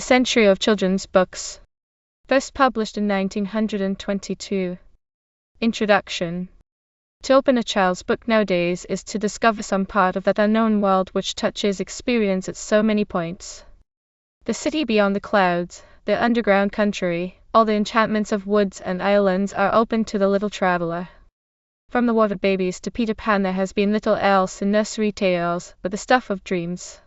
Century of Children's Books. First published in 1922. Introduction. To open a child's book nowadays is to discover some part of that unknown world which touches experience at so many points. The city beyond the clouds, the underground country, all the enchantments of woods and islands are open to the little traveler. From the water babies to Peter Pan there has been little else in nursery tales but the stuff of dreams.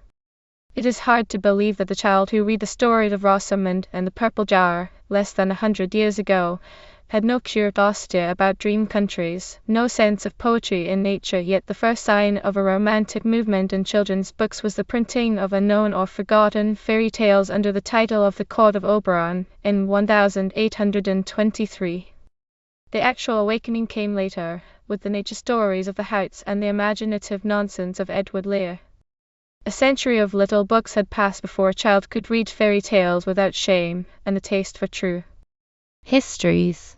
It is hard to believe that the child who read the story of Rosamund and the Purple Jar, less than 100 years ago, had no curiosity about dream countries, no sense of poetry in nature, yet the first sign of a romantic movement in children's books was the printing of unknown or forgotten fairy tales under the title of The Court of Oberon, in 1823. The actual awakening came later, with the nature stories of the Houts and the imaginative nonsense of Edward Lear. A century of little books had passed before a child could read fairy tales without shame, and the taste for true histories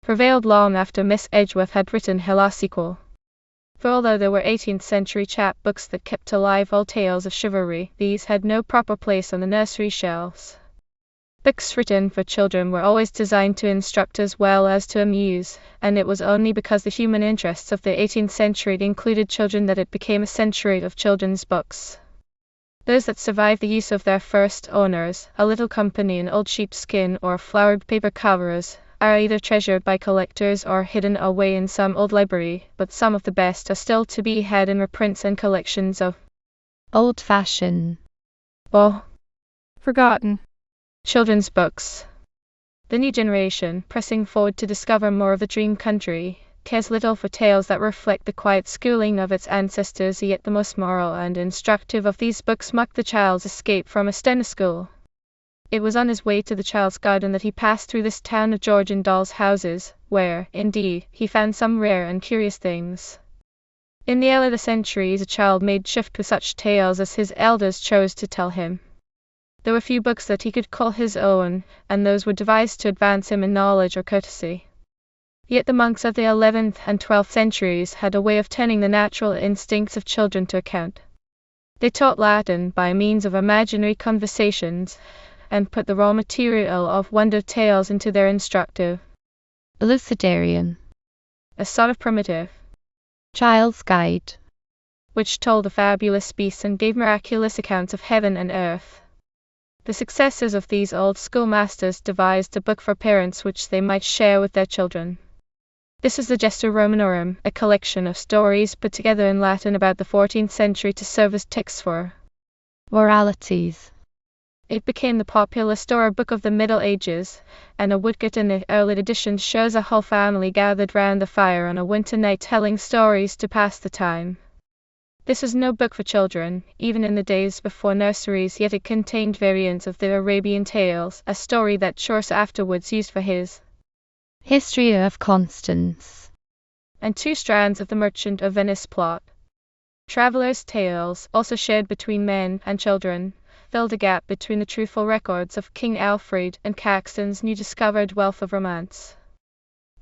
prevailed long after Miss Edgeworth had written her last sequel. For although there were 18th century chap books that kept alive old tales of chivalry, these had no proper place on the nursery shelves. Books written for children were always designed to instruct as well as to amuse, and it was only because the human interests of the 18th century included children that it became a century of children's books. Those that survived the use of their first owners, a little company in old sheepskin or flowered paper covers, are either treasured by collectors or hidden away in some old library, but some of the best are still to be had in reprints and collections of old-fashioned or forgotten children's books. The new generation, pressing forward to discover more of the dream country, cares little for tales that reflect the quiet schooling of its ancestors, yet the most moral and instructive of these books marked the child's escape from a Stenner school. It was on his way to the child's garden that he passed through this town of Georgian dolls' houses, where, indeed, he found some rare and curious things. In the early centuries a child made shift with such tales as his elders chose to tell him. There were few books that he could call his own, and those were devised to advance him in knowledge or courtesy. Yet the monks of the 11th and 12th centuries had a way of turning the natural instincts of children to account. They taught Latin by means of imaginary conversations, and put the raw material of wonder tales into their instructive elucidarium, a sort of primitive child's guide, which told of fabulous beasts and gave miraculous accounts of heaven and earth. The successors of these old schoolmasters devised a book for parents which they might share with their children. This is the Gesta Romanorum, a collection of stories put together in Latin about the 14th century to serve as texts for moralities. It became the popular story book of the Middle Ages, and a woodcut in the early editions shows a whole family gathered round the fire on a winter night telling stories to pass the time. This was no book for children, even in the days before nurseries, yet it contained variants of the Arabian Tales, a story that Chaucer afterwards used for his History of Constance, and two strands of the Merchant of Venice plot. Travelers' tales, also shared between men and children, filled a gap between the truthful records of King Alfred and Caxton's new-discovered wealth of romance.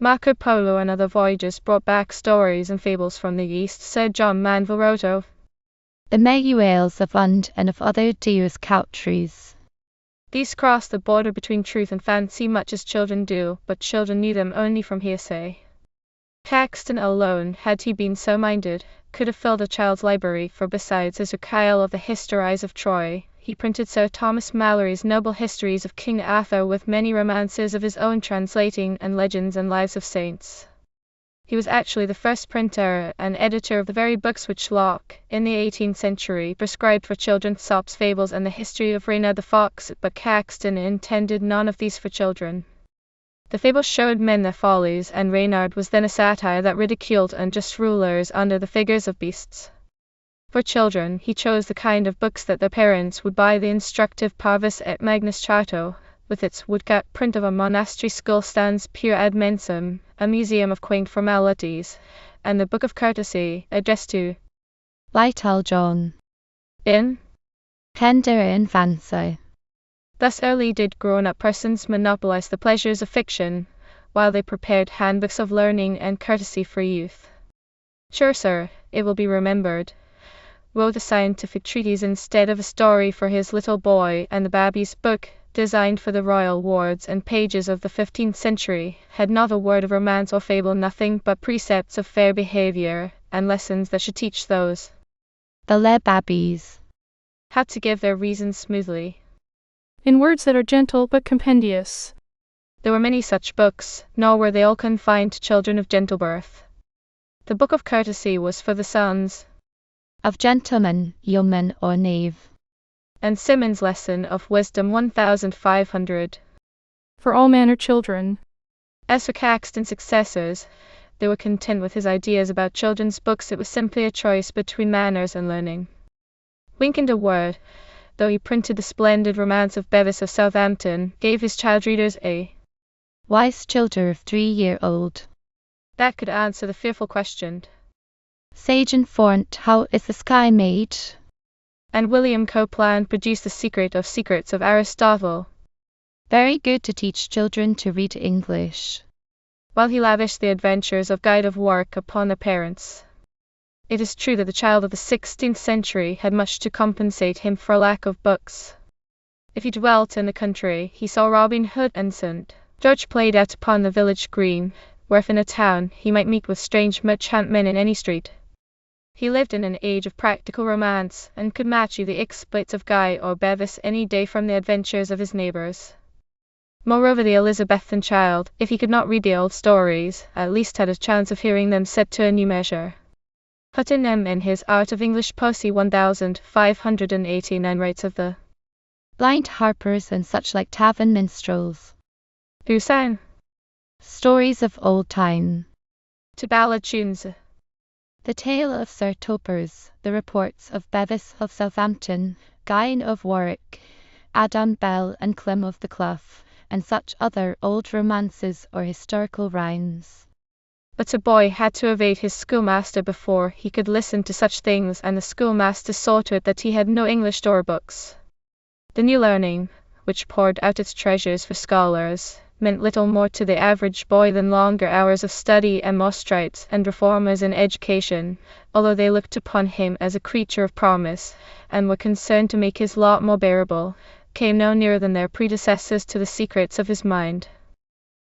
Marco Polo and other voyages brought back stories and fables from the East. Sir John Manville wrote of the Maggie Whales of Und and of other dears countries. These crossed the border between truth and fancy much as children do, but children knew them only from hearsay. Caxton alone, had he been so minded, could have filled a child's library, for besides his recuyell of the Histories of Troy, he printed Sir Thomas Malory's noble histories of King Arthur, with many romances of his own translating, and legends and lives of saints. He was actually the first printer and editor of the very books which Locke, in the 18th century, prescribed for children, Aesop's Fables and the History of Reynard the Fox, but Caxton intended none of these for children. The fables showed men their follies, and Reynard was then a satire that ridiculed unjust rulers under the figures of beasts. For children, he chose the kind of books that their parents would buy: the instructive Parvis et Magnus Charto, with its woodcut print of a monastery school, stands pure ad mensum, a museum of quaint formalities, and the Book of Courtesy, addressed to Little John in tender infancy. Thus early did grown-up persons monopolize the pleasures of fiction, while they prepared handbooks of learning and courtesy for youth. Sure, sir, it will be remembered, wrote a scientific treatise instead of a story for his little boy, and the Baby's Book, designed for the royal wards and pages of the 15th century, had not a word of romance or fable, nothing but precepts of fair behaviour, and lessons that should teach those the le babbies how to give their reasons smoothly, in words that are gentle but compendious. There were many such books, nor were they all confined to children of gentle birth. The Book of Courtesy was for the sons of gentlemen, yeomen or knave, and Simon's Lesson of Wisdom 1500 for all manner children. As for Caxton's successors, they were content with his ideas about children's books. It was simply a choice between manners and learning. Wynkyn de Worde, though he printed the splendid romance of Bevis of Southampton, gave his child readers a wise childer of 3-year-old that could answer the fearful question, Sage and Fornt, how is the sky made? And William Copeland produced the secret of secrets of Aristotle, very good to teach children to read English, while he lavished the adventures of Guide of Warwick upon their parents. It is true that the child of the 16th century had much to compensate him for lack of books. If he dwelt in the country, he saw Robin Hood and St. George played out upon the village green, where if in a town he might meet with strange merchantmen in any street. He lived in an age of practical romance, and could match you the exploits of Guy or Bevis any day from the adventures of his neighbours. Moreover, the Elizabethan child, if he could not read the old stories, at least had a chance of hearing them set to a new measure. Puttenham in his Art of English Poesy 1589 writes of the blind harpers and such like tavern minstrels, who sang stories of old time to ballad tunes. The tale of Sir Topers, the reports of Bevis of Southampton, Guyon of Warwick, Adam Bell and Clem of the Clough, and such other old romances or historical rhymes. But a boy had to evade his schoolmaster before he could listen to such things, and the schoolmaster saw to it that he had no English storybooks. The new learning, which poured out its treasures for scholars, meant little more to the average boy than longer hours of study, and more strides and reformers in education, although they looked upon him as a creature of promise, and were concerned to make his lot more bearable, came no nearer than their predecessors to the secrets of his mind.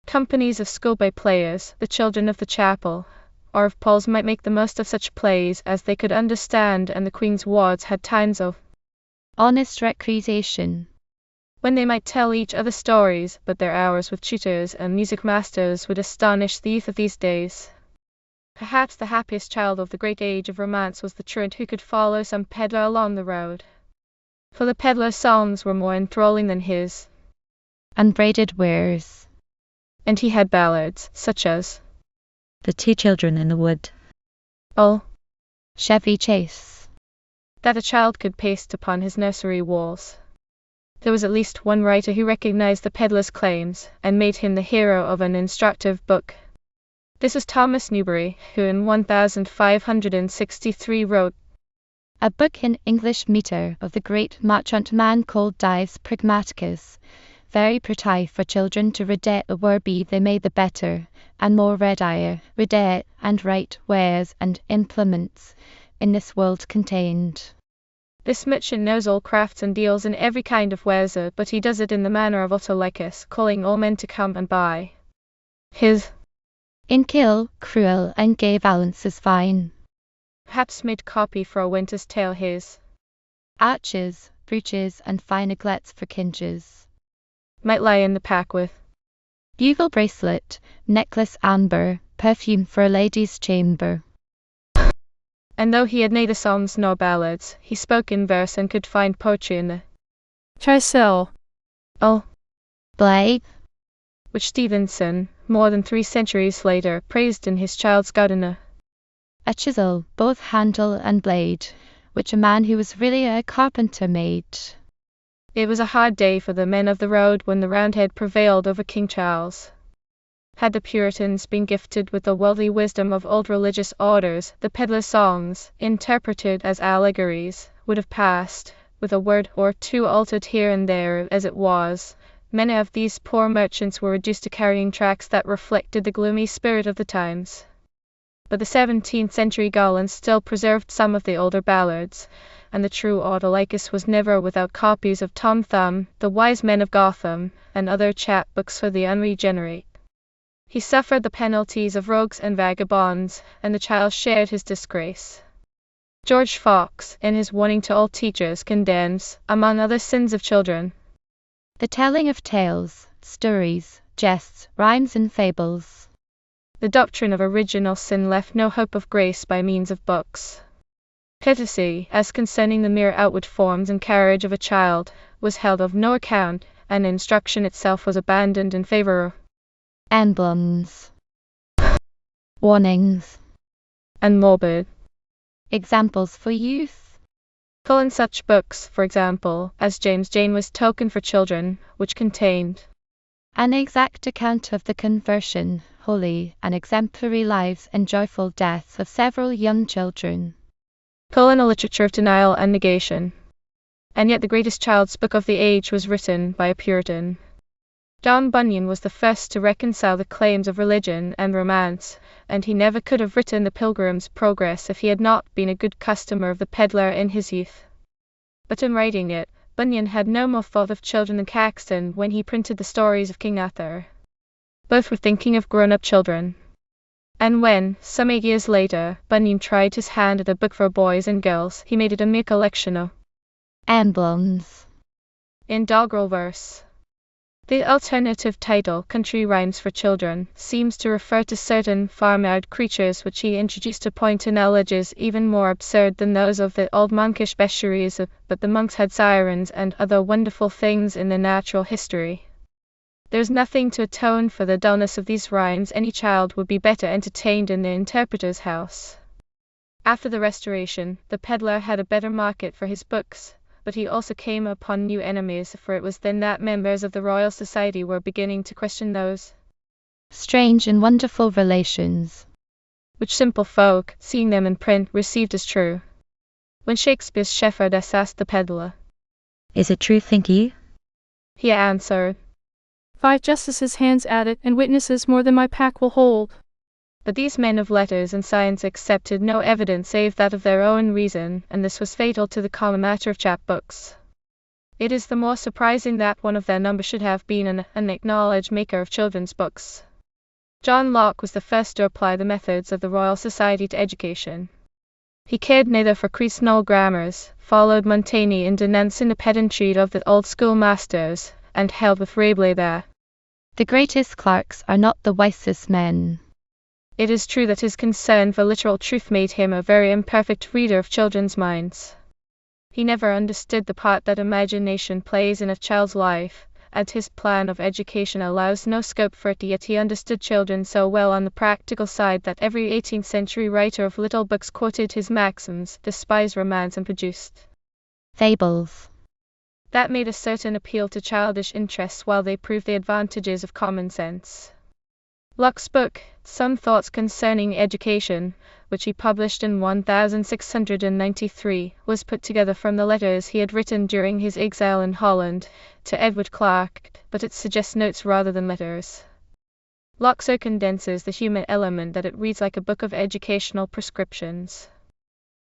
Companies of schoolboy players, the children of the chapel, or of Paul's, might make the most of such plays as they could understand, and the Queen's wards had times of honest recreation, when they might tell each other stories, but their hours with tutors and music masters would astonish the youth of these days. Perhaps the happiest child of the great age of romance was the truant who could follow some peddler along the road. For the peddler's songs were more enthralling than his unbraided wares, and he had ballads, such as The Two Children in the Wood, Oh, Chevy Chase, that a child could paste upon his nursery walls. There was at least one writer who recognized the peddler's claims, and made him the hero of an instructive book. This was Thomas Newbery, who in 1563 wrote a book in English metre of the great marchant man called Dives Pragmaticus, very pretty for children to read it, where be they may the better, and more readier, read it, and write wares and implements in this world contained. This merchant knows all crafts and deals in every kind of wares, but he does it in the manner of Autolycus, calling all men to come and buy his in kill, cruel, and gay valances fine. Perhaps made copy for a winter's tale his arches, brooches, and fine aglets for kinges might lie in the pack with bugle bracelet, necklace amber, perfume for a lady's chamber. And though he had neither songs nor ballads, he spoke in verse and could find poetry in the Chisel, Oh, Blade, which Stevenson, more than 3 centuries later, praised in his Child's Gardener. A chisel, both handle and blade, which a man who was really a carpenter made. It was a hard day for the men of the road when the Roundhead prevailed over King Charles. Had the Puritans been gifted with the worldly wisdom of old religious orders, the peddler's songs, interpreted as allegories, would have passed, with a word or two altered here and there. As it was, many of these poor merchants were reduced to carrying tracts that reflected the gloomy spirit of the times. but the 17th century Gawain still preserved some of the older ballads, and the true Autolycus was never without copies of Tom Thumb, The Wise Men of Gotham, and other chapbooks for the unregenerate. He suffered the penalties of rogues and vagabonds, and the child shared his disgrace. George Fox, in his Warning to All Teachers, condemns, among other sins of children, the telling of tales, stories, jests, rhymes, and fables. The doctrine of original sin left no hope of grace by means of books. Courtesy, as concerning the mere outward forms and carriage of a child, was held of no account, and instruction itself was abandoned in favor of emblems, warnings, and morbid examples for youth. In such books, for example, as James Janeway's Token for Children, which contained an exact account of the conversion, holy and exemplary lives and joyful deaths of several young children. A literature of denial and negation. And yet the greatest child's book of the age was written by a Puritan. John Bunyan was the first to reconcile the claims of religion and romance, and he never could have written The Pilgrim's Progress if he had not been a good customer of the peddler in his youth. But in writing it, Bunyan had no more thought of children than Caxton when he printed the stories of King Arthur. Both were thinking of grown-up children. And when, some 8 years later, Bunyan tried his hand at a book for boys and girls, he made it a mere collection of emblems in doggerel verse. The alternative title, Country Rhymes for Children, seems to refer to certain farmyard creatures which he introduced to point analogies even more absurd than those of the old monkish bestiaries, but the monks had sirens and other wonderful things in their natural history. There is nothing to atone for the dullness of these rhymes. Any child would be better entertained in the interpreter's house. After the Restoration, the peddler had a better market for his books, but he also came upon new enemies, for it was then that members of the Royal Society were beginning to question those strange and wonderful relations which simple folk, seeing them in print, received as true. When Shakespeare's shepherdess asked the peddler, "Is it true, think ye?" he answered, 5 justices' hands at it, and witnesses more than my pack will hold. But these men of letters and science accepted no evidence save that of their own reason, and this was fatal to the common matter of chapbooks. It is the more surprising that one of their number should have been an unacknowledged maker of children's books. John Locke was the first to apply the methods of the Royal Society to education. He cared neither for creased nor grammars, followed Montaigne in denouncing the pedantry of the old schoolmasters, and held with Rabelais that the greatest clerks are not the wisest men. It is true that his concern for literal truth made him a very imperfect reader of children's minds. He never understood the part that imagination plays in a child's life, and his plan of education allows no scope for it, yet he understood children so well on the practical side that every 18th century writer of little books quoted his maxims, despised romance, and produced fables that made a certain appeal to childish interests while they proved the advantages of common sense. Locke's book, Some Thoughts Concerning Education, which he published in 1693, was put together from the letters he had written during his exile in Holland to Edward Clarke, but it suggests notes rather than letters. Locke so condenses the human element that it reads like a book of educational prescriptions.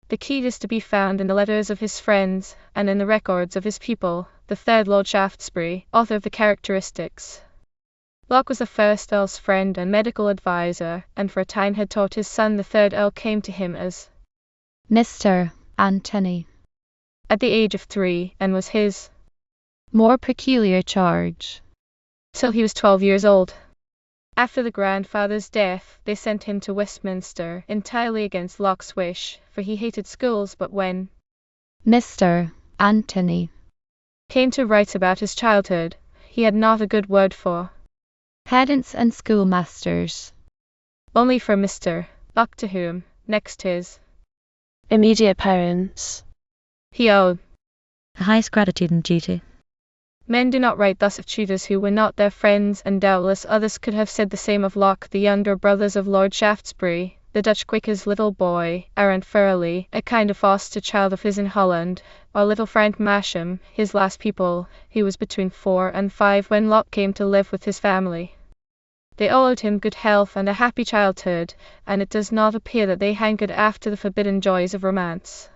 The key is to be found in the letters of his friends, and in the records of his pupil, the third Lord Shaftesbury, author of the Characteristics. Locke was the first Earl's friend and medical adviser, and for a time had taught his son. The third Earl came to him as Mr. Anthony at the age of 3, and was his more peculiar charge till he was 12 years old. After the grandfather's death, they sent him to Westminster, entirely against Locke's wish, for he hated schools. But when Mr. Anthony came to write about his childhood, he had not a good word for pedants and schoolmasters, only for Mr. Locke, to whom, next his immediate parents, he owed The highest gratitude and duty. Men do not write thus of tutors who were not their friends, and doubtless others could have said the same of Locke. The younger brothers of Lord Shaftesbury, the Dutch Quaker's little boy, Arent Furley, a kind of foster child of his in Holland, or little Frank Masham, his last pupil. He was between 4 and 5 when Locke came to live with his family. They all owed him good health and a happy childhood, and it does not appear that they hankered after the forbidden joys of romance.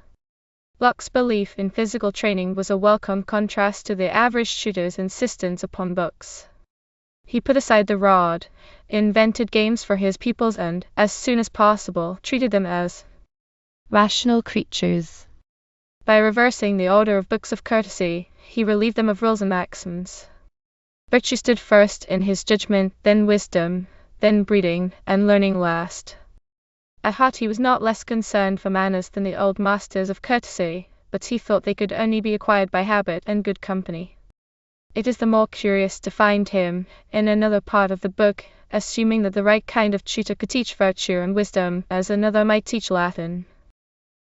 Locke's belief in physical training was a welcome contrast to the average tutor's insistence upon books. He put aside the rod, invented games for his pupils, and, as soon as possible, treated them as rational creatures. By reversing the order of books of courtesy, he relieved them of rules and maxims. Virtue stood first in his judgment, then wisdom, then breeding, and learning last. At heart he was not less concerned for manners than the old masters of courtesy, but he thought they could only be acquired by habit and good company. It is the more curious to find him, in another part of the book, assuming that the right kind of tutor could teach virtue and wisdom as another might teach Latin.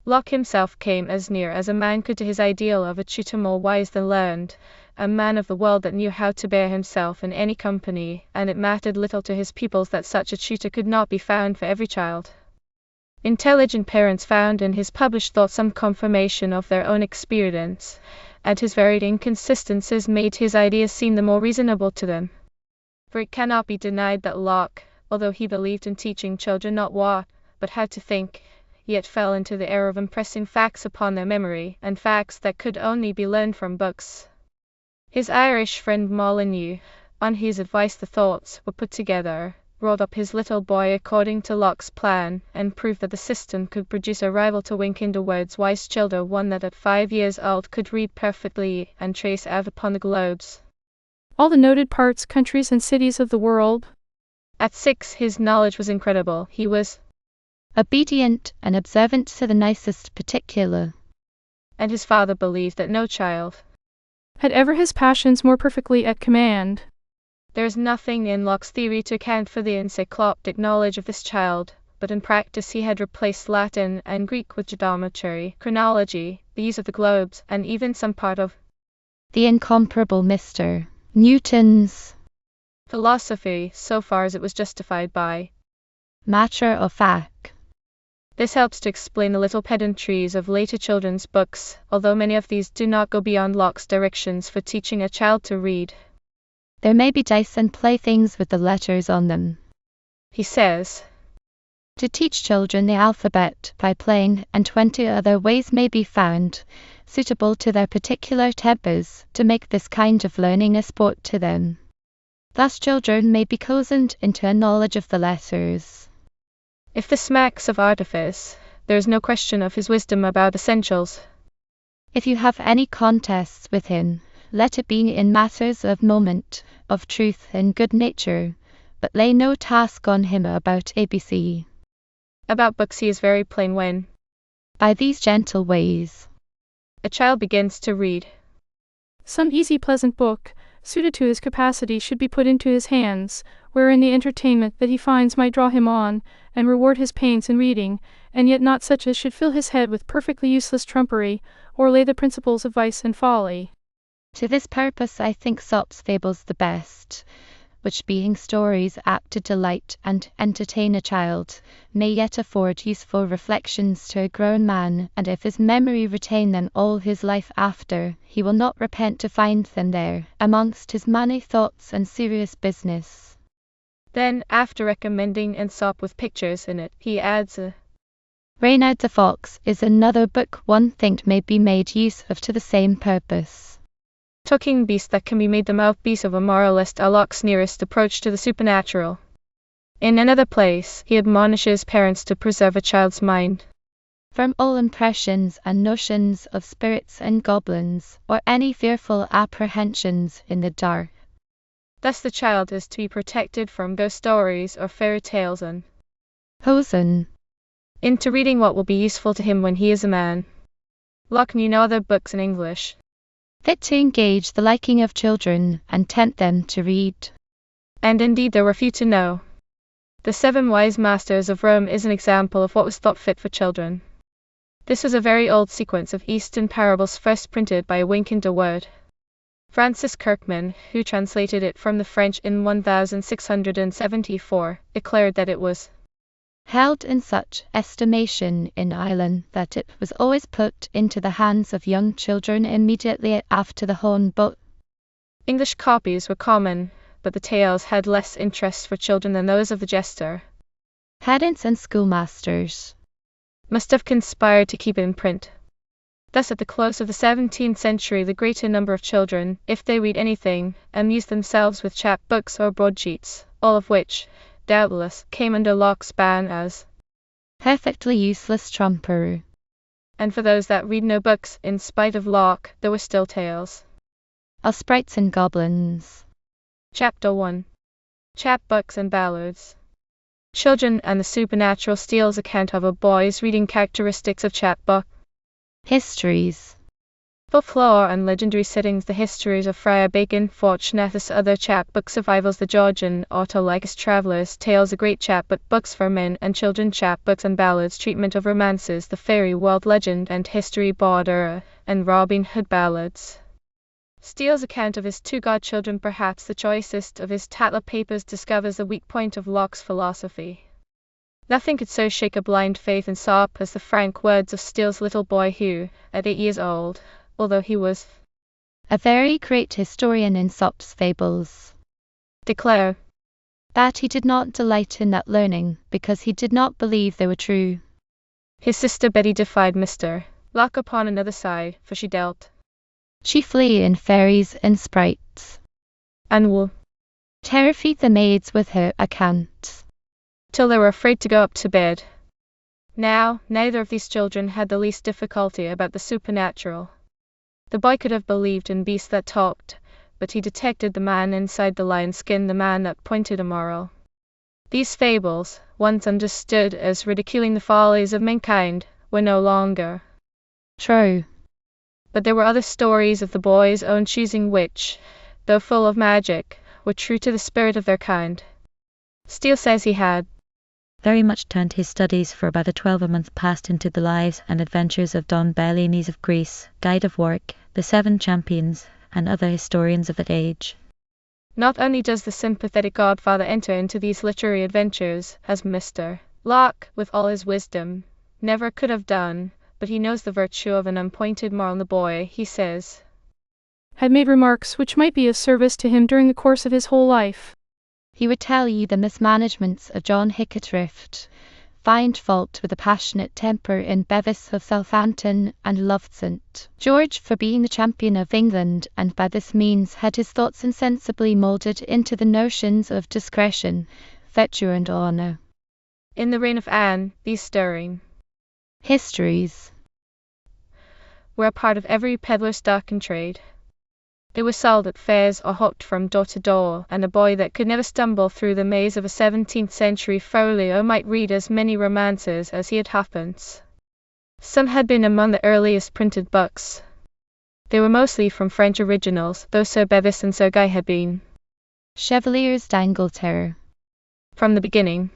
Locke himself came as near as a man could to his ideal of a tutor more wise than learned, a man of the world that knew how to bear himself in any company, and it mattered little to his pupils that such a tutor could not be found for every child. Intelligent parents found in his published thoughts some confirmation of their own experience, and his varied inconsistencies made his ideas seem the more reasonable to them. For it cannot be denied that Locke, although he believed in teaching children not what, but how to think, yet fell into the error of impressing facts upon their memory, and facts that could only be learned from books. His Irish friend Molyneux, on whose advice the thoughts were put together, brought up his little boy according to Locke's plan, and proved that the system could produce a rival to Winkelnd's wise children, one that at 5 years old could read perfectly and trace out upon the globes all the noted parts, countries, and cities of the world. At 6 his knowledge was incredible. He was obedient and observant to the nicest particular. And his father believed that no child had ever his passions more perfectly at command. There is nothing in Locke's theory to account for the encyclopedic knowledge of this child, but in practice he had replaced Latin and Greek with geometry, chronology, the use of the globes, and even some part of the incomparable Mr. Newton's philosophy, so far as it was justified by matter of fact. This helps to explain the little pedantries of later children's books, although many of these do not go beyond Locke's directions for teaching a child to read. There may be dice and playthings with the letters on them, he says, to teach children the alphabet by playing, and 20 other ways may be found, suitable to their particular tempers, to make this kind of learning a sport to them. Thus children may be cozened into a knowledge of the letters. If this smacks of artifice, there is no question of his wisdom about essentials. If you have any contests with him, let it be in matters of moment, of truth and good nature, but lay no task on him about ABC. About books he is very plain when, by these gentle ways, a child begins to read. Some easy pleasant book, suited to his capacity, should be put into his hands, wherein the entertainment that he finds might draw him on, and reward his pains in reading, and yet not such as should fill his head with perfectly useless trumpery, or lay the principles of vice and folly. To this purpose I think Aesop's fables the best, which being stories apt to delight and entertain a child, may yet afford useful reflections to a grown man, and if his memory retain them all his life after, he will not repent to find them there, amongst his many thoughts and serious business. Then, after recommending Aesop with pictures in it, he adds Reynard the Fox is another book one think may be made use of to the same purpose. Talking beast that can be made the mouthpiece of a moralist are Locke's nearest approach to the supernatural. In another place, he admonishes parents to preserve a child's mind from all impressions and notions of spirits and goblins, or any fearful apprehensions in the dark. Thus the child is to be protected from ghost stories or fairy tales and chosen into reading what will be useful to him when he is a man. Locke knew no other books in English fit to engage the liking of children and tempt them to read. And indeed there were few to know. The 7 Wise Masters of Rome is an example of what was thought fit for children. This was a very old sequence of Eastern parables first printed by Winkelnd. Francis Kirkman, who translated it from the French in 1674, declared that it was held in such estimation in Ireland that it was always put into the hands of young children immediately after the horn book. English copies were common, but the tales had less interest for children than those of the jester. Pedants and schoolmasters Must have conspired to keep it in print. Thus at the close of the 17th century the greater number of children, if they read anything, amuse themselves with chapbooks or broadsheets, all of which, doubtless, came under Locke's ban as perfectly useless trumpery. And for those that read no books, in spite of Locke, there were still tales. Of sprites and goblins. Chapter 1. Chapbooks and Ballads. Children and the Supernatural. Steele's account of a boy's reading characteristics of chapbook. Histories. Folklore and legendary settings. The histories of Friar Bacon, Fortunatus. Other chapbook survivals. The Georgian Autolycus Traveller's Tales. The Great Chapbook. Books for men and children. Chapbooks and ballads. Treatment of romances. The Fairy World. Legend and history. Border and Robin Hood ballads. Steele's account of his two godchildren, perhaps the choicest of his Tatler papers, discovers the weak point of Locke's philosophy. Nothing could so shake a blind faith in Sop as the frank words of Steele's little boy who, at 8 years old, although he was a very great historian in Sop's fables, declare that he did not delight in that learning, because he did not believe they were true. His sister Betty defied Mr. Locke upon another side, for she dealt chiefly in fairies and sprites, and wool terrified the maids with her accounts, till they were afraid to go up to bed. Now, neither of these children had the least difficulty about the supernatural. The boy could have believed in beasts that talked, but he detected the man inside the lion's skin, the man that pointed a moral. These fables, once understood as ridiculing the follies of mankind, were no longer true. But there were other stories of the boy's own choosing which, though full of magic, were true to the spirit of their kind. Steele says he had very much turned his studies for about a 12-month past into the lives and adventures of Don Bellinis of Greece, Guide of Warwick, the Seven Champions, and other historians of that age. Not only does the sympathetic godfather enter into these literary adventures, as Mr. Locke, with all his wisdom, never could have done, but he knows the virtue of an unpointed moral in the boy, he says, had made remarks which might be of service to him during the course of his whole life. He would tell you the mismanagements of John Hickathrift, find fault with the passionate temper in Bevis of Southampton, and loved St. George for being the champion of England, and by this means had his thoughts insensibly moulded into the notions of discretion, virtue, and honour. In the reign of Anne, these stirring histories were a part of every peddler's stock in trade. They were sold at fairs or hawked from door to door, and a boy that could never stumble through the maze of a 17th century folio might read as many romances as he had halfpence. Some had been among the earliest printed books. They were mostly from French originals, though Sir Bevis and Sir Guy had been Chevaliers d'Angleterre from the beginning.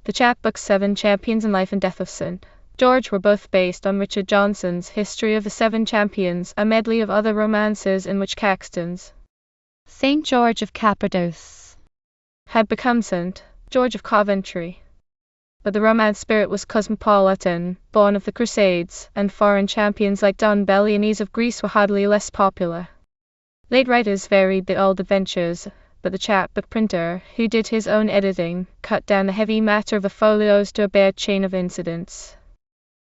The chapbooks Seven Champions and Life and Death of St. George were both based on Richard Johnson's History of the Seven Champions, a medley of other romances in which Caxton's St. George of Cappadoce had become St. George of Coventry. But the Romance spirit was cosmopolitan, born of the Crusades, and foreign champions like Don Bellinis of Greece were hardly less popular. Late writers varied the old adventures, but the chapbook printer, who did his own editing, cut down the heavy matter of the folios to a bare chain of incidents.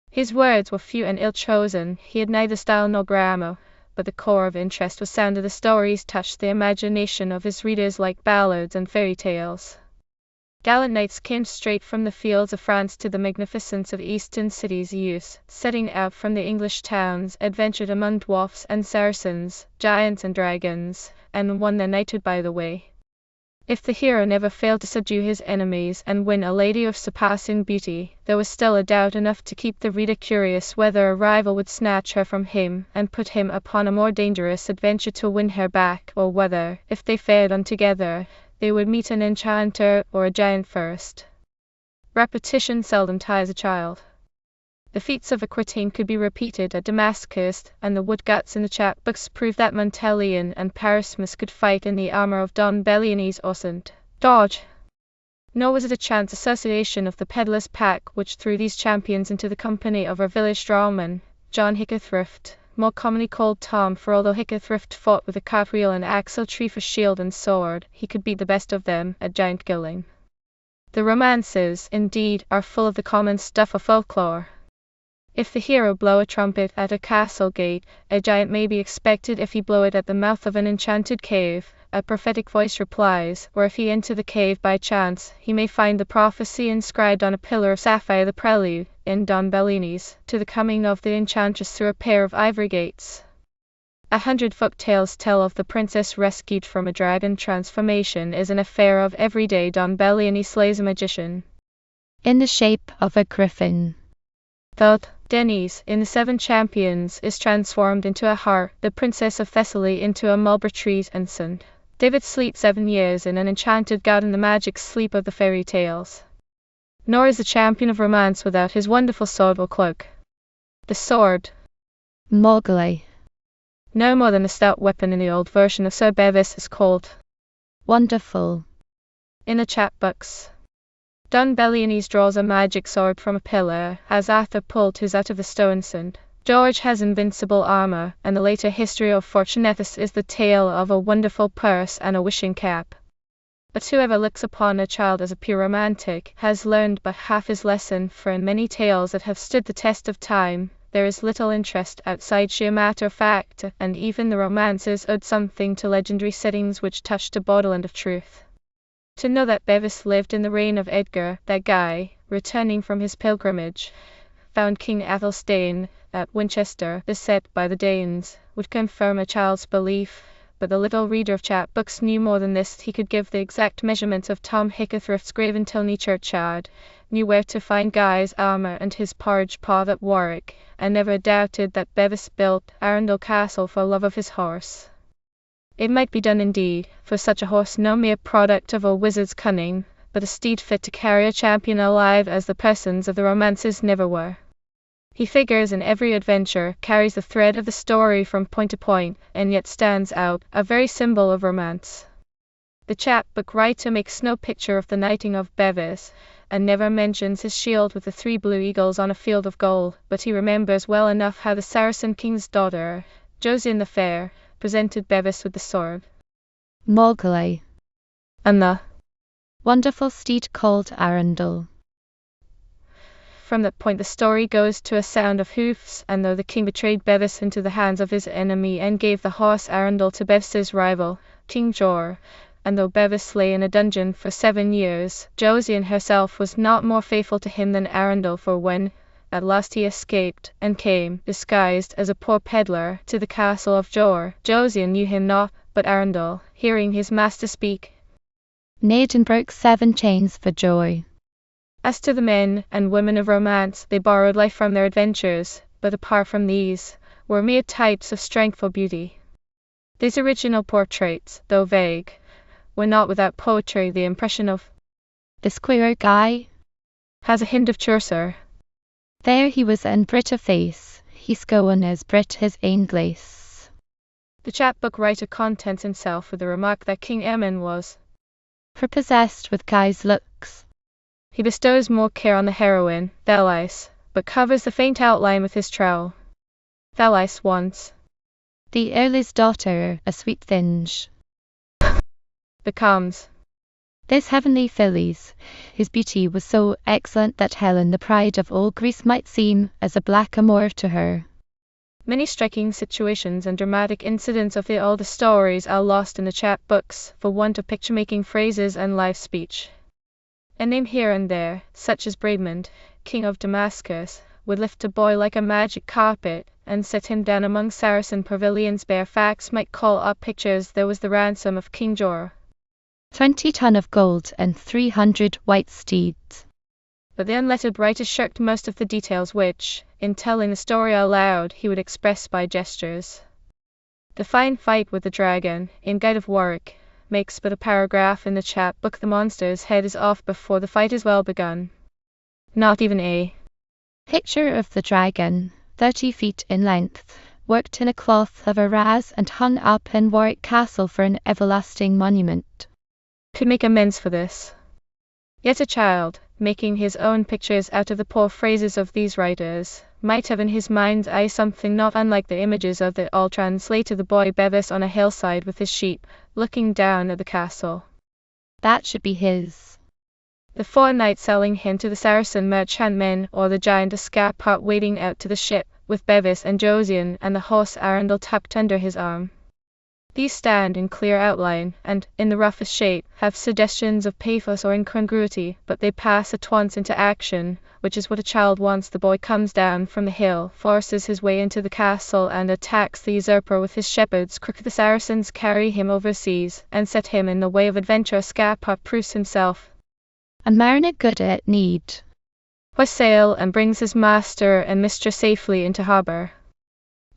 His words were few and ill-chosen, he had neither style nor grammar, but the core of interest was sound, and the stories touched the imagination of his readers like ballads and fairy tales. Gallant knights came straight from the fields of France to the magnificence of eastern cities. Youths, setting out from the English towns, adventured among dwarfs and Saracens, giants and dragons, and won their knighthood by the way. If the hero never failed to subdue his enemies and win a lady of surpassing beauty, there was still a doubt enough to keep the reader curious whether a rival would snatch her from him and put him upon a more dangerous adventure to win her back, or whether, if they fared on together, they would meet an enchanter or a giant first. Repetition seldom tires a child. The feats of Aquitaine could be repeated at Damascus, and the woodcuts in the chapbooks proved that Montelion and Paracelsus could fight in the armour of Don Bellinis or St. George. Nor was it a chance association of the peddler's pack which threw these champions into the company of our village strawman, John Hickathrift, more commonly called Tom, for although Hickethrift fought with a cartwheel and axletree for shield and sword, he could beat the best of them at giant killing. The romances, indeed, are full of the common stuff of folklore. If the hero blow a trumpet at a castle gate, a giant may be expected. If he blow it at the mouth of an enchanted cave, a prophetic voice replies, or if he enter the cave by chance, he may find the prophecy inscribed on a pillar of sapphire, the prelude, in Don Bellini's, to the coming of the enchantress through a pair of ivory gates. 100 folk tales tell of the princess rescued from a dragon. Transformation is an affair of every day. Don Bellini slays a magician in the shape of a griffin. Thus, Denise, in the Seven Champions, is transformed into a hart, the princess of Thessaly into a mulberry tree's ensign. David sleeps 7 years in an enchanted garden, the magic sleep of the fairy tales. Nor is the champion of romance without his wonderful sword or cloak. The sword, Mowgli, no more than a stout weapon in the old version of Sir Bevis, is called wonderful in the chapbooks. Don Bellini draws a magic sword from a pillar, as Arthur pulled his out of the stone sand. George has invincible armor, and the later history of Fortunatus is the tale of a wonderful purse and a wishing cap. But whoever looks upon a child as a pure romantic has learned but half his lesson, for in many tales that have stood the test of time, there is little interest outside sheer matter of fact, and even the romances owed something to legendary settings which touched a borderland of truth. To know that Bevis lived in the reign of Edgar, that Guy, returning from his pilgrimage, found King Athelstane at Winchester beset by the Danes, would confirm a child's belief, but the little reader of chapbooks knew more than this. He could give the exact measurements of Tom Hickethrift's grave in Tilney churchyard, knew where to find Guy's armor and his porridge pot at Warwick, and never doubted that Bevis built Arundel Castle for love of his horse. It might be done indeed, for such a horse no mere product of a wizard's cunning, but a steed fit to carry a champion alive as the persons of the romances never were. He figures in every adventure, carries the thread of the story from point to point, and yet stands out, a very symbol of romance. The chapbook writer makes no picture of the knighting of Bevis, and never mentions his shield with the 3 blue eagles on a field of gold, but he remembers well enough how the Saracen king's daughter, Josiane the Fair, presented Bevis with the sword, Mowgli, and the wonderful steed called Arundel. From that point the story goes to a sound of hoofs, and though the king betrayed Bevis into the hands of his enemy and gave the horse Arundel to Bevis's rival, King Jor, and though Bevis lay in a dungeon for 7 years, Josiane herself was not more faithful to him than Arundel, for when at last he escaped, and came, disguised as a poor peddler, to the castle of Jor, Josiane knew him not, but Arundel, hearing his master speak, neighed and broke 7 chains for joy. As to the men and women of romance, they borrowed life from their adventures, but apart from these, were mere types of strength or beauty. These original portraits, though vague, were not without poetry. The impression of the squire Guy has a hint of Chaucer. There he was in Brita face, he's goin' as Brit his ain glace. The chapbook writer contents himself with the remark that King Emin was prepossessed with Guy's looks. He bestows more care on the heroine, Thalys, but covers the faint outline with his trowel. Thalys once the earl's daughter, a sweet thing, becomes this heavenly filly's, whose beauty was so excellent that Helen, the pride of all Greece, might seem as a blackamoor to her. Many striking situations and dramatic incidents of the older stories are lost in the chapbooks for want of picture-making phrases and live speech. A name here and there, such as Bradmond, king of Damascus, would lift a boy like a magic carpet, and set him down among Saracen pavilions. Bare facts might call up pictures. There was the ransom of King Jor, 20 ton of gold and 300 white steeds. But the unlettered writer shirked most of the details which, in telling the story aloud, he would express by gestures. The fine fight with the dragon, in Guide of Warwick, makes but a paragraph in the chapbook. The monster's head is off before the fight is well begun. Not even a picture of the dragon, 30 feet in length, worked in a cloth of arras and hung up in Warwick Castle for an everlasting monument, could make amends for this. Yet a child, making his own pictures out of the poor phrases of these writers, might have in his mind's eye something not unlike the images of the all-translated the boy Bevis on a hillside with his sheep, looking down at the castle. That should be his. The 4 knights selling him to the Saracen merchantmen, or the giant Ascapart wading out to the ship, with Bevis and Josian and the horse Arundel tucked under his arm. These stand in clear outline, and, in the roughest shape, have suggestions of pathos or incongruity, but they pass at once into action, which is what a child wants. The boy comes down from the hill, forces his way into the castle, and attacks the usurper with his shepherd's crook. The Saracens carry him overseas, and set him in the way of adventure. Ascapart proves himself a mariner good at need, hoists sail and brings his master and mistress safely into harbour.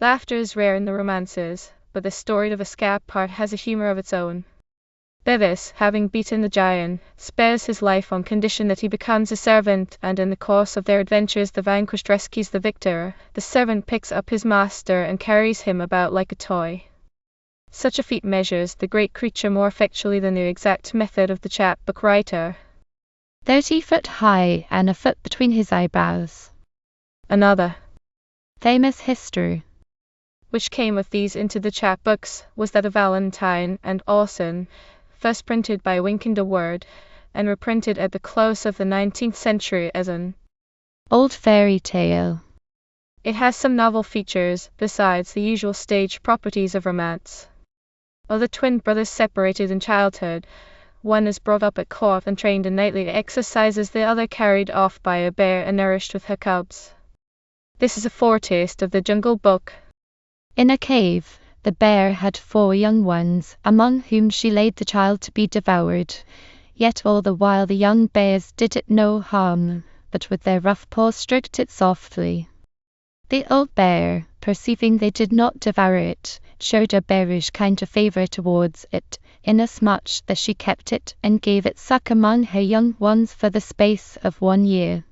Laughter is rare in the romances, but the story of Ascapart has a humour of its own. Bevis, having beaten the giant, spares his life on condition that he becomes a servant, and in the course of their adventures the vanquished rescues the victor. The servant picks up his master and carries him about like a toy. Such a feat measures the great creature more effectually than the exact method of the chapbook writer. 30 foot high and a foot between his eyebrows. Another Famous history, which came with these into the chapbooks, was that of Valentine and Orson, first printed by Wynkyn de Worde, and reprinted at the close of the 19th century as an old fairy tale. It has some novel features, besides the usual stage properties of romance. Of the twin brothers separated in childhood, one is brought up at court and trained in knightly exercises, the other carried off by a bear and nourished with her cubs. This is a foretaste of the Jungle Book. In a cave, the bear had 4 young ones, among whom she laid the child to be devoured. Yet all the while the young bears did it no harm, but with their rough paws stroked it softly. The old bear, perceiving they did not devour it, showed a bearish kind of favour towards it, inasmuch that she kept it and gave it suck among her young ones for the space of 1 year.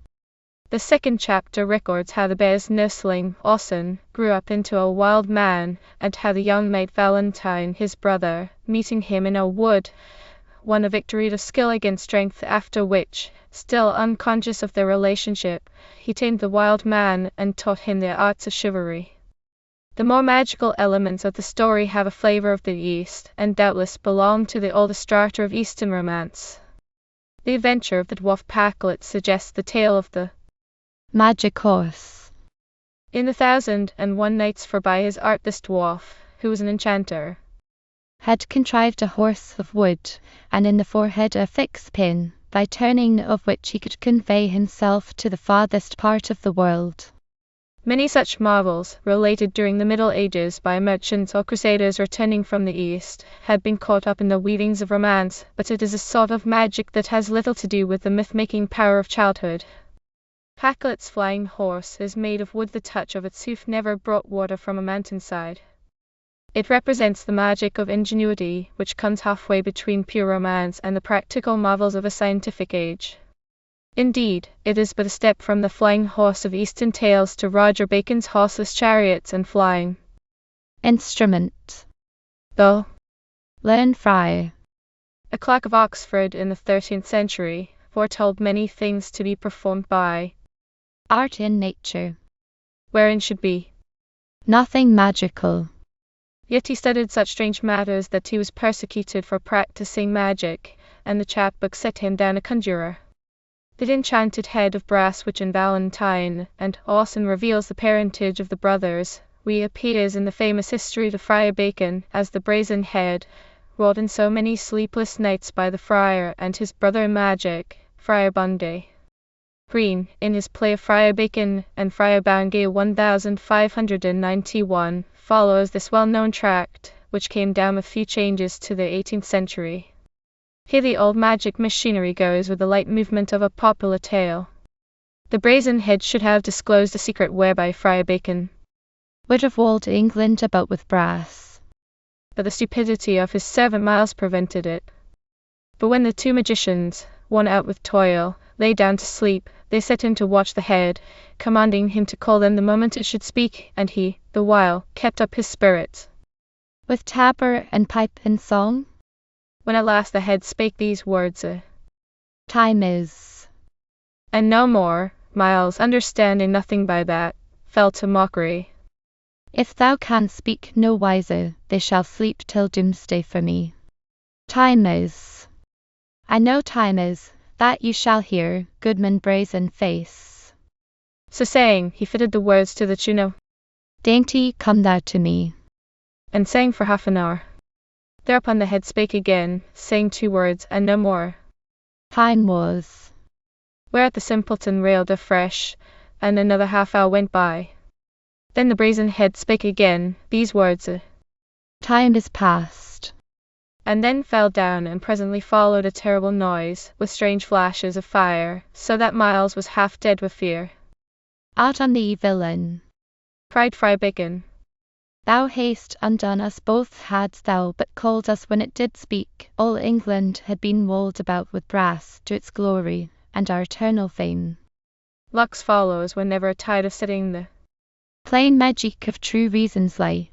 The 2nd chapter records how the bear's nursling, Orson, grew up into a wild man, and how the young knight Valentine, his brother, meeting him in a wood, won a victory of skill against strength, after which, still unconscious of their relationship, he tamed the wild man and taught him the arts of chivalry. The more magical elements of the story have a flavour of the East, and doubtless belong to the oldest strata of Eastern romance. The adventure of the dwarf Pacolet suggests the tale of the magic horse. In the 1001 Nights, for by his art this dwarf, who was an enchanter, had contrived a horse of wood, and in the forehead a fixed pin, by turning of which he could convey himself to the farthest part of the world. Many such marvels, related during the Middle Ages by merchants or crusaders returning from the East, had been caught up in the weavings of romance, but it is a sort of magic that has little to do with the myth-making power of childhood. Pacolet's flying horse is made of wood. The touch of its hoof never brought water from a mountainside. It represents the magic of ingenuity, which comes halfway between pure romance and the practical marvels of a scientific age. Indeed, it is but a step from the flying horse of Eastern tales to Roger Bacon's horseless chariots and flying instrument. Though Learn Fry, a clerk of Oxford in the 13th century, foretold many things to be performed by art in nature, wherein should be nothing magical. Yet he studied such strange matters that he was persecuted for practicing magic, and the chapbook set him down a conjurer. The enchanted head of brass which in Valentine and Orson reveals the parentage of the brothers, reappears in the famous history of Friar Bacon as the brazen head, wrought in so many sleepless nights by the friar and his brother in magic, Friar Bungay. Green, in his play of Friar Bacon and Friar Bungay 1591, follows this well-known tract, which came down with few changes to the 18th century. Here the old magic machinery goes with the light movement of a popular tale. The brazen head should have disclosed a secret whereby Friar Bacon would have walled England about with brass, but the stupidity of his servant Miles prevented it. But when the 2 magicians, worn out with toil, lay down to sleep, they set him to watch the head, commanding him to call them the moment it should speak, and he, the while, kept up his spirits with tabor and pipe and song. When at last the head spake these words, time is And no more, Miles, understanding nothing by that, fell to mockery. If thou canst speak no wiser, they shall sleep till doomsday for me. Time is, I know time is, that you shall hear, Goodman Brazen Face. So saying, he fitted the words to the tune of Dainty, come thou to me. and sang for half an hour. Thereupon the head spake again, saying 2 words, and no more. Time was. Whereat the simpleton railed afresh, and another half hour went by. Then the brazen head spake again, these words, Time is past. and then fell down, and presently followed a terrible noise, with strange flashes of fire, so that Miles was half dead with fear. Out on thee, villain! Cried Fry Bacon. Thou hast undone us both, hadst thou but called us when it did speak. All England had been walled about with brass to its glory, and our eternal fame. Lux follows when never a tide of setting the Plain magic of true reasons lay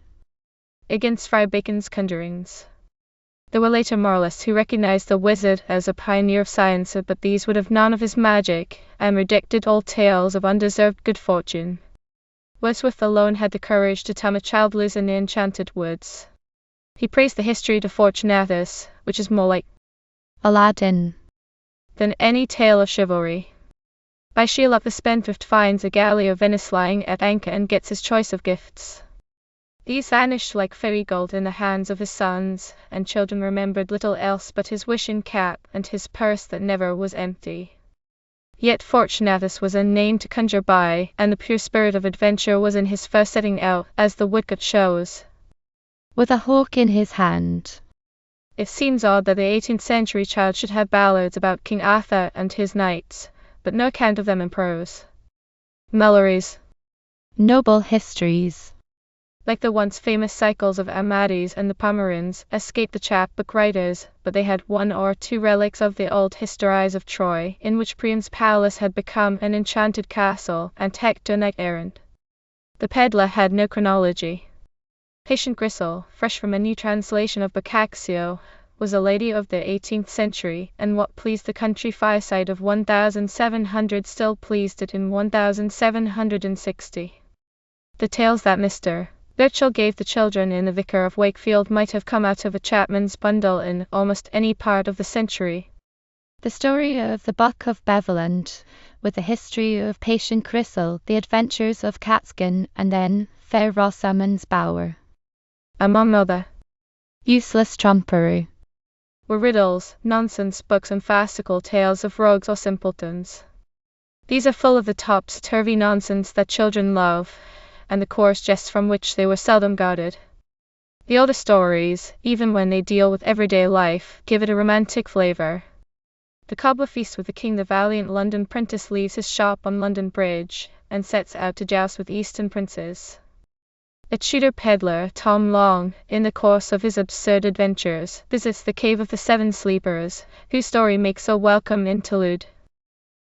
against Fry Bacon's conjurings. There were later moralists who recognized the wizard as a pioneer of science, but these would have none of his magic, and rejected all tales of undeserved good fortune. Wordsworth alone had the courage to tell a child lives in the enchanted woods. He praised the history to Fortunatus, which is more like Aladdin than any tale of chivalry. By sheer luck the spendthrift finds a galley of Venice lying at anchor and gets his choice of gifts. These vanished like fairy gold in the hands of his sons, and children remembered little else but his wishing cap and his purse that never was empty. Yet Fortunatus was a name to conjure by, and the pure spirit of adventure was in his first setting out, as the woodcut shows. with a hawk in his hand. It seems odd that the 18th century child should have ballads about King Arthur and his knights, but no account of them in prose. Malories, Noble histories. like the once famous cycles of Amadis and the Pomerans, escaped the chapbook writers, but they had 1 or 2 relics of the old histories of Troy, in which Priam's palace had become an enchanted castle, and Hector knight-errant. The peddler had no chronology. Patient Grisel, fresh from a new translation of Boccaccio, was a lady of the 18th century, and what pleased the country fireside of 1700 still pleased it in 1760. The tales that Mr. Burchell gave the children in The Vicar of Wakefield might have come out of a chapman's bundle in almost any part of the century. The story of the Buck of Beverland, with the history of Patient Grisel, the adventures of Catskin, and then Fair Rosamond's Bower. Among other Useless trumpery. were riddles, nonsense books, and farcical tales of rogues or simpletons. These are full of the topsy-turvy nonsense that children love, and the coarse jests from which they were seldom guarded. The older stories, even when they deal with everyday life, give it a romantic flavor. The cobbler feasts with the king. The valiant London prentice leaves his shop on London Bridge, and sets out to joust with Eastern princes. A Tudor peddler, Tom Long, in the course of his absurd adventures, visits the cave of the 7 Sleepers, whose story makes a welcome interlude.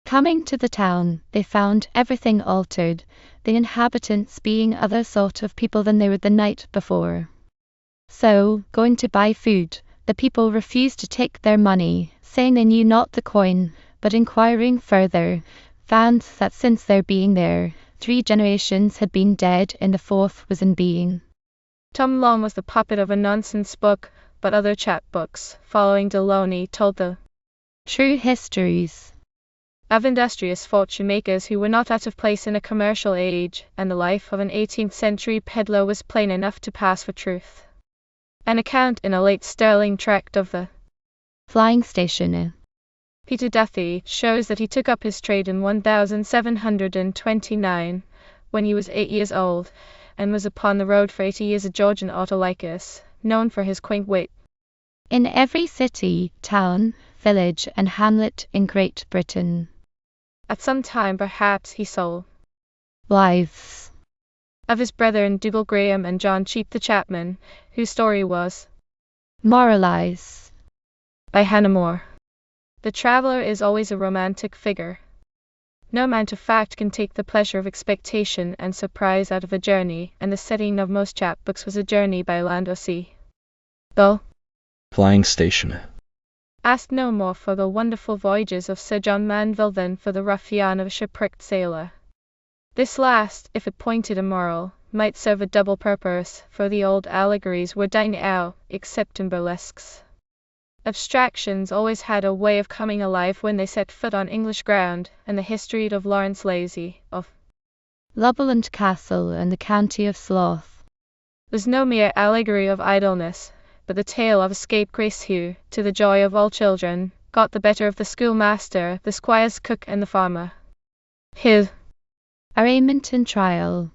Coming to the town, they found everything altered, the inhabitants being other sort of people than they were the night before. So, going to buy food, the people refused to take their money, saying they knew not the coin, but inquiring further, found that since their being there, 3 generations had been dead and the 4th was in being. Tom Long was the puppet of a nonsense book, but other chapbooks, following Delaunay, told the true histories of industrious fortune makers who were not out of place in a commercial age, and the life of an 18th century peddler was plain enough to pass for truth. An account in a late Sterling tract of the flying station. Peter Duthie shows that he took up his trade in 1729, when he was 8 years old, and was upon the road for 80 years. A Georgian Autolycus, known for his quaint wit. In every city, town, village, and hamlet in Great Britain, At some time perhaps he sold lives of his brethren Dougal Graham and John Cheap the chapman, whose story was moralize. by Hannah More. The traveler is always a romantic figure. No amount of fact can take the pleasure of expectation and surprise out of a journey, and the setting of most chapbooks was a journey by land or sea. Though Flying station. asked no more for the wonderful voyages of Sir John Manville than for the rough yarn of a shipwrecked sailor. This last, if it pointed a moral, might serve a double purpose, for the old allegories were dying out, except in burlesques. Abstractions always had a way of coming alive when they set foot on English ground, and the history of Lawrence Lacy, of Lubberland Castle and the County of Sloth was no mere allegory of idleness, but the tale of escaped Grace who, to the joy of all children, got the better of the schoolmaster, the squire's cook, and the farmer. His arraignment and trial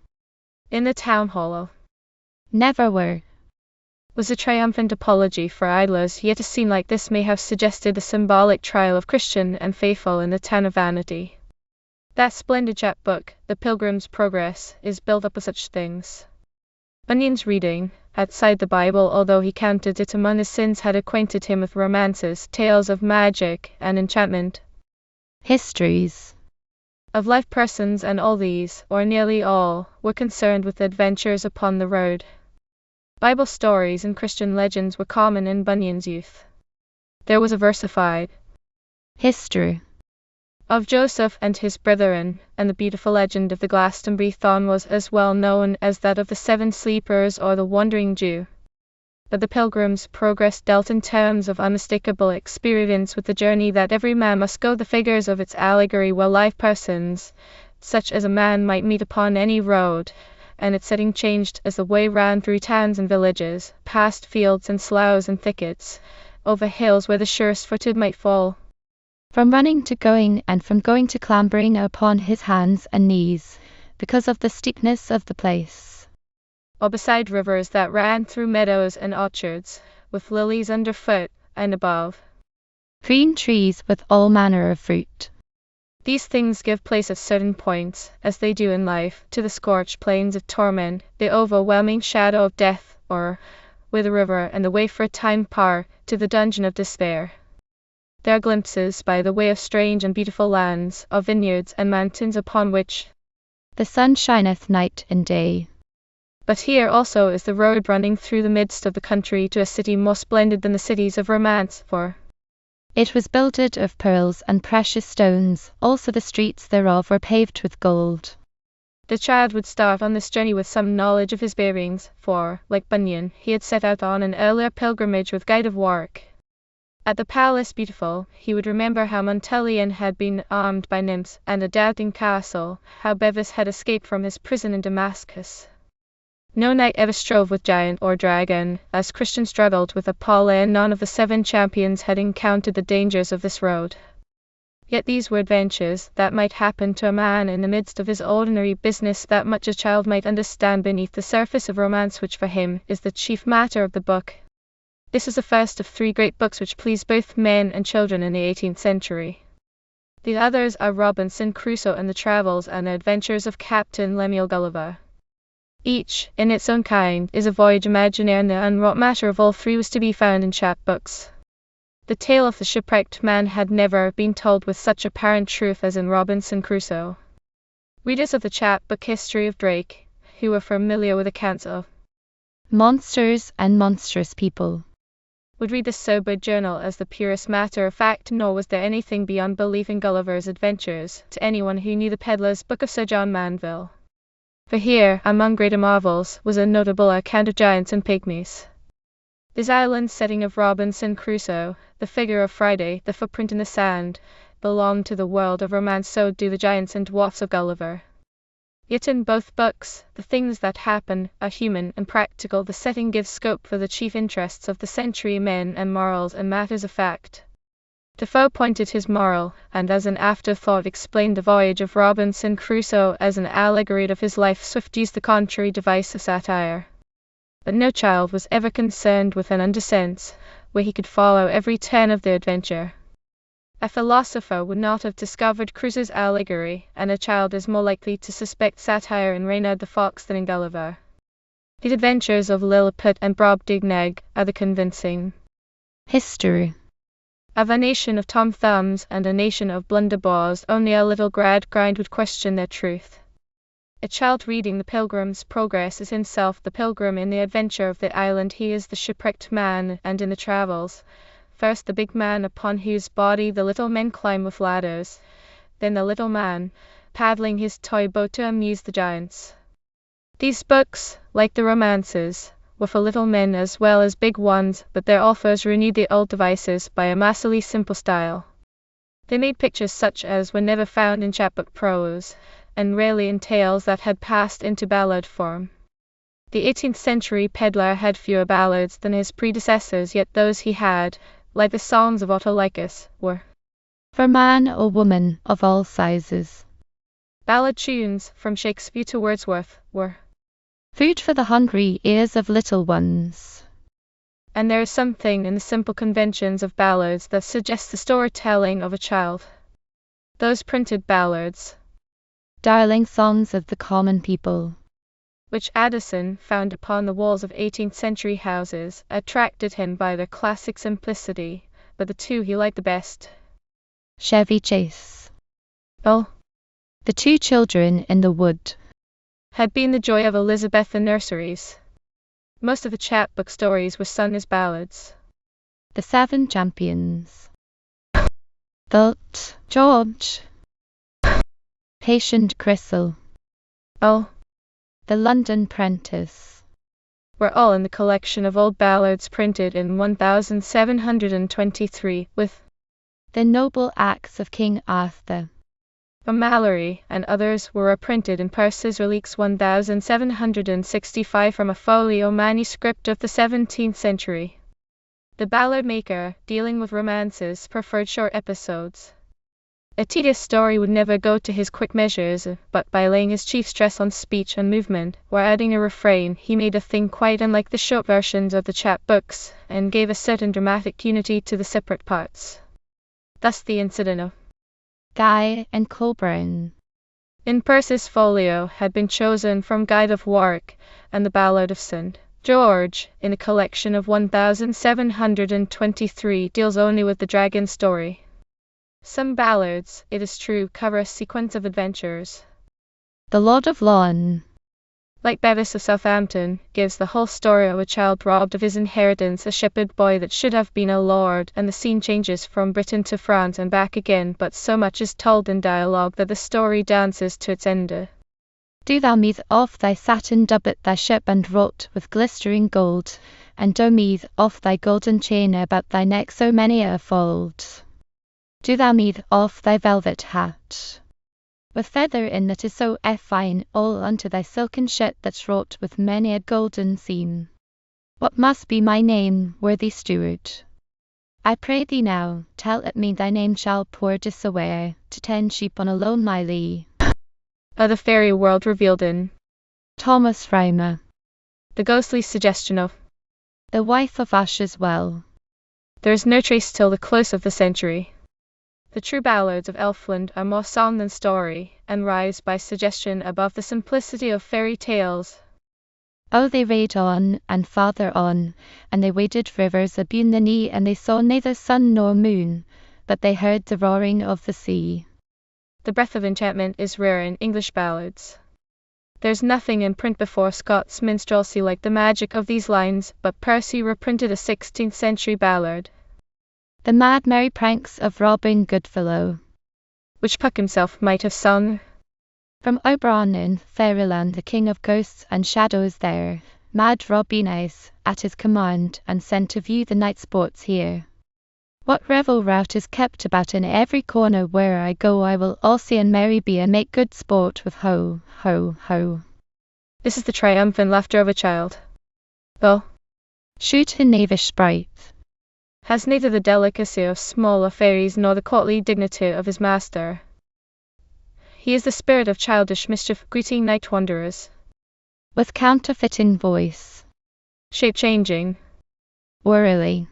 in the town hall never were was a triumphant apology for idlers, yet a scene like this may have suggested the symbolic trial of Christian and faithful in the town of Vanity. That splendid chapbook, The Pilgrim's Progress, is built up of such things. Bunyan's reading, outside the Bible, although he counted it among his sins, had acquainted him with romances, tales of magic and enchantment, histories of live persons, and all these, or nearly all, were concerned with adventures upon the road. Bible stories and Christian legends were common in Bunyan's youth. There was a versified history of Joseph and his brethren, and the beautiful legend of the Glastonbury Thorn was as well known as that of the Seven Sleepers or the Wandering Jew. But the Pilgrim's Progress dealt in terms of unmistakable experience with the journey that every man must go. The figures of its allegory were live persons, such as a man might meet upon any road, and its setting changed as the way ran through towns and villages, past fields and sloughs and thickets, over hills where the surest footed might fall. From running to going, and from going to clambering upon his hands and knees, because of the steepness of the place. Or beside rivers that ran through meadows and orchards, with lilies underfoot, and above green trees with all manner of fruit. These things give place at certain points, as they do in life, to the scorched plains of torment, the overwhelming shadow of death, or, with the river and the way for a time par, to the dungeon of despair. There are glimpses by the way of strange and beautiful lands, of vineyards and mountains upon which the sun shineth night and day. But here also is the road running through the midst of the country to a city more splendid than the cities of romance, for it was builded of pearls and precious stones, also the streets thereof were paved with gold. The child would start on this journey with some knowledge of his bearings, for, like Bunyan, he had set out on an earlier pilgrimage with Guide of Warwick. At the Palace Beautiful, he would remember how Montelion had been armed by nymphs, and at Doubting Castle, how Bevis had escaped from his prison in Damascus. No knight ever strove with giant or dragon, as Christian struggled with Apollo, and none of the 7 champions had encountered the dangers of this road. Yet these were adventures that might happen to a man in the midst of his ordinary business, that much a child might understand beneath the surface of romance, which for him is the chief matter of the book. This is the first of 3 great books which pleased both men and children in the 18th century. The others are Robinson Crusoe and the Travels and Adventures of Captain Lemuel Gulliver. Each, in its own kind, is a voyage imaginary, and the unwrought matter of all 3 was to be found in chapbooks. The tale of the shipwrecked man had never been told with such apparent truth as in Robinson Crusoe. Readers of the chapbook history of Drake, who were familiar with accounts of monsters and monstrous people, would read this sober journal as the purest matter of fact, nor was there anything beyond belief in Gulliver's adventures to anyone who knew the Pedlar's Book of Sir John Manville. For here, among greater marvels, was a notable account of giants and pygmies. This island setting of Robinson Crusoe, the figure of Friday, the footprint in the sand, belonged to the world of romance. So do the giants and dwarfs of Gulliver. Yet in both books, the things that happen are human and practical. The setting gives scope for the chief interests of the century, men and morals and matters of fact. Defoe pointed his moral, and as an afterthought explained the voyage of Robinson Crusoe as an allegory of his life. Swift used the contrary device of satire. But no child was ever concerned with an undersense, where he could follow every turn of the adventure. A philosopher would not have discovered Crusoe's allegory, and a child is more likely to suspect satire in Reynard the Fox than in Gulliver. The adventures of Lilliput and Brobdingnag are the convincing history of a nation of Tom Thumbs and a nation of blunderbores. Only a little Gradgrind would question their truth. A child reading The Pilgrim's Progress is himself the pilgrim in the adventure of the island. He is the shipwrecked man, and in the Travels, First the big man upon whose body the little men climb with ladders, then the little man, paddling his toy boat to amuse the giants. These books, like the romances, were for little men as well as big ones, but their authors renewed the old devices by a massively simple style. They made pictures such as were never found in chapbook prose, and rarely in tales that had passed into ballad form. The 18th century peddler had fewer ballads than his predecessors, yet those he had, like the songs of Autolycus, were for man or woman of all sizes. Ballad tunes, from Shakespeare to Wordsworth, were food for the hungry ears of little ones. And there is something in the simple conventions of ballads that suggests the storytelling of a child. Those printed ballads, darling songs of the common people, which Addison found upon the walls of 18th century houses, attracted him by their classic simplicity, but the two he liked the best. Chevy Chase. Oh, The Two Children in the Wood had been the joy of Elizabethan nurseries. Most of the chapbook stories were sung as ballads. The Seven Champions. Dot George. Patient Crystal. Oh, The London Prentice. were all in the collection of old ballads printed in 1723, with The Noble Acts of King Arthur. Mallory, and others were reprinted in Percy's Reliques 1765 from a folio manuscript of the 17th century. The ballad maker, dealing with romances, preferred short episodes. A tedious story would never go to his quick measures, but by laying his chief stress on speech and movement, or adding a refrain, he made a thing quite unlike the short versions of the chapbooks, and gave a certain dramatic unity to the separate parts. Thus the incident of Guy and Colburn in Percy's folio had been chosen from Guide of Warwick, and the Ballad of St. George, in a collection of 1723, deals only with the dragon story. Some ballads, it is true, cover a sequence of adventures. The Lord of Lawn, Like Bevis of Southampton, gives the whole story of a child robbed of his inheritance, a shepherd boy that should have been a lord, and the scene changes from Britain to France and back again, but so much is told in dialogue that the story dances to its end. Do thou methe off thy satin doublet thy ship and wrought with glistering gold, and do methe off thy golden chain about thy neck so many a fold. Do thou methe off thy velvet hat, with feather in that is so fine, all unto thy silken shirt that's wrought with many a golden seam. What must be my name, worthy steward? I pray thee now, tell it me thy name shall poor disaware, to tend sheep on a lone my lea. The fairy world revealed in Thomas Rhymer. the ghostly suggestion of The Wife of Usher's Well. there is no trace till the close of the century. The true ballads of Elfland are more song than story, and rise by suggestion above the simplicity of fairy tales. Oh, they rade on, and farther on, and they waded rivers abune the knee, and they saw neither sun nor moon, but they heard the roaring of the sea. The breath of enchantment is rare in English ballads. There's nothing in print before Scott's minstrelsy like the magic of these lines, but Percy reprinted a 16th century ballad, The Mad Merry Pranks of Robin Goodfellow. which Puck himself might have sung. From Oberon in Fairyland, the king of ghosts and shadows there, mad Robin is at his command, and sent to view the night sports here. What revel rout is kept about in every corner where I go, I will all see and merry be, and make good sport with ho, ho, ho. This is the triumphant laughter of a child. Oh, Shoot a knavish sprite, has neither the delicacy of smaller fairies nor the courtly dignity of his master. He is the spirit of childish mischief, greeting night wanderers, with counterfeiting voice, shape-changing, warily,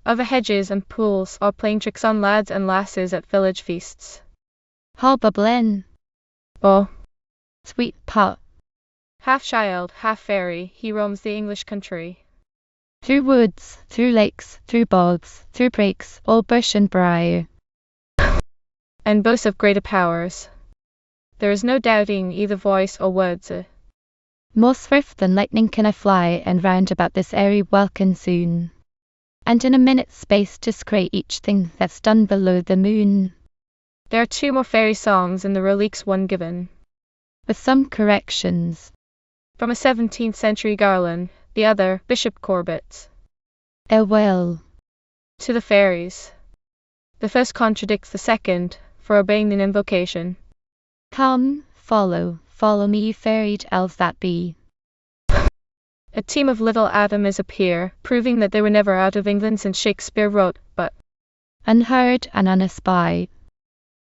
over hedges and pools, or playing tricks on lads and lasses at village feasts. hobgoblin, Oh, sweet pup, half child, half fairy, he roams the English country. through woods, through lakes, through bogs, through brakes, all bush and briar, and boasts of greater powers. There is no doubting either voice or words. more swift than lightning can I fly, and round about this airy welkin soon. and in a minute's space discray each thing that's done below the moon, There are 2 more fairy songs in the reliques one given. with some corrections. From a 17th century Garland, the other, Bishop Corbett's. Well, To the fairies. The first contradicts the second, for obeying an invocation. come, follow me, you fairy elves that be. A team of little atomies appear, proving that they were never out of England since Shakespeare wrote, but Unheard and unespied,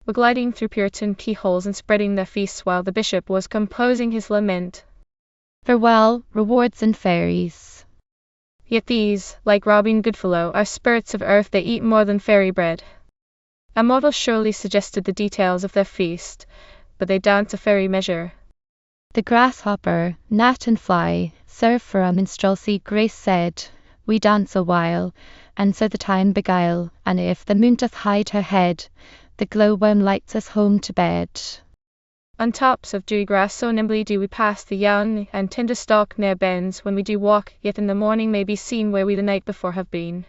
were gliding through Puritan keyholes and spreading their feasts while the bishop was composing his lament. farewell, rewards and fairies. Yet these, like Robin Goodfellow, are spirits of earth, they eat more than fairy bread. A model surely suggested the details of their feast, but they dance a fairy measure. The grasshopper, gnat and fly, serve for a minstrelsy, Grace said, we dance a while, and so the time beguile, and if the moon doth hide her head, the glowworm lights us home to bed. On tops of dewy grass so nimbly do we pass, the young and tender stalk ne'er bends when we do walk, yet in the morning may be seen where we the night before have been.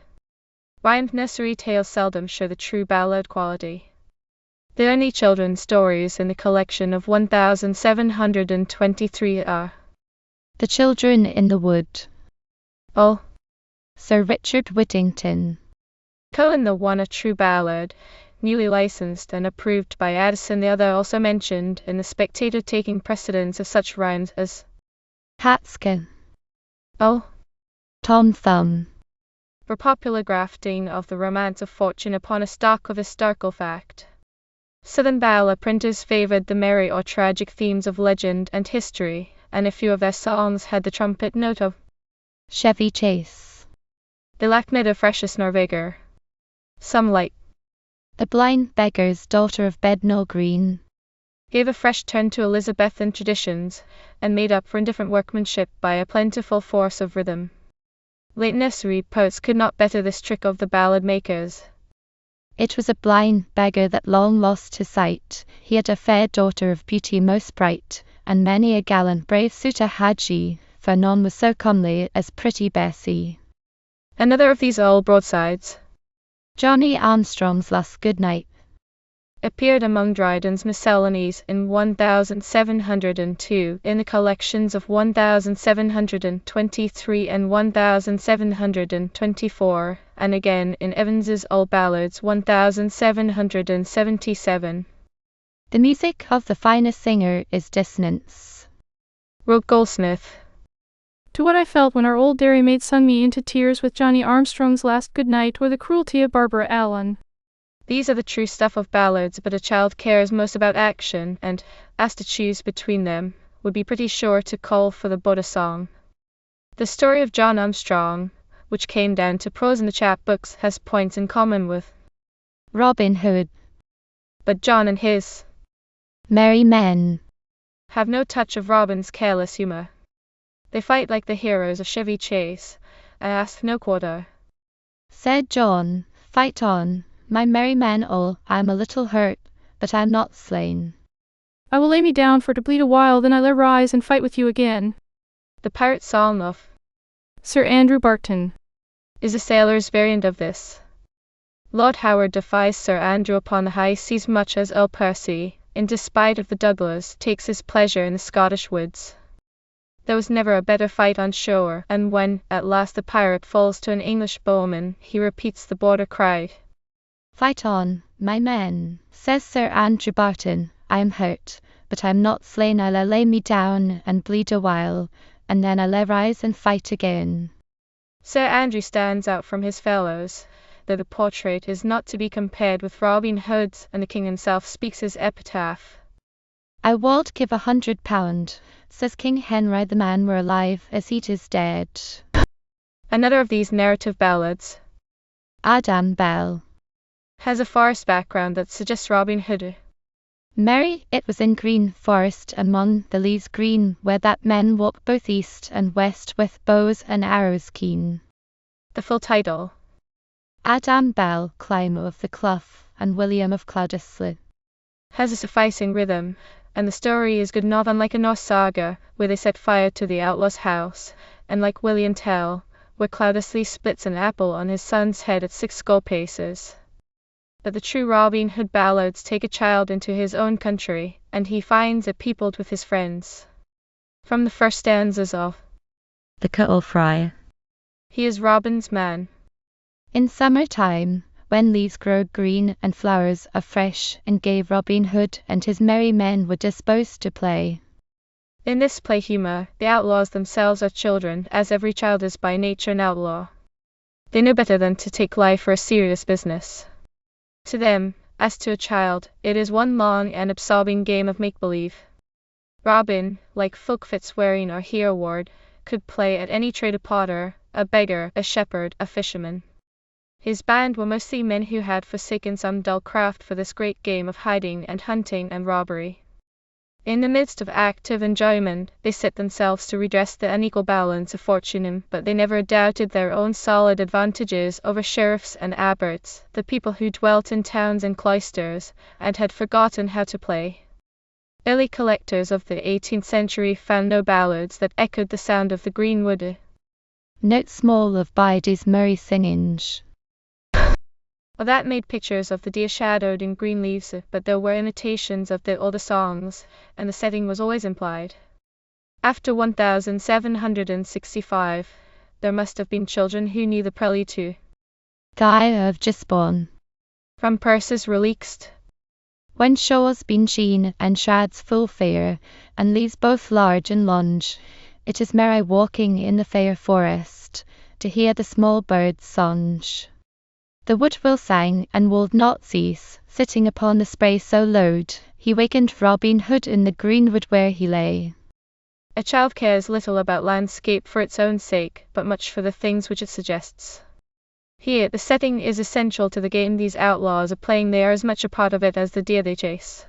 Rhymed nursery tales seldom show the true ballad quality. The only children's stories in the collection of 1723 are The Children in the Wood, Oh, Sir Richard Whittington, Cohen the one a true ballad, newly licensed and approved by Addison, the other also mentioned in the Spectator, taking precedence of such rhymes as Hatska, Oh, Tom Thumb, for popular grafting of the romance of fortune upon a stock of historical fact. Southern ballad printers favored the merry or tragic themes of legend and history, and a few of their songs had the trumpet note of Chevy Chase. They lacked neither freshness nor vigor. Some, like The Blind Beggar's Daughter of Bednall Green, gave a fresh turn to Elizabethan traditions, and made up for indifferent workmanship by a plentiful force of rhythm. Late nursery poets could not better this trick of the ballad makers. It was a blind beggar that long lost his sight. He had a fair daughter of beauty most bright, and many a gallant brave suitor had she, for none was so comely as pretty Bessie. Another of these old broadsides Johnny Armstrong's Last Good Night appeared among Dryden's miscellanies in 1702, in the collections of 1723 and 1724, and again in Evans's Old Ballads 1777. The music of the finest singer is dissonance, wrote Goldsmith. To what I felt when our old dairymaid sung me into tears with Johnny Armstrong's Last Good Night or the cruelty of Barbara Allen. These are the true stuff of ballads, but a child cares most about action, and, asked to choose between them, would be pretty sure to call for the Buddha song. The story of John Armstrong, which came down to prose in the chapbooks, has points in common with Robin Hood, but John and his Merry Men have no touch of Robin's careless humor. They fight like the heroes of Chevy Chase, and ask no quarter. Said John, fight on, my merry men all, I am a little hurt, but I am not slain. I will lay me down for to bleed a while, then I'll arise and fight with you again. The pirate song of Sir Andrew Barton is a sailor's variant of this. Lord Howard defies Sir Andrew upon the high seas, much as Earl Percy, in despite of the Douglas, takes his pleasure in the Scottish woods. There was never a better fight on shore, and when at last the pirate falls to an English bowman, he repeats the border cry. Fight on, my men, says Sir Andrew Barton, I am hurt, but I am not slain. I'll lay me down and bleed a while, and then I'll rise and fight again. Sir Andrew stands out from his fellows, though the portrait is not to be compared with Robin Hood's, and the king himself speaks his epitaph. I would give £100, says King Henry, the man were alive as he is dead. Another of these narrative ballads, Adam Bell, has a forest background that suggests Robin Hood. Merry it was in green forest among the leaves green, where that men walk both east and west with bows and arrows keen. The full title, Adam Bell, Clymo of the Clough, and William of Cloudesley, has a sufficing rhythm, and the story is good, not unlike a Norse saga, where they set fire to the outlaw's house, and like William Tell, where cloudlessly splits an apple on his son's head at 6 goal paces. But the true Robin Hood ballads take a child into his own country, and he finds it peopled with his friends. From the first stanzas of The Cuttle Fry. He is Robin's man. In summer time, when leaves grow green and flowers are fresh and gay, Robin Hood and his merry men were disposed to play. In this play humor, the outlaws themselves are children, as every child is by nature an outlaw. They know better than to take life for a serious business. To them, as to a child, it is one long and absorbing game of make-believe. Robin, like Fulke Fitzwaring or Hereward, could play at any trade: a potter, a beggar, a shepherd, a fisherman. His band were mostly men who had forsaken some dull craft for this great game of hiding and hunting and robbery. In the midst of active enjoyment, they set themselves to redress the unequal balance of fortune, but they never doubted their own solid advantages over sheriffs and abbots, the people who dwelt in towns and cloisters, and had forgotten how to play. Early collectors of the 18th century found no ballads that echoed the sound of the greenwood. Note small of Bidie's merry singing. Well, that made pictures of the deer shadowed in green leaves, but there were imitations of the older songs, and the setting was always implied. After 1765, there must have been children who knew the prelude to Guy of Gisborne. From Percy's Reliques. When shaw's been sheen and shads full fair, and leaves both large and long, it is merry walking in the fair forest, to hear the small birds' song. The woodwill sang and would not cease, sitting upon the spray so loud, he wakened Robin Hood in the greenwood where he lay. A child cares little about landscape for its own sake, but much for the things which it suggests. Here, the setting is essential to the game these outlaws are playing. They are as much a part of it as the deer they chase.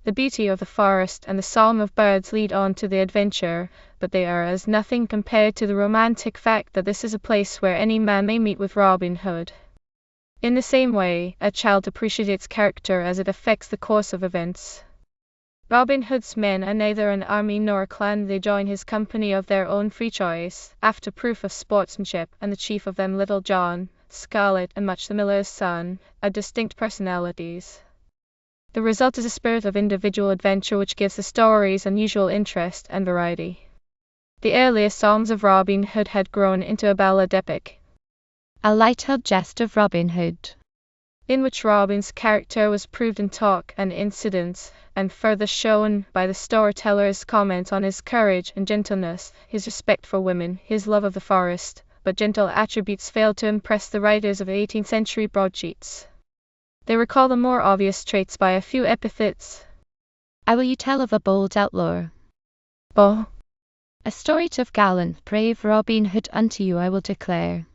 The beauty of the forest and the song of birds lead on to the adventure, but they are as nothing compared to the romantic fact that this is a place where any man may meet with Robin Hood. In the same way, a child appreciates character as it affects the course of events. Robin Hood's men are neither an army nor a clan. They join his company of their own free choice, after proof of sportsmanship, and the chief of them, Little John, Scarlet, and Much the Miller's son, are distinct personalities. The result is a spirit of individual adventure which gives the stories unusual interest and variety. The earliest songs of Robin Hood had grown into a ballad epic, A Light-Hearted Jest of Robin Hood, in which Robin's character was proved in talk and incidents, and further shown by the storyteller's comments on his courage and gentleness, his respect for women, his love of the forest, but gentle attributes failed to impress the writers of 18th century broadsheets. They recall the more obvious traits by a few epithets. I will you tell of a bold outlaw. Oh, A story of gallant, brave Robin Hood unto you I will declare.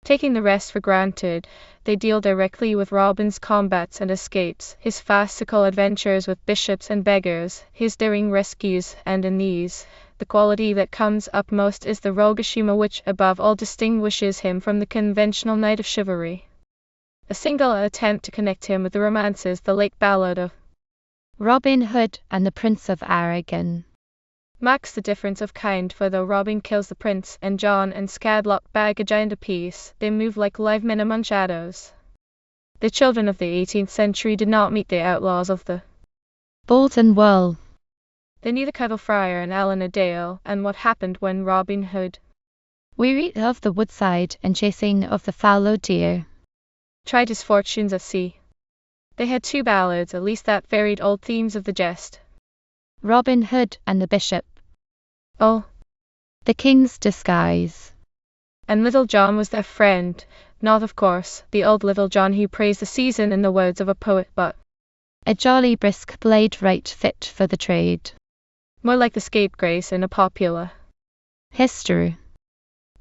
taking the rest for granted, they deal directly with Robin's combats and escapes, his farcical adventures with bishops and beggars, his daring rescues, and in these, the quality that comes up most is the roguish humour which above all distinguishes him from the conventional knight of chivalry. A single attempt to connect him with the romances, the late ballad of Robin Hood and the Prince of Aragon, marks the difference of kind, for though Robin kills the prince, and John and Scadlock bag a giant apiece, they move like live men among shadows. The children of the 18th century did not meet the outlaws of the Bold and Whirl. They knew the Cuttle Friar and Allan a Dale, and what happened when Robin Hood We read of the woodside and chasing of the fallow deer. tried his fortunes at sea. They had 2 ballads, at least, that varied old themes of the jest. Robin Hood and the Bishop, Oh, The King's Disguise, and Little John was their friend, not, of course, the old Little John who praised the season in the words of a poet, but A jolly brisk blade right fit for the trade. more like the scapegrace in a popular History.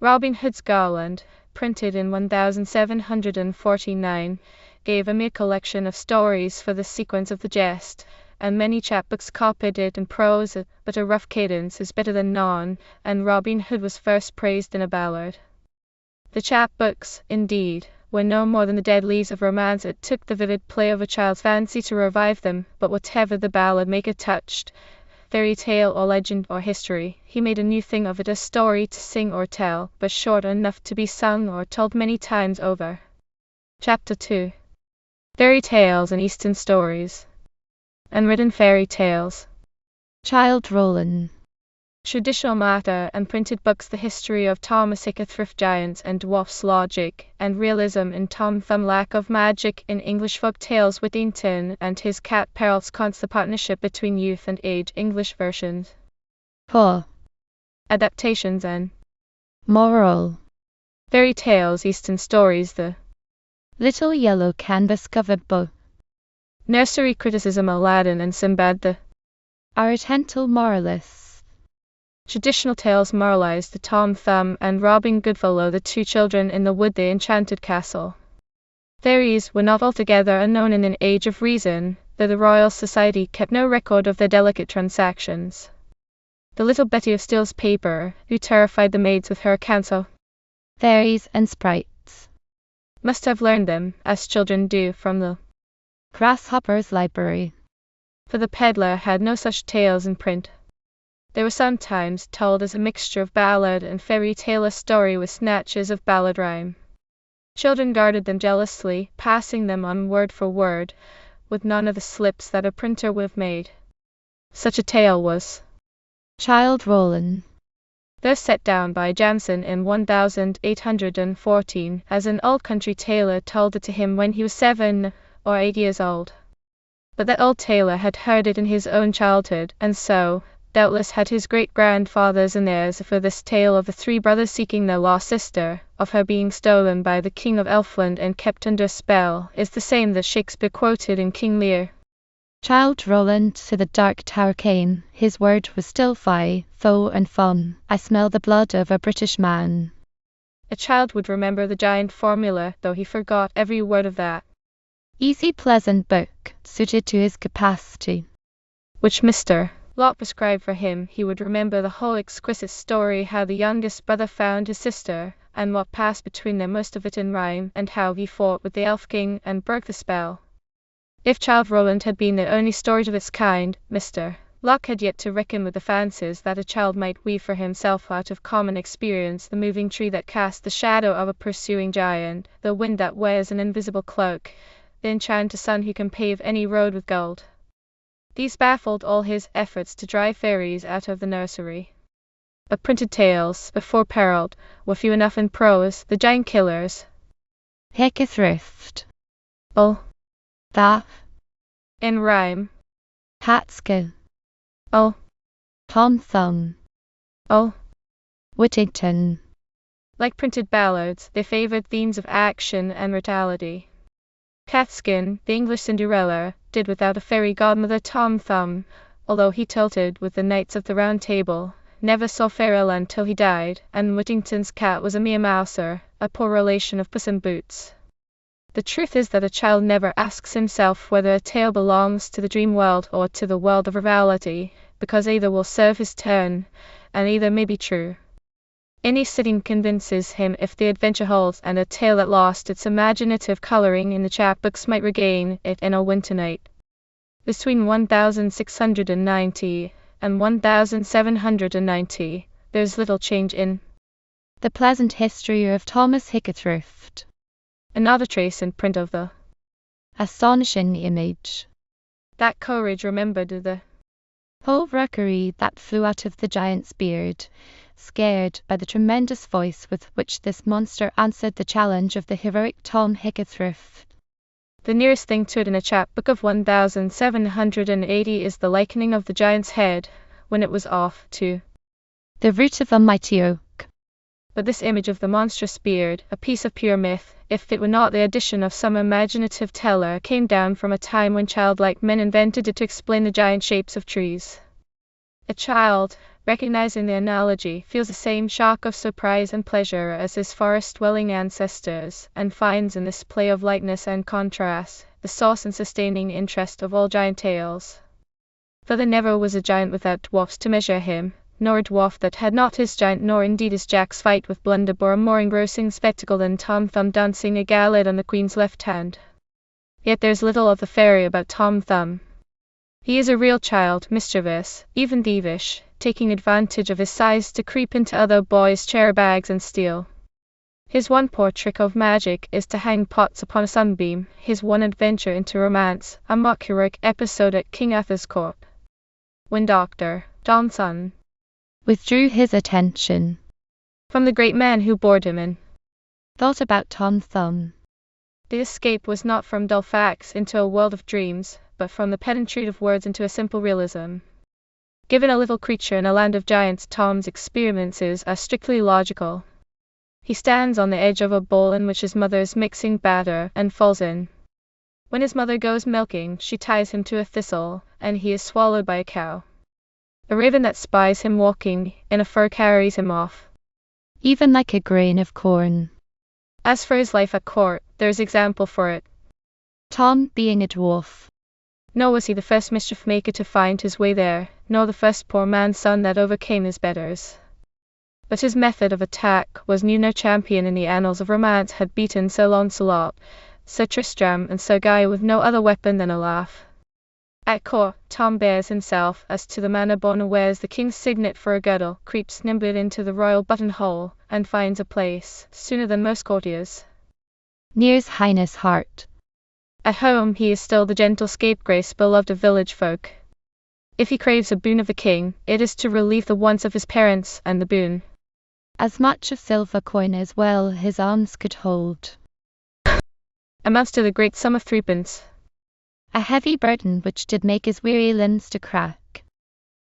Robin Hood's Garland, printed in 1749, gave a mere collection of stories for the sequence of the jest, and many chapbooks copied it in prose, but a rough cadence is better than none, and Robin Hood was first praised in a ballad. The chapbooks, indeed, were no more than the dead leaves of romance. It took the vivid play of a child's fancy to revive them, but whatever the ballad maker touched, fairy tale or legend or history, he made a new thing of it, a story to sing or tell, but short enough to be sung or told many times over. Chapter 2. Fairy Tales and Eastern Stories. Unwritten Fairy Tales. Childe Roland. Traditional matter and printed books. The history of Thomas Hickathrift. Giants and dwarfs. Logic and realism in Tom Thumb. Lack of magic in English folk tales. Whittington and his cat Perils. Cons. The partnership between youth and age. English versions. Poor. Adaptations and Moral. Fairy Tales. Eastern Stories. The Little Yellow Canvas Covered Book. Nursery Criticism. Aladdin and Sinbad. The Oriental Moralists. Traditional tales. Moralized. The Tom Thumb and Robin Goodfellow. The two children in the wood. The Enchanted Castle. Fairies were not altogether unknown in an age of reason, though the Royal Society kept no record of their delicate transactions. The little Betty of Steele's paper, who terrified the maids with her accounts of Fairies and Sprites, must have learned them, as children do, from the Grasshopper's Library. For the peddler had no such tales in print. They were sometimes told as a mixture of ballad and fairy tale, a story with snatches of ballad rhyme. Children guarded them jealously, passing them on word for word, with none of the slips that a printer would have made. Such a tale was Childe Roland. Thus set down by Jansen in 1814, as an old country tailor told it to him when he was 7 or 8 years old. But that old tailor had heard it in his own childhood, and so, doubtless, had his great-grandfathers and theirs, for this tale of the three brothers seeking their lost sister, of her being stolen by the King of Elfland and kept under spell, is the same that Shakespeare quoted in King Lear. Childe Roland to the Dark Tower came, his word was still fie, foe and fun, I smell the blood of a British man. A child would remember the giant formula, though he forgot every word of that. Easy pleasant book, suited to his capacity. Which Mr. Locke prescribed for him. He would remember the whole exquisite story, how the youngest brother found his sister, and what passed between them, most of it in rhyme, and how he fought with the Elf King and broke the spell. If Childe Roland had been the only story of its kind, Mr. Locke had yet to reckon with the fancies that a child might weave for himself out of common experience, the moving tree that casts the shadow of a pursuing giant, the wind that wears an invisible cloak, the enchanted sun who can pave any road with gold. These baffled all his efforts to drive fairies out of the nursery. But printed tales, before Perrault, were few enough in prose. The giant killers, Hickathrift. oh, That. in rhyme, Catskill. oh, Tom Thumb. oh. Whittington. Like printed ballads, they favored themes of action and mortality. Catskin, the English Cinderella, did without a fairy godmother. Tom Thumb, although he tilted with the Knights of the Round Table, never saw fairyland till he died, and Whittington's cat was a mere mouser, a poor relation of Puss in Boots. The truth is that a child never asks himself whether a tale belongs to the dream world or to the world of reality, because either will serve his turn, and either may be true. Any sitting convinces him if the adventure holds, and a tale that lost its imaginative coloring in the chapbooks might regain it in a winter night. Between 1690 and 1790, there's little change in The Pleasant History of Thomas Hickathrift. another trace in print of the Astonishing image. that Coleridge remembered the Whole rookery that flew out of the giant's beard, scared by the tremendous voice with which this monster answered the challenge of the heroic Tom Hickathrift. The nearest thing to it in a chapbook of 1780 is the likening of the giant's head, when it was off, to The root of a mighty oak. but this image of the monstrous beard, a piece of pure myth, if it were not the addition of some imaginative teller, came down from a time when childlike men invented it to explain the giant shapes of trees. A child, recognizing the analogy, feels the same shock of surprise and pleasure as his forest-dwelling ancestors, and finds in this play of likeness and contrast the source and sustaining interest of all giant tales. For there never was a giant without dwarfs to measure him, nor a dwarf that had not his giant, nor indeed is Jack's fight with Blunderbore a more engrossing spectacle than Tom Thumb dancing a gallant on the Queen's left hand. Yet there's little of the fairy about Tom Thumb. He is a real child, mischievous, even thievish, taking advantage of his size to creep into other boys' chair bags and steal. His one poor trick of magic is to hang pots upon a sunbeam, his one adventure into romance, a mock heroic episode at King Arthur's court. When Dr. Johnson withdrew his attention from the great man who bored him and thought about Tom Thumb. The escape was not from dull facts into a world of dreams, but from the pedantry of words into a simple realism. Given a little creature in a land of giants, Tom's experiences are strictly logical. He stands on the edge of a bowl in which his mother is mixing batter and falls in. When his mother goes milking, she ties him to a thistle, and he is swallowed by a cow. A raven that spies him walking in a fur carries him off, even like a grain of corn. As for his life at court, there is example for it. Tom being a dwarf. Nor was he the first mischief maker to find his way there, nor the first poor man's son that overcame his betters. But his method of attack was new. No champion in the annals of romance had beaten Sir Launcelot, Sir Tristram, and Sir Guy with no other weapon than a laugh. At court, Tom bears himself as to the manner born, wears the king's signet for a girdle, creeps nimble into the royal buttonhole, and finds a place sooner than most courtiers near his highness' heart. At home he is still the gentle scapegrace beloved of village folk. If he craves a boon of the king, it is to relieve the wants of his parents, and the boon, as much a silver coin as well his arms could hold, amounts to the great sum of threepence. A heavy burden which did make his weary limbs to crack.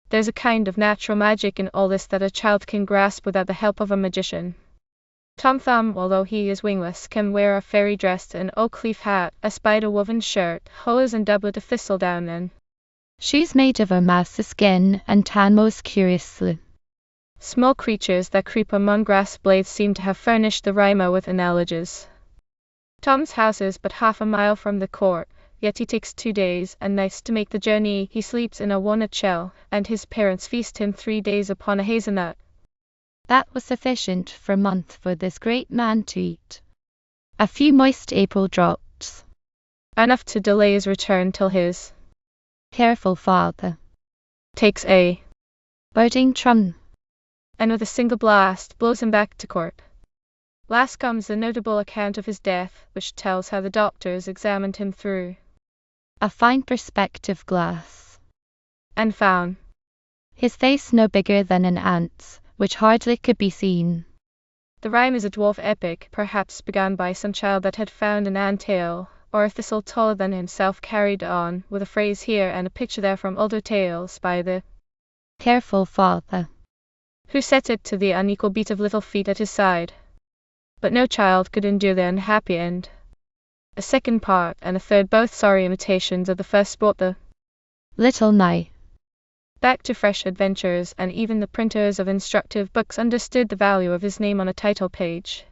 There's a kind of natural magic in all this that a child can grasp without the help of a magician. Tom Thumb, although he is wingless, can wear a fairy dress, an oak leaf hat, a spider-woven shirt, hose and doublet of thistledown, and shoes made of a mass of skin and tan most curiously. Small creatures that creep among grass blades seem to have furnished the rhymer with analogies. Tom's house is but half a mile from the court, yet he takes 2 days and nights to make the journey. He sleeps in a walnut shell, and his parents feast him 3 days upon a hazelnut. That was sufficient for a month for this great man to eat. A few moist April drops, enough to delay his return till his careful father takes a birding drum, and with a single blast blows him back to court. Last comes the notable account of his death, which tells how the doctors examined him through a fine perspective glass, and found his face no bigger than an ant's, which hardly could be seen. The rhyme is a dwarf epic, perhaps begun by some child that had found an ant-hill, or a thistle taller than himself, carried on with a phrase here and a picture there from older tales by the careful father, who set it to the unequal beat of little feet at his side. But no child could endure the unhappy end. A second part and a third, both sorry imitations of the first, brought the little knight back to fresh adventures, and even the printers of instructive books understood the value of his name on a title page.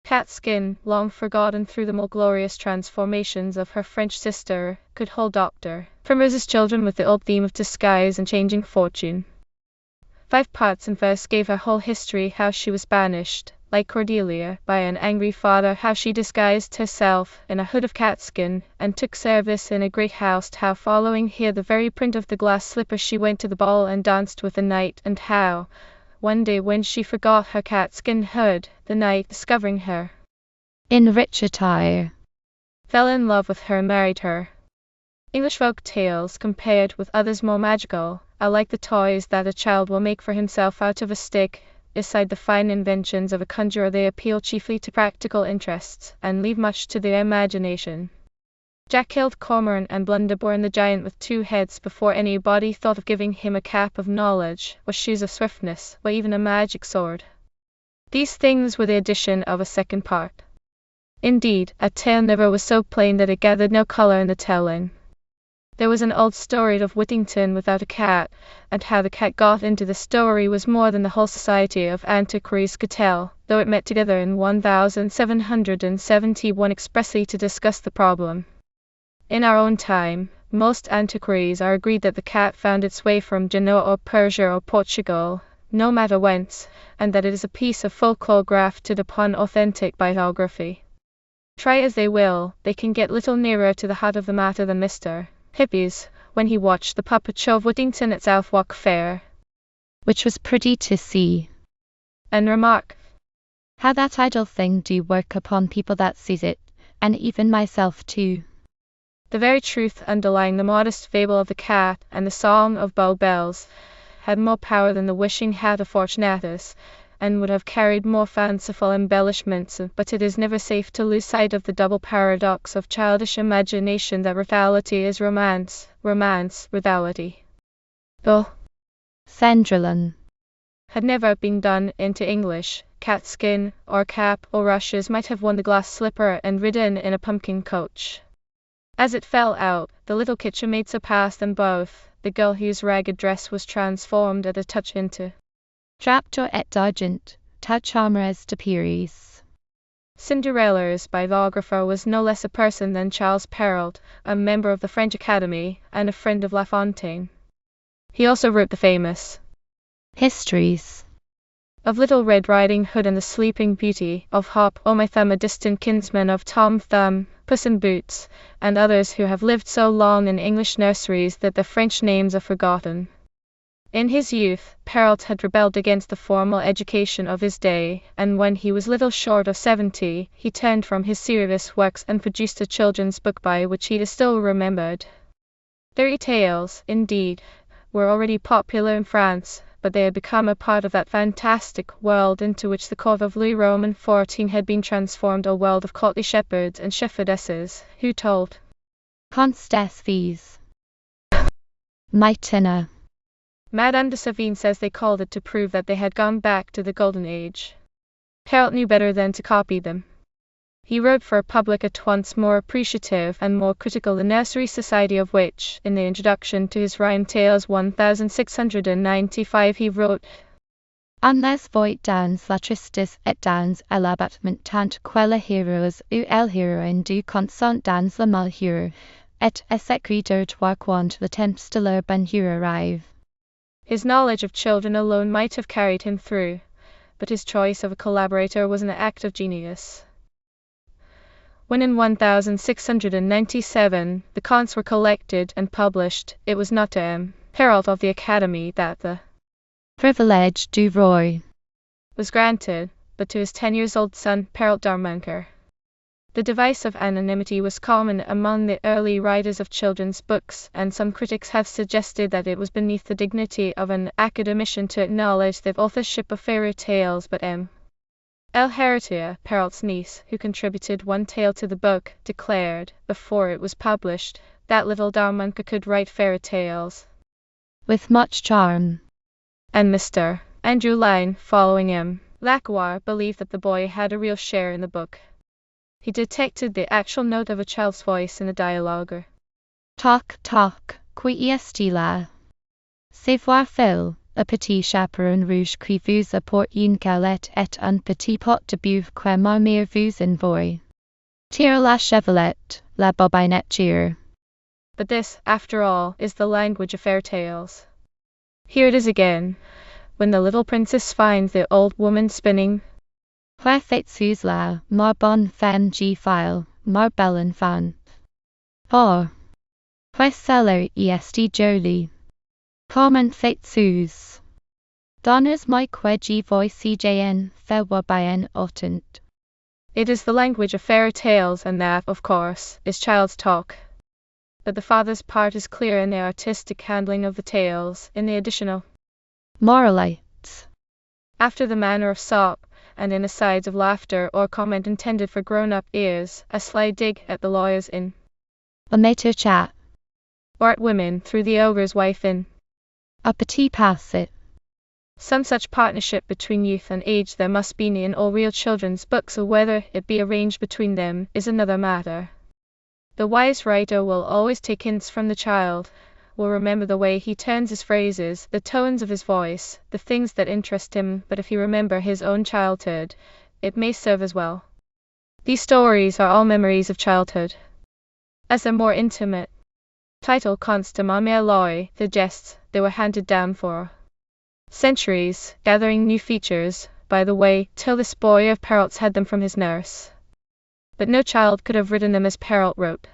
Catskin, long forgotten through the more glorious transformations of her French sister, could hold Dr. Primrose's children with the old theme of disguise and changing fortune. 5 parts in verse gave her whole history, how she was banished, like Cordelia, by an angry father, how she disguised herself in a hood of catskin, and took service in a great house, how following here the very print of the glass slipper she went to the ball and danced with the knight, and how, one day when she forgot her catskin hood, the knight, discovering her in rich attire, fell in love with her and married her. English folk tales, compared with others more magical, are like the toys that a child will make for himself out of a stick. Beside the fine inventions of a conjurer, they appeal chiefly to practical interests, and leave much to the imagination. Jack killed Cormoran and Blunderbore the giant with 2 heads before anybody thought of giving him a cap of knowledge, or shoes of swiftness, or even a magic sword. These things were the addition of a second part. Indeed, a tale never was so plain that it gathered no color in the telling. There was an old story of Whittington without a cat, and how the cat got into the story was more than the whole society of antiquaries could tell, though it met together in 1771 expressly to discuss the problem. In our own time, most antiquaries are agreed that the cat found its way from Genoa or Persia or Portugal, no matter whence, and that it is a piece of folklore grafted upon authentic biography. Try as they will, they can get little nearer to the heart of the matter than Mr. Hippies, when he watched the puppet show of Whittington at Southwark Fair, which was pretty to see, and remarked, "How that idle thing do work upon people that sees it, and even myself too." The very truth underlying the modest fable of the cat and the song of Bow Bells had more power than the wishing hat of Fortunatus, and would have carried more fanciful embellishments, but it is never safe to lose sight of the double paradox of childish imagination that reality is romance, romance, reality. Though Cendrillon had never been done into English, Catskin, or Cap o' Rushes might have worn the glass slipper and ridden in a pumpkin coach. As it fell out, the little kitchen maid surpassed them both, the girl whose ragged dress was transformed at a touch into Drapto et d'argent, ta charmeres de Pieris. Cinderella's biographer was no less a person than Charles Perrault, a member of the French Academy, and a friend of La Fontaine. He also wrote the famous histories of Little Red Riding Hood and the Sleeping Beauty, of Hop o' My Thumb, a distant kinsman of Tom Thumb, Puss in Boots, and others who have lived so long in English nurseries that their French names are forgotten. In his youth, Perrault had rebelled against the formal education of his day, and when he was little short of 70, he turned from his serious works and produced a children's book by which he is still remembered. Fairy tales, indeed, were already popular in France, but they had become a part of that fantastic world into which the court of Louis Roman XIV had been transformed, a world of courtly shepherds and shepherdesses, who told contes des fées. Mytina. Madame de Sévigné says they called it to prove that they had gone back to the Golden Age. Perrault knew better than to copy them. He wrote for a public at once more appreciative and more critical, the Nursery Society, of which, in the introduction to his Rhyme Tales 1695, he wrote, Unless voit dans la tristis et dans l'abattement tant quella heroes ou el héroïne du consent dans la malheur, et s'écrit devoir quand le temps de leur bonheur arrive. His knowledge of children alone might have carried him through, but his choice of a collaborator was an act of genius. When in 1697 the contes were collected and published, it was not to Perrault of the Academy that the privilège du roi was granted, but to his 10-year-old son, Perrault d'Armancourt. The device of anonymity was common among the early writers of children's books, and some critics have suggested that it was beneath the dignity of an academician to acknowledge the authorship of fairy tales, but El Heritia, Perrault's niece, who contributed one tale to the book, declared, before it was published, that little d'Armancourt could write fairy tales with much charm. And Mr. Andrew Lyne, following him, Lacroix believed that the boy had a real share in the book. He detected the actual note of a child's voice in the dialogue. Toc toc, qui est là? Savoir faire. A petit chaperon rouge qui vous apporte une galette et un petit pot de bouffe que ma mère vous envoie. Tire la chevalette, la bobinette tire. But this, after all, is the language of fairy tales. Here it is again, when the little princess finds the old woman spinning. Where faites-vous là, ma bonne femme file, ma belle enfant? Oh, where celle est jolie? Comment faites-vous? Donnez-moi que je vois cjn, faire bien autant. It is the language of fairy tales, and that, of course, is child's talk. But the father's part is clear in the artistic handling of the tales, in the additional moralites, after the manner of Sop, and in asides of laughter or comment intended for grown-up ears, a sly dig at the lawyers in a maître chat, or at women through the ogre's wife in a petit passé. Some such partnership between youth and age there must be in all real children's books, or whether it be arranged between them is another matter. The wise writer will always take hints from the child, will remember the way he turns his phrases, the tones of his voice, the things that interest him, but if he remember his own childhood, it may serve as well. These stories are all memories of childhood. As their more intimate title, Contes de ma mère Loy, suggests, they were handed down for centuries, gathering new features, by the way, till this boy of Perrault's had them from his nurse. But no child could have written them as Perrault wrote.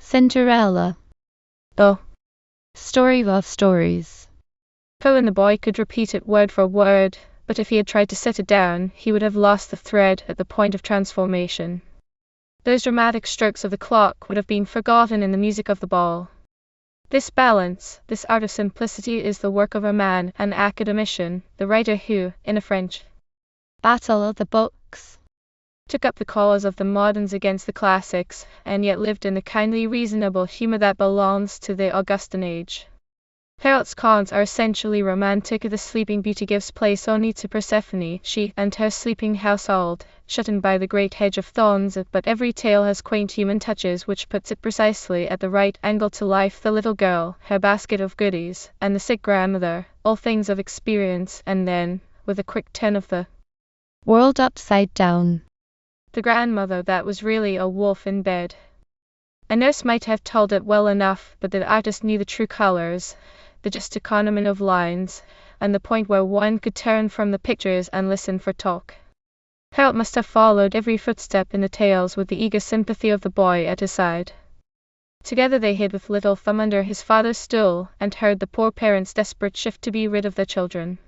Cinderella. Though Story of stories. Poe and the boy could repeat it word for word, but if he had tried to set it down, he would have lost the thread at the point of transformation. Those dramatic strokes of the clock would have been forgotten in the music of the ball. This balance, this art of simplicity is the work of a man, an academician, the writer who, in a French Battle of the Books, took up the cause of the moderns against the classics, and yet lived in the kindly reasonable humour that belongs to the Augustan age. Perrault's cons are essentially romantic. The Sleeping Beauty gives place only to Persephone, she and her sleeping household, shut in by the great hedge of thorns, but every tale has quaint human touches which puts it precisely at the right angle to life. The little girl, her basket of goodies, and the sick grandmother, all things of experience, and then, with a quick turn of the world upside down, the grandmother that was really a wolf in bed. A nurse might have told it well enough, but the artist knew the true colors, the just economy of lines, and the point where one could turn from the pictures and listen for talk. Perrault must have followed every footstep in the tales with the eager sympathy of the boy at his side. Together they hid with little Thumb under his father's stool, and heard the poor parents' desperate shift to be rid of their children.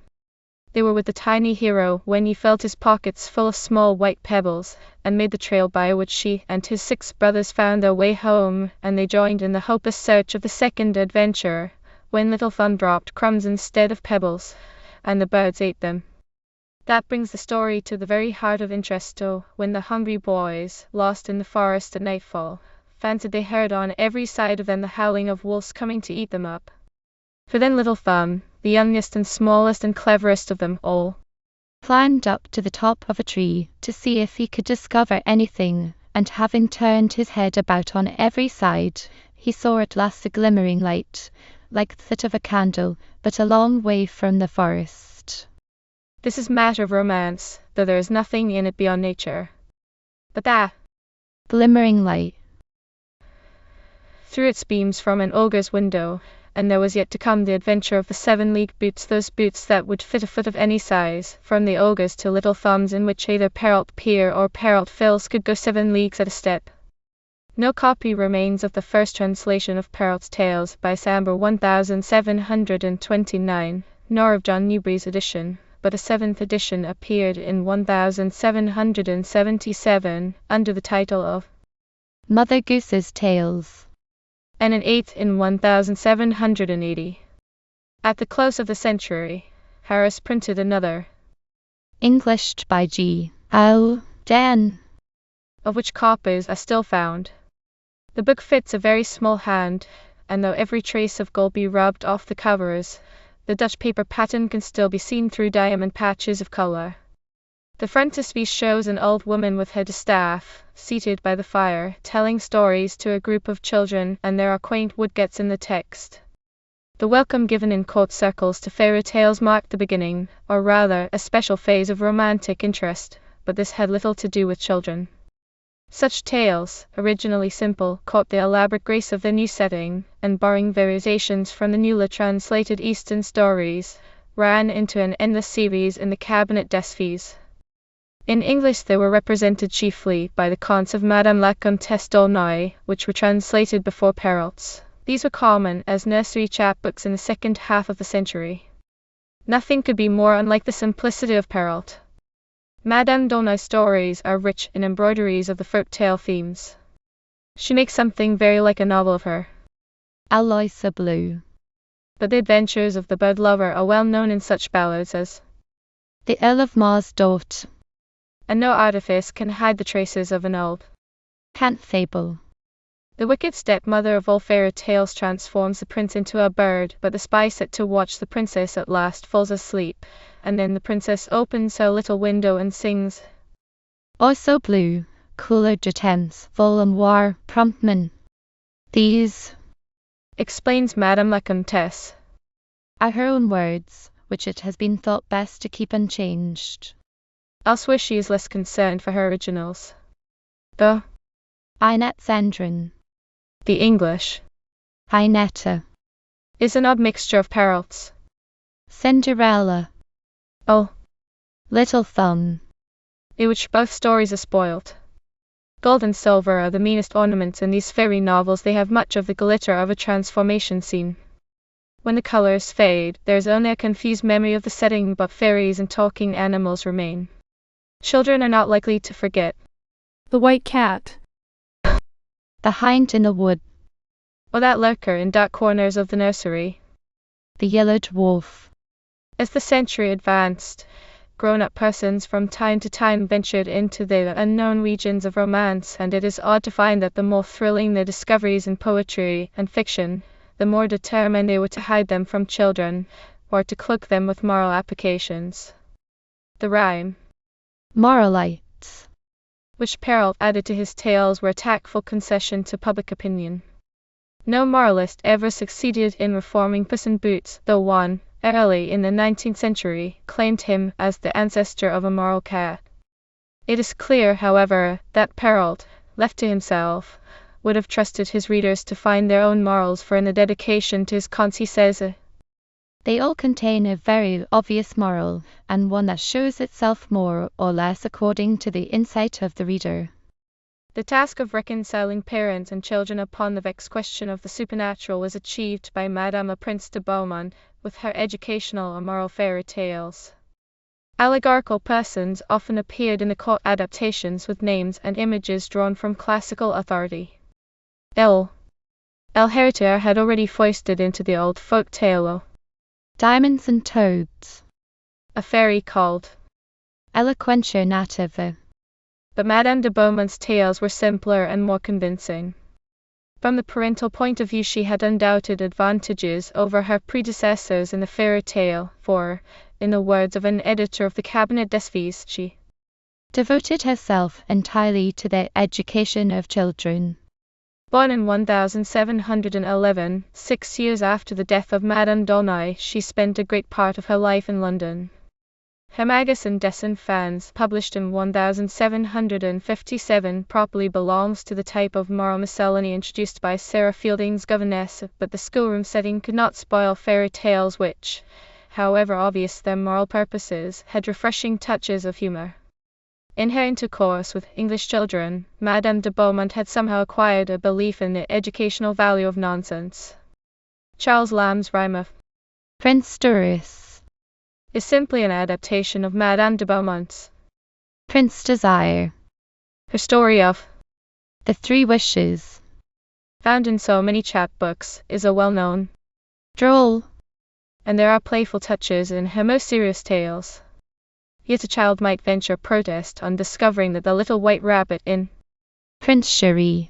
They were with the tiny hero when he felt his pockets full of small white pebbles, and made the trail by which she and his 6 brothers found their way home, and they joined in the hopeless search of the second adventure, when little Thumb dropped crumbs instead of pebbles, and the birds ate them. That brings the story to the very heart of interest. When the hungry boys, lost in the forest at nightfall, fancied they heard on every side of them the howling of wolves coming to eat them up. For then little Thumb, the youngest and smallest and cleverest of them all, climbed up to the top of a tree to see if he could discover anything, and having turned his head about on every side, he saw at last a glimmering light, like that of a candle, but a long way from the forest. This is matter of romance, though there is nothing in it beyond nature. But that glimmering light threw its beams from an ogre's window, and there was yet to come the adventure of the 7-league boots, those boots that would fit a foot of any size, from the ogre's to little Thumb's, in which either Perrault Pier or Perrault Fils could go 7 leagues at a step. No copy remains of the first translation of Perrault's Tales by Sambre 1729, nor of John Newbery's edition, but a 7th edition appeared in 1777 under the title of Mother Goose's Tales, and an 8th in 1780. At the close of the century, Harris printed another, Englished by G. L. Den, of which copies are still found. The book fits a very small hand, and though every trace of gold be rubbed off the covers, the Dutch paper pattern can still be seen through diamond patches of color. The frontispiece shows an old woman with her distaff, seated by the fire, telling stories to a group of children, and there are quaint woodcuts in the text. The welcome given in court circles to fairy tales marked the beginning, or rather, a special phase of romantic interest, but this had little to do with children. Such tales, originally simple, caught the elaborate grace of their new setting, and borrowing variations from the newly translated Eastern stories, ran into an endless series in the Cabinet des Fées. In English they were represented chiefly by the contes of Madame la Comtesse d'Aulnoy, which were translated before Perrault's. These were common as nursery chapbooks in the second half of the century. Nothing could be more unlike the simplicity of Perrault. Madame d'Aulnoy's stories are rich in embroideries of the folk tale themes. She makes something very like a novel of her. Aloysia Blue. But the adventures of the bird lover are well known in such ballads as The Ill of Mars Dot, and no artifice can hide the traces of an old Cant Fable. The wicked stepmother of all fairy tales transforms the prince into a bird, but the spy set to watch the princess at last falls asleep, and then the princess opens her little window and sings, Also Blue, Couleur de Temps, Vol Noir, Promptman. These, explains Madame la Comtesse, are her own words, which it has been thought best to keep unchanged. Elsewhere she is less concerned for her originals. The Inette Cendrillon, the English, Inetta, is an odd mixture of Perrault's Cinderella, Oh, Little Thumb, in which both stories are spoiled. Gold and silver are the meanest ornaments in these fairy novels. They have much of the glitter of a transformation scene. When the colors fade, there is only a confused memory of the setting, but fairies and talking animals remain. Children are not likely to forget. The white cat. The hind in the wood. Or that lurker in dark corners of the nursery. The yellow dwarf. As the century advanced, grown-up persons from time to time ventured into the unknown regions of romance, and it is odd to find that the more thrilling the discoveries in poetry and fiction, the more determined they were to hide them from children, or to cloak them with moral applications. The rhyme, Moralites, which Perrault added to his tales, were a tactful concession to public opinion. No moralist ever succeeded in reforming Puss in Boots, though one, early in the 19th century, claimed him as the ancestor of a moral cat. It is clear, however, that Perrault, left to himself, would have trusted his readers to find their own morals, for in the dedication to his contes he says, they all contain a very obvious moral, and one that shows itself more or less according to the insight of the reader. The task of reconciling parents and children upon the vexed question of the supernatural was achieved by Madame La Prince de Beaumont with her educational or moral fairy tales. Allegorical persons often appeared in the court adaptations with names and images drawn from classical authority. El Heriter had already foisted into the old folk tale Diamonds and Toads, a fairy called Eloquentia Nativa. But Madame de Beaumont's tales were simpler and more convincing. From the parental point of view, she had undoubted advantages over her predecessors in the fairy tale, for, in the words of an editor of the Cabinet des Fées, she devoted herself entirely to the education of children. Born in 1711, 6 years after the death of Madame d'Aulnoy, she spent a great part of her life in London. Her magazine Des Enfants, published in 1757, properly belongs to the type of moral miscellany introduced by Sarah Fielding's governess, but the schoolroom setting could not spoil fairy tales which, however obvious their moral purposes, had refreshing touches of humour. In her intercourse with English children, Madame de Beaumont had somehow acquired a belief in the educational value of nonsense. Charles Lamb's rhyme of Prince Dourius is simply an adaptation of Madame de Beaumont's Prince Desire. Her story of The Three Wishes, found in so many chapbooks, is a well-known, droll, and there are playful touches in her most serious tales. Yet a child might venture protest on discovering that the little white rabbit in Prince Chéri,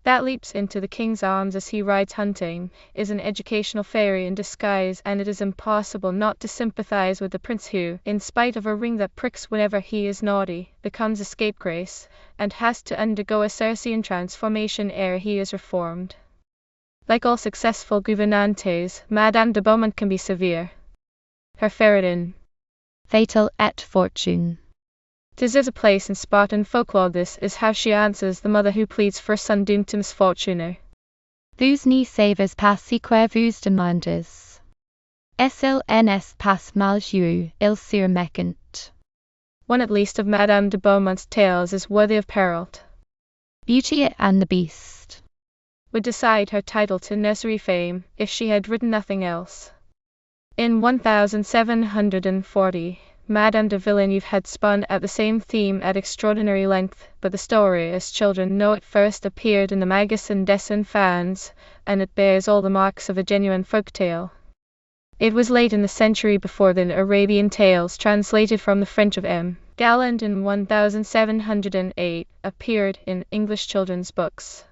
that leaps into the king's arms as he rides hunting, is an educational fairy in disguise, and it is impossible not to sympathize with the prince who, in spite of a ring that pricks whenever he is naughty, becomes a scapegrace, and has to undergo a Circean transformation ere he is reformed. Like all successful gouvernantes, Madame de Beaumont can be severe. Her ferret in Fatal et Fortune. 'Tis a place in Spartan folklore. This is how she answers the mother who pleads for a son doomed to misfortune. Vous ne savez pas si quoi vous demandez. Est-il n'est pas mal joué, il sera méchant. One at least of Madame de Beaumont's tales is worthy of Perrault. Beauty and the Beast would decide her title to nursery fame, if she had written nothing else. In 1740, Madame de Villeneuve had spun at the same theme at extraordinary length, but the story, as children know it, first appeared in the magazine Des Enfants, and it bears all the marks of a genuine folk tale. It was late in the century before the Arabian Tales, translated from the French of M. Galland in 1708, appeared in English children's books.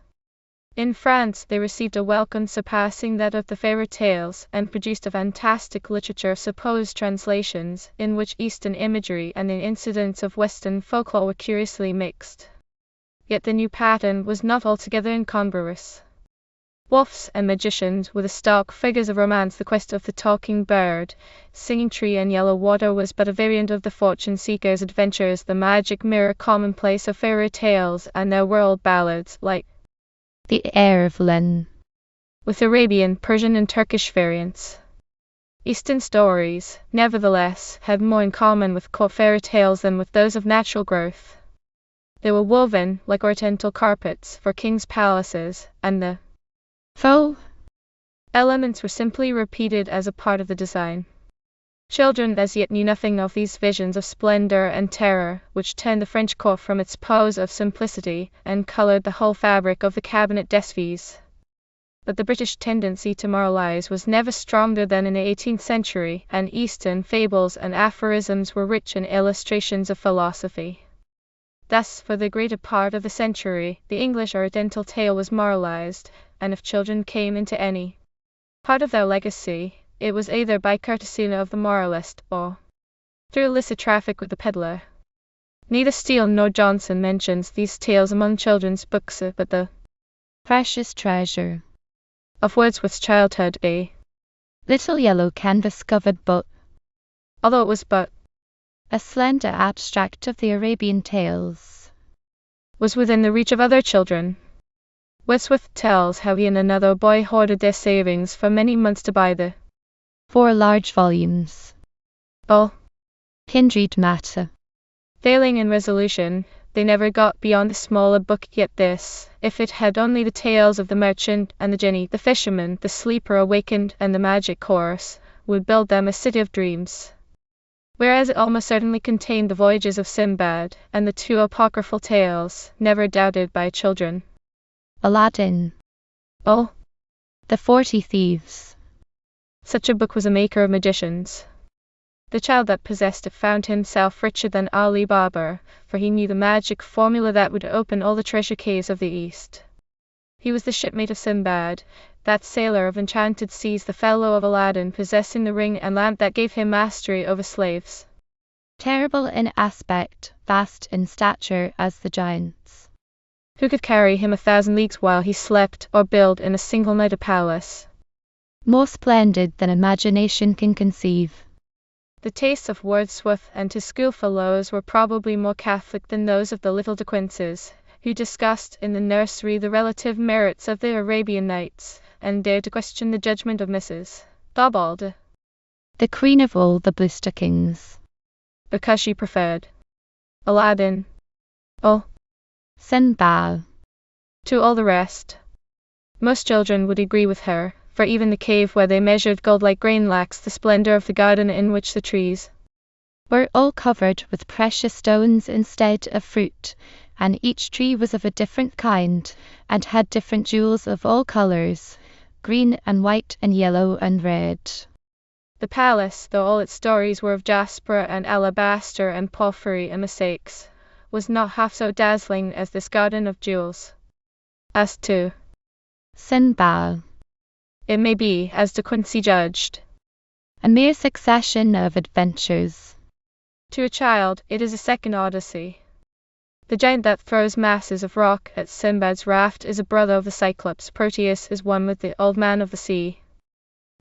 In France, they received a welcome surpassing that of the fairy tales, and produced a fantastic literature of supposed translations, in which Eastern imagery and the incidents of Western folklore were curiously mixed. Yet the new pattern was not altogether incongruous. Wolves and magicians were the stock figures of romance. The quest of the talking bird, singing tree and yellow water was but a variant of the fortune seeker's adventures. The magic mirror commonplace of fairy tales, and their world ballads, like The Heir of Lynn, with Arabian, Persian and Turkish variants. Eastern stories, nevertheless, had more in common with court fairy tales than with those of natural growth. They were woven, like oriental carpets, for kings' palaces, and the faux Elements were simply repeated as a part of the design. Children as yet knew nothing of these visions of splendor and terror, which turned the French court from its pose of simplicity, and colored the whole fabric of the cabinet d'essuie. But the British tendency to moralize was never stronger than in the 18th century, and Eastern fables and aphorisms were rich in illustrations of philosophy. Thus, for the greater part of the century, the English Oriental tale was moralized, and if children came into any part of their legacy, it was either by courtesy of the moralist, or through illicit traffic with the peddler. Neither Steele nor Johnson mentions these tales among children's books, but the Precious Treasure of Wordsworth's childhood, a little yellow canvas-covered book, although it was but a slender abstract of the Arabian tales, was within the reach of other children. Wordsworth tells how he and another boy hoarded their savings for many months to buy the 4 large volumes, all kindred matter. Failing in resolution, they never got beyond the smaller book, yet this, if it had only the tales of the merchant and the genie, the fisherman, the sleeper awakened, and the magic horse, would build them a city of dreams. Whereas it almost certainly contained the voyages of Sinbad, and the 2 apocryphal tales, never doubted by children. Aladdin, Oh, the 40 Thieves. such a book was a maker of magicians. The child that possessed it found himself richer than Ali Baba, for he knew the magic formula that would open all the treasure caves of the East. He was the shipmate of Sinbad, that sailor of enchanted seas, the fellow of Aladdin, possessing the ring and lamp that gave him mastery over slaves. Terrible in aspect, vast in stature as the giants. Who could carry him 1,000 leagues while he slept, or build in a single night a palace more splendid than imagination can conceive. The tastes of Wordsworth and his schoolfellows were probably more Catholic than those of the little De Quinces, who discussed in the nursery the relative merits of the Arabian Nights, and dared to question the judgment of Mrs. Dobbald, the queen of all the Bluestockings, because she preferred Aladdin, oh, Sinbad, to all the rest. Most children would agree with her, for even the cave where they measured gold like grain lacks the splendor of the garden in which the trees were all covered with precious stones instead of fruit, and each tree was of a different kind, and had different jewels of all colors, green and white and yellow and red. The palace, though all its stories were of jasper and alabaster and porphyry and mosaics, was not half so dazzling as this garden of jewels. As to Sinbad, it may be, as De Quincey judged, a mere succession of adventures. To a child, it is a second Odyssey. The giant that throws masses of rock at Sinbad's raft is a brother of the Cyclops. Proteus is one with the Old Man of the Sea.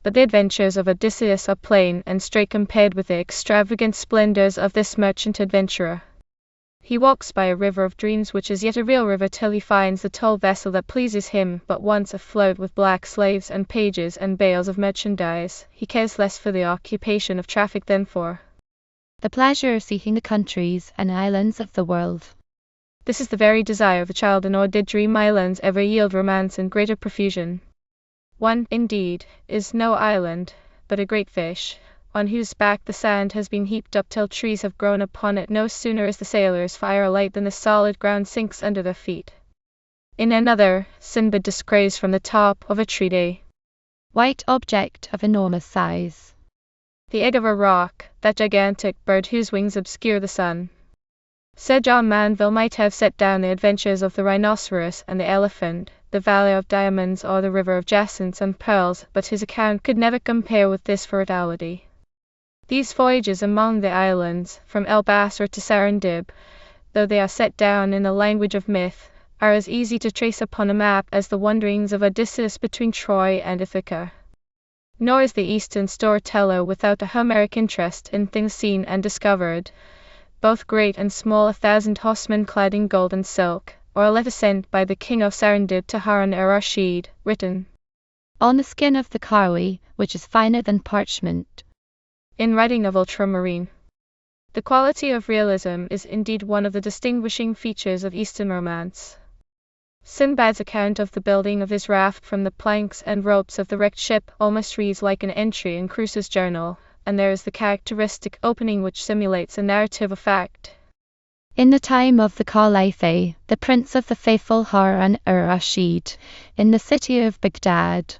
But the adventures of Odysseus are plain and straight compared with the extravagant splendors of this merchant adventurer. He walks by a river of dreams which is yet a real river till he finds the tall vessel that pleases him, but once afloat with black slaves and pages and bales of merchandise, he cares less for the occupation of traffic than for the pleasure of seeing the countries and islands of the world. This is the very desire of the child, nor did dream islands ever yield romance in greater profusion. One, indeed, is no island, but a great fish, on whose back the sand has been heaped up till trees have grown upon it. No sooner is the sailor's fire alight than the solid ground sinks under their feet. In another, Sinbad descries from the top of a tree a white object of enormous size, the egg of a roc, that gigantic bird whose wings obscure the sun. Sir John Manville might have set down the adventures of the rhinoceros and the elephant, the Valley of Diamonds or the River of Jacinths and Pearls, but his account could never compare with this for vitality. These voyages among the islands, from El Basra to Serendib, though they are set down in the language of myth, are as easy to trace upon a map as the wanderings of Odysseus between Troy and Ithaca. Nor is the Eastern storyteller without a Homeric interest in things seen and discovered, both great and small, 1,000 horsemen clad in gold and silk, or a letter sent by the king of Serendib to Harun ar-Rashid, written on the skin of the kawi, which is finer than parchment, in writing of ultramarine. The quality of realism is indeed one of the distinguishing features of Eastern romance. Sinbad's account of the building of his raft from the planks and ropes of the wrecked ship almost reads like an entry in Crusoe's journal, and there is the characteristic opening which simulates a narrative of fact. In the time of the Caliph, the Prince of the Faithful Harun ar-Rashid, in the city of Baghdad.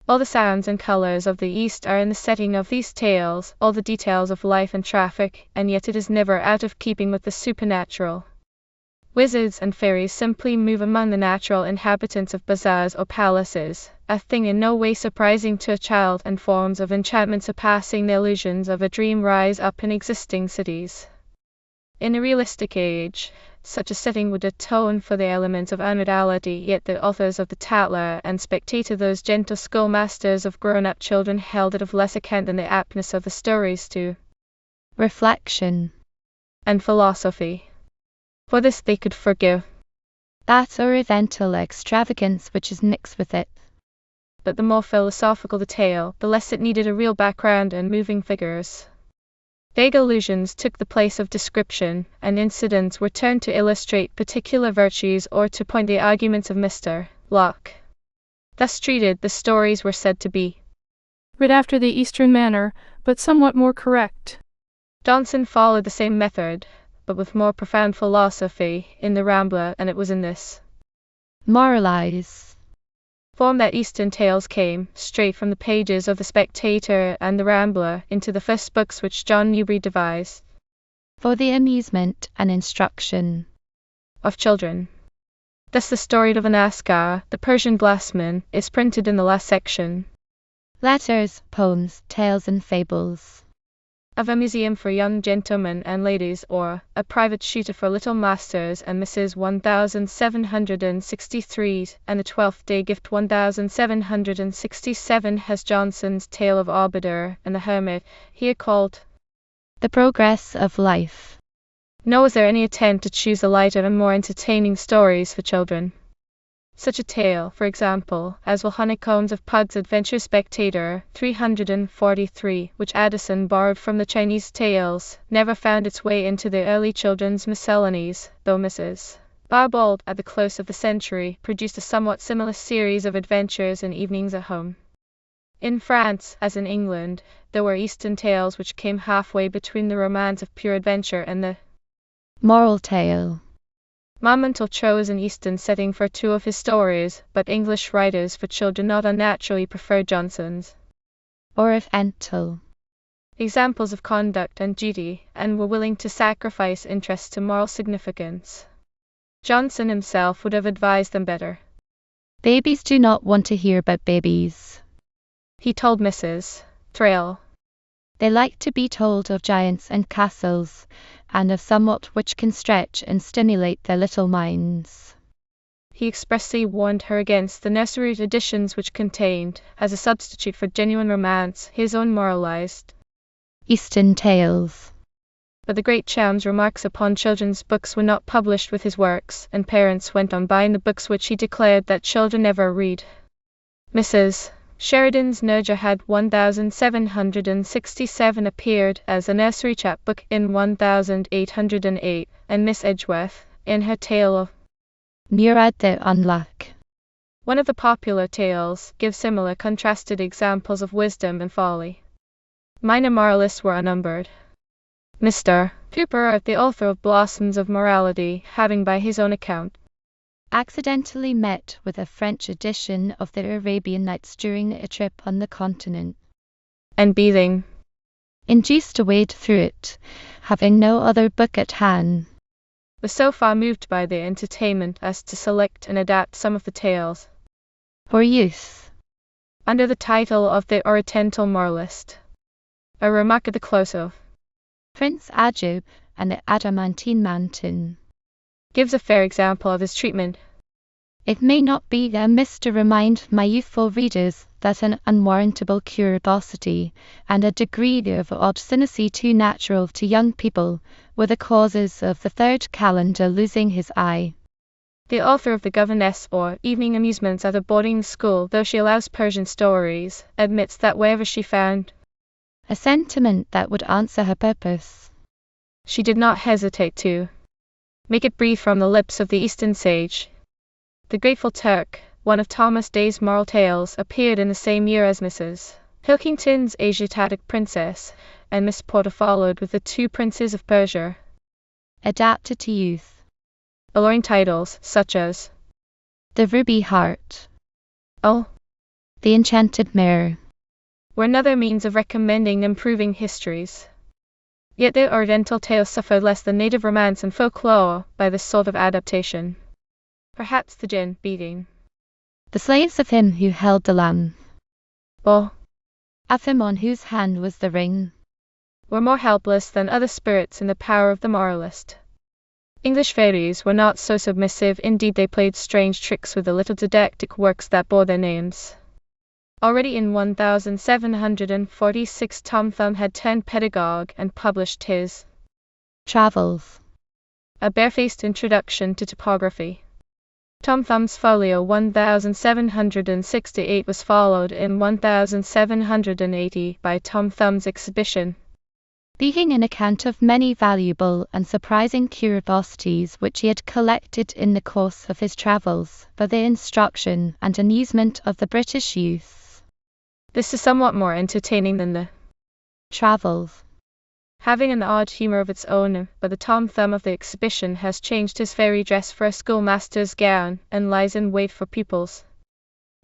All the sounds and colors of the East are in the setting of these tales, all the details of life and traffic, and yet it is never out of keeping with the supernatural. Wizards and fairies simply move among the natural inhabitants of bazaars or palaces, a thing in no way surprising to a child, and forms of enchantment surpassing the illusions of a dream rise up in existing cities. In a realistic age, such a setting would atone for the elements of unreality, yet the authors of the Tatler and Spectator, those gentle schoolmasters of grown-up children, held it of less account than the aptness of the stories to reflection and philosophy. For this they could forgive that oriental extravagance which is mixed with it. But the more philosophical the tale, the less it needed a real background and moving figures. Vague allusions took the place of description, and incidents were turned to illustrate particular virtues or to point the arguments of Mr. Locke. Thus treated, the stories were said to be read after the Eastern manner, but somewhat more correct. Johnson followed the same method, but with more profound philosophy, in the Rambler, and it was in this moralize form that Eastern tales came, straight from the pages of the Spectator and the Rambler, into the first books which John Newbery devised for the amusement and instruction of children. Thus the story of Anaskar, the Persian glassman, is printed in the last section. Letters, poems, tales and fables Of a museum for young gentlemen and ladies, or a private shooter for little masters and misses 1763, and the 12th day gift 1767 has Johnson's Tale of Obadiah and the Hermit, here called The Progress of Life. Nor was there any attempt to choose the lighter and more entertaining stories for children. Such a tale, for example, as Will Honeycombs of Pug's Adventure Spectator, 343, which Addison borrowed from the Chinese tales, never found its way into the early children's miscellanies, though Mrs. Barbauld, at the close of the century, produced a somewhat similar series of adventures in Evenings at Home. In France, as in England, there were Eastern tales which came halfway between the romance of pure adventure and the moral tale. Marmontel chose an Eastern setting for two of his stories, but English writers for children not unnaturally preferred Johnson's Oriental examples of conduct and duty, and were willing to sacrifice interest to moral significance. Johnson himself would have advised them better. Babies do not want to hear about babies, he told Mrs. Thrale. They like to be told of giants and castles, and of somewhat which can stretch and stimulate their little minds. He expressly warned her against the nursery editions which contained, as a substitute for genuine romance, his own moralized Eastern tales. But the great Chelm's remarks upon children's books were not published with his works, and parents went on buying the books which he declared that children never read. Mrs. Sheridan's Nourjahad 1767 appeared as a nursery chapbook in 1808, and Miss Edgeworth, in her tale of Murad the Unluck, one of the popular tales, gives similar contrasted examples of wisdom and folly. Minor moralists were unnumbered. Mr. Cooper, the author of Blossoms of Morality, having by his own account accidentally met with a French edition of the Arabian Nights during a trip on the continent, and being induced to wade through it, having no other book at hand, was so far moved by the entertainment as to select and adapt some of the tales for youth, under the title of The Oriental Moralist. A remark at the close of Prince Ajib and the Adamantine Mountain gives a fair example of his treatment. It may not be amiss to remind my youthful readers that an unwarrantable curiosity and a degree of obstinacy too natural to young people were the causes of the third calendar losing his eye. The author of The Governess or Evening Amusements at a Boarding School, though she allows Persian stories, admits that wherever she found a sentiment that would answer her purpose, she did not hesitate to make it breathe from the lips of the Eastern sage. The Grateful Turk, one of Thomas Day's moral tales, appeared in the same year as Mrs. Pilkington's Asiatic Princess, and Miss Porter followed with The Two Princes of Persia. Adapted to youth. Alluring titles, such as The Ruby Heart, Oh, The Enchanted Mirror, were another means of recommending and improving histories. Yet the Oriental tales suffered less than native romance and folklore by this sort of adaptation. Perhaps the gin beating, The Slaves of Him Who Held the Lamb, or of Him on Whose Hand Was the Ring, were more helpless than other spirits in the power of the moralist. English fairies were not so submissive, indeed they played strange tricks with the little didactic works that bore their names. Already in 1746 Tom Thumb had turned pedagogue and published his Travels, A Barefaced Introduction to Topography. Tom Thumb's folio 1768 was followed in 1780 by Tom Thumb's Exhibition, being an account of many valuable and surprising curiosities which he had collected in the course of his travels for the instruction and amusement of the British youth. This is somewhat more entertaining than the Travels, having an odd humor of its own, but the Tom Thumb of the Exhibition has changed his fairy dress for a schoolmaster's gown and lies in wait for pupils.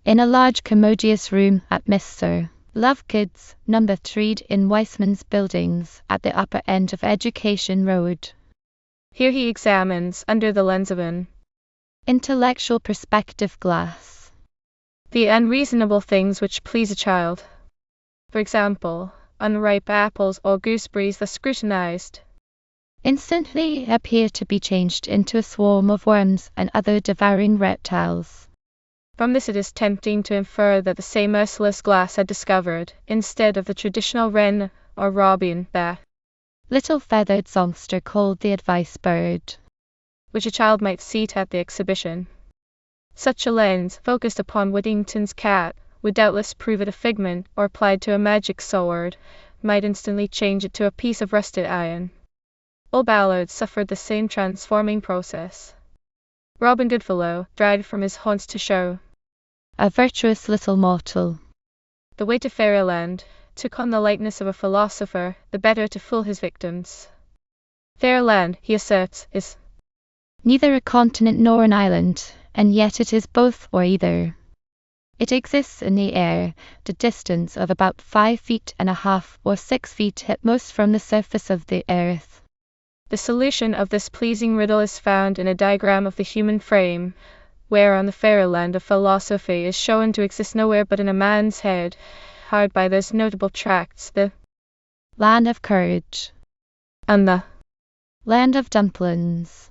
in a large commodious room at Mr. Lovegood's, No. 3 in Weissman's Buildings, at the upper end of Education Road. Here he examines, under the lens of an Intellectual perspective glass, the unreasonable things which please a child. For example, unripe apples or gooseberries thus scrutinized instantly appear to be changed into a swarm of worms and other devouring reptiles. From this it is tempting to infer that the same merciless glass had discovered, instead of the traditional wren or robin, the Little feathered songster called the advice bird, which a child might seat at the exhibition. Such a lens, focused upon Whittington's cat, would doubtless prove it a figment, or applied to a magic sword, might instantly change it to a piece of rusted iron. All ballads suffered the same transforming process. Robin Goodfellow, dried from his haunts to show a virtuous little mortal, the way to fairyland, took on the likeness of a philosopher, the better to fool his victims. Fairyland, he asserts, is neither a continent nor an island, and yet it is both or either. It exists in the air, the distance of about 5.5 feet or 6 feet at most from the surface of the earth. The solution of this pleasing riddle is found in a diagram of the human frame, where on the fairyland of philosophy is shown to exist nowhere but in a man's head, hard by those notable tracts, the Land of Courage, and the Land of Dumplings.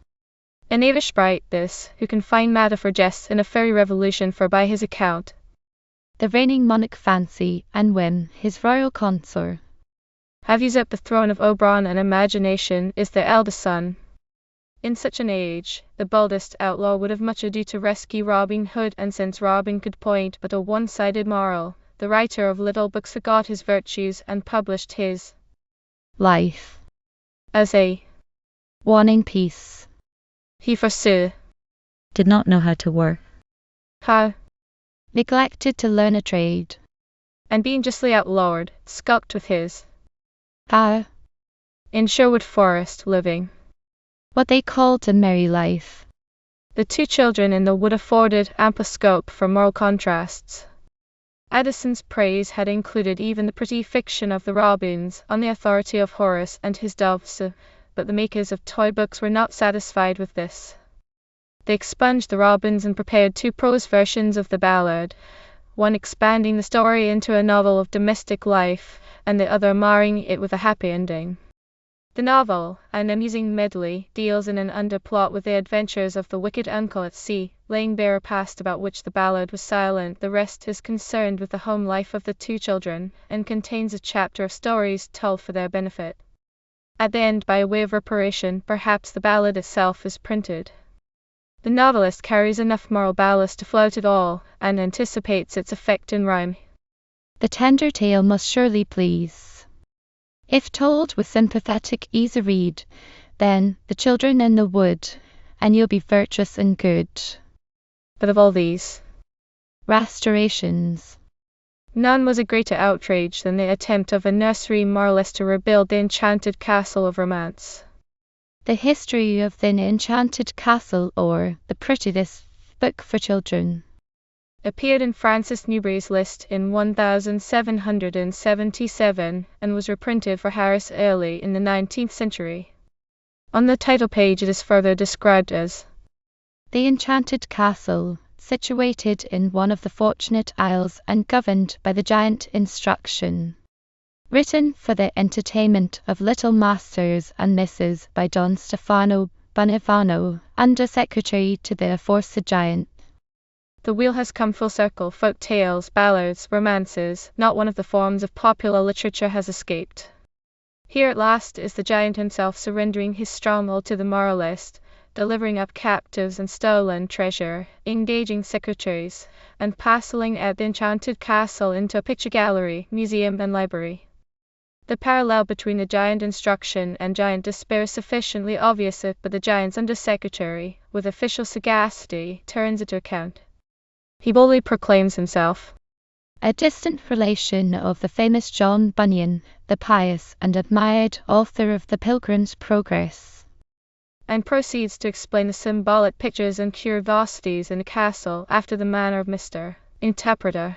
A knavish sprite this, who can find matter for jests in a fairy revolution, for by his account the reigning monarch Fancy and Whim, his royal consort, have usurped the throne of Oberon, and Imagination is their eldest son. In such an age, the boldest outlaw would have much ado to rescue Robin Hood, and since Robin could point but a one-sided moral, the writer of little books forgot his virtues and published his Life as a warning piece. He forsooth Did not know how to work. how, Neglected to learn a trade. and being justly outlawed, skulked with his How, in Sherwood Forest living. what they called a merry life. The two children in the wood afforded ample scope for moral contrasts. Addison's praise had included even the pretty fiction of the robins, on the authority of Horace and his doves, but the makers of toy books were not satisfied with this. They expunged the robins and prepared two prose versions of the ballad, one expanding the story into a novel of domestic life, and the other marring it with a happy ending. The novel, an amusing medley, deals in an underplot with the adventures of the wicked uncle at sea, laying bare a past about which the ballad was silent. The rest is concerned with the home life of the two children, and contains a chapter of stories told for their benefit. At the end, by way of reparation, perhaps the ballad itself is printed. The novelist carries enough moral ballast to float it all, and anticipates its effect in rhyme. The tender tale must surely please. If told with sympathetic ease a read, then The Children in the Wood, and you'll be virtuous and good. But of all these, restorations, none was a greater outrage than the attempt of a nursery moralist to rebuild the enchanted castle of romance. The History of the Enchanted Castle, or The Prettiest Book for Children, appeared in Francis Newbery's list in 1777 and was reprinted for Harris early in the 19th century. On the title page it is further described as The Enchanted Castle, situated in one of the Fortunate Isles and governed by the giant Instruction. Written for the entertainment of little masters and misses by Don Stefano Bonavano, Under Secretary to the aforesaid giant. The wheel has come full circle. Folk tales, ballads, romances, not one of the forms of popular literature has escaped. Here at last is the giant himself surrendering his stronghold to the moralist, delivering up captives and stolen treasure, engaging secretaries, and parceling out the enchanted castle into a picture gallery, museum, and library. The parallel between the giant Instruction and giant Despair is sufficiently obvious, but the giant's undersecretary, with official sagacity, turns it to account. He boldly proclaims himself a distant relation of the famous John Bunyan, the pious and admired author of The Pilgrim's Progress, and proceeds to explain the symbolic pictures and curiosities in the castle after the manner of Mr. Interpreter.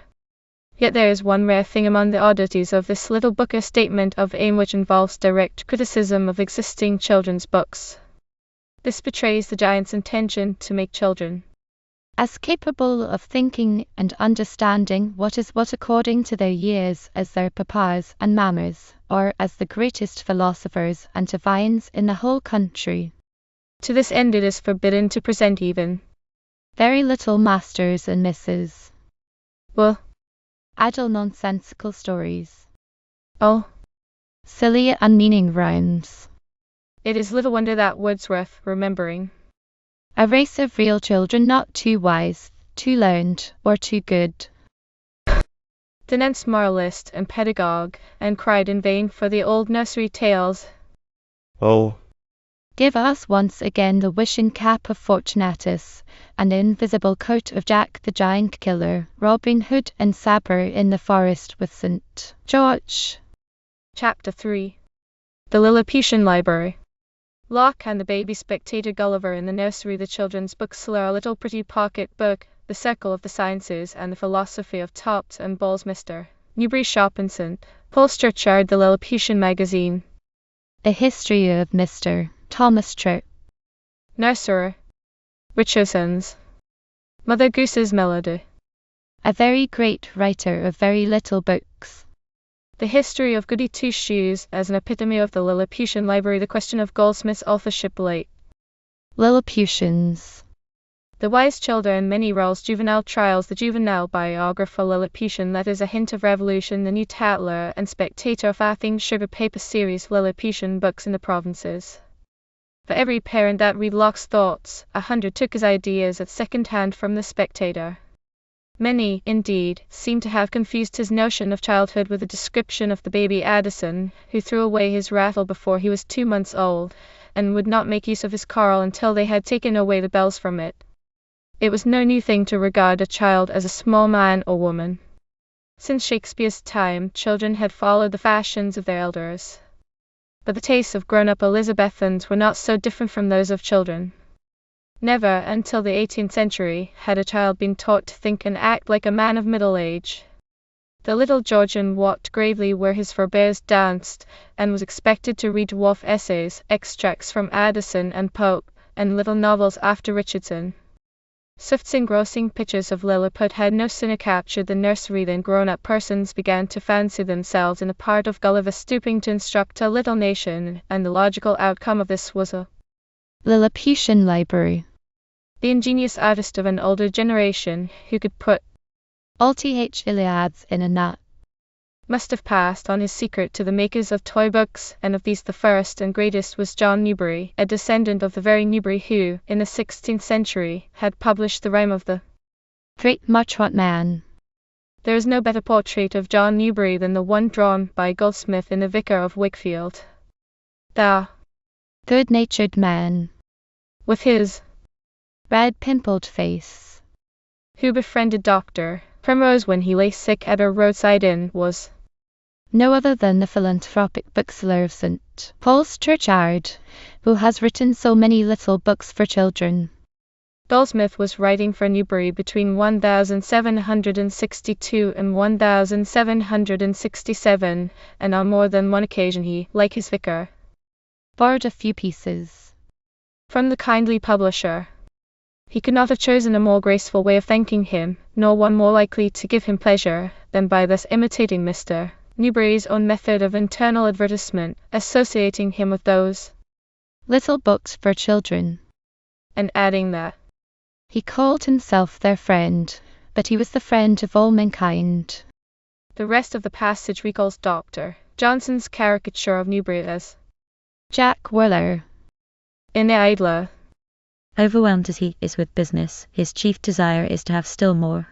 Yet there is one rare thing among the oddities of this little book, a statement of aim which involves direct criticism of existing children's books. This betrays the giant's intention to make children as capable of thinking and understanding what is what according to their years as their papas and mammas, or as the greatest philosophers and divines in the whole country. To this end it is forbidden to present even very little masters and misses. Well, idle nonsensical stories. Oh, silly unmeaning rhymes. It is little wonder that Wordsworth, remembering a race of real children not too wise, too learned, or too good, denounced moralist and pedagogue, and cried in vain for the old nursery tales. Oh, give us once again the wishing cap of Fortunatus, and the invisible coat of Jack the Giant Killer, Robin Hood and Sabber in the forest with St. George. Chapter 3. The Lilliputian Library. Locke and the baby spectator Gulliver in the nursery. The children's bookseller, a little pretty pocket book, the Circle of the Sciences and the Philosophy of Tops and Balls. Mr. Newbery's shop in St. Paul's Churchyard. The Lilliputian Magazine. The History of Mr. Thomas Trip. Nurserer. Richardson's. Mother Goose's Melody. A very great writer of very little books. The History of Goody Two-Shoes as an epitome of the Lilliputian Library. The Question of Goldsmith's authorship late. Lilliputians. The Wise Children, Many Roles, Juvenile Trials, the Juvenile Biographer, Lilliputian Letters, A Hint of Revolution, the New Tatler and Spectator, Fathing Sugar Paper Series, Lilliputian Books in the Provinces. For every parent that read Locke's thoughts, 100 took his ideas at second hand from the Spectator. Many, indeed, seem to have confused his notion of childhood with a description of the baby Addison, who threw away his rattle before he was 2 months old, and would not make use of his carle until they had taken away the bells from it. It was no new thing to regard a child as a small man or woman. Since Shakespeare's time, children had followed the fashions of their elders. But the tastes of grown-up Elizabethans were not so different from those of children. Never, until the 18th century, had a child been taught to think and act like a man of middle age. The little Georgian walked gravely where his forebears danced, and was expected to read dwarf essays, extracts from Addison and Pope, and little novels after Richardson. Swift's engrossing pictures of Lilliput had no sooner captured the nursery than grown-up persons began to fancy themselves in the part of Gulliver stooping to instruct a little nation, and the logical outcome of this was a Lilliputian Library. The ingenious artist of an older generation, who could put all th Iliads in a nut, must have passed on his secret to the makers of toy books, and of these the first and greatest was John Newbery, a descendant of the very Newbery who, in the 16th century, had published the Rime of the Great Marchmont Man. There is no better portrait of John Newbery than the one drawn by Goldsmith in The Vicar of Wakefield. The good-natured man, with his red pimpled face, who befriended Dr. Primrose when he lay sick at a roadside inn, was no other than the philanthropic bookseller of St. Paul's Churchyard, who has written so many little books for children. Goldsmith was writing for Newbery between 1762 and 1767, and on more than one occasion he, like his vicar, borrowed a few pieces from the kindly publisher. He could not have chosen a more graceful way of thanking him, nor one more likely to give him pleasure, than by thus imitating Mr. Newbery's own method of internal advertisement, associating him with those little books for children, and adding that he called himself their friend, but he was the friend of all mankind. The rest of the passage recalls Dr. Johnson's caricature of Newbery as Jack Whirler in The Idler. Overwhelmed as he is with business, his chief desire is to have still more.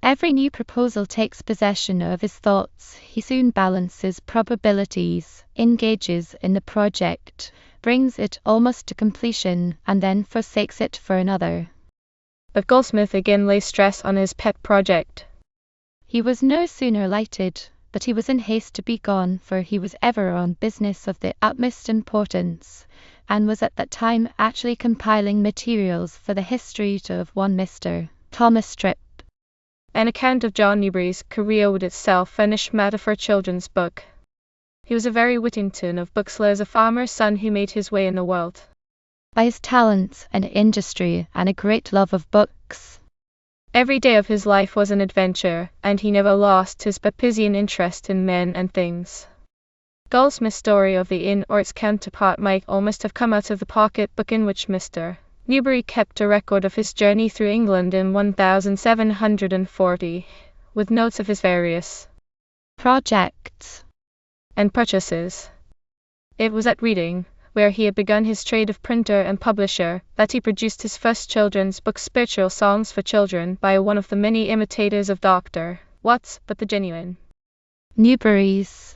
Every new proposal takes possession of his thoughts. He soon balances probabilities, engages in the project, brings it almost to completion, and then forsakes it for another. But Goldsmith again lays stress on his pet project. He was no sooner lighted, but he was in haste to be gone, for he was ever on business of the utmost importance, and was at that time actually compiling materials for the history of one Mr. Thomas Strip. An account of John Newbery's career would itself furnish matter for a children's book. He was a very Whittington of booksellers, a farmer's son who made his way in the world by his talents and industry and a great love of books. Every day of his life was an adventure, and he never lost his Pepisian interest in men and things. Goldsmith's story of the inn or its counterpart might almost have come out of the pocket book in which Mr. Newbery kept a record of his journey through England in 1740, with notes of his various projects and purchases. It was at Reading, where he had begun his trade of printer and publisher, that he produced his first children's book, Spiritual Songs for Children, by one of the many imitators of Dr. Watts, but the genuine Newberys.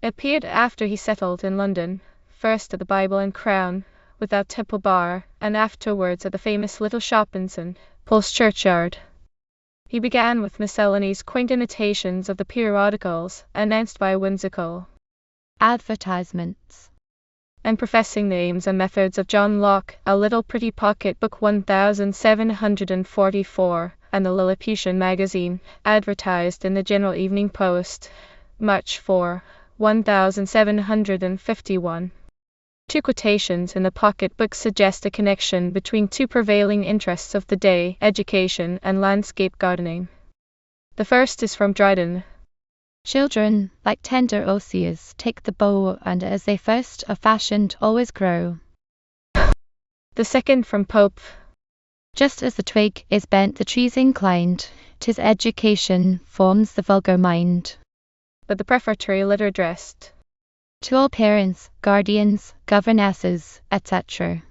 It appeared after he settled in London, first at the Bible and Crown, without Temple Bar, and afterwards at the famous little shop in St. Paul's Churchyard. He began with miscellanies, quaint imitations of the periodicals, announced by whimsical advertisements, and professing the aims and methods of John Locke, a little pretty pocket book 1744, and the Lilliputian magazine, advertised in the General Evening Post, March 4, 1751. Two quotations in the pocket book suggest a connection between two prevailing interests of the day, education and landscape gardening. The first is from Dryden. Children, like tender osiers, take the bow, and as they first are fashioned, always grow. The second from Pope. Just as the twig is bent, the tree's inclined, 'tis education forms the vulgar mind. But the prefatory letter addressed to all parents, guardians, governesses, etc.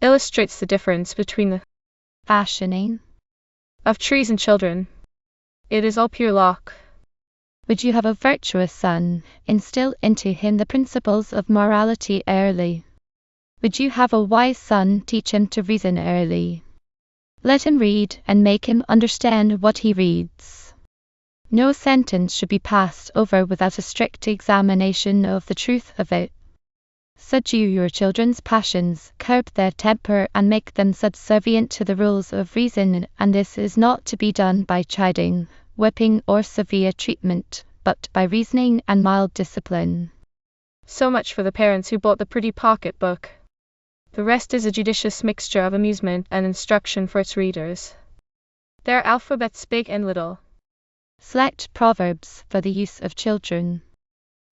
illustrates the difference between the fashioning of trees and children. It is all pure Locke. Would you have a virtuous son, instill into him the principles of morality early. Would you have a wise son, teach him to reason early. Let him read, and make him understand what he reads. No sentence should be passed over without a strict examination of the truth of it. Subdue your children's passions, curb their temper, and make them subservient to the rules of reason, and this is not to be done by chiding, whipping, or severe treatment, but by reasoning and mild discipline. So much for the parents who bought the pretty pocket book. The rest is a judicious mixture of amusement and instruction for its readers. There are alphabets big and little, select proverbs for the use of children,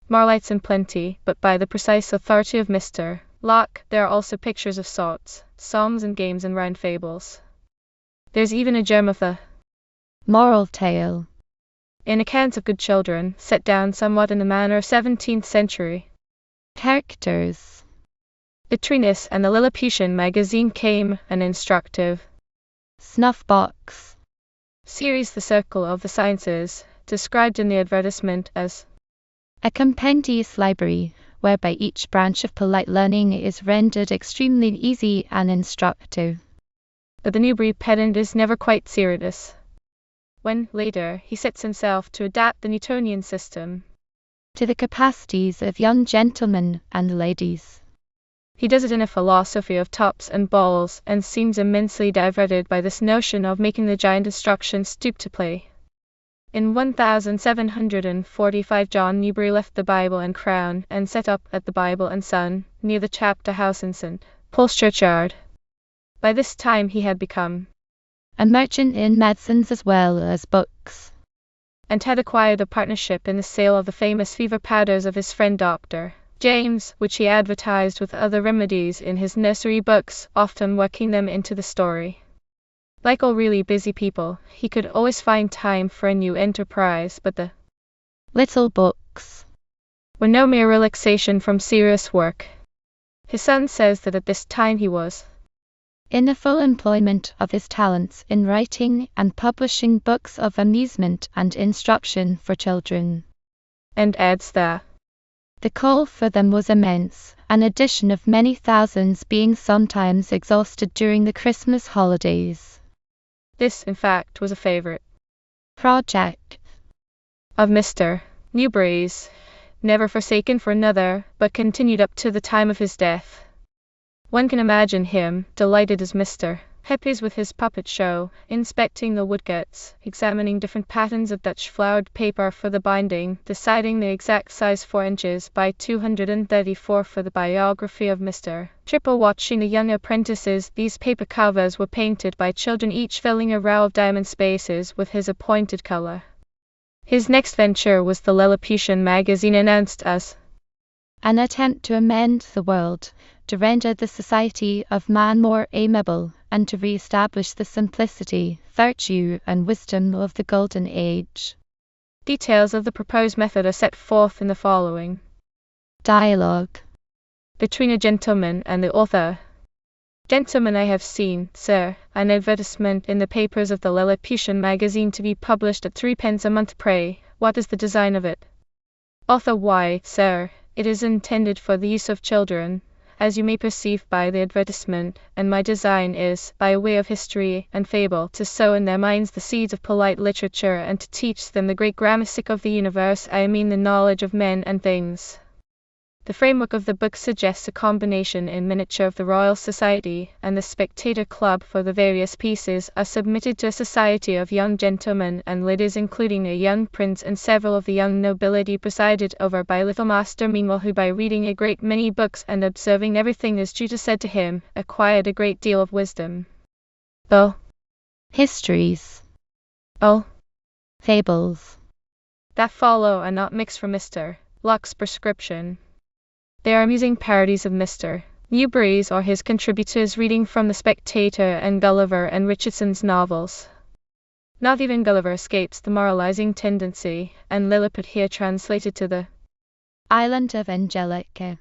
Marlights in plenty, but by the precise authority of Mr. Locke. There are also pictures of sorts, psalms and games and round fables. There's even a germ of the moral tale in accounts of good children, set down somewhat in the manner of 17th century characters. Vitrinus and the Lilliputian magazine came an instructive snuff box series, The Circle of the Sciences, described in the advertisement as a compendious library, whereby each branch of polite learning is rendered extremely easy and instructive. But the Newbery pedant is never quite serious. When, later, he sets himself to adapt the Newtonian system to the capacities of young gentlemen and ladies, he does it in a philosophy of tops and balls, and seems immensely diverted by this notion of making the giant instruction stoop to play. In 1745 John Newbery left the Bible and Crown, and set up at the Bible and Sun, near the chapter house in St. Paul's Churchyard. By this time he had become a merchant in medicines as well as books, and had acquired a partnership in the sale of the famous fever powders of his friend Dr. James, which he advertised with other remedies in his nursery books, often working them into the story. Like all really busy people, he could always find time for a new enterprise, but the little books were no mere relaxation from serious work. His son says that at this time he was in the full employment of his talents in writing and publishing books of amusement and instruction for children, and adds that the call for them was immense, an edition of many thousands being sometimes exhausted during the Christmas holidays. This, in fact, was a favorite project of Mr. Newbery's, never forsaken for another, but continued up to the time of his death. One can imagine him, delighted as Mr. Heppies with his puppet show, inspecting the woodcuts, examining different patterns of Dutch flowered paper for the binding, deciding the exact size 4 inches by 234 for the biography of Mr. Tripple, watching the young apprentices. These paper covers were painted by children, each filling a row of diamond spaces with his appointed color. His next venture was the Lilliputian magazine, announced as an attempt to amend the world, to render the society of man more amiable, and to re-establish the simplicity, virtue, and wisdom of the Golden Age. Details of the proposed method are set forth in the following dialogue between a gentleman and the author. Gentleman, I have seen, sir, an advertisement in the papers of the Lilliputian magazine to be published at 3d. a month. Pray, what is the design of it? Author, why, sir, it is intended for the use of children, as you may perceive by the advertisement, and my design is, by way of history and fable, to sow in their minds the seeds of polite literature, and to teach them the great grammatic of the universe, I mean the knowledge of men and things. The framework of the book suggests a combination in miniature of the Royal Society and the Spectator Club, for the various pieces are submitted to a society of young gentlemen and ladies, including a young prince and several of the young nobility, presided over by little Master Meanwell, who by reading a great many books and observing everything as Judah said to him, acquired a great deal of wisdom. The histories, fables that follow are not mixed from Mr. Locke's prescription. They are amusing parodies of Mr. Newbery's or his contributors, reading from the Spectator and Gulliver and Richardson's novels. Not even Gulliver escapes the moralizing tendency, and Lilliput, here translated to the island of Angelica,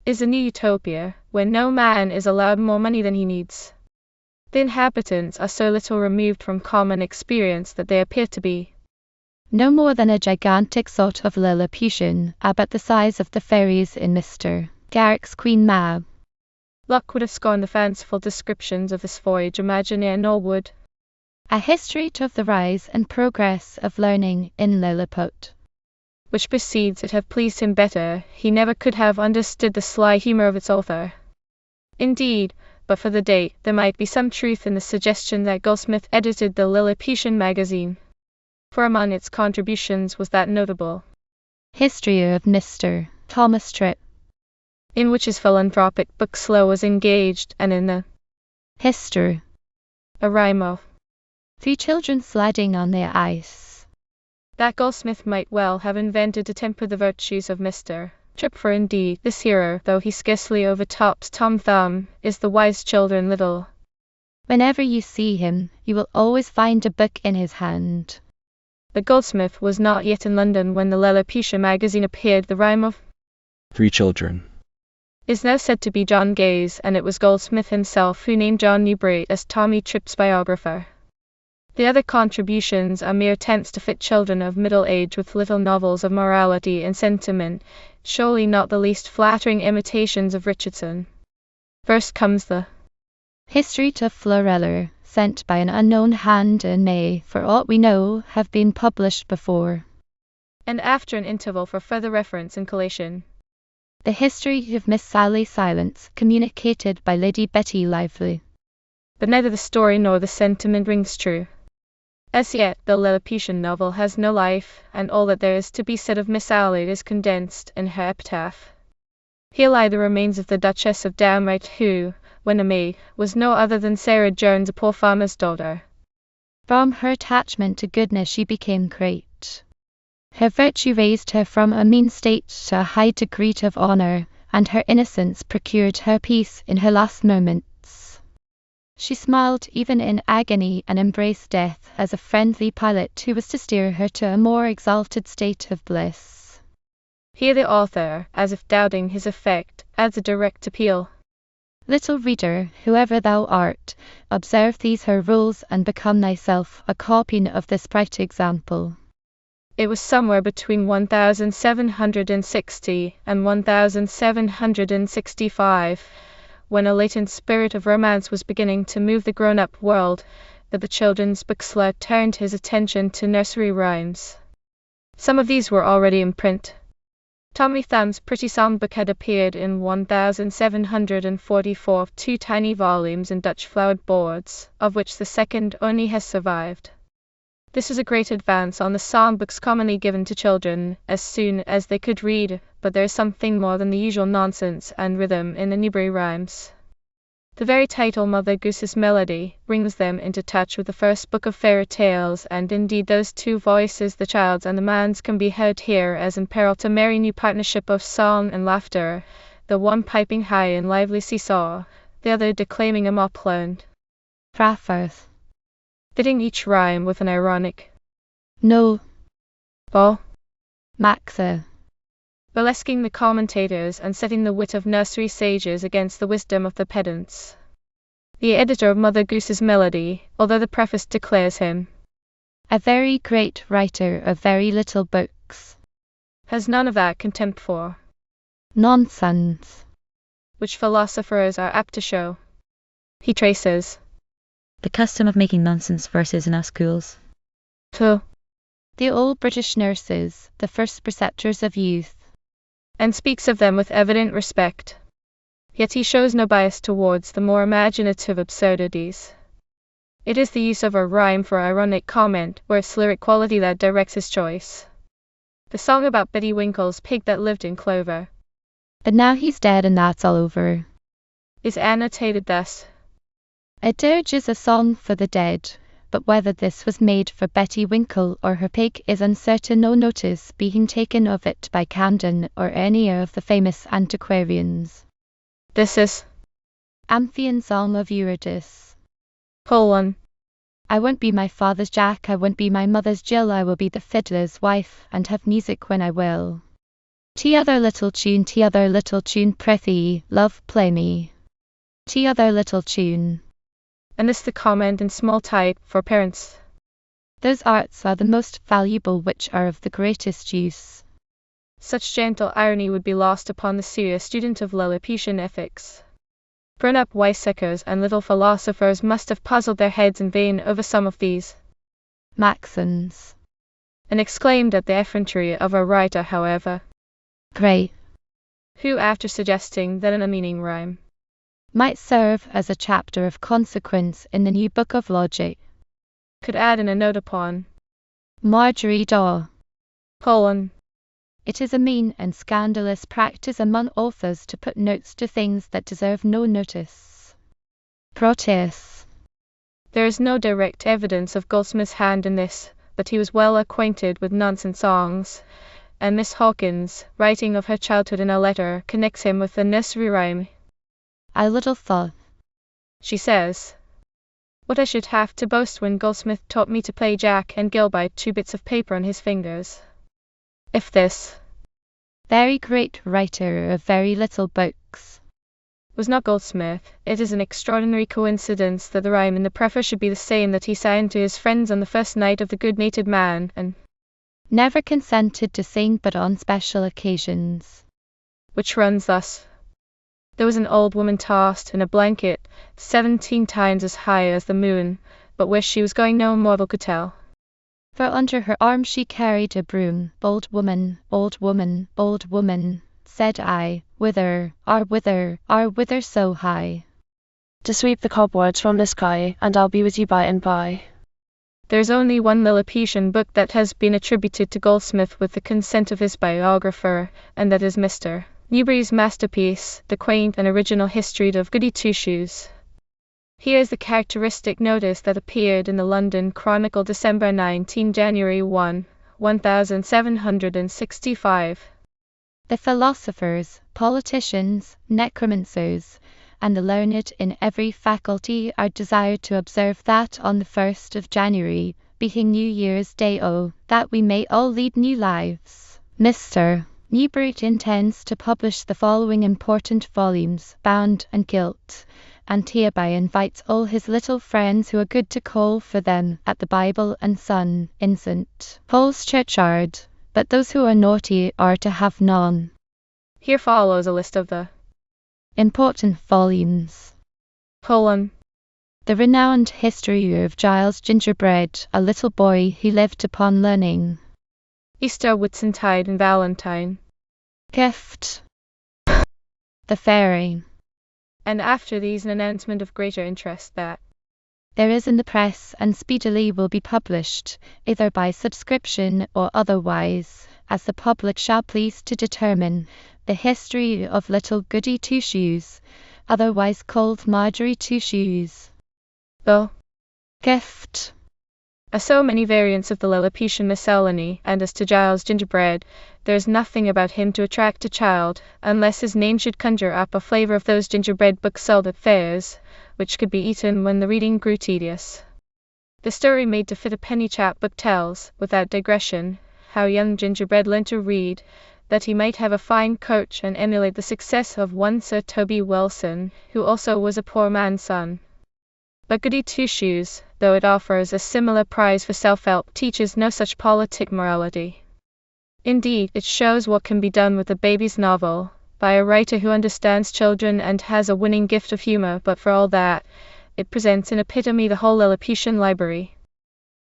is a new utopia, where no man is allowed more money than he needs. The inhabitants are so little removed from common experience that they appear to be no more than a gigantic sort of Lilliputian, about the size of the fairies in Mr. Garrick's Queen Mab. Locke would have scorned the fanciful descriptions of this voyage imaginaire, nor would a history of the rise and progress of learning in Lilliput, which precedes it, have pleased him better. He never could have understood the sly humor of its author. Indeed, but for the date, there might be some truth in the suggestion that Goldsmith edited the Lilliputian magazine, for among its contributions was that notable history of Mr. Thomas Trip, in which his philanthropic book-slow was engaged, and in the history, a rhyme of 3 children sliding on the ice, that Goldsmith might well have invented to temper the virtues of Mr. Trip, for indeed this hero, though he scarcely overtops Tom Thumb, is the wise children little. Whenever you see him, you will always find a book in his hand. But Goldsmith was not yet in London when the Lilliputian magazine appeared. The rhyme of 3 children is now said to be John Gay's, and it was Goldsmith himself who named John Newbery as Tommy Trip's biographer. The other contributions are mere attempts to fit children of middle age with little novels of morality and sentiment, surely not the least flattering imitations of Richardson. First comes the History to Florella, sent by an unknown hand and may, for aught we know, have been published before. And after an interval for further reference and collation. The History of Miss Sally Silence, communicated by Lady Betty Lively. But neither the story nor the sentiment rings true. As yet, the Lilliputian novel has no life, and all that there is to be said of Miss Sally is condensed in her epitaph. Here lie the remains of the Duchess of Downright, who, when a maid, was no other than Sarah Jones, a poor farmer's daughter. From her attachment to goodness she became great. Her virtue raised her from a mean state to a high degree of honour, and her innocence procured her peace in her last moments. She smiled even in agony and embraced death as a friendly pilot who was to steer her to a more exalted state of bliss. Here the author, as if doubting his effect, adds a direct appeal. Little reader, whoever thou art, observe these her rules and become thyself a copy of this bright example. It was somewhere between 1760 and 1765, when a latent spirit of romance was beginning to move the grown-up world, that the children's bookseller turned his attention to nursery rhymes. Some of these were already in print. Tommy Thumb's pretty songbook had appeared in 1744, 2 tiny volumes in Dutch flowered boards, of which the second only has survived. This was a great advance on the songbooks commonly given to children as soon as they could read, but there is something more than the usual nonsense and rhythm in the Newbery rhymes. The very title, Mother Goose's Melody, brings them into touch with the first book of fairy tales, and indeed those two voices, the child's and the man's, can be heard here as in peril to merry new partnership of song and laughter, the one piping high in lively seesaw, the other declaiming a mopland. Crawforth. Fitting each rhyme with an ironic No. ball, Maxa. burlesquing the commentators and setting the wit of nursery sages against the wisdom of the pedants. The editor of Mother Goose's Melody, although the preface declares him a very great writer of very little books, has none of that contempt for nonsense which philosophers are apt to show. He traces the custom of making nonsense verses in our schools to the old British nurses, the first preceptors of youth, and speaks of them with evident respect. Yet he shows no bias towards the more imaginative absurdities. It is the use of a rhyme for ironic comment or its lyric quality that directs his choice. The song about Betty Winkle's pig that lived in clover, but now he's dead and that's all over, is annotated thus. A dirge is a song for the dead, but whether this was made for Betty Winkle or her pig is uncertain, no notice being taken of it by Camden or any of the famous antiquarians. This is Amphion Song of Eurydice. colon. I won't be my father's Jack, I won't be my mother's Jill, I will be the fiddler's wife, and have music when I will. T'other little tune, prithee, love, play me. T'other little tune. And this the comment in small type for parents. Those arts are the most valuable which are of the greatest use. Such gentle irony would be lost upon the serious student of Lilliputian ethics. Grown-up wiseacres and little philosophers must have puzzled their heads in vain over some of these maxims, and exclaimed at the effrontery of a writer, however great, who, after suggesting that in a meaning rhyme might serve as a chapter of consequence in the new book of logic, could add in a note upon Marjorie Daw, colon. It is a mean and scandalous practice among authors to put notes to things that deserve no notice. Proteus. There is no direct evidence of Goldsmith's hand in this, but he was well acquainted with nonsense songs, and Miss Hawkins, writing of her childhood in a letter, connects him with the nursery rhyme. I little thought, she says, what I should have to boast when Goldsmith taught me to play Jack and Gill by 2 bits of paper on his fingers. If this very great writer of very little books was not Goldsmith, it is an extraordinary coincidence that the rhyme in the preface should be the same that he sang to his friends on the first night of The Good-Natured Man, and never consented to sing but on special occasions, which runs thus. There was an old woman tossed in a blanket 17 times as high as the moon, but where she was going no mortal could tell. For under her arm she carried a broom. Old woman, old woman, old woman, said I, whither so high? To sweep the cobwebs from the sky, and I'll be with you by and by. There's only one Lilliputian book that has been attributed to Goldsmith with the consent of his biographer, and that is Mr. Newbery's masterpiece, The Quaint and Original History of Goody Two-Shoes. Here is the characteristic notice that appeared in the London Chronicle December 19, January 1, 1765. The philosophers, politicians, necromancers, and the learned in every faculty are desired to observe that on the 1st of January, being New Year's Day, that we may all lead new lives. Mr. Newbery intends to publish the following important volumes, bound and gilt, and hereby invites all his little friends who are good to call for them at the Bible and Sun in St. Paul's Churchyard, but those who are naughty are to have none. Here follows a list of the important volumes. Colon. The renowned history of Giles Gingerbread, a little boy who lived upon learning. Easter, Whitsuntide, and Valentine. Gift. The Fairy. And after these an announcement of greater interest that there is in the press and speedily will be published, either by subscription or otherwise, as the public shall please to determine, the history of little Goody Two-Shoes, otherwise called Margery Two-Shoes. The Gift. Are so many variants of the Lilliputian miscellany, and as to Giles Gingerbread, there is nothing about him to attract a child, unless his name should conjure up a flavour of those gingerbread books sold at fairs, which could be eaten when the reading grew tedious. The story made to fit a penny chapbook tells, without digression, how young Gingerbread learned to read, that he might have a fine coach and emulate the success of one Sir Toby Wilson, who also was a poor man's son. But Goody Two-Shoes, though it offers a similar prize for self-help, teaches no such politic morality. Indeed, it shows what can be done with a baby's novel, by a writer who understands children and has a winning gift of humor, but for all that, it presents in epitome the whole Lilliputian library.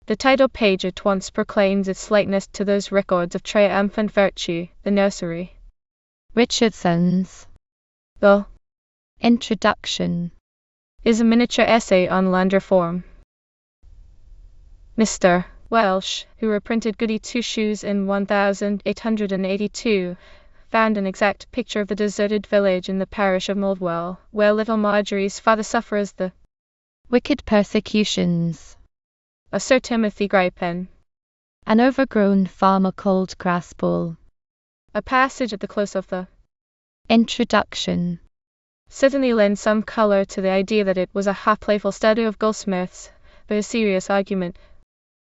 The title page at once proclaims its likeness to those records of triumphant virtue, the nursery. Richardson's The Introduction is a miniature essay on Landor form. Mr. Welsh, who reprinted Goody Two-Shoes in 1882, found an exact picture of the deserted village in the parish of Moldwell, where little Margery's father suffers the wicked persecutions of Sir Timothy Grypen. An overgrown farmer called Graspole. A passage at the close of the Introduction certainly lends some colour to the idea that it was a half-playful study of Goldsmith's, but a serious argument.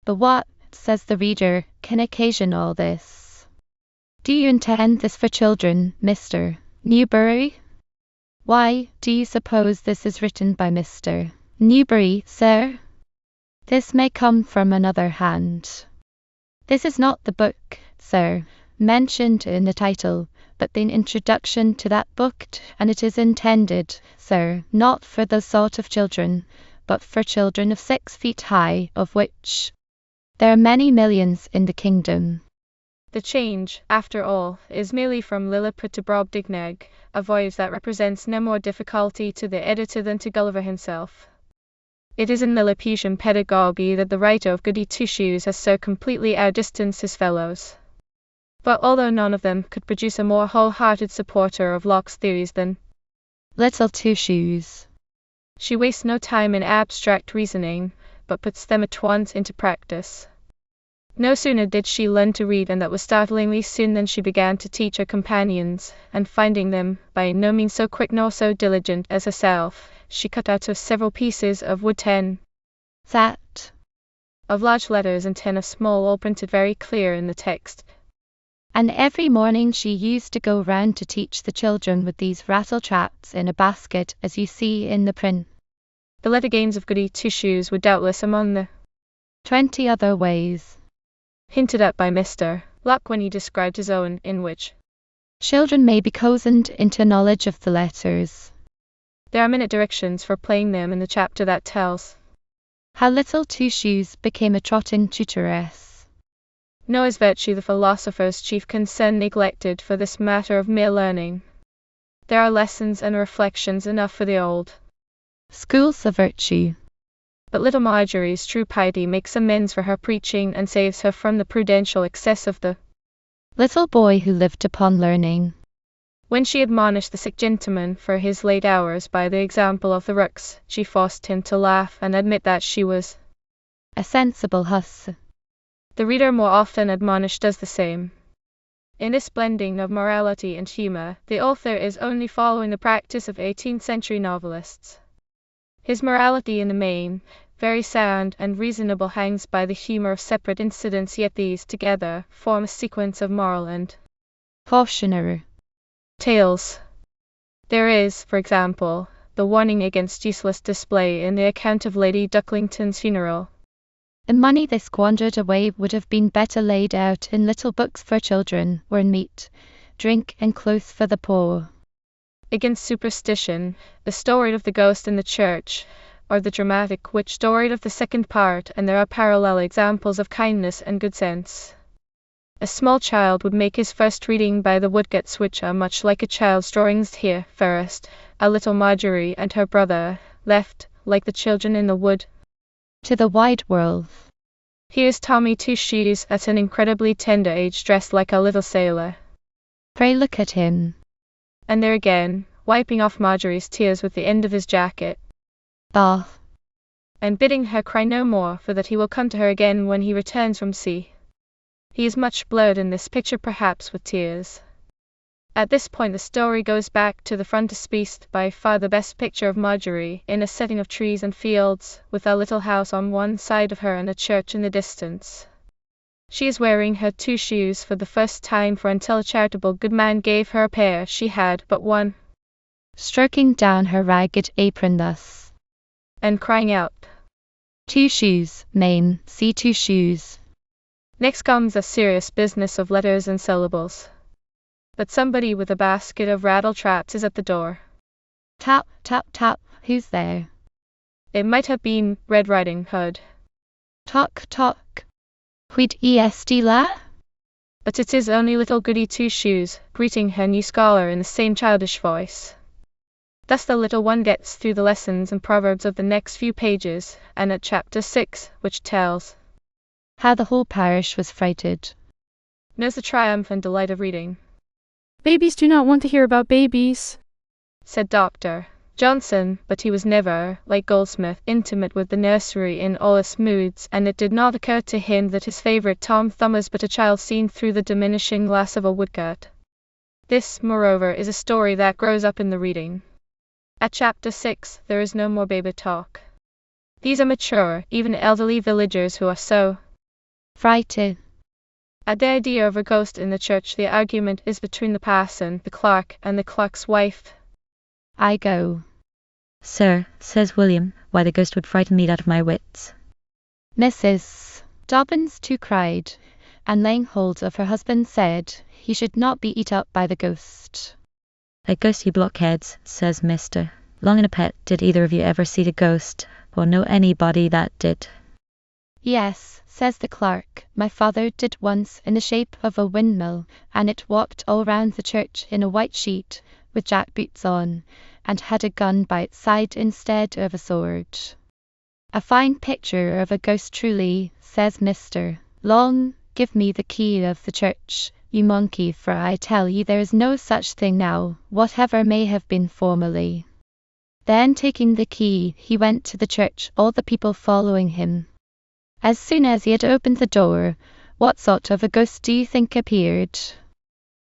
But what, says the reader, can occasion all this? Do you intend this for children, Mr. Newbery? Why, do you suppose this is written by Mr. Newbery, sir? This may come from another hand. This is not the book, sir, mentioned in the title, but the introduction to that book, and it is intended, sir, not for those sort of children, but for children of 6 feet high, of which there are many millions in the kingdom. The change, after all, is merely from Lilliput to Brobdingnag, a voyage that represents no more difficulty to the editor than to Gulliver himself. It is in Lilliputian pedagogy that the writer of Goody Two-Shoes has so completely outdistanced his fellows. But although none of them could produce a more whole-hearted supporter of Locke's theories than Little Two-Shoes, she wastes no time in abstract reasoning, but puts them at once into practice. No sooner did she learn to read, and that was startlingly soon, than she began to teach her companions, and finding them by no means so quick nor so diligent as herself, she cut out of several pieces of wood 10 that of large letters and 10 of small, all printed very clear in the text. And every morning she used to go round to teach the children with these rattle-traps in a basket, as you see in the print. The letter games of Goody Two-Shoes were doubtless among the 20 other ways hinted at by Mr. Locke when he described his own, in which Children may be cozened into knowledge of the letters. There are minute directions for playing them in the chapter that tells How Little Two Shoes became a trotting tutoress. No is virtue the philosopher's chief concern neglected for this matter of mere learning. There are lessons and reflections enough for the old. Schools of virtue. But little Marjorie's true piety makes amends for her preaching and saves her from the prudential excess of the little boy who lived upon learning. When she admonished the sick gentleman for his late hours by the example of the rooks, she forced him to laugh and admit that she was a sensible huss. The reader more often admonished does the same. In this blending of morality and humor, the author is only following the practice of 18th century novelists. His morality in the main, very sound and reasonable, hangs by the humor of separate incidents, yet these together form a sequence of moral and cautionary tales. There is, for example, the warning against useless display in the account of Lady Ducklington's funeral. The money they squandered away would have been better laid out in little books for children, or in meat, drink, and clothes for the poor. Against superstition, the story of the ghost in the church, or the dramatic witch story of the second part, and there are parallel examples of kindness and good sense. A small child would make his first reading by the woodcuts, which are much like a child's drawings here. First, a little Marjorie and her brother, left, like the children in the wood, to the wide world. Here's Tommy Two Shoes at an incredibly tender age, dressed like a little sailor. Pray look at him. And there again, wiping off Marjorie's tears with the end of his jacket. Ah. And bidding her cry no more, for that he will come to her again when he returns from sea. He is much blurred in this picture, perhaps with tears. At this point the story goes back to the frontispiece, by far the best picture of Marjorie, in a setting of trees and fields, with a little house on one side of her and a church in the distance. She is wearing her two shoes for the first time, for until a charitable good man gave her a pair she had but one. Stroking down her ragged apron thus, and crying out, "Two shoes, mame, see two shoes." Next comes a serious business of letters and syllables. But somebody with a basket of rattletraps is at the door. Tap, tap, tap, who's there? It might have been Red Riding Hood. Tock, tock. Quid est la? But it is only little Goody Two Shoes, greeting her new scholar in the same childish voice. Thus the little one gets through the lessons and proverbs of the next few pages, and at chapter 6, which tells how the whole parish was frighted, knows the triumph and delight of reading. Babies do not want to hear about babies, said Dr. Johnson, but he was never, like Goldsmith, intimate with the nursery in all its moods, and it did not occur to him that his favourite Tom Thumb was but a child seen through the diminishing glass of a woodcut. This, moreover, is a story that grows up in the reading. At chapter 6, there is no more baby talk. These are mature, even elderly villagers who are so frighted. At the idea of a ghost in the church, the argument is between the parson, the clerk, and the clerk's wife. I go. Sir, says William, why the ghost would frighten me out of my wits. Mrs. Dobbins too cried, and laying hold of her husband said, he should not be eat up by the ghost. A ghost, you blockheads, says Mr. Long in a Pet, did either of you ever see the ghost, or know anybody that did? Yes, says the clerk, my father did once, in the shape of a windmill, and it walked all round the church in a white sheet, with jack boots on, and had a gun by its side instead of a sword. A fine picture of a ghost truly, says Mr. Long, give me the key of the church, you monkey, for I tell you there is no such thing now, whatever may have been formerly. Then taking the key, he went to the church, all the people following him. As soon as he had opened the door, what sort of a ghost do you think appeared?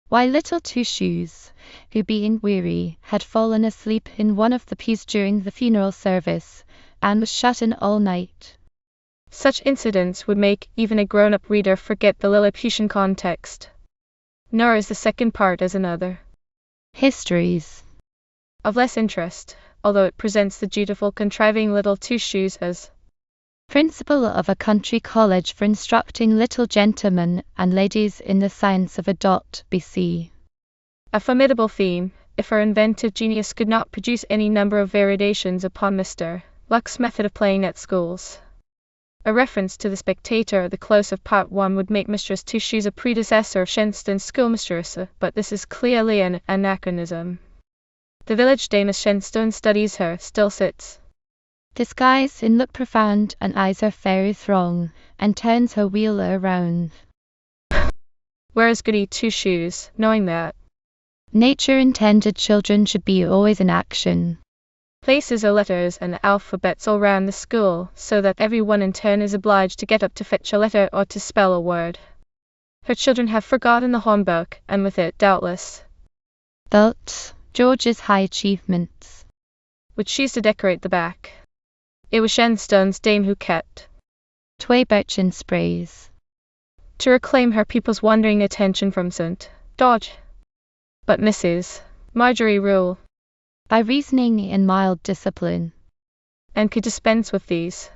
Why, Little Two Shoes, who being weary, had fallen asleep in one of the pews during the funeral service, and was shut in all night. Such incidents would make even a grown-up reader forget the Lilliputian context. Nor is the second part as another histories of less interest, although it presents the dutiful contriving Little Two Shoes as principal of a country college for instructing little gentlemen and ladies in the science of a .bc. A formidable theme, if her inventive genius could not produce any number of variations upon Mr. Luck's method of playing at schools. A reference to the Spectator at the close of Part 1 would make Mistress Two Shoes a predecessor of Shenstone's schoolmistress, but this is clearly an anachronism. The village dame as Shenstone studies her still sits, disguised in look profound, and eyes her fairy throng, and turns her wheel around. Whereas Goody Two Shoes, knowing that nature intended children should be always in action, places her letters and alphabets all round the school, so that every one in turn is obliged to get up to fetch a letter or to spell a word. Her children have forgotten the hornbook, and with it, doubtless, thought George's high achievements, which she's to decorate the back. It was Shenstone's dame who kept twa birchen sprays to reclaim her pupil's wandering attention from St. Dodge. But Mrs. Marjorie ruled by reasoning in mild discipline, and could dispense with these.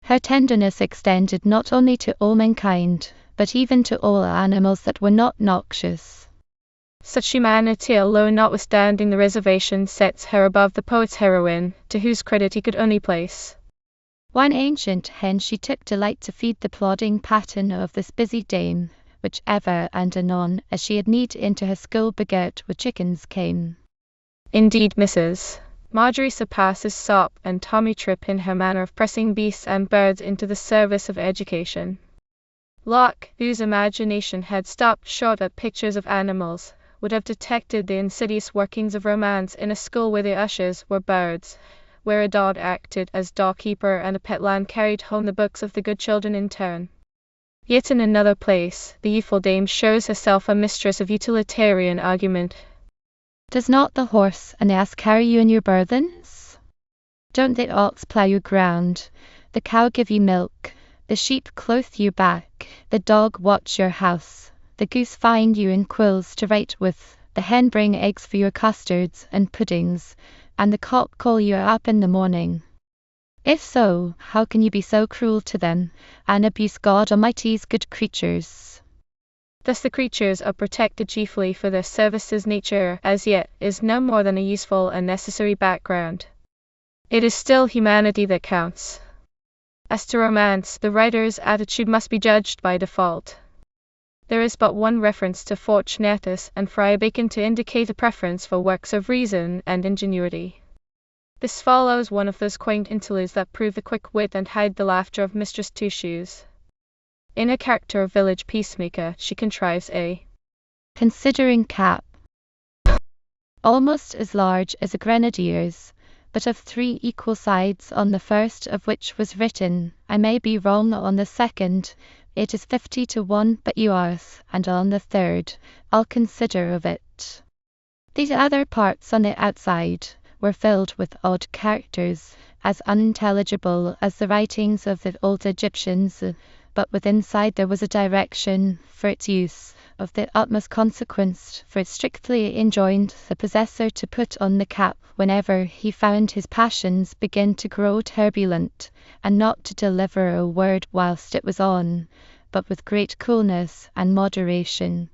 Her tenderness extended not only to all mankind, but even to all animals that were not noxious. Such humanity alone, notwithstanding the reservation, sets her above the poet's heroine, to whose credit he could only place one ancient hen she took delight to feed the plodding pattern of this busy dame, which ever and anon, as she had need into her school begirt with chickens came. Indeed, Mrs. Marjorie surpasses Sop and Tommy Trip in her manner of pressing beasts and birds into the service of education. Locke, whose imagination had stopped short at pictures of animals, would have detected the insidious workings of romance in a school where the ushers were birds, where a dog acted as doorkeeper and a pet lamb carried home the books of the good children in turn. Yet in another place, the youthful dame shows herself a mistress of utilitarian argument. Does not the horse and ass carry you in your burthens? Don't the ox plough your ground, the cow give you milk, the sheep clothe you back, the dog watch your house, the goose find you in quills to write with, the hen bring eggs for your custards and puddings, and the cock call you up in the morning? If so, how can you be so cruel to them, and abuse God Almighty's good creatures? Thus the creatures are protected chiefly for their services. Nature, as yet, is no more than a useful and necessary background. It is still humanity that counts. As to romance, the writer's attitude must be judged by default. There is but one reference to Fortunatus and Friar Bacon to indicate a preference for works of reason and ingenuity. This follows one of those quaint interludes that prove the quick wit and hide the laughter of Mistress Two Shoes. In a character of village peacemaker, she contrives a considering cap, almost as large as a grenadier's, but of 3 equal sides, on the first of which was written, I may be wrong on the second, it is 50-1, but yours, and on the third, I'll consider of it. These other parts on the outside were filled with odd characters, as unintelligible as the writings of the old Egyptians, but with inside there was a direction for its use, of the utmost consequence, for it strictly enjoined the possessor to put on the cap whenever he found his passions begin to grow turbulent, and not to deliver a word whilst it was on, but with great coolness and moderation.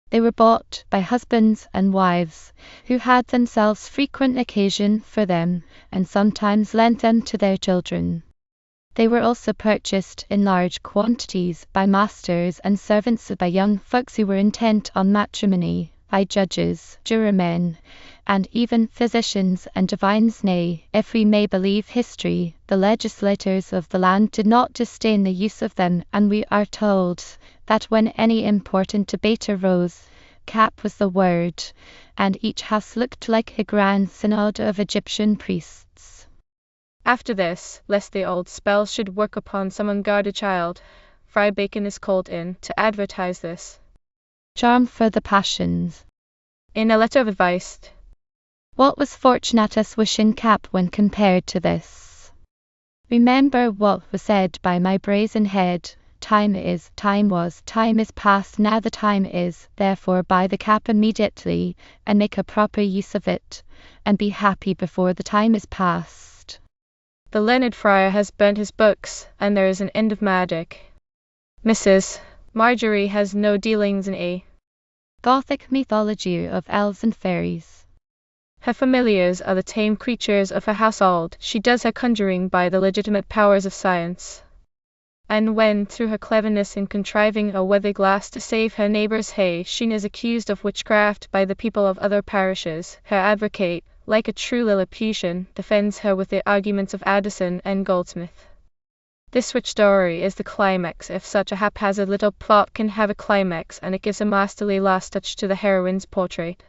They were bought by husbands and wives, who had themselves frequent occasion for them, and sometimes lent them to their children. They were also purchased in large quantities by masters and servants, by young folks who were intent on matrimony, by judges, jurymen, and even physicians and divines. Nay, if we may believe history, the legislators of the land did not disdain the use of them, and we are told that when any important debate arose, cap was the word, and each house looked like a grand synod of Egyptian priests. After this, lest the old spell should work upon some unguarded child, Friar Bacon is called in to advertise this charm for the passions. In a letter of advice, what was Fortunatus' wishing cap when compared to this? Remember what was said by my brazen head, time is, time was, time is past, now the time is, therefore buy the cap immediately, and make a proper use of it, and be happy before the time is past. The learned friar has burnt his books, and there is an end of magic. Mrs. Marjorie has no dealings in a Gothic mythology of elves and fairies. Her familiars are the tame creatures of her household. She does her conjuring by the legitimate powers of science. And when, through her cleverness in contriving a weather glass to save her neighbour's hay, she is accused of witchcraft by the people of other parishes, her advocate, like a true Lilliputian, defends her with the arguments of Addison and Goldsmith. This witch story is the climax, if such a haphazard little plot can have a climax, and it gives a masterly last touch to the heroine's portrait.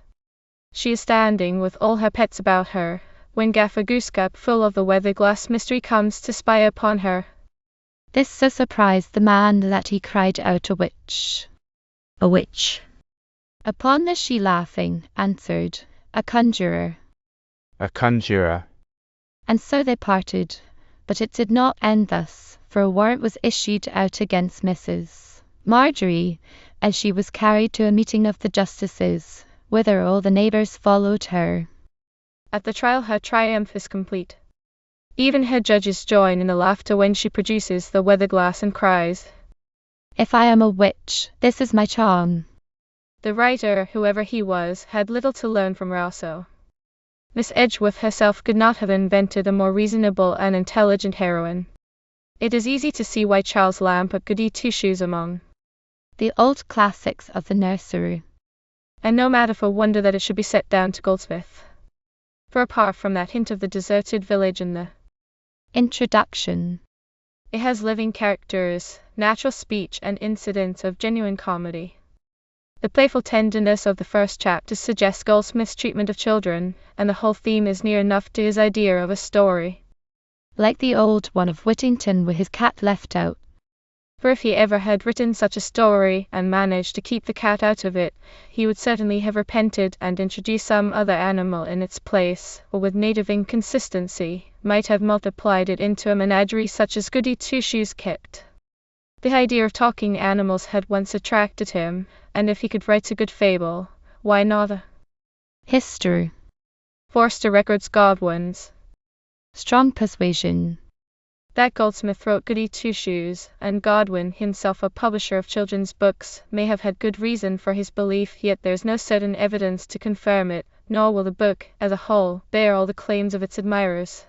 She is standing with all her pets about her, when Gaffer Goosegap, full of the weather glass mystery, comes to spy upon her. This so surprised the man that he cried out, "A witch! A witch!" Upon this she laughing answered, "A conjurer." A conjurer. And so they parted, but it did not end thus, for a warrant was issued out against Mrs. Margery, as she was carried to a meeting of the justices, whither all the neighbours followed her. At the trial her triumph is complete. Even her judges join in the laughter when she produces the weather glass and cries, "If I am a witch, this is my charm." The writer, whoever he was, had little to learn from Rousseau. Miss Edgeworth herself could not have invented a more reasonable and intelligent heroine. It is easy to see why Charles Lamb put Goody Two-Shoes among the old classics of the nursery. And no matter for wonder that it should be set down to Goldsmith. For apart from that hint of the deserted village in the introduction, it has living characters, natural speech, and incidents of genuine comedy. The playful tenderness of the first chapter suggests Goldsmith's treatment of children, and the whole theme is near enough to his idea of a story. Like the old one of Whittington with his cat left out. For if he ever had written such a story, and managed to keep the cat out of it, he would certainly have repented and introduced some other animal in its place, or with native inconsistency, might have multiplied it into a menagerie such as Goody Two-Shoes kept. The idea of talking animals had once attracted him, and if he could write a good fable, why not a history? Forster Records Godwin's strong persuasion that Goldsmith wrote Goody Two-Shoes, and Godwin, himself a publisher of children's books, may have had good reason for his belief, yet there is no certain evidence to confirm it, nor will the book, as a whole, bear all the claims of its admirers.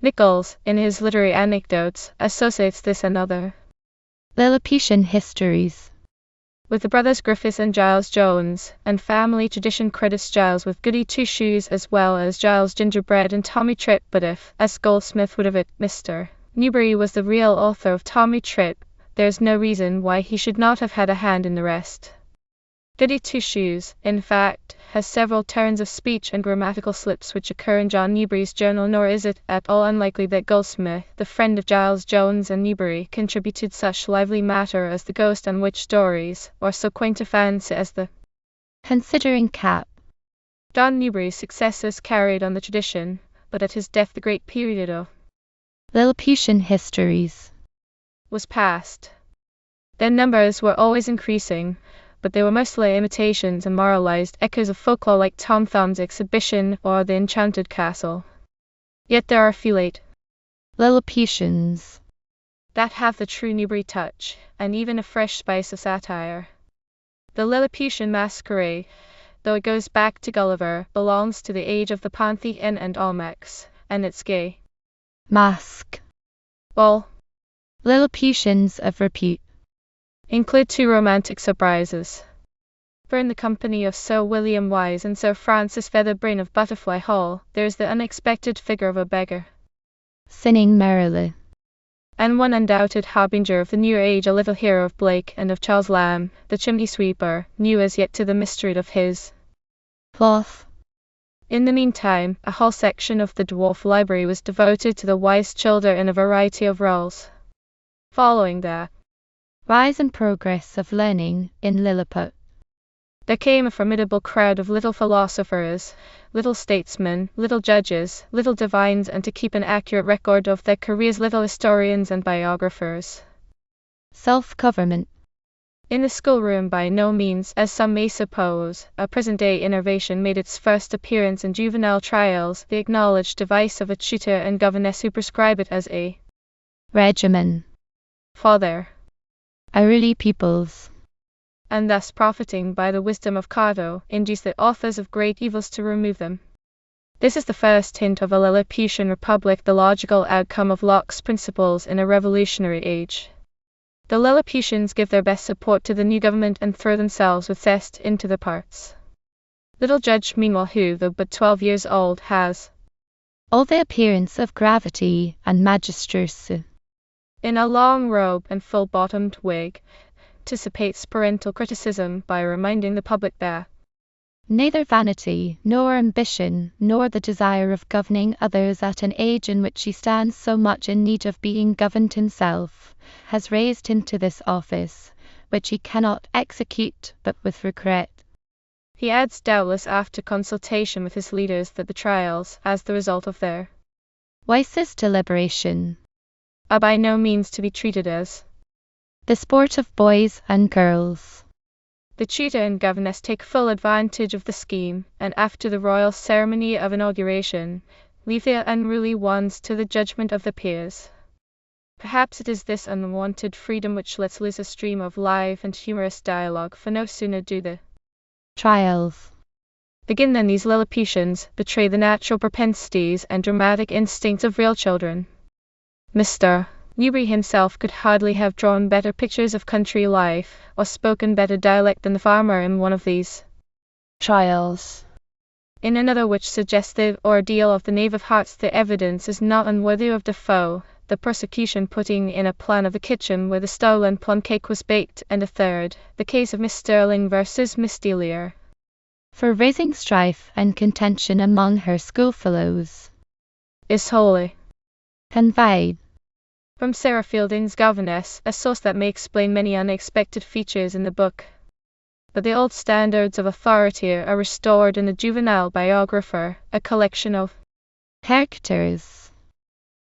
Nichols, in his Literary Anecdotes, associates this and other Lilliputian histories with the brothers Griffiths and Giles Jones, and family tradition credits Giles with Goody Two-Shoes as well as Giles Gingerbread and Tommy Trip, but if, as Goldsmith would have it, Mr. Newbery was the real author of Tommy Trip, there is no reason why he should not have had a hand in the rest. Goody Two-Shoes, in fact, has several turns of speech and grammatical slips which occur in John Newbery's journal, nor is it at all unlikely that Goldsmith, the friend of Giles Jones and Newbery, contributed such lively matter as the ghost and witch stories, or so quaint a fancy as the considering cap. John Newbery's successors carried on the tradition, but at his death the great period of Lilliputian histories was past. Their numbers were always increasing, but they were mostly imitations and moralized echoes of folklore like Tom Thumb's Exhibition or The Enchanted Castle. Yet there are a few late Lilliputians that have the true Newbery touch, and even a fresh spice of satire. The Lilliputian masquerade, though it goes back to Gulliver, belongs to the age of the Pantheon and Olmecs, and its gay mask. All Lilliputians of repute include two romantic surprises. For in the company of Sir William Wise and Sir Francis Featherbrain of Butterfly Hall, there is the unexpected figure of a beggar, sinning merrily, and one undoubted harbinger of the new age, a little hero of Blake and of Charles Lamb, the chimney sweeper, new as yet to the mystery of his cloth. In the meantime, a whole section of the dwarf library was devoted to the wise children in a variety of roles. Following that rise and progress of learning in Lilliput, there came a formidable crowd of little philosophers, little statesmen, little judges, little divines, and to keep an accurate record of their careers, little historians and biographers. Self-government. In the schoolroom, by no means, as some may suppose, a present-day innovation made its first appearance in juvenile trials, the acknowledged device of a tutor and governess who prescribe it as a regimen for their early pupils, and thus profiting by the wisdom of Cato, induce the authors of great evils to remove them. This is the first hint of a Lilliputian republic, the logical outcome of Locke's principles in a revolutionary age. The Lilliputians give their best support to the new government and throw themselves with zest into the parts. Little Judge, meanwhile, who, though but 12 years old, has all the appearance of gravity and magistracy, in a long robe and full-bottomed wig, anticipates parental criticism by reminding the public that neither vanity, nor ambition, nor the desire of governing others at an age in which he stands so much in need of being governed himself, has raised him to this office, which he cannot execute but with regret. He adds, doubtless after consultation with his leaders, that the trials, as the result of their wisest deliberation, are by no means to be treated as the sport of boys and girls. The tutor and governess take full advantage of the scheme, and after the royal ceremony of inauguration, leave the unruly ones to the judgment of the peers. Perhaps it is this unwanted freedom which lets loose a stream of live and humorous dialogue, for no sooner do the trials begin than these Lilliputians betray the natural propensities and dramatic instincts of real children. Mr. Newbery himself could hardly have drawn better pictures of country life, or spoken better dialect than the farmer in one of these trials. In another, which suggests the ordeal of the Knave of Hearts, the evidence is not unworthy of Defoe, the prosecution putting in a plan of the kitchen where the stolen plum cake was baked, and a third, the case of Miss Sterling versus Miss Delia, for raising strife and contention among her schoolfellows, is wholly conveyed from Sarah Fielding's governess, a source that may explain many unexpected features in the book. But the old standards of authority are restored in the juvenile biographer, a collection of characters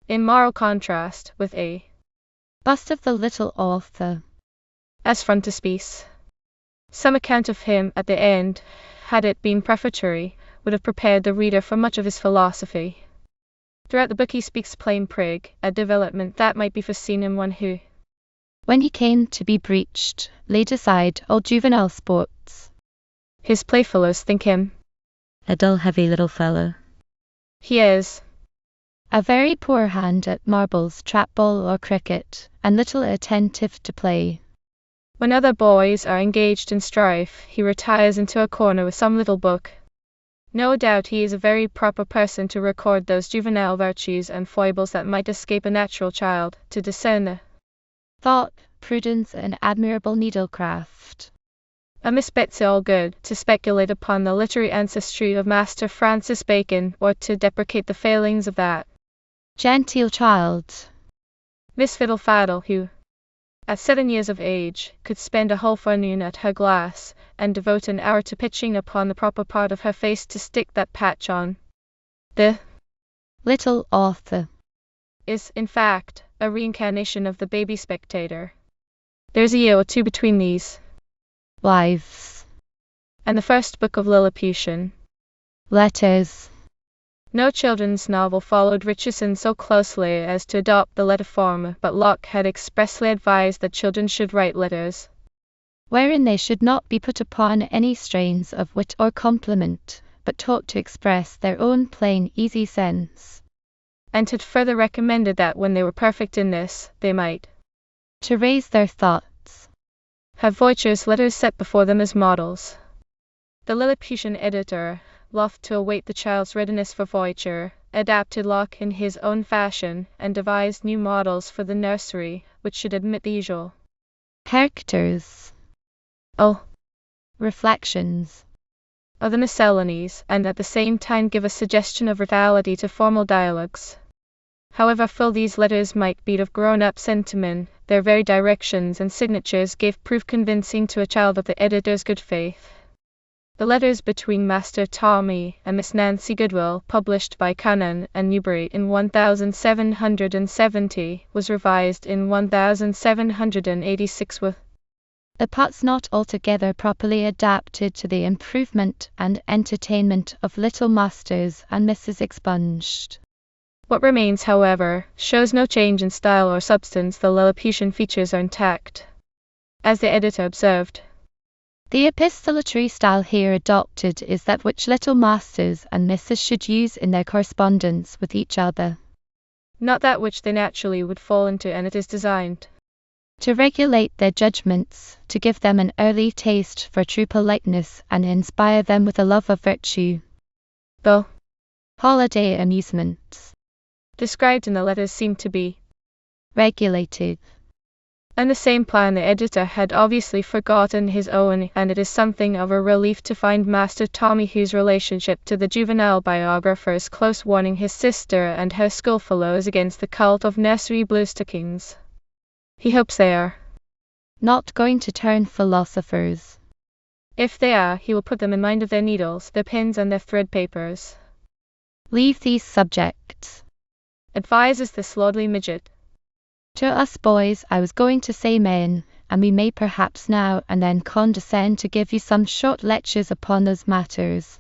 in moral contrast, with a bust of the little author as frontispiece. Some account of him at the end, had it been prefatory, would have prepared the reader for much of his philosophy. Throughout the book he speaks plain prig, a development that might be foreseen in one who, when he came to be breeched, laid aside all juvenile sports. His playfellows think him a dull, heavy little fellow. He is a very poor hand at marbles, trap-ball, or cricket, and little attentive to play. When other boys are engaged in strife, he retires into a corner with some little book. No doubt he is a very proper person to record those juvenile virtues and foibles that might escape a natural child, to discern the thought, prudence, and admirable needlecraft. A Miss Betsy Allgood, to speculate upon the literary ancestry of Master Francis Bacon, or to deprecate the failings of that genteel child, Miss Fiddle Faddle, who, at 7 years of age, could spend a whole forenoon at her glass, and devote an hour to pitching upon the proper part of her face to stick that patch on. The little author is, in fact, a reincarnation of the baby spectator. There's a year or two between these lives and the first book of Lilliputian letters. No children's novel followed Richardson so closely as to adopt the letter form, but Locke had expressly advised that children should write letters, wherein they should not be put upon any strains of wit or compliment, but taught to express their own plain, easy sense, and had further recommended that when they were perfect in this, they might, to raise their thoughts, have Voiture's letters set before them as models. The Lilliputian editor, loth to await the child's readiness for Voiture, adapted Locke in his own fashion, and devised new models for the nursery, which should admit the usual characters, reflections of the miscellanies, and at the same time give a suggestion of vitality to formal dialogues. However full these letters might be of grown-up sentiment, their very directions and signatures gave proof convincing to a child of the editor's good faith. The letters between Master Tommy and Miss Nancy Goodwill, published by Cannon and Newbery in 1770, was revised in 1786 with the parts not altogether properly adapted to the improvement and entertainment of little masters and Mrs. Expunged. What remains, however, shows no change in style or substance. The Lilliputian features are intact. As the editor observed, The epistolatory style here adopted is that which little masters and misses should use in their correspondence with each other, not that which they naturally would fall into, and it is designed to regulate their judgments, to give them an early taste for true politeness, and inspire them with a love of virtue. The holiday amusements described in the letters seem to be regulated. And the same plan the editor had obviously forgotten his own, and it is something of a relief to find Master Tommy, whose relationship to the juvenile biographer is close, warning his sister and her schoolfellows against the cult of nursery bluestockings. He hopes they are not going to turn philosophers. If they are, he will put them in mind of their needles, their pins, and their thread papers. Leave these subjects, advises this lordly midget. To us boys I was going to say men, and we may perhaps now and then condescend to give you some short lectures upon those matters.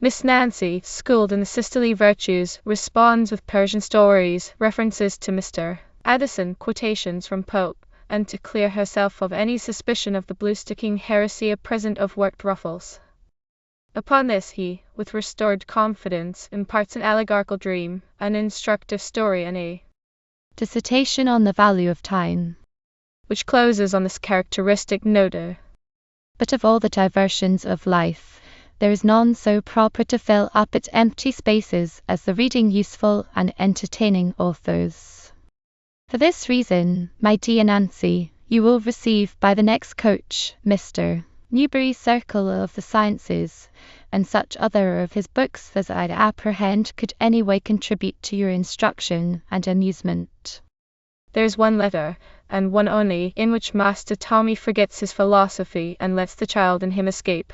Miss Nancy, schooled in the sisterly virtues, responds with Persian stories, references to Mr. Addison, quotations from Pope, and to clear herself of any suspicion of the bluestocking heresy, a present of worked ruffles. Upon this he, with restored confidence, imparts an allegorical dream, an instructive story, and a dissertation on the value of time, which closes on this characteristic note. But of all the diversions of life, there is none so proper to fill up its empty spaces as the reading useful and entertaining authors. For this reason, my dear Nancy, you will receive by the next coach Mr. Newberry's Circle of the Sciences, and such other of his books as I apprehend could any way contribute to your instruction and amusement. There is one letter, and one only, in which Master Tommy forgets his philosophy and lets the child in him escape.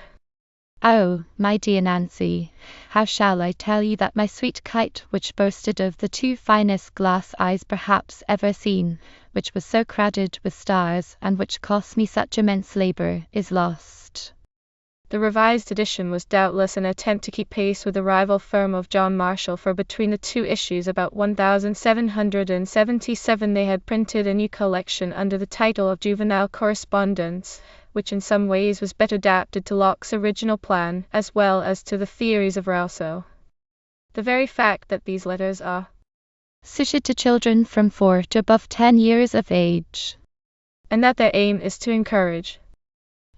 Oh, my dear Nancy, how shall I tell you that my sweet kite, which boasted of the 2 finest glass eyes perhaps ever seen, which was so crowded with stars, and which cost me such immense labour, is lost. The revised edition was doubtless an attempt to keep pace with the rival firm of John Marshall, for between the 2 issues, about 1777, they had printed a new collection under the title of Juvenile Correspondence, which in some ways was better adapted to Locke's original plan, as well as to the theories of Rousseau. The very fact that these letters are suited to children from 4 to above 10 years of age, and that their aim is to encourage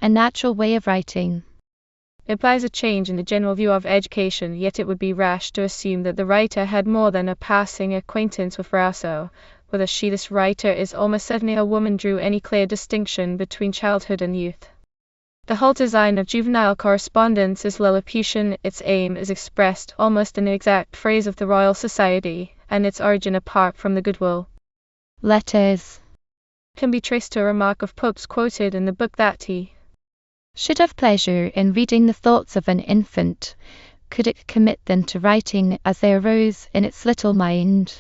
a natural way of writing, implies a change in the general view of education, yet it would be rash to assume that the writer had more than a passing acquaintance with Rousseau, whether she, this writer, is almost certainly a woman, drew any clear distinction between childhood and youth. The whole design of Juvenile Correspondence is Lilliputian, its aim is expressed almost in the exact phrase of the Royal Society, and its origin, apart from the goodwill letters, can be traced to a remark of Pope's quoted in the book, that he should have pleasure in reading the thoughts of an infant, could it commit them to writing as they arose in its little mind.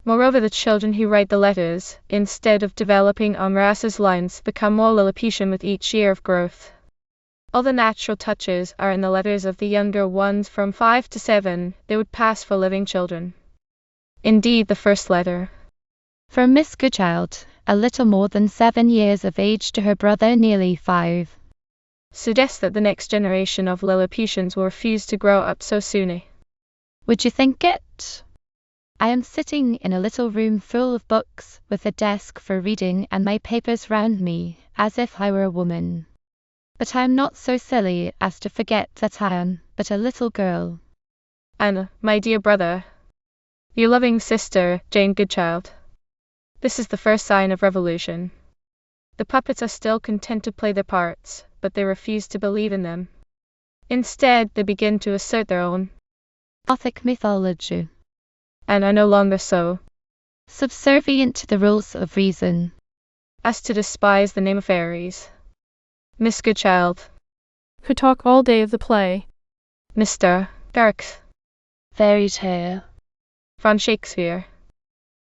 Moreover, the children who write the letters, instead of developing on Rousseau's lines, become more Lilliputian with each year of growth. All the natural touches are in the letters of the younger ones from 5 to 7, they would pass for living children. Indeed, the first letter from Miss Goodchild, a little more than 7 years of age, to her brother nearly 5, suggests that the next generation of Lilliputians will refuse to grow up so soon. Would you think it? I am sitting in a little room full of books, with a desk for reading and my papers round me, as if I were a woman. But I am not so silly as to forget that I am but a little girl. And, my dear brother, your loving sister, Jane Goodchild. This is the first sign of revolution. The puppets are still content to play their parts, but they refuse to believe in them. Instead, they begin to assert their own Gothic mythology, and are no longer so subservient to the rules of reason as to despise the name of fairies. Miss Goodchild could talk all day of the play. Mr. Garrick's Fairy tale from Shakespeare.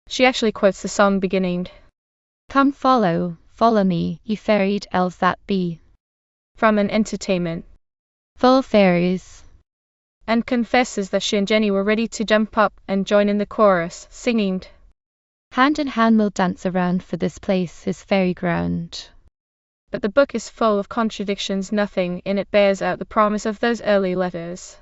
She actually quotes the song beginning, "Come follow, follow me, ye fairied elves that be," from an entertainment full of fairies, and confesses that she and Jenny were ready to jump up and join in the chorus, singing, "Hand in hand we'll dance around, for this place is fairy ground." but the book is full of contradictions. Nothing in it bears out the promise of those early letters.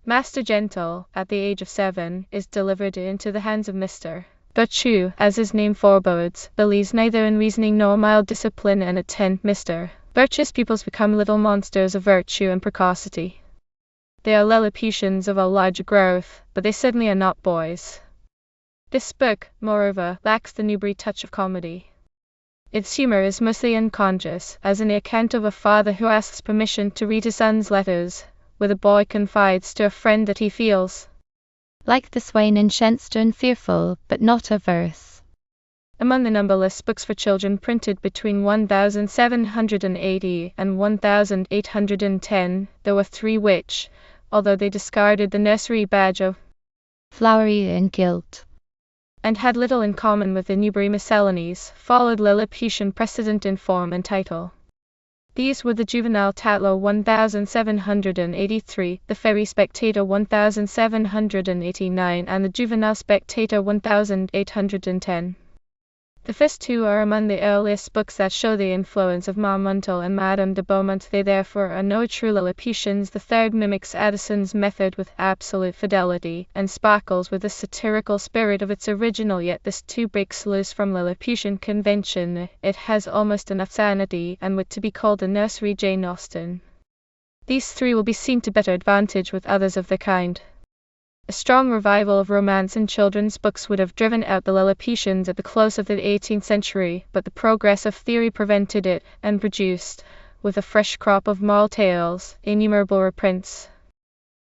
Master Gentle, at the age of 7, is delivered into the hands of Mr. Birch, who, as his name forebodes, believes neither in reasoning nor mild discipline, and at 10, Mr. Birch's pupils become little monsters of virtue and precocity. They are Lilliputians of a larger growth, but they certainly are not boys. This book, moreover, lacks the Newbery touch of comedy. Its humor is mostly unconscious, as in the account of a father who asks permission to read his son's letters, where the boy confides to a friend that he feels like the swain in Shenstone, fearful, but not averse. Among the numberless books for children printed between 1780 and 1810, there were 3 which, although they discarded the nursery badge of flowery and gilt, and had little in common with the Newbery Miscellanies, followed Lilliputian precedent in form and title. These were the Juvenile Tatler 1783, the Fairy Spectator 1789, and the Juvenile Spectator 1810. The first 2 are among the earliest books that show the influence of Marmontel and Madame de Beaumont. They therefore are no true Lilliputians. The third mimics Addison's method with absolute fidelity, and sparkles with the satirical spirit of its original, yet this too breaks loose from Lilliputian convention. It has almost enough sanity and wit to be called a nursery Jane Austen. These 3 will be seen to better advantage with others of their kind. A strong revival of romance in children's books would have driven out the Lilliputians at the close of the 18th century, but the progress of theory prevented it, and produced, with a fresh crop of moral tales, innumerable reprints.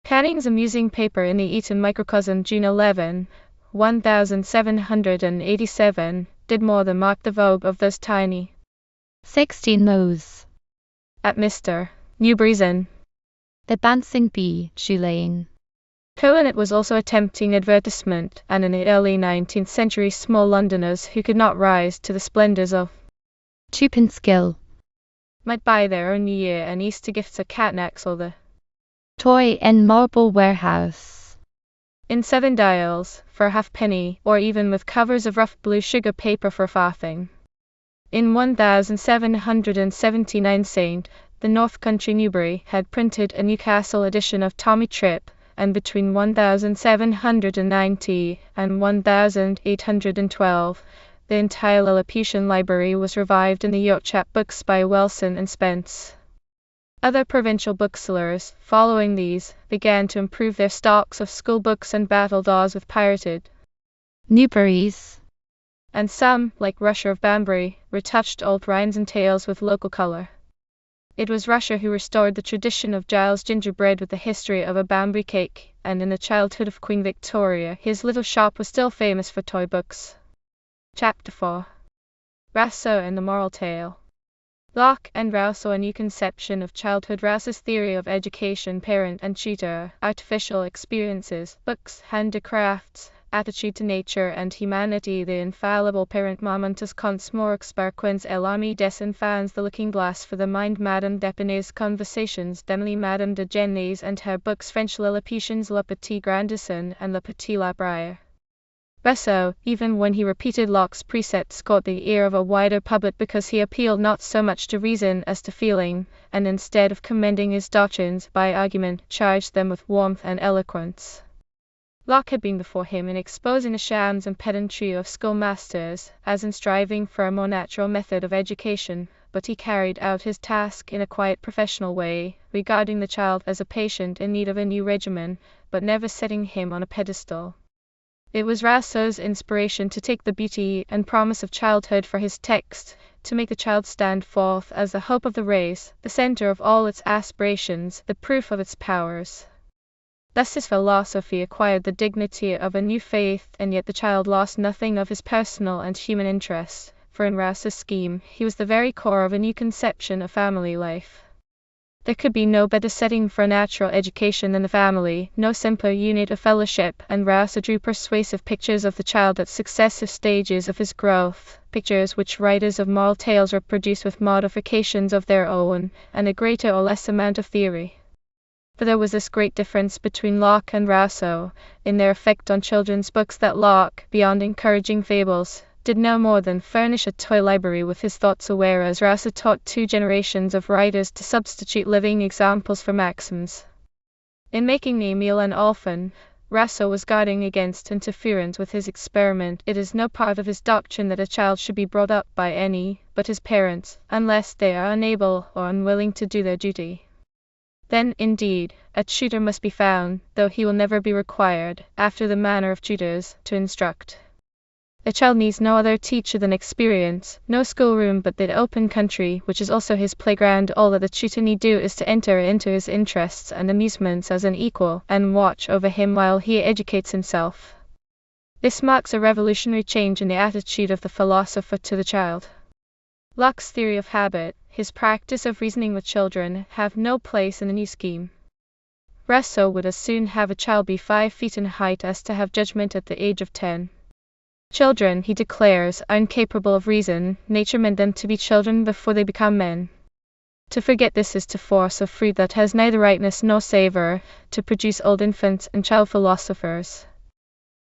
Canning's amusing paper in the Eton Microcosm, June 11, 1787, did more than mark the vogue of those tiny 16 those at Mr. Newbery's Inn. The Bouncing Bee, Shoe Lane. It was also a tempting advertisement, and in the early 19th century small Londoners who could not rise to the splendours of Tuppence-gill might buy their own New Year and Easter gifts at Catnack's or the Toy and Marble Warehouse in 7 Dials for a halfpenny, or even with covers of rough blue sugar paper for a farthing. In 1779 St. the North Country Newbery had printed a Newcastle edition of Tommy Trip, and between 1790 and 1812, the entire Lilliputian library was revived in the York Chapbooks by Wilson and Spence. Other provincial booksellers, following these, began to improve their stocks of school books and battledores with pirated Newberys, and some, like Rusher of Banbury, retouched old rhymes and tales with local colour. It was Rusher who restored the tradition of Giles' gingerbread with the history of a Banbury cake, and in the childhood of Queen Victoria his little shop was still famous for toy books. Chapter 4. Rousseau and the Moral Tale. Locke and Rousseau, a new conception of childhood. Rousseau's theory of education, parent and tutor, artificial experiences, books, handicrafts, attitude to nature and humanity, the infallible parent. Marmontel's Contes Moreaux Barquins et l'Ami des Enfants, the looking glass for the mind. Madame d'Epinay's Conversations d'Emily. Madame de Genlis and her books. French Lilliputians, Le Petit Grandison and Le Petit Labrière. Rousseau, even when he repeated Locke's precepts, caught the ear of a wider public because he appealed not so much to reason as to feeling, and instead of commending his doctrines by argument, charged them with warmth and eloquence. Locke had been before him in exposing the shams and pedantry of schoolmasters, as in striving for a more natural method of education, but he carried out his task in a quiet professional way, regarding the child as a patient in need of a new regimen, but never setting him on a pedestal. It was Rousseau's inspiration to take the beauty and promise of childhood for his text, to make the child stand forth as the hope of the race, the center of all its aspirations, the proof of its powers. Thus his philosophy acquired the dignity of a new faith, and yet the child lost nothing of his personal and human interests, for in Rousseau's scheme he was the very core of a new conception of family life. There could be no better setting for a natural education than the family, no simpler unit of fellowship, and Rousseau drew persuasive pictures of the child at successive stages of his growth, pictures which writers of moral tales reproduce with modifications of their own, and a greater or less amount of theory. For there was this great difference between Locke and Rousseau, in their effect on children's books, that Locke, beyond encouraging fables, did no more than furnish a toy library with his thoughts, whereas Rousseau taught 2 generations of writers to substitute living examples for maxims. In making Emile an orphan, Rousseau was guarding against interference with his experiment. It is no part of his doctrine that a child should be brought up by any but his parents, unless they are unable or unwilling to do their duty. Then, indeed, a tutor must be found, though he will never be required, after the manner of tutors, to instruct. A child needs no other teacher than experience, no schoolroom but the open country, which is also his playground. All that the tutor need do is to enter into his interests and amusements as an equal, and watch over him while he educates himself. This marks a revolutionary change in the attitude of the philosopher to the child. Locke's theory of habit, his practice of reasoning with children, have no place in the new scheme. Rousseau would as soon have a child be 5 feet in height as to have judgment at the age of 10. Children, he declares, are incapable of reason. Nature meant them to be children before they become men. To forget this is to force a fruit that has neither ripeness nor savor, to produce old infants and child philosophers.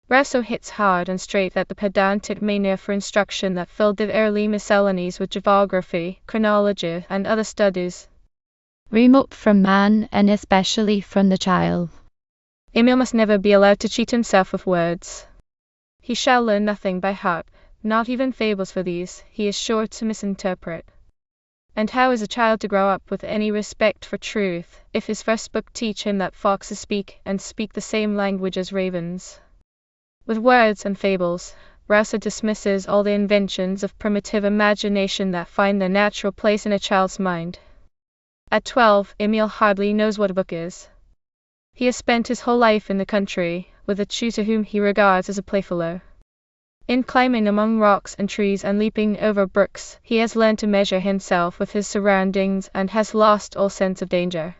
Rousseau hits hard and straight at the pedantic mania for instruction that filled the early miscellanies with geography, chronology, and other studies remote from man and especially from the child. Emile must never be allowed to cheat himself with words. He shall learn nothing by heart, not even fables, for these he is sure to misinterpret. And how is a child to grow up with any respect for truth, if his first book teach him that foxes speak, and speak the same language as ravens? With words and fables, Rousseau dismisses all the inventions of primitive imagination that find their natural place in a child's mind. At 12, Emile hardly knows what a book is. He has spent his whole life in the country, with a tutor whom he regards as a playfellow. In climbing among rocks and trees and leaping over brooks, he has learned to measure himself with his surroundings and has lost all sense of danger.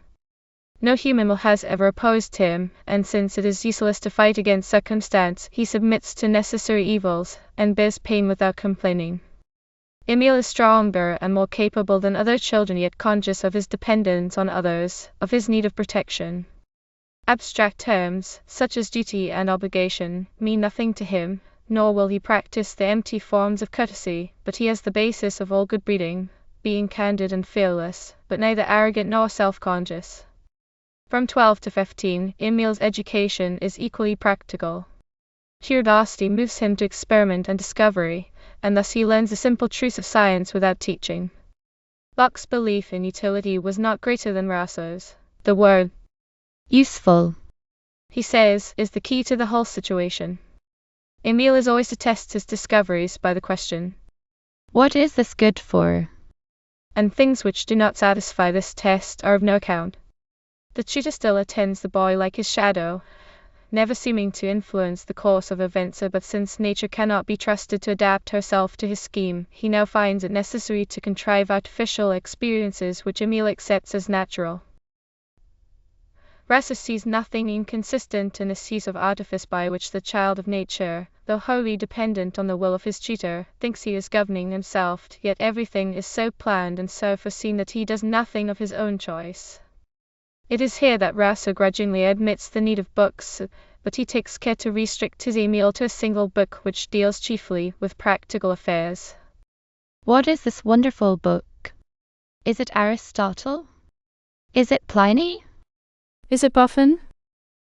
No human will has ever opposed him, and since it is useless to fight against circumstance, he submits to necessary evils, and bears pain without complaining. Emile is stronger and more capable than other children, yet conscious of his dependence on others, of his need of protection. Abstract terms, such as duty and obligation, mean nothing to him, nor will he practice the empty forms of courtesy, but he has the basis of all good breeding, being candid and fearless, but neither arrogant nor self-conscious. From 12 to 15, Emile's education is equally practical. Curiosity moves him to experiment and discovery, and thus he learns the simple truths of science without teaching. Locke's belief in utility was not greater than Rousseau's. The word useful, he says, is the key to the whole situation. Emile is always to test his discoveries by the question, what is this good for? And things which do not satisfy this test are of no account. The tutor still attends the boy like his shadow, never seeming to influence the course of events, but since nature cannot be trusted to adapt herself to his scheme, he now finds it necessary to contrive artificial experiences which Emile accepts as natural. Rousseau sees nothing inconsistent in this use of artifice by which the child of nature, though wholly dependent on the will of his tutor, thinks he is governing himself, yet everything is so planned and so foreseen that he does nothing of his own choice. It is here that Rousseau grudgingly admits the need of books, but he takes care to restrict his Emile to a single book which deals chiefly with practical affairs. What is this wonderful book? Is it Aristotle? Is it Pliny? Is it Buffon?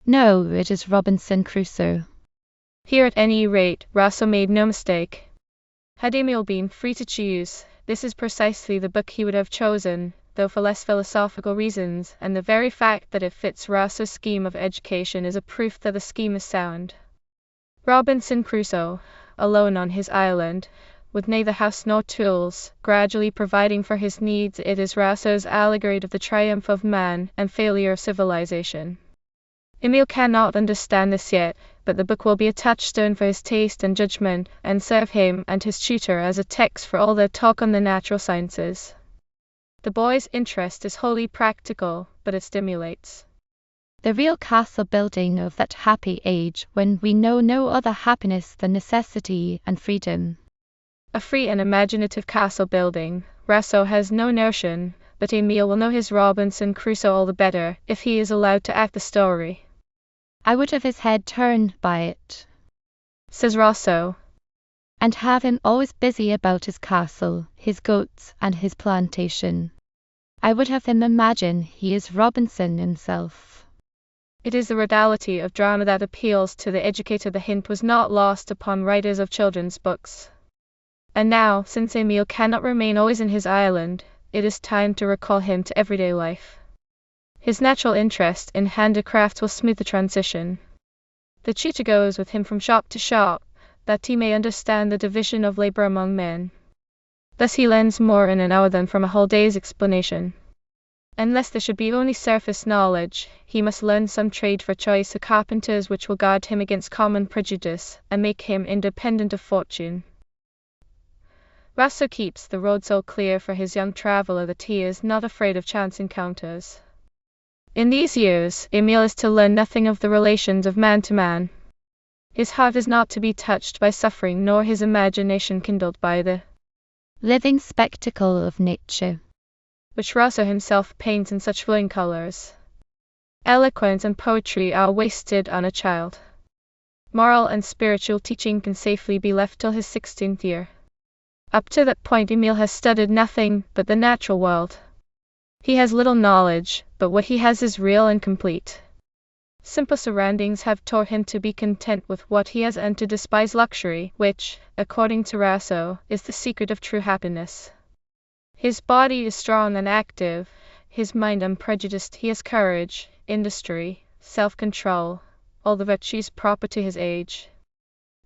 No, it is Robinson Crusoe. Here at any rate, Rousseau made no mistake. Had Emile been free to choose, this is precisely the book he would have chosen, though for less philosophical reasons, and the very fact that it fits Rousseau's scheme of education is a proof that the scheme is sound. Robinson Crusoe, alone on his island, with neither house nor tools, gradually providing for his needs, it is Rousseau's allegory of the triumph of man and failure of civilization. Emile cannot understand this yet, but the book will be a touchstone for his taste and judgment, and serve him and his tutor as a text for all their talk on the natural sciences. The boy's interest is wholly practical, but it stimulates. The real castle building of that happy age when we know no other happiness than necessity and freedom. A free and imaginative castle building, Rousseau has no notion, but Emile will know his Robinson Crusoe all the better if he is allowed to act the story. I would have his head turned by it, says Rousseau. and have him always busy about his castle, his goats, and his plantation. I would have him imagine he is Robinson himself. It is the rudality of drama that appeals to the educator. The hint was not lost upon writers of children's books. And now, since Emile cannot remain always in his island, it is time to recall him to everyday life. His natural interest in handicrafts will smooth the transition. The tutor goes with him from shop to shop, that he may understand the division of labor among men. Thus he learns more in an hour than from a whole day's explanation. Unless there should be only surface knowledge, he must learn some trade for choice, a carpenter's, which will guard him against common prejudice, and make him independent of fortune. Rousseau keeps the road so clear for his young traveller that he is not afraid of chance encounters. In these years, Emile is to learn nothing of the relations of man to man. His heart is not to be touched by suffering, nor his imagination kindled by the living spectacle of nature, which Rousseau himself paints in such flowing colors. Eloquence and poetry are wasted on a child. Moral and spiritual teaching can safely be left till his 16th year. Up to that point Emile has studied nothing but the natural world. He has little knowledge, but what he has is real and complete. Simple surroundings have taught him to be content with what he has and to despise luxury, which, according to Rousseau, is the secret of true happiness. His body is strong and active, his mind unprejudiced. He has courage, industry, self-control, all the virtues proper to his age.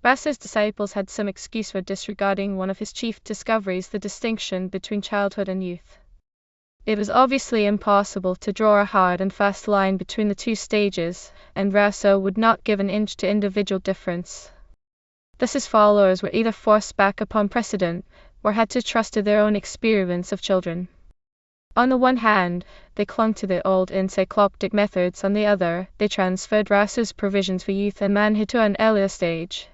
Rousseau's disciples had some excuse for disregarding one of his chief discoveries, the distinction between childhood and youth. It was obviously impossible to draw a hard and fast line between the two stages, and Rousseau would not give an inch to individual difference. Thus his followers were either forced back upon precedent, or had to trust to their own experience of children. On the one hand, they clung to the old encyclopedic methods; on the other, they transferred Rousseau's provisions for youth and manhood to an earlier stage.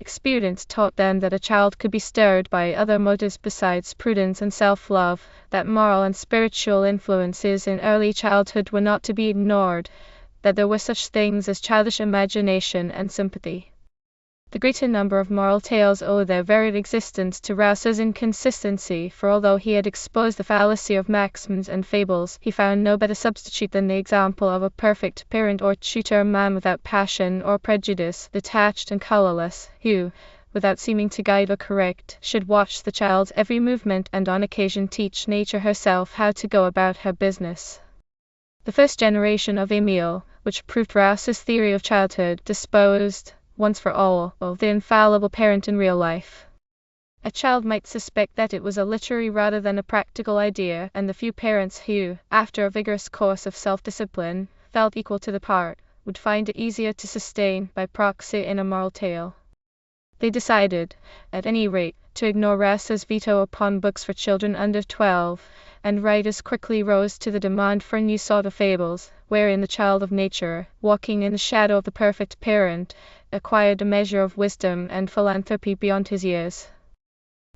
Experience taught them that a child could be stirred by other motives besides prudence and self-love, that moral and spiritual influences in early childhood were not to be ignored, that there were such things as childish imagination and sympathy. The greater number of moral tales owe their very existence to Rousseau's inconsistency, for although he had exposed the fallacy of maxims and fables, he found no better substitute than the example of a perfect parent or tutor, a man without passion or prejudice, detached and colourless, who, without seeming to guide or correct, should watch the child's every movement and on occasion teach nature herself how to go about her business. The first generation of Emile, which proved Rousseau's theory of childhood, disposed, once for all, of the infallible parent in real life. A child might suspect that it was a literary rather than a practical idea, and the few parents who, after a vigorous course of self-discipline, felt equal to the part, would find it easier to sustain by proxy in a moral tale. They decided, at any rate, to ignore Rousseau's veto upon books for children under 12, and writers quickly rose to the demand for a new sort of fables, wherein the child of nature, walking in the shadow of the perfect parent, acquired a measure of wisdom and philanthropy beyond his years.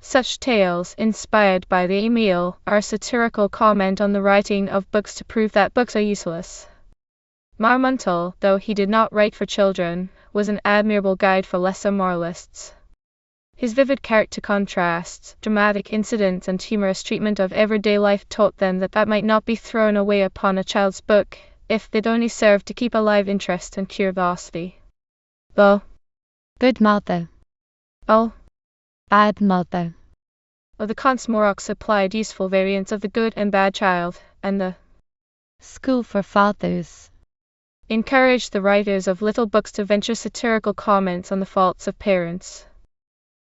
Such tales, inspired by the Emile, are a satirical comment on the writing of books to prove that books are useless. Marmontel, though he did not write for children, was an admirable guide for lesser moralists. His vivid character contrasts, dramatic incidents, and humorous treatment of everyday life taught them that might not be thrown away upon a child's book, if they'd only serve to keep alive interest and curiosity. The good mother, bad mother, or the Contes Morocs supplied useful variants of the good and bad child, and the school for fathers encouraged the writers of little books to venture satirical comments on the faults of parents.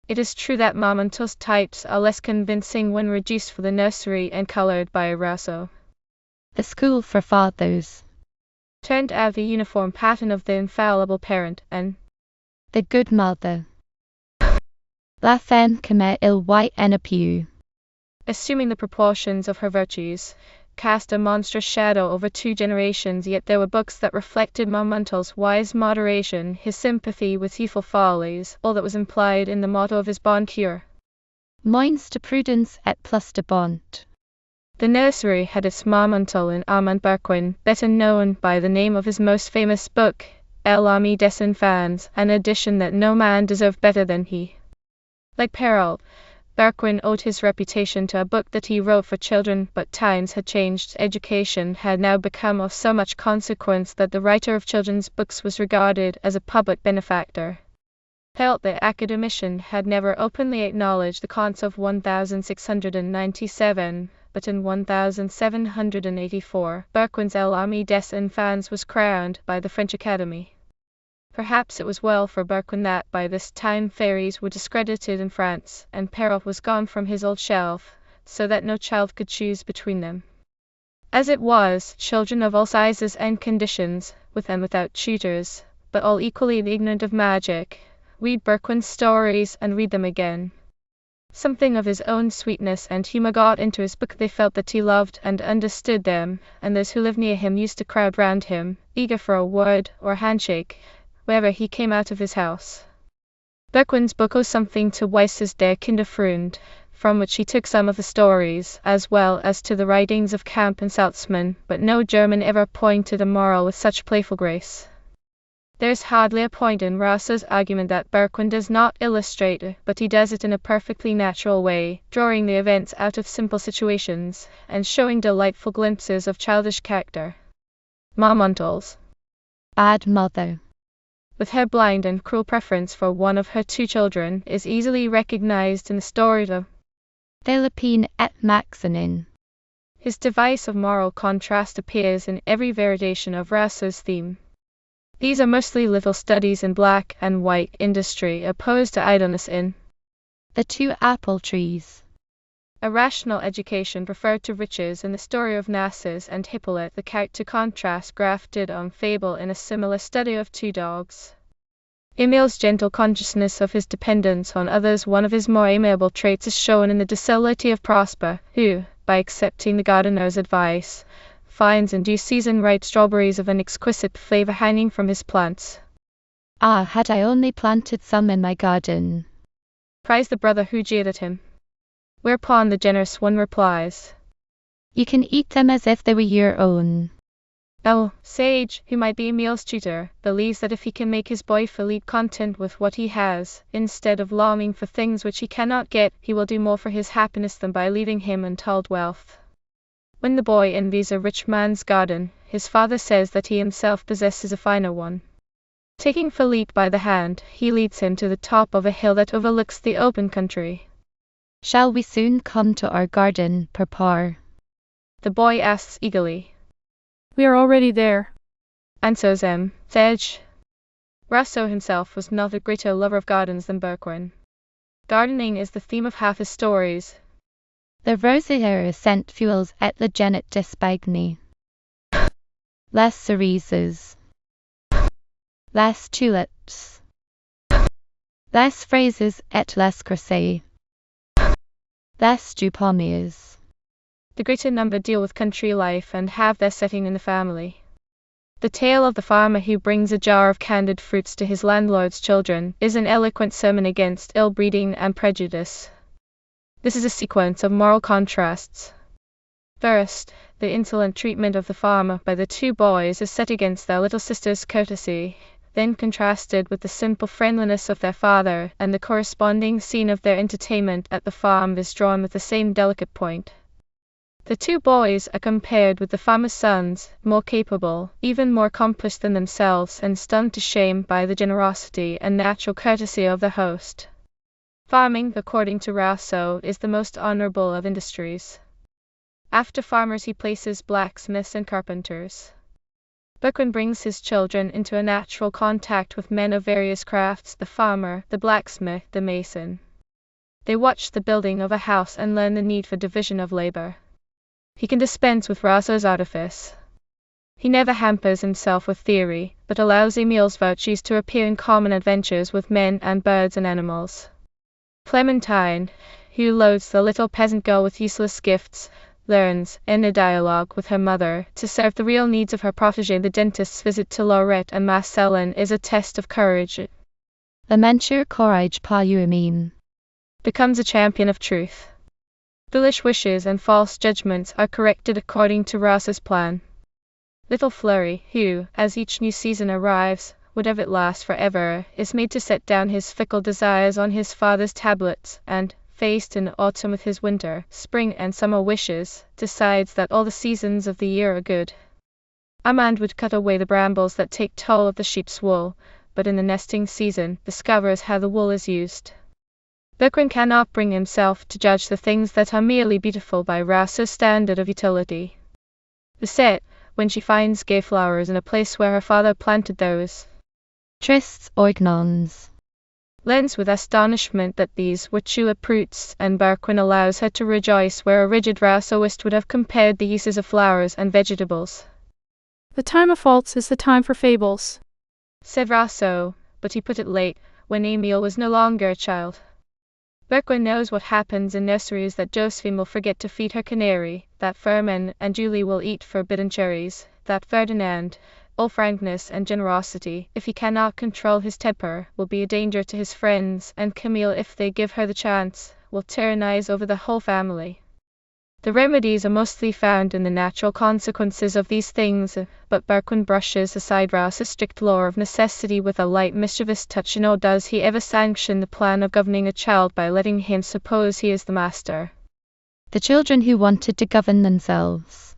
It is true that Marmontel's types are less convincing when reduced for the nursery and colored by Rousseau. The school for fathers turned out the uniform pattern of the infallible parent, and the good mother. La femme comme il white en a pieu, assuming the proportions of her virtues, cast a monstrous shadow over 2 generations. Yet there were books that reflected Marmontel's wise moderation, his sympathy with youthful follies, all that was implied in the motto of his bon cœur. Moins de prudence et plus de bonté. The nursery had its Marmontel in Armand Berquin, better known by the name of his most famous book, L'Ami des Enfants, an edition that no man deserved better than he. Like Perrault, Berquin owed his reputation to a book that he wrote for children, but times had changed. Education had now become of so much consequence that the writer of children's books was regarded as a public benefactor. Perrault the academician had never openly acknowledged the cons of 1697, but in 1784, Berquin's L'Ami des Enfants was crowned by the French Academy. Perhaps it was well for Berquin that by this time fairies were discredited in France, and Perrault was gone from his old shelf, so that no child could choose between them. As it was, children of all sizes and conditions, with and without tutors, but all equally ignorant of magic, read Berquin's stories and read them again. Something of his own sweetness and humour got into his book. They felt that he loved and understood them, and those who lived near him used to crowd round him, eager for a word or handshake, wherever he came out of his house. Berquin's book owes something to Weiss's Der Kinderfreund, from which he took some of the stories, as well as to the writings of Camp and Salzmann, but no German ever pointed a moral with such playful grace. There is hardly a point in Rousseau's argument that Berquin does not illustrate, but he does it in a perfectly natural way, drawing the events out of simple situations, and showing delightful glimpses of childish character. Marmontel's Bad mother, with her blind and cruel preference for one of her two children, is easily recognized in the story of Philippine et Maximin. His device of moral contrast appears in every variation of Rousseau's theme. These are mostly little studies in black and white industry opposed to idleness in The Two Apple Trees. a rational education preferred to riches in the story of Narcissus and Hippolyte. The character contrast grafted on fable in a similar study of Two Dogs. Emile's gentle consciousness of his dependence on others. One of his more amiable traits is shown in the docility of Prosper, who, by accepting the gardener's advice, finds in due season ripe strawberries of an exquisite flavour hanging from his plants. Ah, had I only planted some in my garden, Cries the brother who jeered at him. Whereupon the generous one replies, You can eat them as if they were your own. Oh, Sage, who might be Emile's tutor, believes that if he can make his boy Philippe content with what he has, instead of longing for things which he cannot get, he will do more for his happiness than by leaving him untold wealth. When the boy envies a rich man's garden, his father says that he himself possesses a finer one. Taking Philippe by the hand, he leads him to the top of a hill that overlooks the open country. Shall we soon come to our garden, Papa? The boy asks eagerly. We are already there. Answers Sage. Rousseau himself was not a greater lover of gardens than Berquin. Gardening is the theme of half his stories. The rosières scent fuels et la genet d'Espagne. Les cerises. Les tulips. Les fraises et les cressets. Les du pommiers. The greater number deal with country life and have their setting in the family. The tale of the farmer who brings a jar of candied fruits to his landlord's children is an eloquent sermon against ill-breeding and prejudice. This is a sequence of moral contrasts. First, the insolent treatment of the farmer by the two boys is set against their little sister's courtesy, then contrasted with the simple friendliness of their father, and the corresponding scene of their entertainment at the farm is drawn with the same delicate point. The two boys are compared with the farmer's sons, more capable, even more accomplished than themselves, and stunned to shame by the generosity and natural courtesy of their host. Farming, according to Rousseau, is the most honorable of industries. After farmers he places blacksmiths and carpenters. Berquin brings his children into a natural contact with men of various crafts: the farmer, the blacksmith, the mason. They watch the building of a house and learn the need for division of labor. He can dispense with Rousseau's artifice. He never hampers himself with theory, but allows Emile's virtues to appear in common adventures with men and birds and animals. Clementine, who loads the little peasant girl with useless gifts, learns, in a dialogue with her mother, to serve the real needs of her protégé. The dentist's visit to Laurette and Marcellin is a test of courage. La menture courage pas humaine. Becomes a champion of truth. Foolish wishes and false judgments are corrected according to Rousseau's plan. Little Fleury, who, as each new season arrives, would have it last forever, is made to set down his fickle desires on his father's tablets, and, faced in autumn with his winter, spring, and summer wishes, decides that all the seasons of the year are good. Amand would cut away the brambles that take toll of the sheep's wool, but in the nesting season discovers how the wool is used. Berquin cannot bring himself to judge the things that are merely beautiful by Rouse's standard of utility. Lisette, when she finds gay flowers in a place where her father planted those tristes orgnons, learns with astonishment that these were tulip roots, and Berquin allows her to rejoice where a rigid Rousseauist would have compared the uses of flowers and vegetables. The time of faults is the time for fables, said Rousseau, but he put it late, when Emile was no longer a child. Berquin knows what happens in nurseries, that Josephine will forget to feed her canary, that Firmin and Julie will eat forbidden cherries, that Ferdinand, all frankness and generosity, if he cannot control his temper, will be a danger to his friends, and Camille, if they give her the chance, will tyrannize over the whole family. The remedies are mostly found in the natural consequences of these things, but Berquin brushes aside Rouse's strict law of necessity with a light mischievous touch, nor does he ever sanction the plan of governing a child by letting him suppose he is the master. The children who wanted to govern themselves,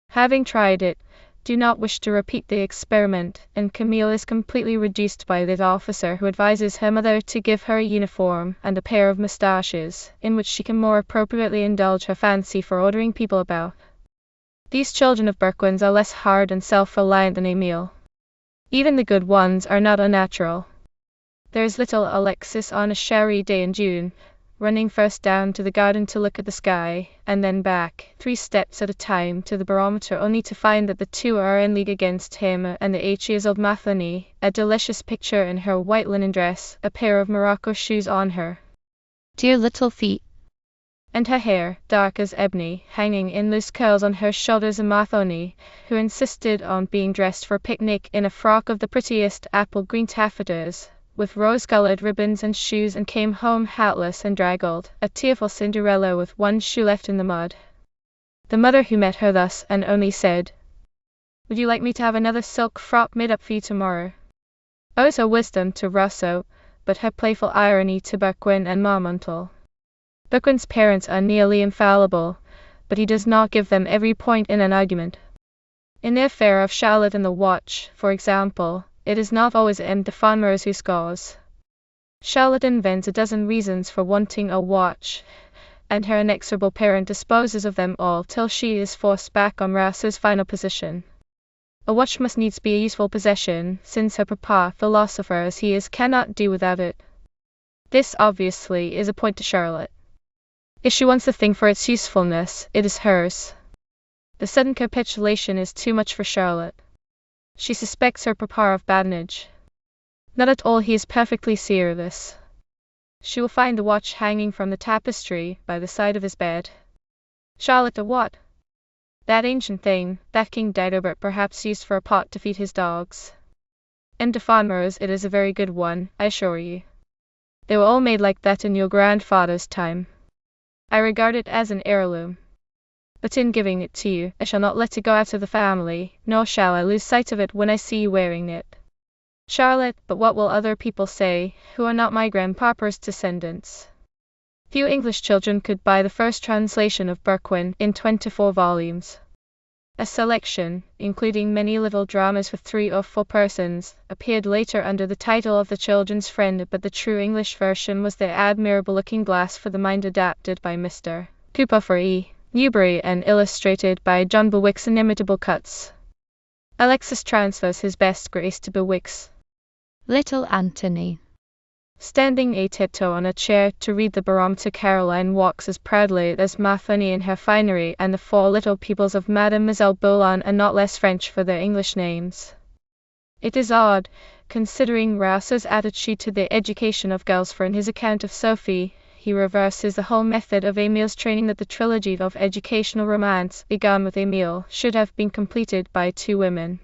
having tried it, do not wish to repeat the experiment, and Camille is completely reduced by that officer who advises her mother to give her a uniform and a pair of moustaches, in which she can more appropriately indulge her fancy for ordering people about. These children of Berquin's are less hard and self-reliant than Emile. Even the good ones are not unnatural. There is little Alexis on a showery day in June, running first down to the garden to look at the sky, and then back, 3 steps at a time, to the barometer, only to find that the two are in league against him, and the 8-year-old Mathony, a delicious picture in her white linen dress, a pair of Morocco shoes on her dear little feet, and her hair, dark as ebony, hanging in loose curls on her shoulders, and Mathony, who insisted on being dressed for a picnic in a frock of the prettiest apple-green taffetas, with rose-colored ribbons and shoes, and came home hatless and draggled, a tearful Cinderella with one shoe left in the mud. The mother who met her thus, and only said, "Would you like me to have another silk frock made up for you tomorrow?" owes her wisdom to Rousseau, but her playful irony to Berquin and Marmontel. Berquin's parents are nearly infallible, but he does not give them every point in an argument. In the affair of Charlotte and the watch, for example, it is not always M. de Fonmers who scores. Charlotte invents a dozen reasons for wanting a watch, and her inexorable parent disposes of them all till she is forced back on Rousseau's final position. A watch must needs be a useful possession, since her papa, philosopher as he is, cannot do without it. This, obviously, is a point to Charlotte. If she wants the thing for its usefulness, it is hers. The sudden capitulation is too much for Charlotte. She suspects her papa of badinage. Not at all, he is perfectly serious. She will find the watch hanging from the tapestry by the side of his bed. Charlotte, a what? That ancient thing, that King Dagobert perhaps used for a pot to feed his dogs. And de Fonmers, it is a very good one, I assure you. They were all made like that in your grandfather's time. I regard it as an heirloom. But in giving it to you, I shall not let it go out of the family, nor shall I lose sight of it when I see you wearing it. Charlotte, but what will other people say, who are not my grandpapa's descendants? Few English children could buy the first translation of Berquin in 24 volumes. A selection, including many little dramas for 3 or 4 persons, appeared later under the title of The Children's Friend, but the true English version was the admirable Looking Glass for the Mind, adapted by Mr. Cooper for E. Newbery and illustrated by John Bewick's inimitable cuts. Alexis transfers his best grace to Bewick's little Antony. Standing a tiptoe on a chair to read the barometer, Caroline walks as proudly as Mathony in her finery, and the 4 little pupils of Mademoiselle Boulon are not less French for their English names. It is odd, considering Rousseau's attitude to the education of girls, for in his account of Sophie, he reverses the whole method of Emile's training, that the trilogy of educational romance, begun with Emile, should have been completed by 2 women.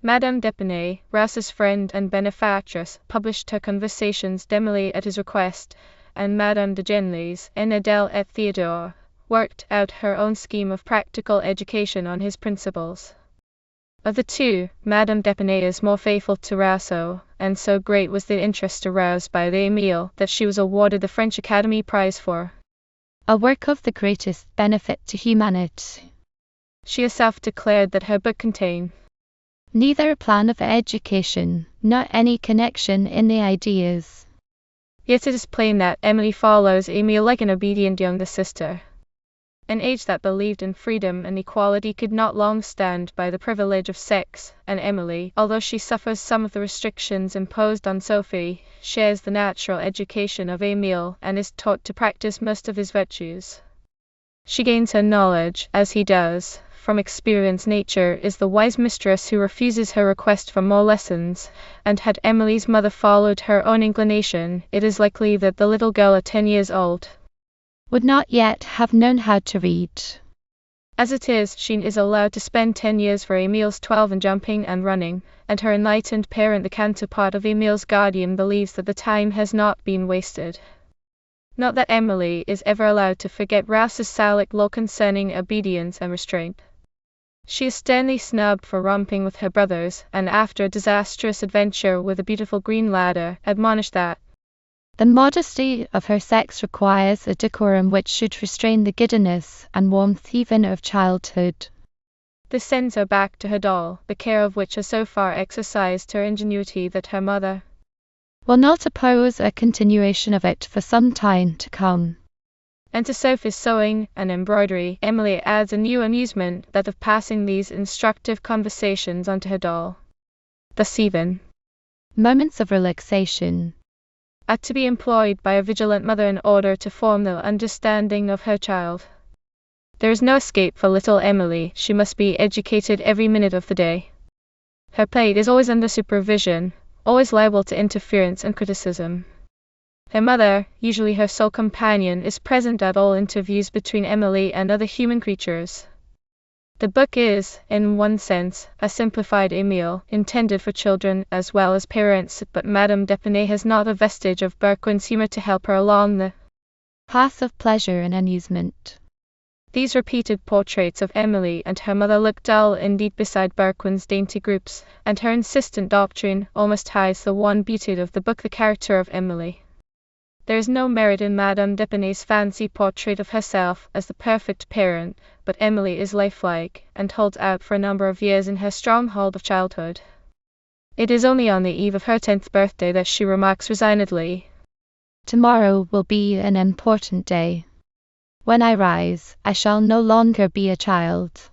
Madame d'Épinay, Rousseau's friend and benefactress, published her Conversations d'Emilie at his request, and Madame de Genlis, en Adèle et Théodore, worked out her own scheme of practical education on his principles. Of the two, Madame d'Épinay is more faithful to Rousseau, and so great was the interest aroused by the Emile that she was awarded the French Academy Prize for a work of the greatest benefit to humanity. She herself declared that her book contained neither a plan of education, nor any connection in the ideas. Yet it is plain that Emily follows Emile like an obedient younger sister. An age that believed in freedom and equality could not long stand by the privilege of sex, and Emily, although she suffers some of the restrictions imposed on Sophie, shares the natural education of Emile and is taught to practice most of his virtues. She gains her knowledge, as he does, from experience. Nature is the wise mistress who refuses her request for more lessons, and had Emily's mother followed her own inclination, it is likely that the little girl at 10 years old would not yet have known how to read. As it is, she is allowed to spend 10 years for Emile's 12 in jumping and running, and her enlightened parent, the counterpart of Emile's guardian, believes that the time has not been wasted. Not that Emily is ever allowed to forget Rousseau's Salic law concerning obedience and restraint. She is sternly snubbed for romping with her brothers, and after a disastrous adventure with a beautiful green ladder, admonished that the modesty of her sex requires a decorum which should restrain the giddiness and warmth even of childhood. This sends her back to her doll, the care of which has so far exercised her ingenuity that her mother will not oppose a continuation of it for some time to come. And to Sophie's sewing and embroidery, Emily adds a new amusement, that of passing these instructive conversations on to her doll. Thus even moments of relaxation are to be employed by a vigilant mother in order to form the understanding of her child. There is no escape for little Emily, she must be educated every minute of the day. Her play is always under supervision, always liable to interference and criticism. Her mother, usually her sole companion, is present at all interviews between Emily and other human creatures. The book is, in one sense, a simplified Emile, intended for children as well as parents, but Madame d'Épinay has not a vestige of Berquin's humor to help her along the path of pleasure and amusement. These repeated portraits of Emily and her mother look dull indeed beside Berquin's dainty groups, and her insistent doctrine almost hides the one beauty of the book, the character of Emily. There is no merit in Madame d'Épinay's fancy portrait of herself as the perfect parent, but Emily is lifelike, and holds out for a number of years in her stronghold of childhood. It is only on the eve of her 10th birthday that she remarks resignedly, "Tomorrow will be an important day. When I rise, I shall no longer be a child."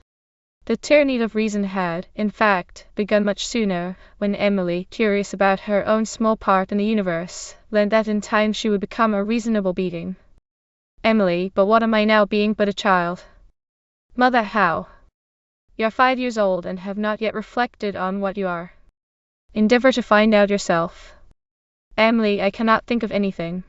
The tyranny of reason had, in fact, begun much sooner, when Emily, curious about her own small part in the universe, learned that in time she would become a reasonable being. Emily, but what am I now, being but a child? Mother, how? You are 5 years old and have not yet reflected on what you are. Endeavor to find out yourself. Emily, I cannot think of anything.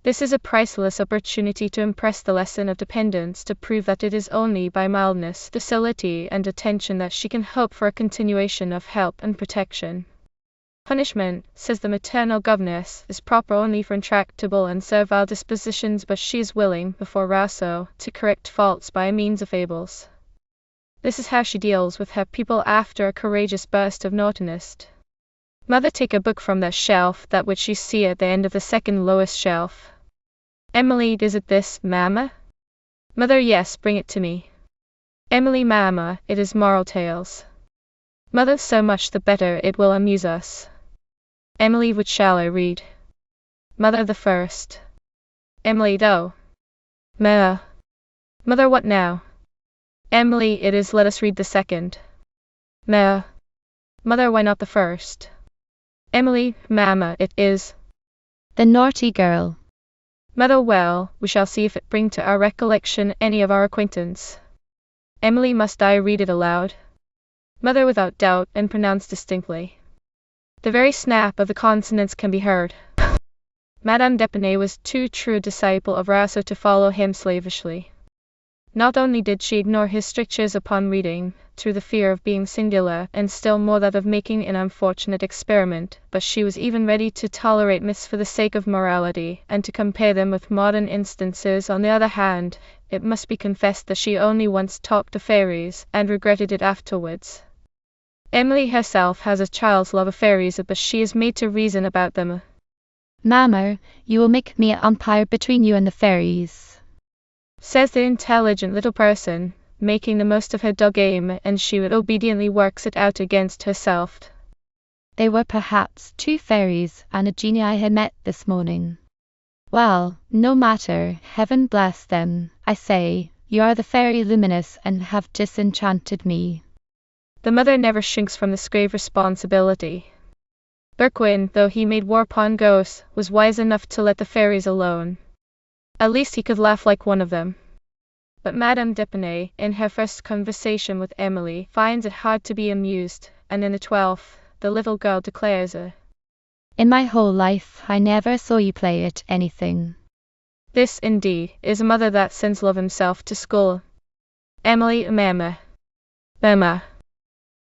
This is a priceless opportunity to impress the lesson of dependence, to prove that it is only by mildness, docility, and attention that she can hope for a continuation of help and protection. Punishment, says the maternal governess, is proper only for intractable and servile dispositions, but she is willing, before Rousseau, to correct faults by means of fables. This is how she deals with her pupil after a courageous burst of naughtiness. Mother, take a book from that shelf, that which you see at the end of the second lowest shelf. Emily, is it this, mamma? Mother, yes, bring it to me. Emily, mamma, it is moral tales. Mother, so much the better, it will amuse us. Emily, which shall I read? Mother, the first. Emily, though. Mother, what now? Emily, it is, let us read the second. Mother, why not the first? Emily, mamma, it is. The naughty girl. Mother, well, we shall see if it bring to our recollection any of our acquaintance. Emily, must I read it aloud? Mother, without doubt, and pronounce distinctly. The very snap of the consonants can be heard. Madame d'Épinay was too true a disciple of Rousseau to follow him slavishly. Not only did she ignore his strictures upon reading, through the fear of being singular, and still more that of making an unfortunate experiment, but she was even ready to tolerate myths for the sake of morality, and to compare them with modern instances. On the other hand, it must be confessed that she only once talked of fairies, and regretted it afterwards. Emily herself has a child's love of fairies, but she is made to reason about them. Mamma, you will make me an umpire between you and the fairies, says the intelligent little person, making the most of her dog aim, and she obediently works it out against herself. They were perhaps 2 fairies and a genie I had met this morning. Well, no matter, heaven bless them, I say, you are the fairy Luminous and have disenchanted me. The mother never shrinks from this grave responsibility. Berquin, though he made war upon ghosts, was wise enough to let the fairies alone. At least he could laugh like one of them. But Madame d'Épinay, in her first conversation with Emily, finds it hard to be amused, and in the 12th, the little girl declares In my whole life I never saw you play at anything. This, indeed, is a mother that sends love himself to school. Emily, Mamma. Mamma.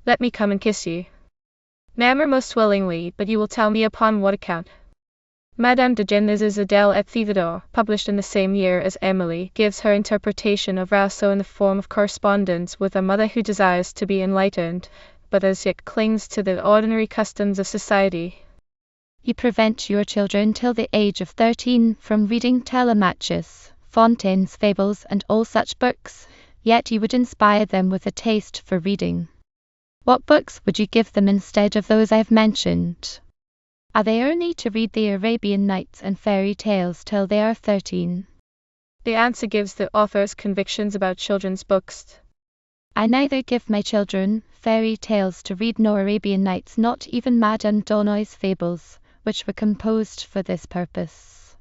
Let me come and kiss you. Mamma, most willingly, but you will tell me upon what account. Madame de Genlis's Adele et Théodore, published in the same year as Emily, gives her interpretation of Rousseau in the form of correspondence with a mother who desires to be enlightened, but as yet clings to the ordinary customs of society. You prevent your children till the age of 13 from reading Telemachus, Fontaine's Fables and all such books, yet you would inspire them with a taste for reading. What books would you give them instead of those I have mentioned? Are they only to read the Arabian Nights and fairy tales till they are 13? The answer gives the author's convictions about children's books. I neither give my children fairy tales to read nor Arabian Nights, not even Madame d'Aulnoy's Fables, which were composed for this purpose.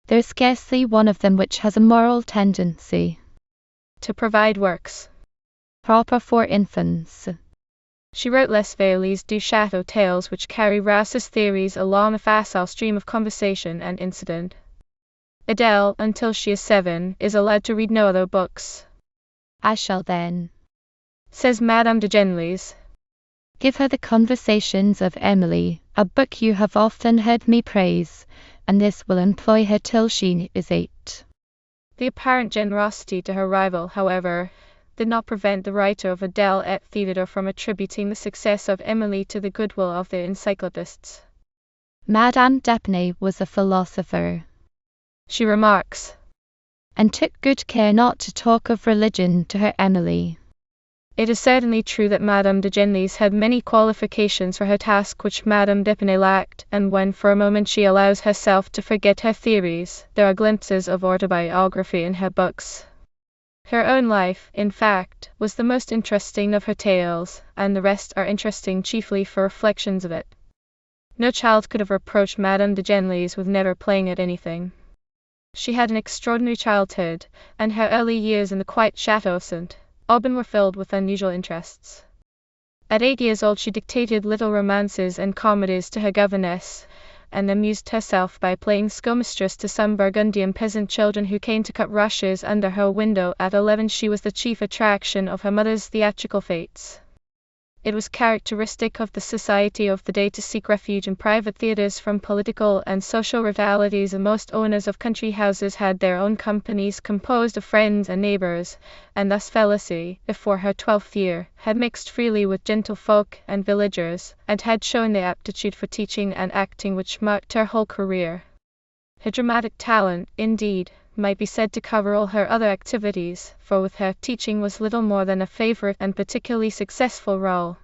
There is scarcely one of them which has a moral tendency. To provide works proper for infants. She wrote Les Folies du Château, tales which carry Rousseau's theories along a facile stream of conversation and incident. Adele, until she is 7, is allowed to read no other books. I shall then, says Madame de Genlis, give her the Conversations of Emily, a book you have often heard me praise, and this will employ her till she is 8. The apparent generosity to her rival, however, did not prevent the writer of Adele et Théodore from attributing the success of Emily to the goodwill of the encyclopedists. Madame d'Épinay was a philosopher, she remarks, and took good care not to talk of religion to her Emily. It is certainly true that Madame de Genlis had many qualifications for her task which Madame d'Épinay lacked, and when for a moment she allows herself to forget her theories, there are glimpses of autobiography in her books. Her own life, in fact, was the most interesting of her tales, and the rest are interesting chiefly for reflections of it. No child could have reproached Madame de Genlis with never playing at anything. She had an extraordinary childhood, and her early years in the quiet Château of St. Aubin were filled with unusual interests. At 8 years old she dictated little romances and comedies to her governess, and amused herself by playing schoolmistress to some Burgundian peasant children who came to cut rushes under her window. At 11 she was the chief attraction of her mother's theatrical fêtes. It was characteristic of the society of the day to seek refuge in private theatres from political and social rivalities, and most owners of country houses had their own companies composed of friends and neighbours, and thus Félicie, before her 12th year, had mixed freely with gentlefolk and villagers, and had shown the aptitude for teaching and acting which marked her whole career. Her dramatic talent, indeed, might be said to cover all her other activities, for with her teaching was little more than a favourite and particularly successful role.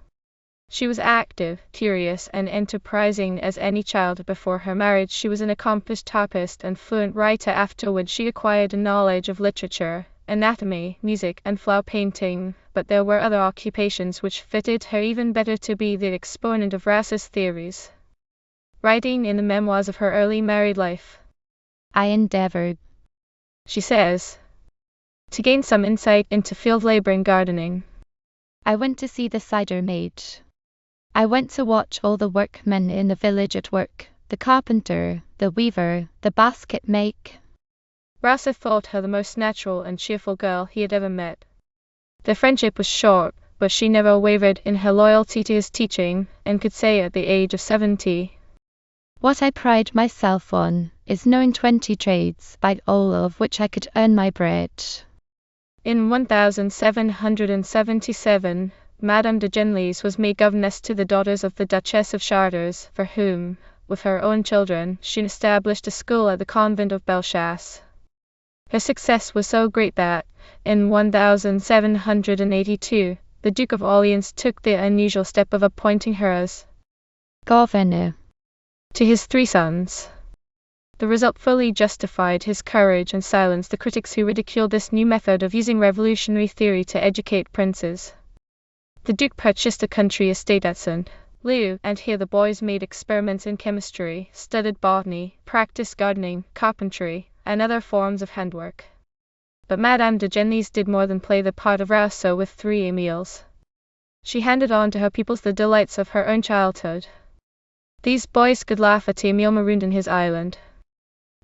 She was active, curious, and enterprising as any child. Before her marriage she was an accomplished typist and fluent writer. Afterwards she acquired a knowledge of literature, anatomy, music, and flower painting, but there were other occupations which fitted her even better to be the exponent of Rousseau's theories. Writing in the memoirs of her early married life, I endeavoured, she says, to gain some insight into field labour and gardening. I went to see the cider made. I went to watch all the workmen in the village at work, the carpenter, the weaver, the basket make. Rousseau thought her the most natural and cheerful girl he had ever met. Their friendship was short, but she never wavered in her loyalty to his teaching, and could say at the age of 70, what I pride myself on is knowing 20 trades, by all of which I could earn my bread. In 1777, Madame de Genlis was made governess to the daughters of the Duchess of Chartres, for whom, with her own children, she established a school at the convent of Bellechasse. Her success was so great that, in 1782, the Duke of Orleans took the unusual step of appointing her as governor to his 3 sons. The result fully justified his courage and silenced the critics who ridiculed this new method of using revolutionary theory to educate princes. The Duke purchased a country estate at Saint-Leu, and here the boys made experiments in chemistry, studied botany, practiced gardening, carpentry, and other forms of handwork. But Madame de Genlis did more than play the part of Rousseau with 3 Emils. She handed on to her pupils the delights of her own childhood. These boys could laugh at Emile marooned in his island.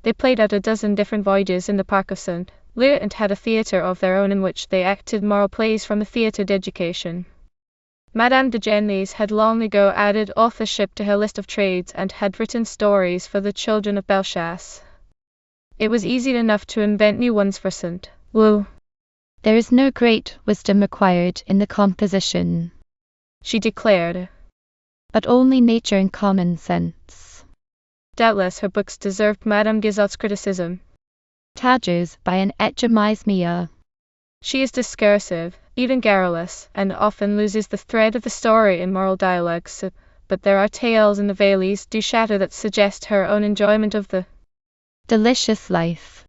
They played out a dozen different voyages in the park of Saint-Leu and had a theatre of their own in which they acted moral plays from the theatre d'education. Madame de Genlis had long ago added authorship to her list of trades and had written stories for the children of Bellechasse. It was easy enough to invent new ones for Saint-Leu. There is no great wisdom required in the composition, she declared, but only nature and common sense. Doubtless her books deserved Madame Guizot's criticism. Tages by an etchemismia. She is discursive, even garrulous, and often loses the thread of the story in moral dialogues, but there are tales in the Valise du Château that suggest her own enjoyment of the delicious life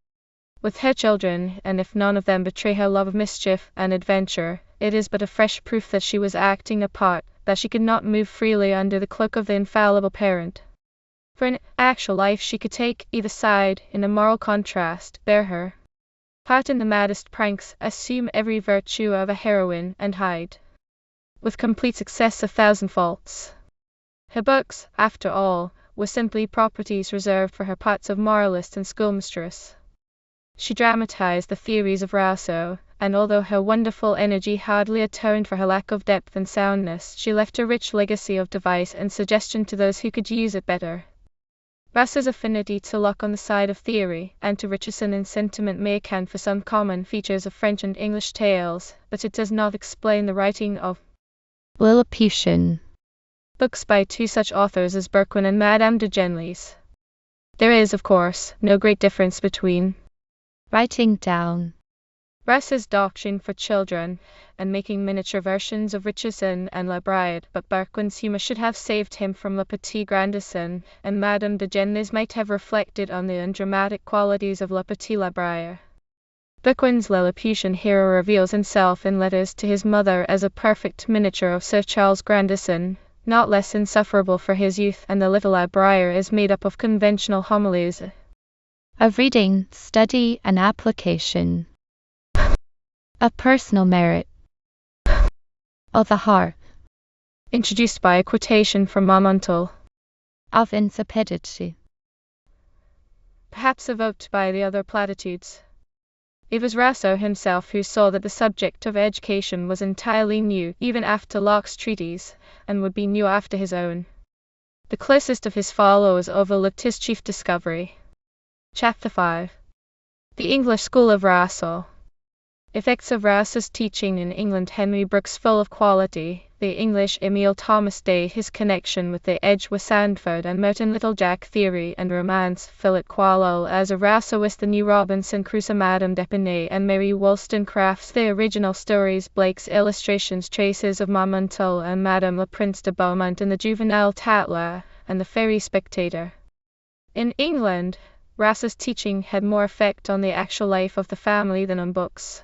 with her children, and if none of them betray her love of mischief and adventure, it is but a fresh proof that she was acting a part, that she could not move freely under the cloak of the infallible parent. For in actual life she could take either side, in a moral contrast, bear her part in the maddest pranks, assume every virtue of a heroine, and hide, with complete success, 1,000 faults. Her books, after all, were simply properties reserved for her parts of moralist and schoolmistress. She dramatized the theories of Rousseau, and although her wonderful energy hardly atoned for her lack of depth and soundness, she left a rich legacy of device and suggestion to those who could use it better. Rousseau's affinity to Locke on the side of theory, and to Richardson in sentiment may account for some common features of French and English tales, but it does not explain the writing of Lilliputian books by 2 such authors as Berquin and Madame de Genlis. There is, of course, no great difference between writing down Rousseau's doctrine for children, and making miniature versions of Richardson and La Bride, but Berquin's humour should have saved him from Le Petit Grandison, and Madame de Genlis might have reflected on the undramatic qualities of Le Petit Libraire. Berquin's Lilliputian hero reveals himself in letters to his mother as a perfect miniature of Sir Charles Grandison, not less insufferable for his youth, and the Little Libraire is made up of conventional homilies of reading, study, and application, of personal merit, of the heart, introduced by a quotation from Marmontel, of insipidity, perhaps evoked by the other platitudes. It was Rousseau himself who saw that the subject of education was entirely new, even after Locke's treatise, and would be new after his own. The closest of his followers overlooked his chief discovery. Chapter 5. The English School of Rousseau. Effects of Rousseau's teaching in England. Henry Brooks, full of quality; the English Emile Thomas Day, his connection with the Edgeworth Sandford and Merton Littlejack theory and romance; Philip Quallel as a Rousseauist; the new Robinson Crusoe; Madame d'Epinay and Mary Wollstonecraft's The Original Stories; Blake's illustrations; traces of Marmontel and Madame Le Prince de Beaumont in the Juvenile Tatler and the Fairy Spectator. In England, Rousseau's teaching had more effect on the actual life of the family than on books.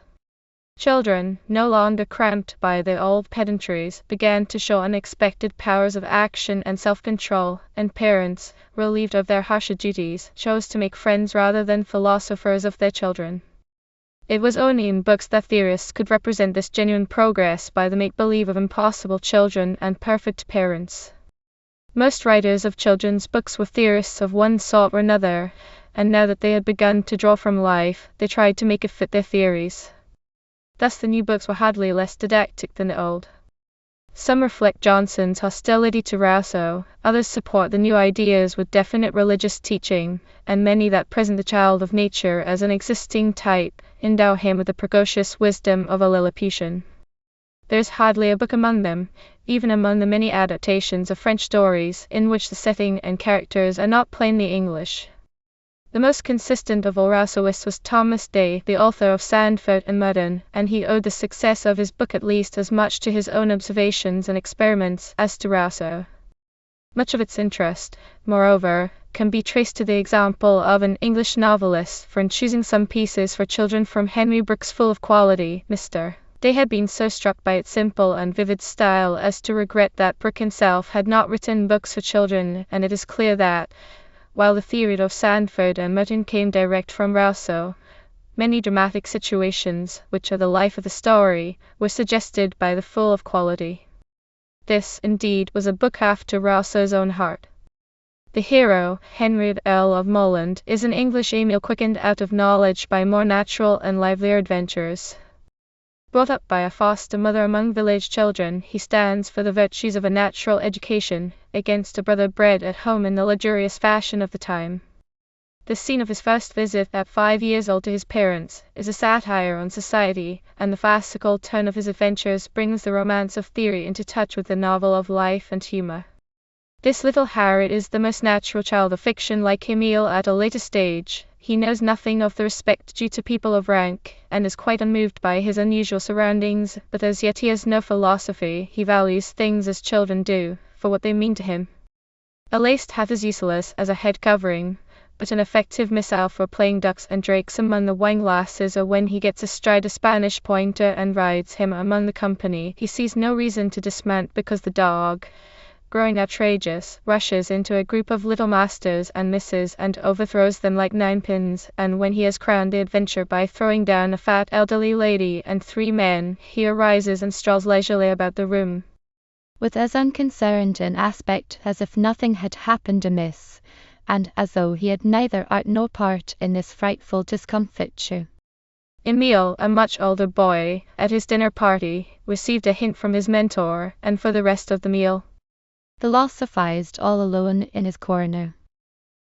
Children, no longer cramped by the old pedantries, began to show unexpected powers of action and self-control, and parents, relieved of their harsher duties, chose to make friends rather than philosophers of their children. It was only in books that theorists could represent this genuine progress by the make-believe of impossible children and perfect parents. Most writers of children's books were theorists of one sort or another, and now that they had begun to draw from life, they tried to make it fit their theories. Thus the new books were hardly less didactic than the old. Some reflect Johnson's hostility to Rousseau, others support the new ideas with definite religious teaching, and many that present the child of nature as an existing type, endow him with the precocious wisdom of a Lilliputian. There's hardly a book among them, even among the many adaptations of French stories, in which the setting and characters are not plainly English. The most consistent of all Rousseauists was Thomas Day, the author of Sandford and Mudden, and he owed the success of his book at least as much to his own observations and experiments as to Rousseau. Much of its interest, moreover, can be traced to the example of an English novelist, for in choosing some pieces for children from Henry Brooke's Full of Quality, Mr. Day had been so struck by its simple and vivid style as to regret that Brooke himself had not written books for children, and it is clear that, while the theory of Sandford and Mudden came direct from Rousseau, many dramatic situations, which are the life of the story, were suggested by the Full of Quality. This, indeed, was a book after Rousseau's own heart. The hero, Henry Earl of Moland, is an English Emile quickened out of knowledge by more natural and livelier adventures. Brought up by a foster mother among village children, he stands for the virtues of a natural education, against a brother bred at home in the luxurious fashion of the time. The scene of his first visit at 5 years old to his parents is a satire on society, and the farcical tone of his adventures brings the romance of theory into touch with the novel of life and humor. This little Harriet is the most natural child of fiction. Like Emile at a later stage, he knows nothing of the respect due to people of rank, and is quite unmoved by his unusual surroundings, but as yet he has no philosophy. He values things as children do, for what they mean to him. A laced hat is useless as a head covering, but an effective missile for playing ducks and drakes among the wine glasses, or when he gets astride a Spanish pointer and rides him among the company. He sees no reason to dismount because the dog, growing outrageous, rushes into a group of little masters and misses and overthrows them like ninepins, and when he has crowned the adventure by throwing down a fat elderly lady and 3 men, he arises and strolls leisurely about the room, with as unconcerned an aspect as if nothing had happened amiss, and as though he had neither art nor part in this frightful discomfiture. Emile, a much older boy, at his dinner party, received a hint from his mentor, and for the rest of the meal, philosophized all alone in his corner,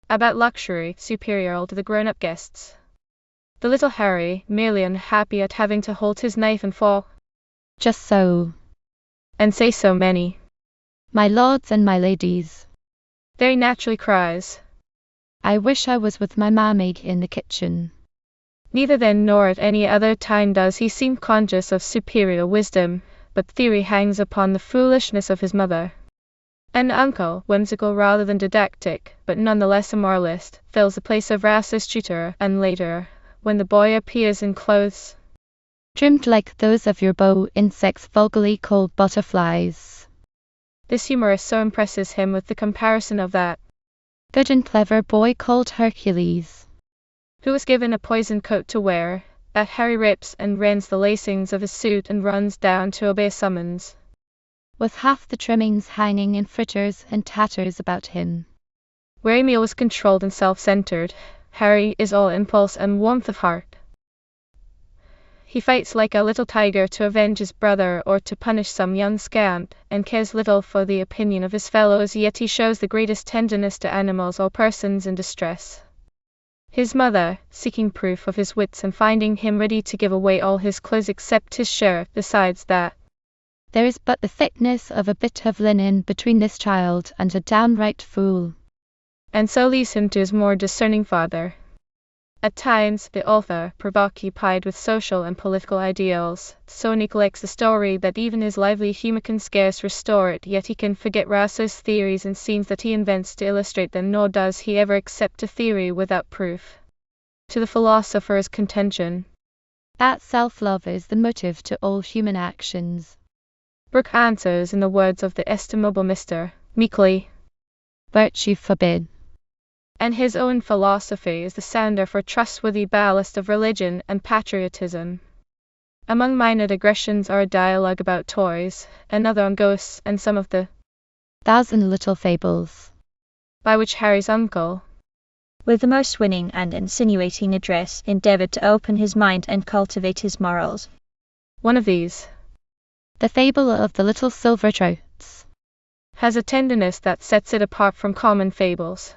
about luxury superior to the grown-up guests. The little Harry, merely unhappy at having to hold his knife and fork, just so, and say so many, my lords and my ladies, very naturally cries, I wish I was with my mammy in the kitchen. Neither then nor at any other time does he seem conscious of superior wisdom, but theory hangs upon the foolishness of his mother. An uncle, whimsical rather than didactic, but none the less a moralist, fills the place of Rousseau's tutor, and later, when the boy appears in clothes trimmed like those of your beau insects vulgarly called butterflies, this humorist so impresses him with the comparison of that good and clever boy called Hercules, who was given a poisoned coat to wear, that Harry rips and rends the lacings of his suit and runs down to obey a summons, with half the trimmings hanging in fritters and tatters about him. Where Emile was controlled and self-centered, Harry is all impulse and warmth of heart. He fights like a little tiger to avenge his brother or to punish some young scamp, and cares little for the opinion of his fellows, yet he shows the greatest tenderness to animals or persons in distress. His mother, seeking proof of his wits and finding him ready to give away all his clothes except his shirt, decides that there is but the thickness of a bit of linen between this child and a downright fool, and so leaves him to his more discerning father. At times, the author, preoccupied with social and political ideals, so neglects the story that even his lively humour can scarce restore it, yet he can forget Rousseau's theories and scenes that he invents to illustrate them, nor does he ever accept a theory without proof. To the philosopher's contention that self-love is the motive to all human actions, Brooke answers in the words of the estimable Mr. meekly, virtue forbid. And his own philosophy is the sounder for trustworthy ballast of religion and patriotism. Among minor digressions are a dialogue about toys, another on ghosts, and some of the 1,000 Little Fables, by which Harry's uncle, with the most winning and insinuating address, endeavoured to open his mind and cultivate his morals. One of these, the fable of the little silver trouts, has a tenderness that sets it apart from common fables.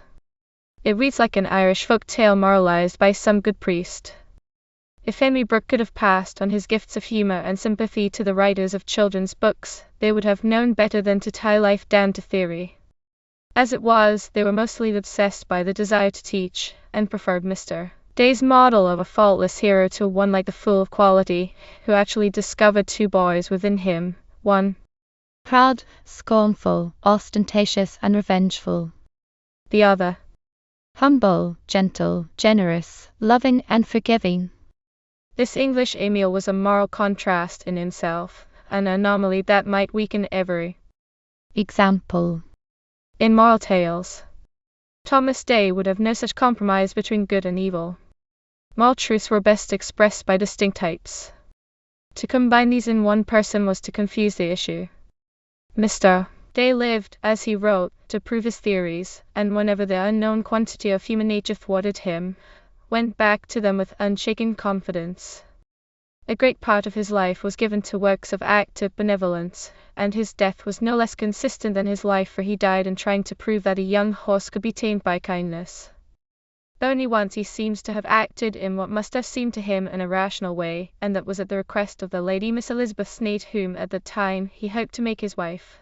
It reads like an Irish folk tale moralized by some good priest. If Henry Brooke could have passed on his gifts of humor and sympathy to the writers of children's books, they would have known better than to tie life down to theory. As it was, they were mostly obsessed by the desire to teach, and preferred Mr. Day's model of a faultless hero to one like the fool of quality, who actually discovered two boys within him, one proud, scornful, ostentatious, and revengeful; the other humble, gentle, generous, loving, and forgiving. This English Emil was a moral contrast in himself, an anomaly that might weaken every example. In Moral Tales, Thomas Day would have no such compromise between good and evil. Moral truths were best expressed by distinct types. To combine these in one person was to confuse the issue. Mr. Day lived, as he wrote, to prove his theories, and whenever the unknown quantity of human nature thwarted him, went back to them with unshaken confidence. A great part of his life was given to works of active benevolence, and his death was no less consistent than his life, for he died in trying to prove that a young horse could be tamed by kindness. Only once he seems to have acted in what must have seemed to him an irrational way, and that was at the request of the lady Miss Elizabeth Sneyd, whom at the time he hoped to make his wife.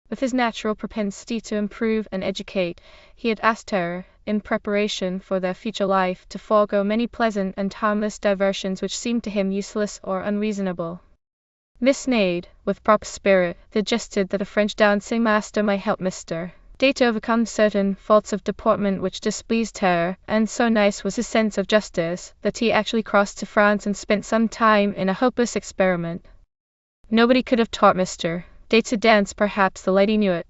With his natural propensity to improve and educate, he had asked her, in preparation for their future life, to forego many pleasant and harmless diversions which seemed to him useless or unreasonable. Miss Sneyd, with proper spirit, suggested that a French dancing master might help Mr. Day to overcome certain faults of deportment which displeased her, and so nice was his sense of justice, that he actually crossed to France and spent some time in a hopeless experiment. Nobody could have taught Mr. Day to dance, perhaps the lady knew it.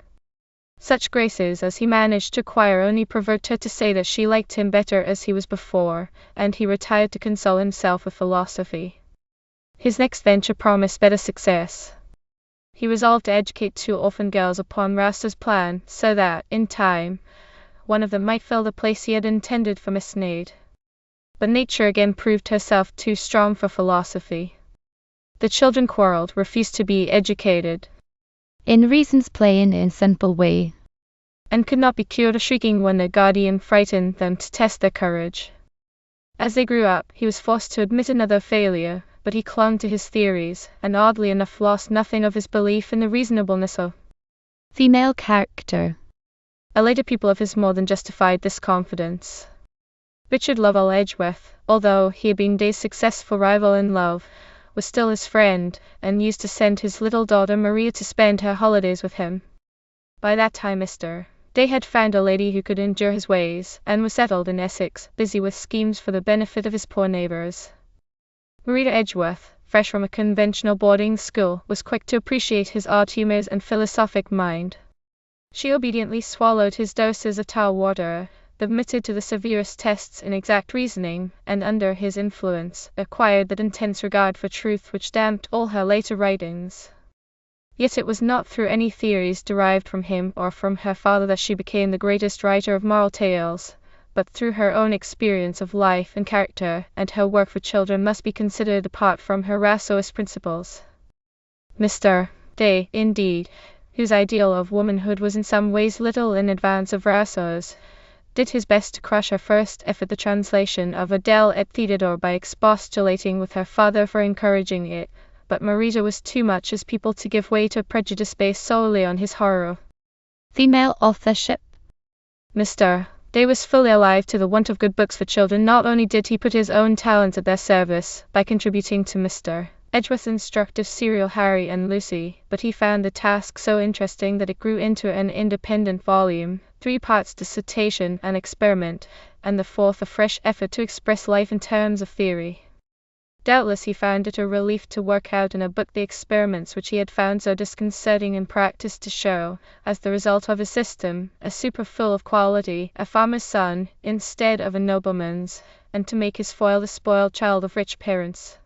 Such graces as he managed to acquire only provoked her to say that she liked him better as he was before, and he retired to console himself with philosophy. His next venture promised better success. He resolved to educate two orphan girls upon Rousseau's plan, so that, in time, one of them might fill the place he had intended for Miss Sneyd. But nature again proved herself too strong for philosophy. The children quarreled, refused to be educated, in reason's plain and simple way, and could not be cured of shrieking when their guardian frightened them to test their courage. As they grew up, he was forced to admit another failure, but he clung to his theories, and oddly enough lost nothing of his belief in the reasonableness of female character. A later pupil of his more than justified this confidence. Richard Lovell Edgeworth, although he had been Day's successful rival in love, was still his friend, and used to send his little daughter Maria to spend her holidays with him. By that time Mr. Day had found a lady who could endure his ways, and was settled in Essex, busy with schemes for the benefit of his poor neighbours. Maria Edgeworth, fresh from a conventional boarding school, was quick to appreciate his odd humours and philosophic mind. She obediently swallowed his doses of tar water, submitted to the severest tests in exact reasoning, and under his influence, acquired that intense regard for truth which damped all her later writings. Yet it was not through any theories derived from him or from her father that she became the greatest writer of moral tales, but through her own experience of life and character, and her work for children must be considered apart from her Rousseauist principles. Mr. Day, indeed, whose ideal of womanhood was in some ways little in advance of Rousseau's, did his best to crush her first effort, the translation of Adele et Theodore, by expostulating with her father for encouraging it, but Marita was too much as people to give way to a prejudice based solely on his horror of female authorship. Mr. Day was fully alive to the want of good books for children. Not only did he put his own talents at their service, by contributing to Mr. Edgeworth's instructive serial Harry and Lucy, but he found the task so interesting that it grew into an independent volume, 3 parts dissertation and experiment, and the 4th a fresh effort to express life in terms of theory. Doubtless he found it a relief to work out in a book the experiments which he had found so disconcerting in practice, to show, as the result of his system, a super full of quality, a farmer's son, instead of a nobleman's, and to make his foil the spoiled child of rich parents.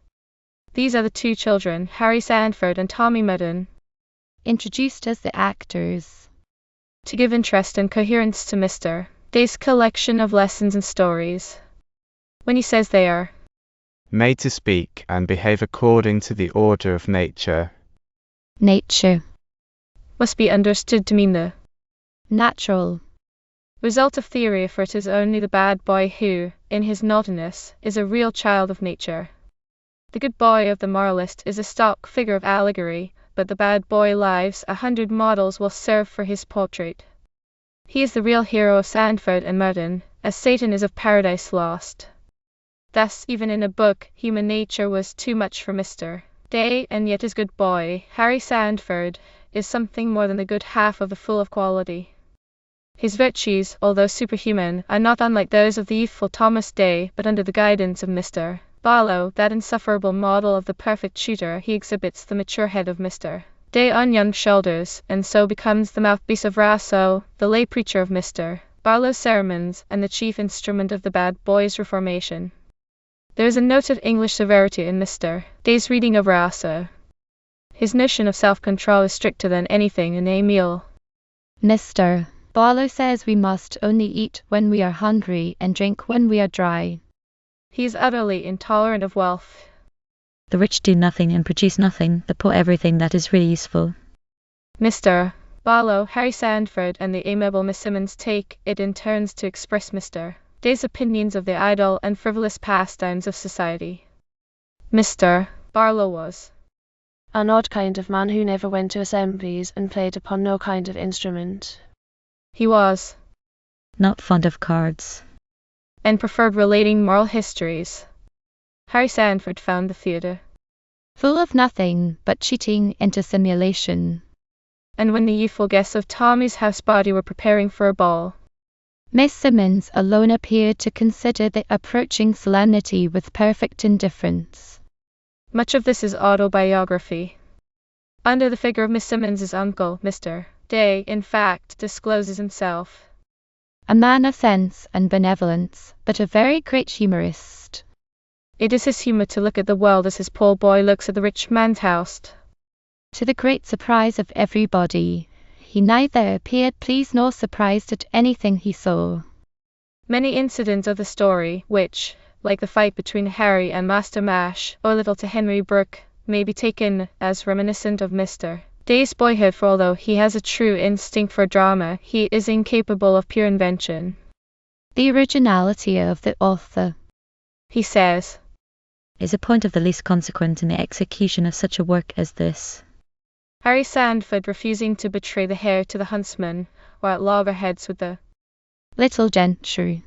These are the 2 children, Harry Sandford and Tommy Mudden, introduced as the actors, to give interest and coherence to Mr. Day's collection of lessons and stories. When he says they are made to speak and behave according to the order of nature, nature must be understood to mean the natural Result of theory, for it is only the bad boy who, in his naughtiness, is a real child of nature. The good boy of the moralist is a stock figure of allegory, but the bad boy lives 100 models will serve for his portrait. He is the real hero of Sandford and Merton, as Satan is of Paradise Lost. Thus, even in a book, human nature was too much for Mr. Day, and yet his good boy, Harry Sandford, is something more than the good half of the fool of quality. His virtues, although superhuman, are not unlike those of the youthful Thomas Day, but under the guidance of Mr. Barlow, that insufferable model of the perfect shooter, he exhibits the mature head of Mr. Day on young shoulders, and so becomes the mouthpiece of Rousseau, the lay preacher of Mr. Barlow's sermons, and the chief instrument of the bad boy's reformation. There is a noted English severity in Mr. Day's reading of Rousseau. His notion of self-control is stricter than anything in Emile. Mr. Barlow says we must only eat when we are hungry and drink when we are dry. He is utterly intolerant of wealth. The rich do nothing and produce nothing, but pour everything that is really useful. Mr. Barlow, Harry Sandford, and the amiable Miss Simmons take it in turns to express Mr. Day's opinions of the idle and frivolous pastimes of society. Mr. Barlow was an odd kind of man who never went to assemblies and played upon no kind of instrument. He was not fond of cards, and preferred relating moral histories. Harry Sandford found the theatre full of nothing but cheating into simulation. And when the youthful guests of Tommy's house party were preparing for a ball, Miss Simmons alone appeared to consider the approaching solemnity with perfect indifference. Much of this is autobiography. Under the figure of Miss Simmons's uncle, Mr. Day, in fact, discloses himself a man of sense and benevolence, but a very great humorist. It is his humour to look at the world as his poor boy looks at the rich man's house. To the great surprise of everybody, he neither appeared pleased nor surprised at anything he saw. Many incidents of the story, which, like the fight between Harry and Master Mash, or Little to Henry Brooke, may be taken as reminiscent of Mr. Day's boyhood, for although he has a true instinct for drama, he is incapable of pure invention. The originality of the author, he says, is a point of the least consequence in the execution of such a work as this. Harry Sandford refusing to betray the hare to the huntsman, or at loggerheads with the little gentry,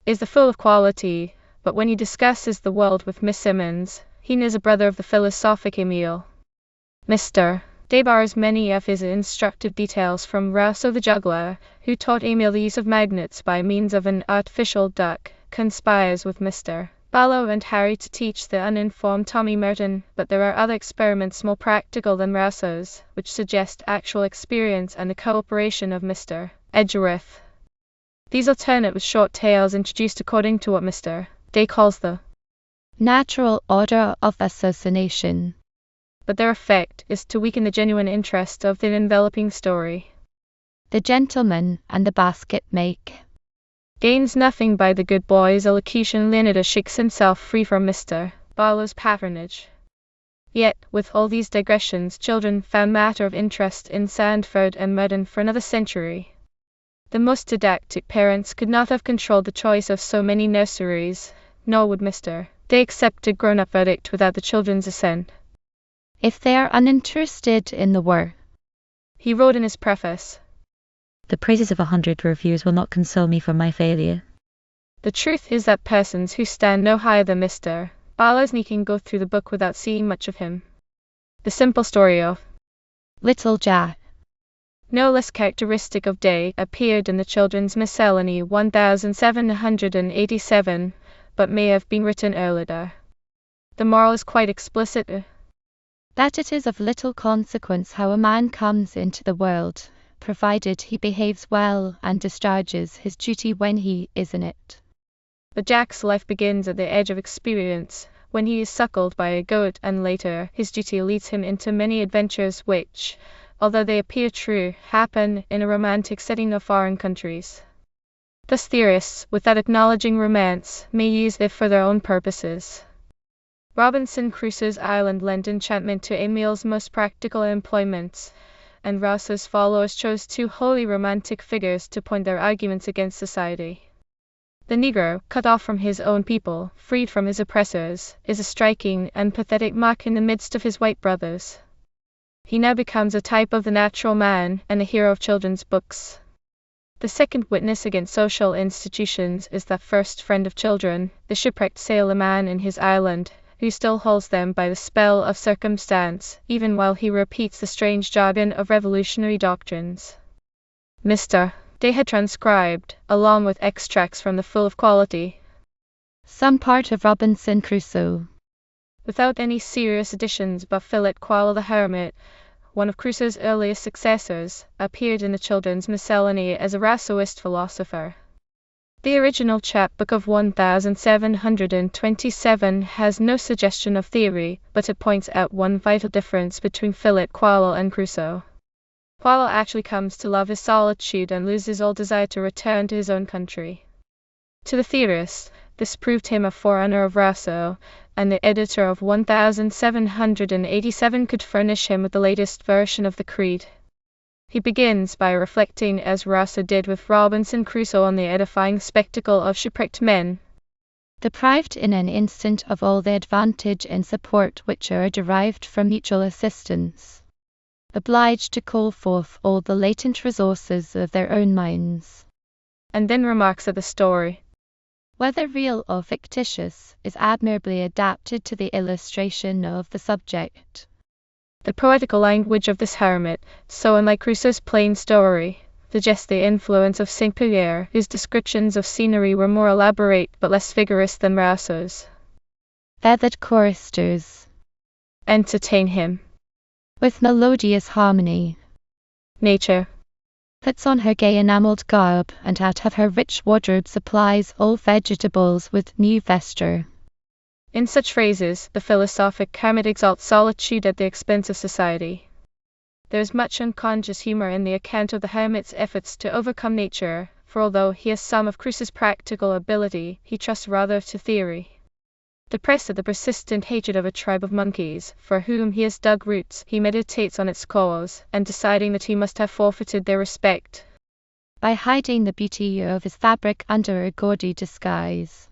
is the fool of quality, but when he discusses the world with Miss Simmons, he is a brother of the philosophic Emile. Mr. Day borrows many of his instructive details from Rousseau the juggler, who taught Emile the use of magnets by means of an artificial duck, conspires with Mr. Barlow and Harry to teach the uninformed Tommy Merton, but there are other experiments more practical than Rousseau's, which suggest actual experience and the cooperation of Mr. Edgeworth. These alternate with short tales introduced according to what Mr. Day calls the natural order of assassination. But their effect is to weaken the genuine interest of the enveloping story. The gentleman and the basket make gains nothing by the good boy's elocution. Leonidas shakes himself free from Mr. Barlow's patronage. Yet, with all these digressions, children found matter of interest in Sandford and Merton for another century. The most didactic parents could not have controlled the choice of so many nurseries, nor would Mr. Day accept a grown-up verdict without the children's assent. If they are uninterested in the work, he wrote in his preface, the praises of 100 reviewers will not console me for my failure. The truth is that persons who stand no higher than Mr. Barlow's can go through the book without seeing much of him. The simple story of Little Jack, no less characteristic of Day, appeared in the Children's Miscellany 1787, but may have been written earlier. The moral is quite explicit. That it is of little consequence how a man comes into the world, provided he behaves well and discharges his duty when he is in it. But Jack's life begins at the edge of experience, when he is suckled by a goat, and later his duty leads him into many adventures which, although they appear true, happen in a romantic setting of foreign countries. Thus theorists, without acknowledging romance, may use it for their own purposes. Robinson Crusoe's island lent enchantment to Emile's most practical employments, and Rousseau's followers chose two wholly romantic figures to point their arguments against society. The Negro, cut off from his own people, freed from his oppressors, is a striking and pathetic mark in the midst of his white brothers. He now becomes a type of the natural man and a hero of children's books. The second witness against social institutions is that first friend of children, the shipwrecked sailor man in his island, who still holds them by the spell of circumstance, even while he repeats the strange jargon of revolutionary doctrines. Mr. Day had transcribed, along with extracts from the Full of Quality, some part of Robinson Crusoe, without any serious additions, but Philip Quail the Hermit, one of Crusoe's earliest successors, appeared in the Children's Miscellany as a Rousseauist philosopher. The original chapbook of 1727 has no suggestion of theory, but it points out one vital difference between Philip Quail and Crusoe. Quail actually comes to love his solitude and loses all desire to return to his own country. To the theorist, this proved him a forerunner of Rousseau, and the editor of 1787 could furnish him with the latest version of the creed. He begins by reflecting, as Rousseau did with Robinson Crusoe, on the edifying spectacle of shipwrecked men, deprived in an instant of all the advantage and support which are derived from mutual assistance, obliged to call forth all the latent resources of their own minds, and then remarks that the story, whether real or fictitious, is admirably adapted to the illustration of the subject. The poetical language of this hermit, so unlike Crusoe's plain story, suggests the influence of Saint-Pélaire, whose descriptions of scenery were more elaborate but less vigorous than Rousseau's. Feathered choristers entertain him with melodious harmony. Nature puts on her gay enamelled garb, and out of her rich wardrobe supplies all vegetables with new vesture. In such phrases, the philosophic hermit exalts solitude at the expense of society. There is much unconscious humor in the account of the hermit's efforts to overcome nature, for although he has some of Crusoe's practical ability, he trusts rather to theory. Depressed at the persistent hatred of a tribe of monkeys, for whom he has dug roots, he meditates on its cause, and deciding that he must have forfeited their respect by hiding the beauty of his fabric under a gaudy disguise,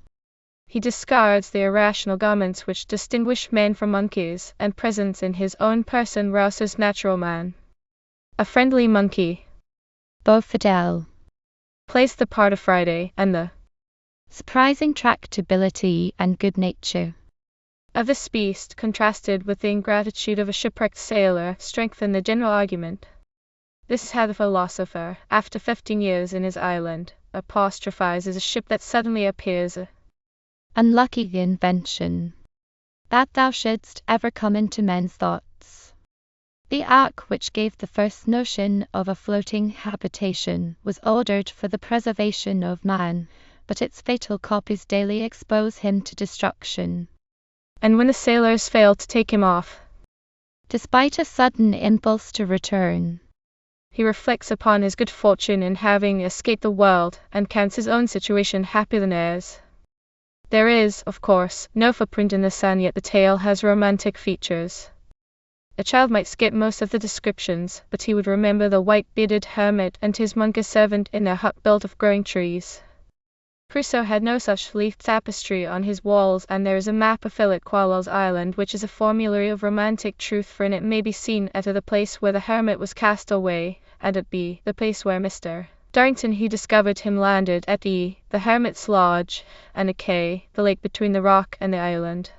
he discards the irrational garments which distinguish men from monkeys, and presents in his own person Rousseau's natural man. A friendly monkey, Beau Fidèle, plays the part of Friday, and the surprising tractability and good nature of this beast, contrasted with the ingratitude of a shipwrecked sailor, strengthen the general argument. This is how the philosopher, after 15 years in his island, apostrophizes a ship that suddenly appears. Unlucky invention, that thou shouldst ever come into men's thoughts. The ark which gave the first notion of a floating habitation was ordered for the preservation of man, but its fatal copies daily expose him to destruction. And when the sailors failed to take him off, despite a sudden impulse to return, he reflects upon his good fortune in having escaped the world, and counts his own situation happier than theirs. There is, of course, no footprint in the sand, yet the tale has romantic features. A child might skip most of the descriptions, but he would remember the white-bearded hermit and his monkey servant in their hut built of growing trees. Crusoe had no such leaf tapestry on his walls, and there is a map of Philip Quail's island which is a formulary of romantic truth, for in it may be seen at the place where the hermit was cast away, and at B, the place where Mr. Darrington who discovered him landed, at E, the hermit's lodge, and at K, the lake between the rock and the island.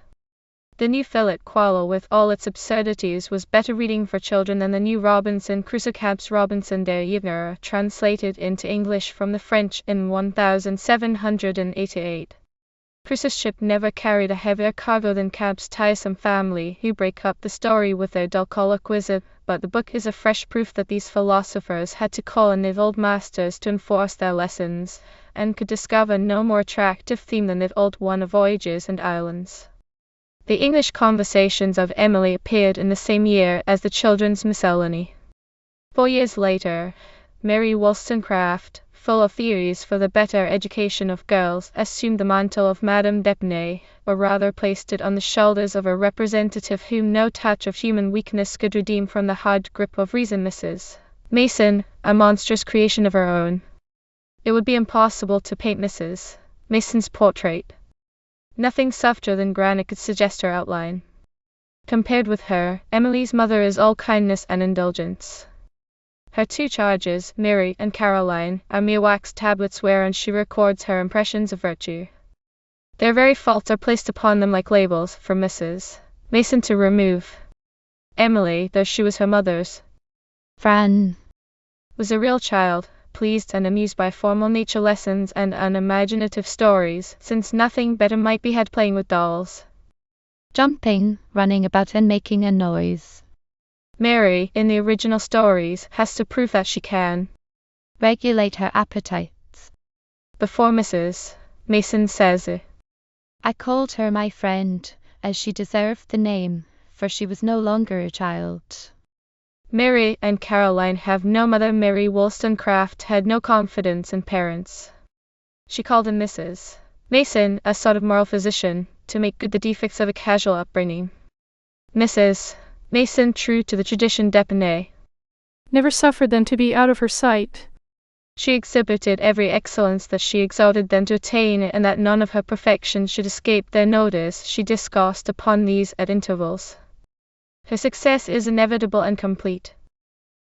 The new Philip Quail, with all its absurdities, was better reading for children than the new Robinson Crusoe. Cabs Robinson des Yvers, translated into English from the French in 1788. Crusoe's ship never carried a heavier cargo than Cab's tiresome family, who break up the story with their dull colloquies, but the book is a fresh proof that these philosophers had to call in their old masters to enforce their lessons, and could discover no more attractive theme than that old one of voyages and islands. The English Conversations of Emily appeared in the same year as the Children's Miscellany. 4 years later, Mary Wollstonecraft, full of theories for the better education of girls, assumed the mantle of Madame d'Epinay, or rather placed it on the shoulders of a representative whom no touch of human weakness could redeem from the hard grip of reason, Mrs. Mason, a monstrous creation of her own. It would be impossible to paint Mrs. Mason's portrait. Nothing softer than granite could suggest her outline. Compared with her, Emily's mother is all kindness and indulgence. Her two charges, Mary and Caroline, are mere wax tablets whereon she records her impressions of virtue. Their very faults are placed upon them like labels for Mrs. Mason to remove. Emily, though she was her mother's Fran was a real child, pleased and amused by formal nature lessons and unimaginative stories, since nothing better might be had playing with dolls. jumping, running about and making a noise. Mary, in the original stories, has to prove that she can Regulate her appetites. before Mrs. Mason says it. I called her my friend, as she deserved the name, for she was no longer a child. Mary and Caroline have no mother. Mary Wollstonecraft had no confidence in parents. She called in Mrs. Mason, a sort of moral physician, to make good the defects of a casual upbringing. Mrs. Mason, true to the tradition d'Epinay, never suffered them to be out of her sight. she exhibited every excellence that she exalted them to attain, and that none of her perfections should escape their notice. She discoursed upon these at intervals. Her success is inevitable and complete.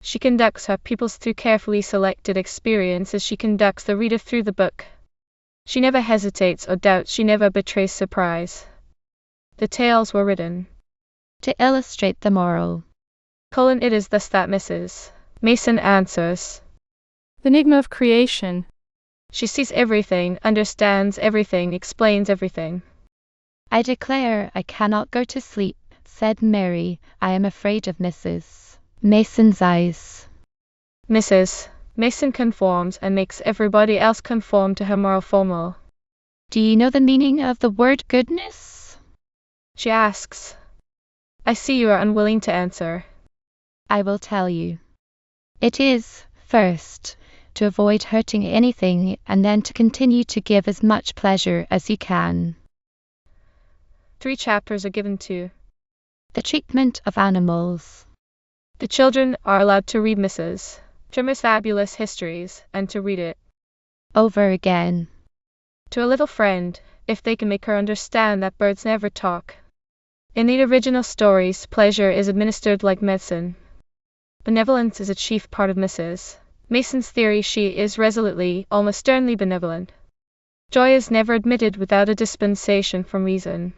She conducts her pupils through carefully selected experiences. She conducts the reader through the book. She never hesitates or doubts. She never betrays surprise. The tales were written to illustrate the moral. It is thus that Mrs. Mason answers. The enigma of creation. She sees everything, understands everything, explains everything. I declare I cannot go to sleep, said Mary. I am afraid of Mrs. Mason's eyes. Mrs. Mason conforms and makes everybody else conform to her moral formula. Do you know the meaning of the word goodness? She asks. I see you are unwilling to answer. I will tell you. It is, first, to avoid hurting anything, and then to continue to give as much pleasure as you can. 3 chapters are given to the treatment of animals. The children are allowed to read Mrs. Trimmer's fabulous histories, and to read it over again to a little friend, if they can make her understand that birds never talk. In the original stories, pleasure is administered like medicine. Benevolence is a chief part of Mrs. Mason's theory. She is resolutely, almost sternly benevolent. Joy is never admitted without a dispensation from reason.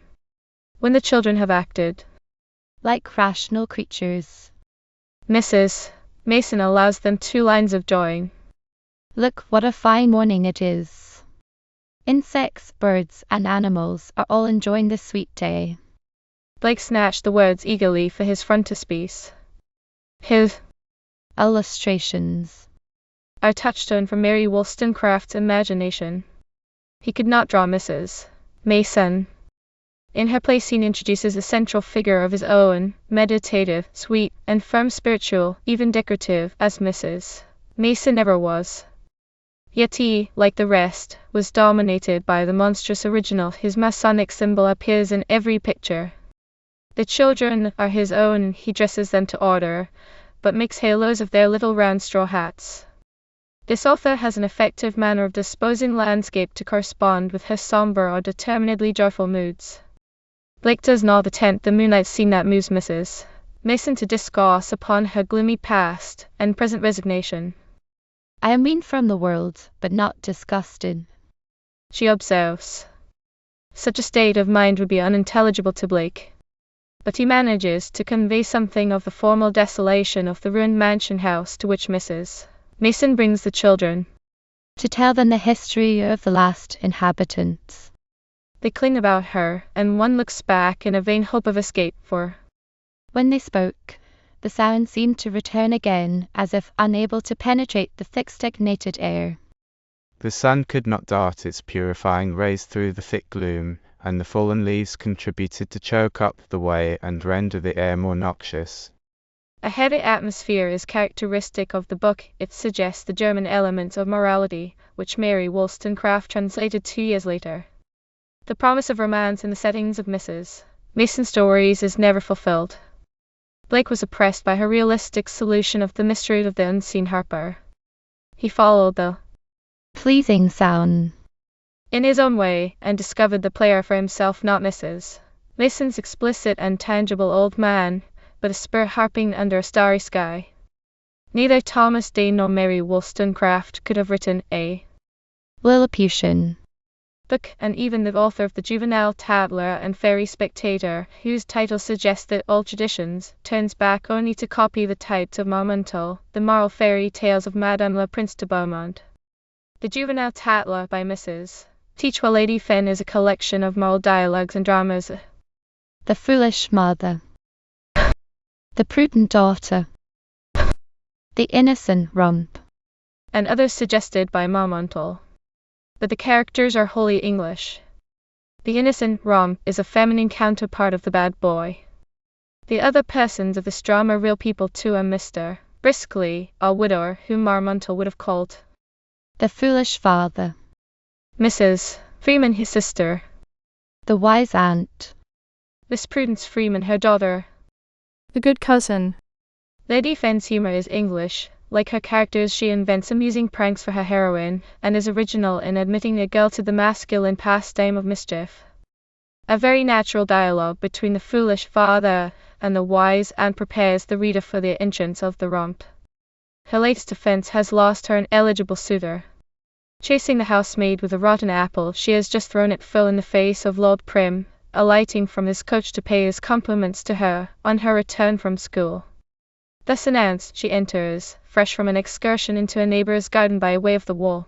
When the children have acted like rational creatures, Mrs. Mason allows them 2 lines of joy. Look what a fine morning it is. Insects, birds, and animals are all enjoying this sweet day. Blake snatched the words eagerly for his frontispiece. His illustrations are a touchstone for Mary Wollstonecraft's imagination. He could not draw Mrs. Mason. In her place he introduces a central figure of his own, meditative, sweet, and firm, spiritual, even decorative, as Mrs. Mason never was. Yet he, like the rest, was dominated by the monstrous original. His Masonic symbol appears in every picture. The children are his own, he dresses them to order, but makes halos of their little round straw hats. This author has an effective manner of disposing landscape to correspond with her somber or determinedly joyful moods. Blake does not attempt the moonlight scene that moves Mrs. Mason to discourse upon her gloomy past and present resignation. I am weaned from the world, but not disgusted, she observes. Such a state of mind would be unintelligible to Blake. But he manages to convey something of the formal desolation of the ruined mansion house to which Mrs. Mason brings the children, to tell them the history of the last inhabitants. They cling about her, and one looks back in a vain hope of escape, for when they spoke, the sound seemed to return again, as if unable to penetrate the thick stagnated air. The sun could not dart its purifying rays through the thick gloom, and the fallen leaves contributed to choke up the way and render the air more noxious. A heavy atmosphere is characteristic of the book. It suggests the German elements of morality, which Mary Wollstonecraft translated 2 years later. The promise of romance in the settings of Mrs. Mason's stories is never fulfilled. Blake was oppressed by her realistic solution of the mystery of the unseen harper. He followed the pleasing sound in his own way, and discovered the player for himself, not Mrs. Mason's explicit and tangible old man, but a spirit harping under a starry sky. Neither Thomas Dane nor Mary Wollstonecraft could have written a Lilliputian book, and even the author of the juvenile Tatler and Fairy Spectator, whose title suggests that all traditions, turns back only to copy the types of Marmontel, the moral fairy tales of Madame la Prince de Beaumont. The Juvenile Tatler by Mrs. Teachwell Lady Fenn is a collection of moral dialogues and dramas. The foolish mother, the prudent daughter, the innocent romp, and others suggested by Marmontel. But the characters are wholly English. The innocent romp is a feminine counterpart of the bad boy. The other persons of this drama are real people too, and Mr. Briskly, a widower whom Marmontel would have called the foolish father, Mrs. Freeman his sister, the wise aunt, Miss Prudence Freeman her daughter, the good cousin. Lady Fenn's humor is English. Like her characters, she invents amusing pranks for her heroine, and is original in admitting a girl to the masculine pastime of mischief. A very natural dialogue between the foolish father and the wise aunt prepares the reader for the entrance of the romp. Her latest offense has lost her an eligible suitor. Chasing the housemaid with a rotten apple, she has just thrown it full in the face of Lord Prim, alighting from his coach to pay his compliments to her on her return from school. Thus announced, she enters, fresh from an excursion into a neighbor's garden by way of the wall.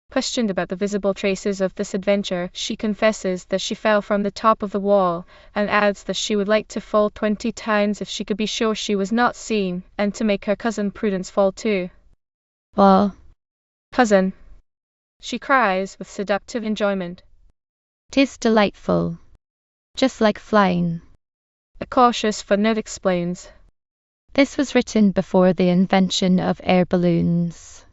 Questioned about the visible traces of this adventure, she confesses that she fell from the top of the wall, and adds that she would like to fall 20 times if she could be sure she was not seen, and to make her cousin Prudence fall too. Well, cousin, she cries with seductive enjoyment. 'Tis delightful, just like flying. A cautious footnote explains. This was written before the invention of air balloons.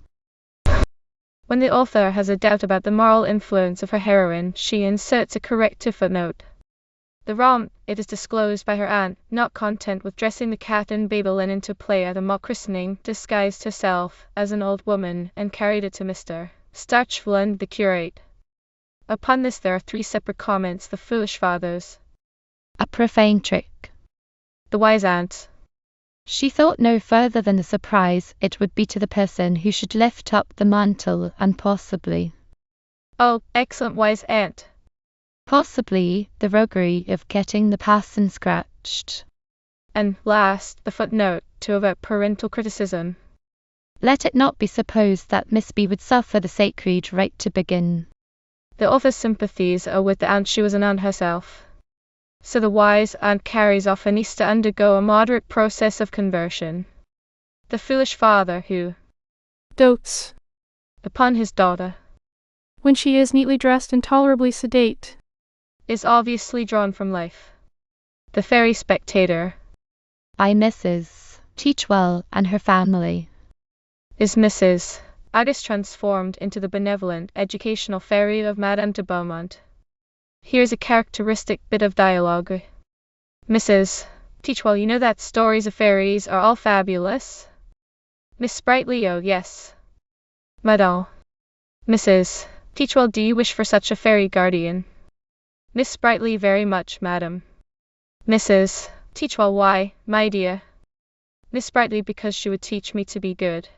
When the author has a doubt about the moral influence of her heroine, she inserts a corrective footnote. The romp, it is disclosed by her aunt, not content with dressing the cat in baby linen to play at a mock christening, disguised herself as an old woman and carried it to Mr. Starchflund, the curate. Upon this there are 3 separate comments: the foolish father's, A profane trick, the wise aunt's. She thought no further than the surprise it would be to the person who should lift up the mantle, and possibly excellent wise aunt, the roguery of getting the parson scratched. And last, the footnote, to avert parental criticism. Let it not be supposed that Miss B would suffer the sacred right to begin. The author's sympathies are with the aunt. She was an aunt herself. So the wise aunt carries off her niece to undergo a moderate process of conversion. The foolish father who dotes upon his daughter, when she is neatly dressed and tolerably sedate, is obviously drawn from life. The Fairy Spectator, by Mrs. Teachwell and her family, is Mrs. Agus transformed into the benevolent, educational fairy of Madame de Beaumont. Here's a characteristic bit of dialogue. Mrs. Teachwell, you know that stories of fairies are all fabulous? Miss Sprightly, oh yes, Madame. Mrs. Teachwell, do you wish for such a fairy guardian? Miss Sprightly, very much, madam. Mrs. Teachwell, why, my dear? Miss Sprightly, because she would teach me to be good.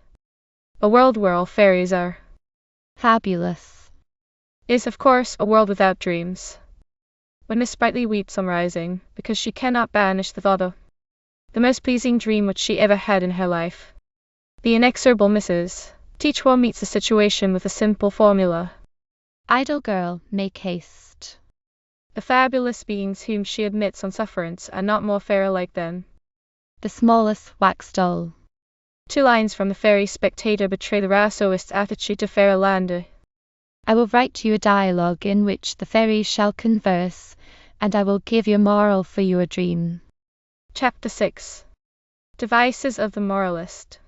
A world where all fairies are fabulous is, of course, a world without dreams. When Miss Sprightly weeps on rising, because she cannot banish the thought of the most pleasing dream which she ever had in her life. The inexorable Mrs. Teachwell meets the situation with a simple formula. Idle girl, make haste. The fabulous beings whom she admits on sufferance are not more fairy-like than the smallest wax doll. 2 lines from the Fairy Spectator betray the Rousseauist attitude to Fairyland. I will write you a dialogue in which the fairies shall converse, and I will give you a moral for your dream. Chapter 6. Devices of the moralist.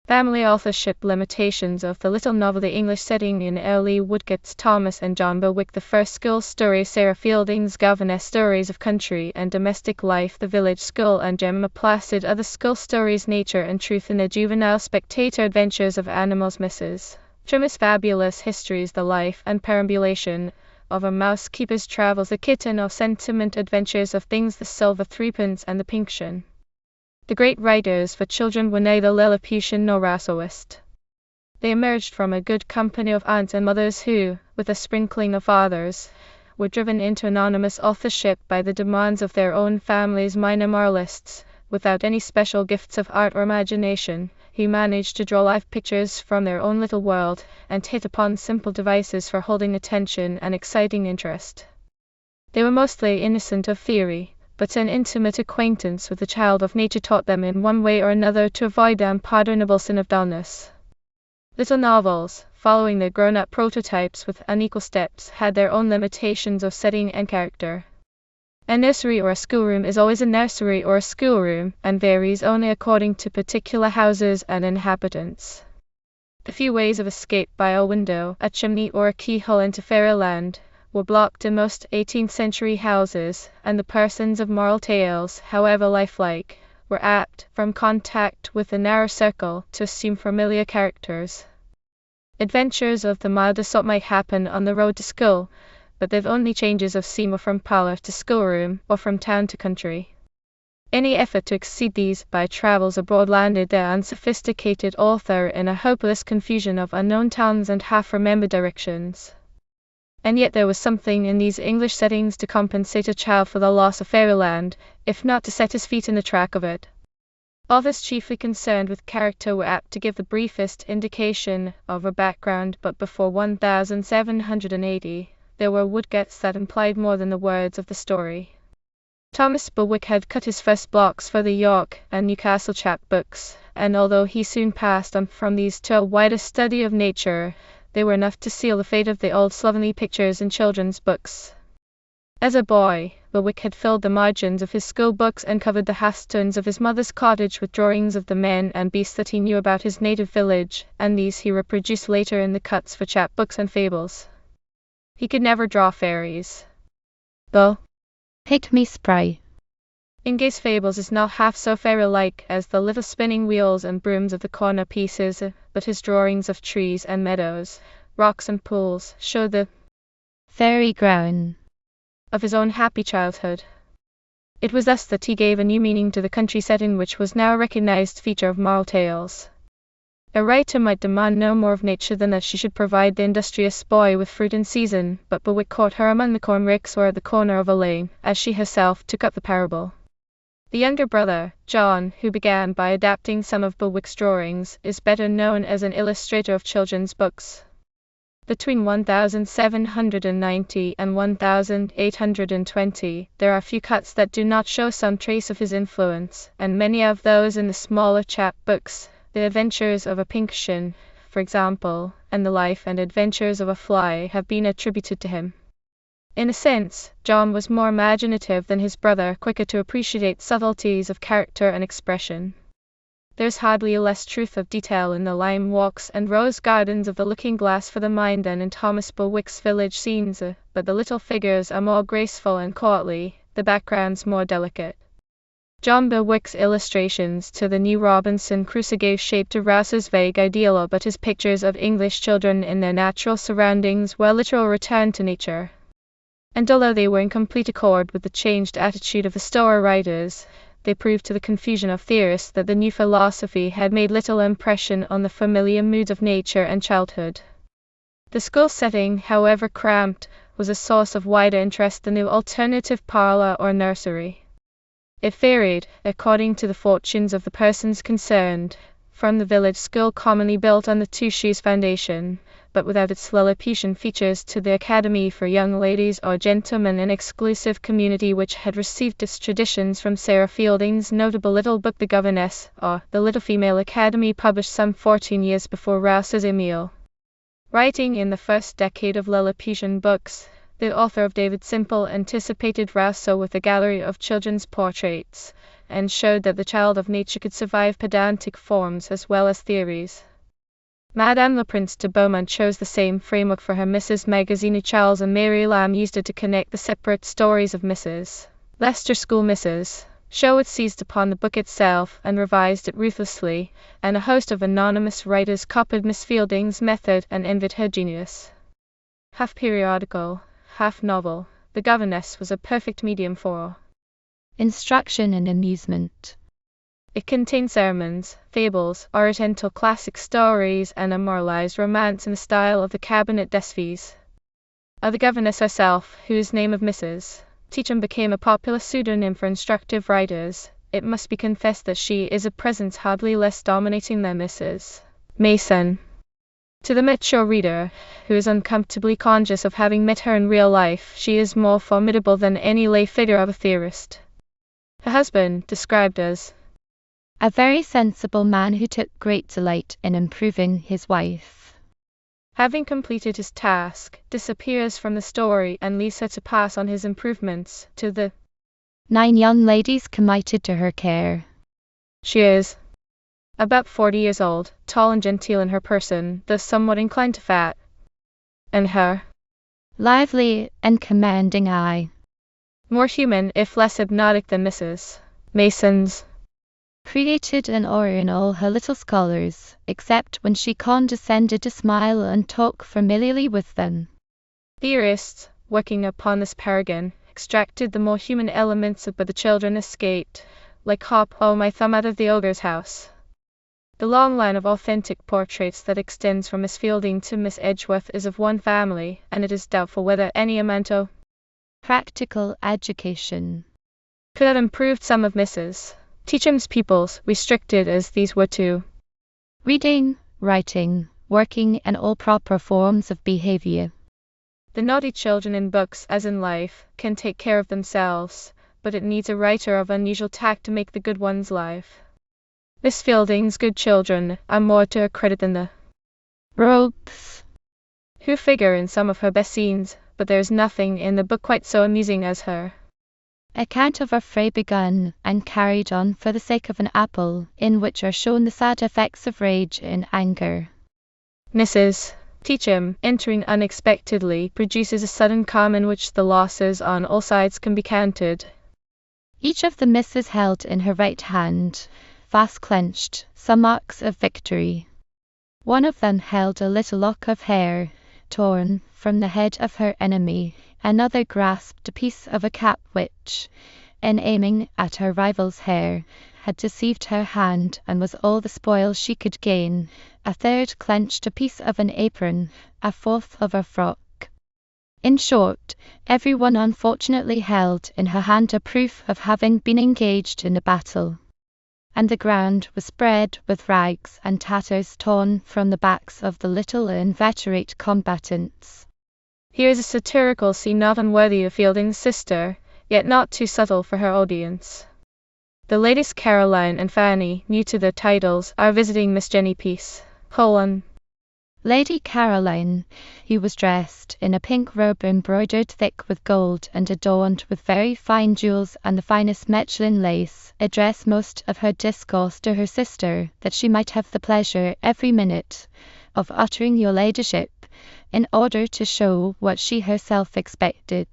Family authorship limitations of the little novel. The English setting in early Woodcott's Thomas and John Bewick. The first school story. Sarah Fielding's governess. Stories of country and domestic life. The village school and Gemma Placid. Other school stories. Nature and truth in a juvenile spectator. Adventures of animals. Mrs. Trimmer's fabulous histories. The life and perambulation of a mousekeeper's travels. The kitten of sentiment. Adventures of things. The silver threepence and the Pinkston. The great writers for children were neither Lilliputian nor Rousseauist. They emerged from a good company of aunts and mothers who, with a sprinkling of fathers, were driven into anonymous authorship by the demands of their own families. Minor moralists, without any special gifts of art or imagination, who managed to draw life pictures from their own little world, and hit upon simple devices for holding attention and exciting interest. They were mostly innocent of theory, but an intimate acquaintance with the child of nature taught them in one way or another to avoid the unpardonable sin of dullness. Little novels, following their grown-up prototypes with unequal steps, had their own limitations of setting and character. A nursery or a schoolroom is always a nursery or a schoolroom, and varies only according to particular houses and inhabitants. The few ways of escape by a window, a chimney or a keyhole into fairyland were blocked in most 18th century houses, and the persons of moral tales, however lifelike, were apt, from contact with the narrow circle, to assume familiar characters. Adventures of the milder sort might happen on the road to school, but they've only changes of scene or from parlour to schoolroom, or from town to country. Any effort to exceed these by travels abroad landed the unsophisticated author in a hopeless confusion of unknown towns and half-remembered directions. And yet there was something in these English settings to compensate a child for the loss of fairyland, if not to set his feet in the track of it. Authors chiefly concerned with character were apt to give the briefest indication of a background, but before 1780, there were woodcuts that implied more than the words of the story. Thomas Bewick had cut his first blocks for the York and Newcastle chapbooks, and although he soon passed on from these to a wider study of nature, they were enough to seal the fate of the old slovenly pictures in children's books. As a boy, Bewick had filled the margins of his school books and covered the hearthstones of his mother's cottage with drawings of the men and beasts that he knew about his native village, and these he reproduced later in the cuts for chapbooks and fables. He could never draw fairies, though Pygmy Spry. Ingay's fables is not half so fairy-like as the little spinning wheels and brooms of the corner pieces, but his drawings of trees and meadows, rocks and pools, show the fairy ground of his own happy childhood. It was thus that he gave a new meaning to the country setting, which was now a recognized feature of moral tales. A writer might demand no more of nature than that she should provide the industrious boy with fruit in season, but Bewick caught her among the cornricks or at the corner of a lane, as she herself took up the parable. The younger brother, John, who began by adapting some of Bewick's drawings, is better known as an illustrator of children's books. Between 1790 and 1820, there are few cuts that do not show some trace of his influence, and many of those in the smaller chapbooks, The Adventures of a Pinkston, for example, and The Life and Adventures of a Fly, have been attributed to him. In a sense, John was more imaginative than his brother, quicker to appreciate subtleties of character and expression. There is hardly less truth of detail in the lime walks and rose gardens of the Looking Glass for the Mind than in Thomas Bewick's village scenes, but the little figures are more graceful and courtly, the backgrounds more delicate. John Bewick's illustrations to the New Robinson Crusoe gave shape to Rouse's vague ideal about his pictures of English children in their natural surroundings were a literal return to nature. And although they were in complete accord with the changed attitude of the Storer writers, they proved to the confusion of theorists that the new philosophy had made little impression on the familiar moods of nature and childhood. The school setting, however cramped, was a source of wider interest than the alternative parlour or nursery. It varied, according to the fortunes of the persons concerned, from the village school commonly built on the two-shoes foundation, but without its Lilliputian features, to the academy for young ladies or gentlemen, an exclusive community which had received its traditions from Sarah Fielding's notable little book The Governess, or The Little Female Academy, published some 14 years before Rouse's Emile. Writing in the first decade of Lilliputian books, the author of David Simple anticipated Rousseau with a gallery of children's portraits, and showed that the child of nature could survive pedantic forms as well as theories. Madame Leprince de Beaumont chose the same framework for her Mrs. Magazine. Charles and Mary Lamb used it to connect the separate stories of Mrs. Leicester School. Mrs. Sherwood seized upon the book itself and revised it ruthlessly, and a host of anonymous writers copied Miss Fielding's method and envied her genius. Half periodical, half novel, The Governess was a perfect medium for instruction and amusement. It contained sermons, fables, Oriental classic stories, and a moralized romance in the style of the Cabinet d'Esphies. The governess herself, whose name of Mrs. Teacham became a popular pseudonym for instructive writers, it must be confessed that she is at present hardly less dominating than Mrs. Mason. To the mature reader, who is uncomfortably conscious of having met her in real life, she is more formidable than any lay figure of a theorist. Her husband, described as a very sensible man who took great delight in improving his wife, having completed his task, disappears from the story and leaves her to pass on his improvements to the 9 young ladies committed to her care. She is about 40 years old, tall and genteel in her person, though somewhat inclined to fat, and her lively and commanding eye, more human if less hypnotic than Mrs. Mason's. Created an awe in all her little scholars, except when she condescended to smile and talk familiarly with them. Theorists, working upon this paragon, extracted the more human elements, but the children escaped, like Hop o' my thumb out of the ogre's house. The long line of authentic portraits that extends from Miss Fielding to Miss Edgeworth is of one family, and it is doubtful whether any amount of practical education could have improved some of Mrs. Teacham's pupils, restricted as these were to reading, writing, working, and all proper forms of behavior. The naughty children in books, as in life, can take care of themselves, but it needs a writer of unusual tact to make the good ones live. Miss Fielding's good children are more to her credit than the rogues who figure in some of her best scenes, but there is nothing in the book quite so amusing as her account of a fray begun and carried on for the sake of an apple, in which are shown the sad effects of rage and anger. Mrs. Teacham, entering unexpectedly, produces a sudden calm in which the losses on all sides can be counted. Each of the misses held in her right hand, fast clenched, some marks of victory. One of them held a little lock of hair, torn from the head of her enemy. Another grasped a piece of a cap which, in aiming at her rival's hair, had deceived her hand and was all the spoil she could gain. A third clenched a piece of an apron, a fourth of a frock. In short, every one unfortunately held in her hand a proof of having been engaged in a battle. And the ground was spread with rags and tatters torn from the backs of the little inveterate combatants. Here is a satirical scene not unworthy of Fielding's sister, yet not too subtle for her audience. The ladies Caroline and Fanny, new to their titles, are visiting Miss Jenny Peace. Lady Caroline, who was dressed in a pink robe embroidered thick with gold and adorned with very fine jewels and the finest Mechlin lace, addressed most of her discourse to her sister, that she might have the pleasure every minute of uttering your ladyship, in order to show what she herself expected.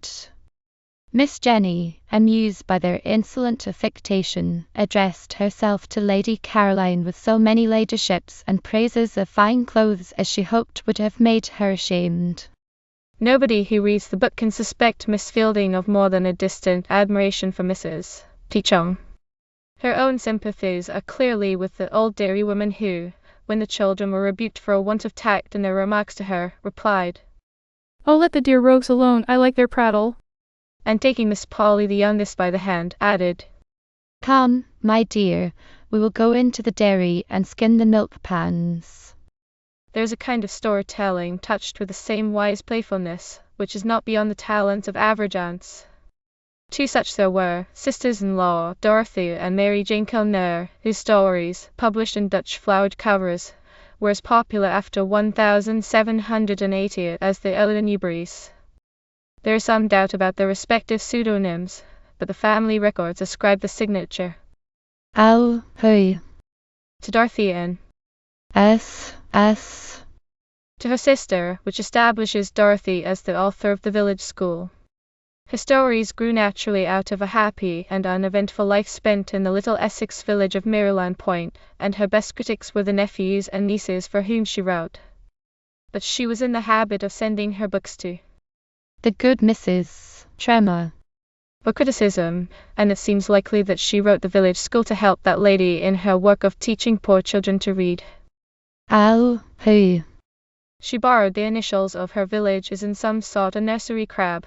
Miss Jenny, amused by their insolent affectation, addressed herself to Lady Caroline with so many ladyships and praises of fine clothes as she hoped would have made her ashamed. Nobody who reads the book can suspect Miss Fielding of more than a distant admiration for Mrs. Teacham. Her own sympathies are clearly with the old dairywoman who, when the children were rebuked for a want of tact in their remarks to her, replied, "Oh, let the dear rogues alone, I like their prattle," and taking Miss Polly the youngest by the hand, added, "Come, my dear, we will go into the dairy and skin the milk pans." There is a kind of storytelling touched with the same wise playfulness, which is not beyond the talents of average aunts. Two such there were, sisters-in-law, Dorothy and Mary Jane Kilner, whose stories, published in Dutch flowered covers, were as popular after 1780 as the Elder Newberrys. There is some doubt about their respective pseudonyms, but the family records ascribe the signature L, Hui, to Dorothean, S, to her sister, which establishes Dorothy as the author of the village school. Her stories grew naturally out of a happy and uneventful life spent in the little Essex village of Maryland Point, and her best critics were the nephews and nieces for whom she wrote. But she was in the habit of sending her books to the good Mrs. Tremor for criticism, and it seems likely that she wrote the village school to help that lady in her work of teaching poor children to read. L, Hui. She borrowed the initials of her village as in some sort a nursery crab.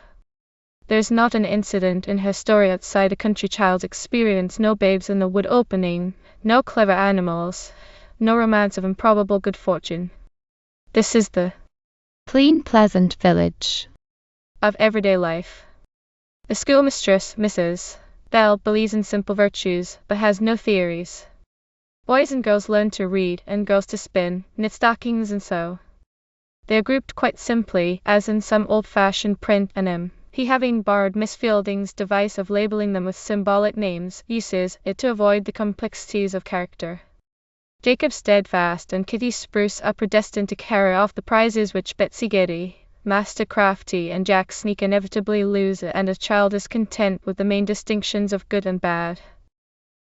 There's not an incident in her story outside a country child's experience, no babes in the wood opening, no clever animals, no romance of improbable good fortune. This is the clean, pleasant village of everyday life. The schoolmistress, Mrs. Bell, believes in simple virtues, but has no theories. Boys and girls learn to read, and girls to spin, knit stockings and sew. They are grouped quite simply, as in some old-fashioned print, and he, having borrowed Miss Fielding's device of labeling them with symbolic names, uses it to avoid the complexities of character. Jacob Steadfast and Kitty Spruce are predestined to carry off the prizes which Betsy Giddy, Master Crafty, and Jack Sneak inevitably lose, and a child is content with the main distinctions of good and bad.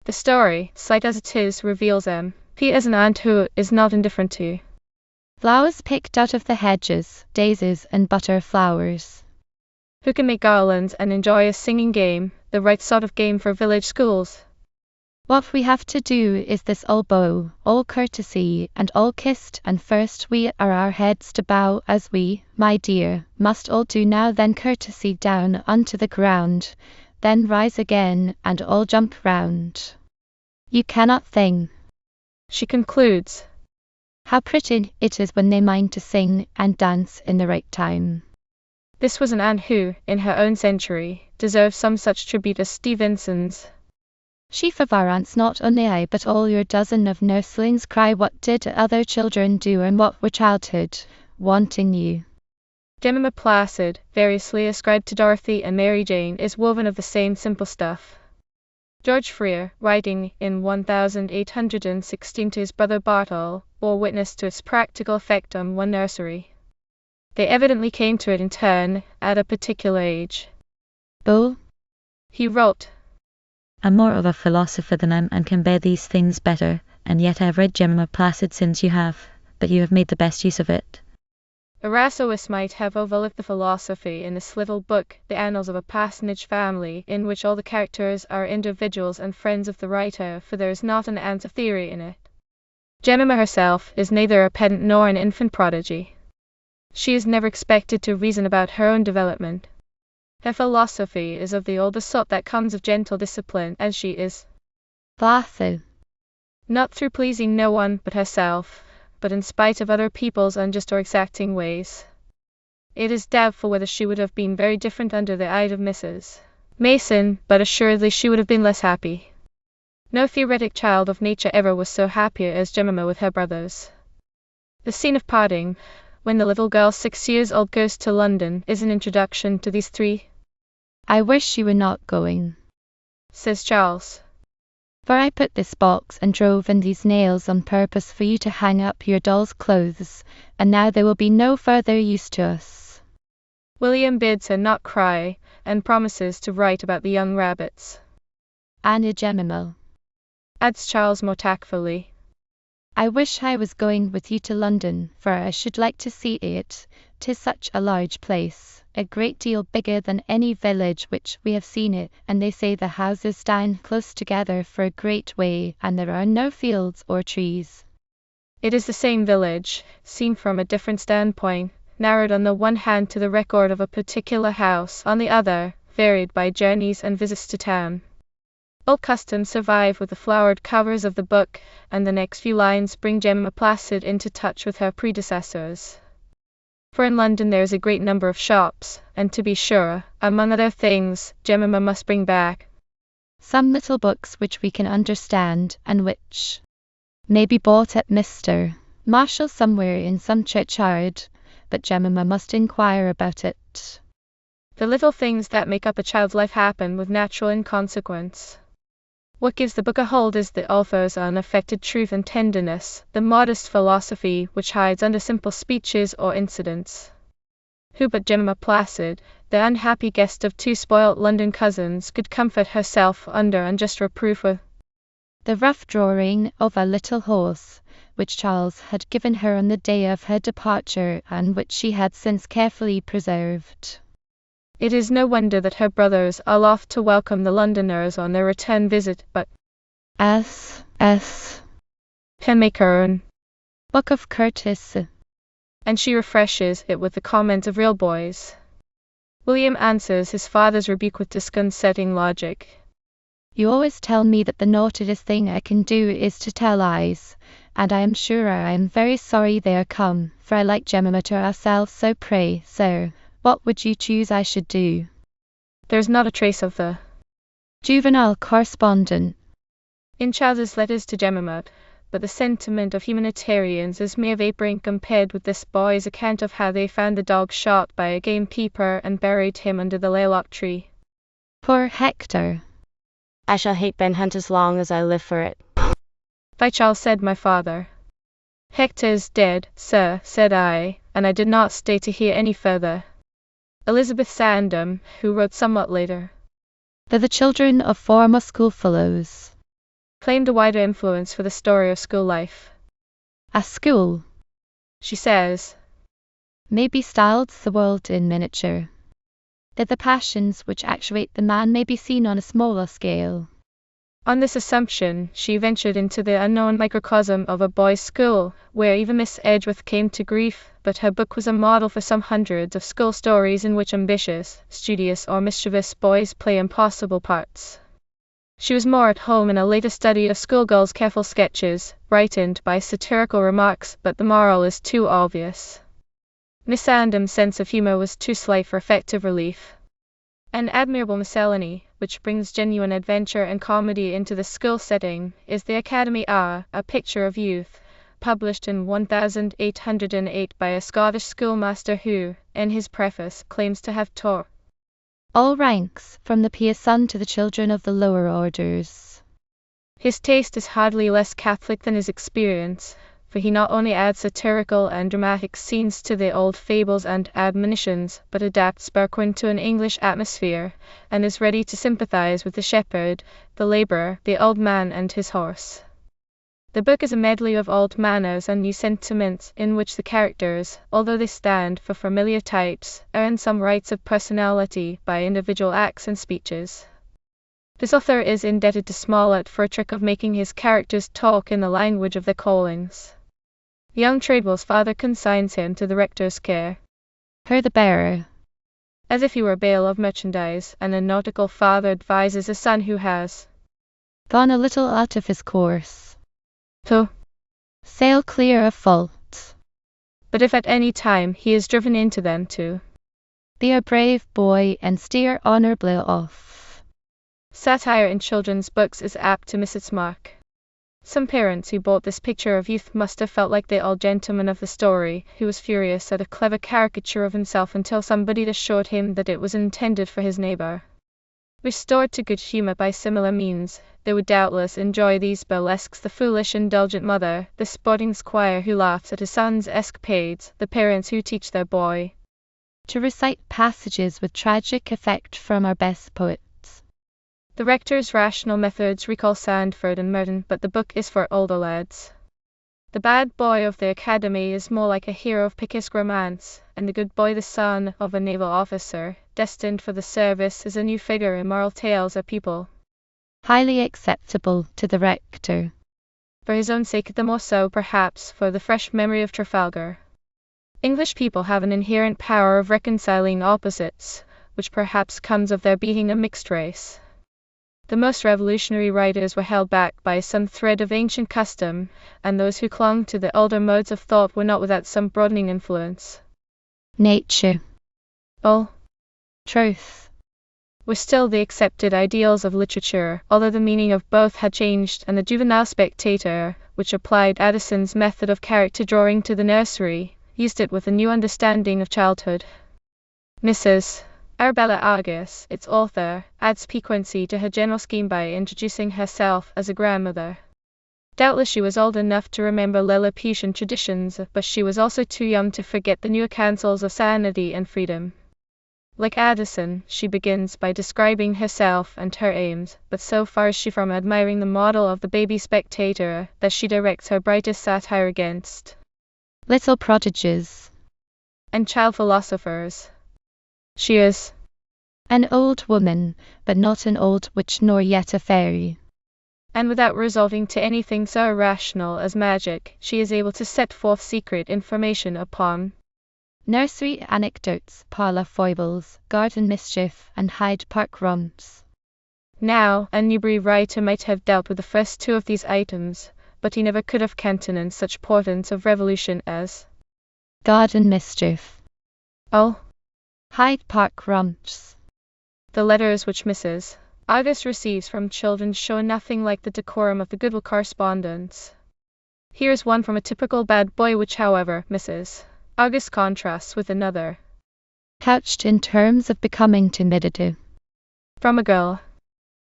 The story, slight as it is, reveals them. Pete is an aunt who is not indifferent to flowers picked out of the hedges, daisies and butterflowers, who can make garlands and enjoy a singing game, the right sort of game for village schools. What we have to do is this: all bow, all courtesy, and all kissed, and first we are our heads to bow, as we, my dear, must all do now, then courtesy down unto the ground, then rise again, and all jump round. You cannot think, she concludes, how pretty it is when they mind to sing and dance in the right time. This was an aunt who, in her own century, deserved some such tribute as Stevenson's. Chief of our aunts, not only I but all your dozen of nurslings cry, what did other children do, and what were childhood wanting you? Jemima Placid, variously ascribed to Dorothy and Mary Jane, is woven of the same simple stuff. George Freer, writing in 1816 to his brother Bartle, bore witness to its practical effect on one nursery. They evidently came to it in turn, at a particular age. Bull, he wrote, I'm more of a philosopher than I'm, and can bear these things better, and yet I have read Jemima Placid since you have, but you have made the best use of it. Erasmus might have overlooked the philosophy in this little book, the annals of a parsonage family, in which all the characters are individuals and friends of the writer, for there is not an ounce of theory in it. Jemima herself is neither a pedant nor an infant prodigy. She is never expected to reason about her own development. Her philosophy is of the older sort that comes of gentle discipline, and she is placid, not through pleasing no one but herself, but in spite of other people's unjust or exacting ways. It is doubtful whether she would have been very different under the eye of Mrs. Mason, but assuredly she would have been less happy. No theoretic child of nature ever was so happy as Jemima with her brothers. The scene of parting, when the little girl 6 years old goes to London, is an introduction to these three. I wish you were not going, says Charles, for I put this box and drove in these nails on purpose for you to hang up your doll's clothes, and now they will be no further use to us. William bids her not cry, and promises to write about the young rabbits. And Jemima, adds Charles more tactfully, I wish I was going with you to London, for I should like to see it. 'Tis such a large place, a great deal bigger than any village which we have seen it, and they say the houses stand close together for a great way, and there are no fields or trees. It is the same village, seen from a different standpoint, narrowed on the one hand to the record of a particular house, on the other, varied by journeys and visits to town. Old customs survive with the flowered covers of the book, and the next few lines bring Jemima Placid into touch with her predecessors. For in London there is a great number of shops, and to be sure, among other things, Jemima must bring back some little books which we can understand, and which may be bought at Mr. Marshall's somewhere in some churchyard, but Jemima must inquire about it. The little things that make up a child's life happen with natural inconsequence. What gives the book a hold is the author's unaffected truth and tenderness, the modest philosophy which hides under simple speeches or incidents. Who but Jemima Placid, the unhappy guest of two spoilt London cousins, could comfort herself under unjust reproof with the rough drawing of a little horse, which Charles had given her on the day of her departure, and which she had since carefully preserved. It is no wonder that her brothers are loth to welcome the Londoners on their return visit, but S. Penmaker, Book of Curtis, and she refreshes it with the comments of real boys. William answers his father's rebuke with disconcerting logic. You always tell me that the naughtiest thing I can do is to tell lies, and I am sure I am very sorry they are come, for I like Jemima to ourselves. So pray, sir, what would you choose I should do? There's not a trace of the juvenile correspondent in Charles's letters to Jemima, but the sentiment of humanitarians is mere vapouring compared with this boy's account of how they found the dog shot by a gamekeeper and buried him under the laylock tree. Poor Hector. I shall hate Ben Hunt as long as I live for it. By Charles, said my father. Hector is dead, sir, said I, and I did not stay to hear any further. Elizabeth Sandom, who wrote somewhat later, The children of former schoolfellows, claimed a wider influence for the story of school life. A school, she says, may be styled the world in miniature. That the passions which actuate the man may be seen on a smaller scale. On this assumption, she ventured into the unknown microcosm of a boys' school, where even Miss Edgeworth came to grief, but her book was a model for some hundreds of school stories in which ambitious, studious, or mischievous boys play impossible parts. She was more at home in a later study of schoolgirls' careful sketches, brightened by satirical remarks, but the moral is too obvious. Miss Sandom's sense of humour was too slight for effective relief. An admirable miscellany, which brings genuine adventure and comedy into the school setting, is The Academy Hour, a picture of youth, published in 1808 by a Scottish schoolmaster who, in his preface, claims to have taught all ranks, from the pious son to the children of the lower orders. His taste is hardly less Catholic than his experience, for he not only adds satirical and dramatic scenes to the old fables and admonitions, but adapts Berquin to an English atmosphere, and is ready to sympathize with the shepherd, the labourer, the old man and his horse. The book is a medley of old manners and new sentiments, in which the characters, although they stand for familiar types, earn some rights of personality by individual acts and speeches. This author is indebted to Smollett for a trick of making his characters talk in the language of their callings. Young Treadwell's father consigns him to the rector's care, her the bearer, as if he were a bale of merchandise, and a nautical father advises a son who has gone a little out of his course to sail clear of fault. But if at any time he is driven into them to be a brave boy and steer honourably off. Satire in children's books is apt to miss its mark. Some parents who bought this picture of youth must have felt like the old gentleman of the story, who was furious at a clever caricature of himself until somebody assured him that it was intended for his neighbour. Restored to good humour by similar means, they would doubtless enjoy these burlesques: the foolish indulgent mother, the sporting squire who laughs at his son's escapades, the parents who teach their boy to recite passages with tragic effect from our best poets. The rector's rational methods recall Sandford and Merton, but the book is for older lads. The bad boy of the academy is more like a hero of Picaresque romance, and the good boy, the son of a naval officer, destined for the service, is a new figure in moral tales of people. Highly acceptable to the rector. For his own sake, the more so, perhaps, for the fresh memory of Trafalgar. English people have an inherent power of reconciling opposites, which perhaps comes of their being a mixed race. The most revolutionary writers were held back by some thread of ancient custom, and those who clung to the older modes of thought were not without some broadening influence. Nature, truth, were still the accepted ideals of literature, although the meaning of both had changed, and the juvenile spectator, which applied Addison's method of character drawing to the nursery, used it with a new understanding of childhood. Mrs. Arabella Argus, its author, adds piquancy to her general scheme by introducing herself as a grandmother. Doubtless she was old enough to remember Lilliputian traditions, but she was also too young to forget the newer counsels of sanity and freedom. Like Addison, she begins by describing herself and her aims, but so far is she from admiring the model of the baby spectator that she directs her brightest satire against little prodigies and child philosophers. She is an old woman, but not an old witch nor yet a fairy. And without resorting to anything so irrational as magic, she is able to set forth secret information upon nursery anecdotes, parlour foibles, garden mischief, and Hyde Park romps. Now, a Newbery writer might have dealt with the first two of these items, but he never could have countenanced such portents of revolution as garden mischief, Hyde Park romps. The letters which Mrs. Argus receives from children show nothing like the decorum of the good will correspondence. Here is one from a typical bad boy which, however, Mrs. Argus contrasts with another, couched in terms of becoming timidity. From a girl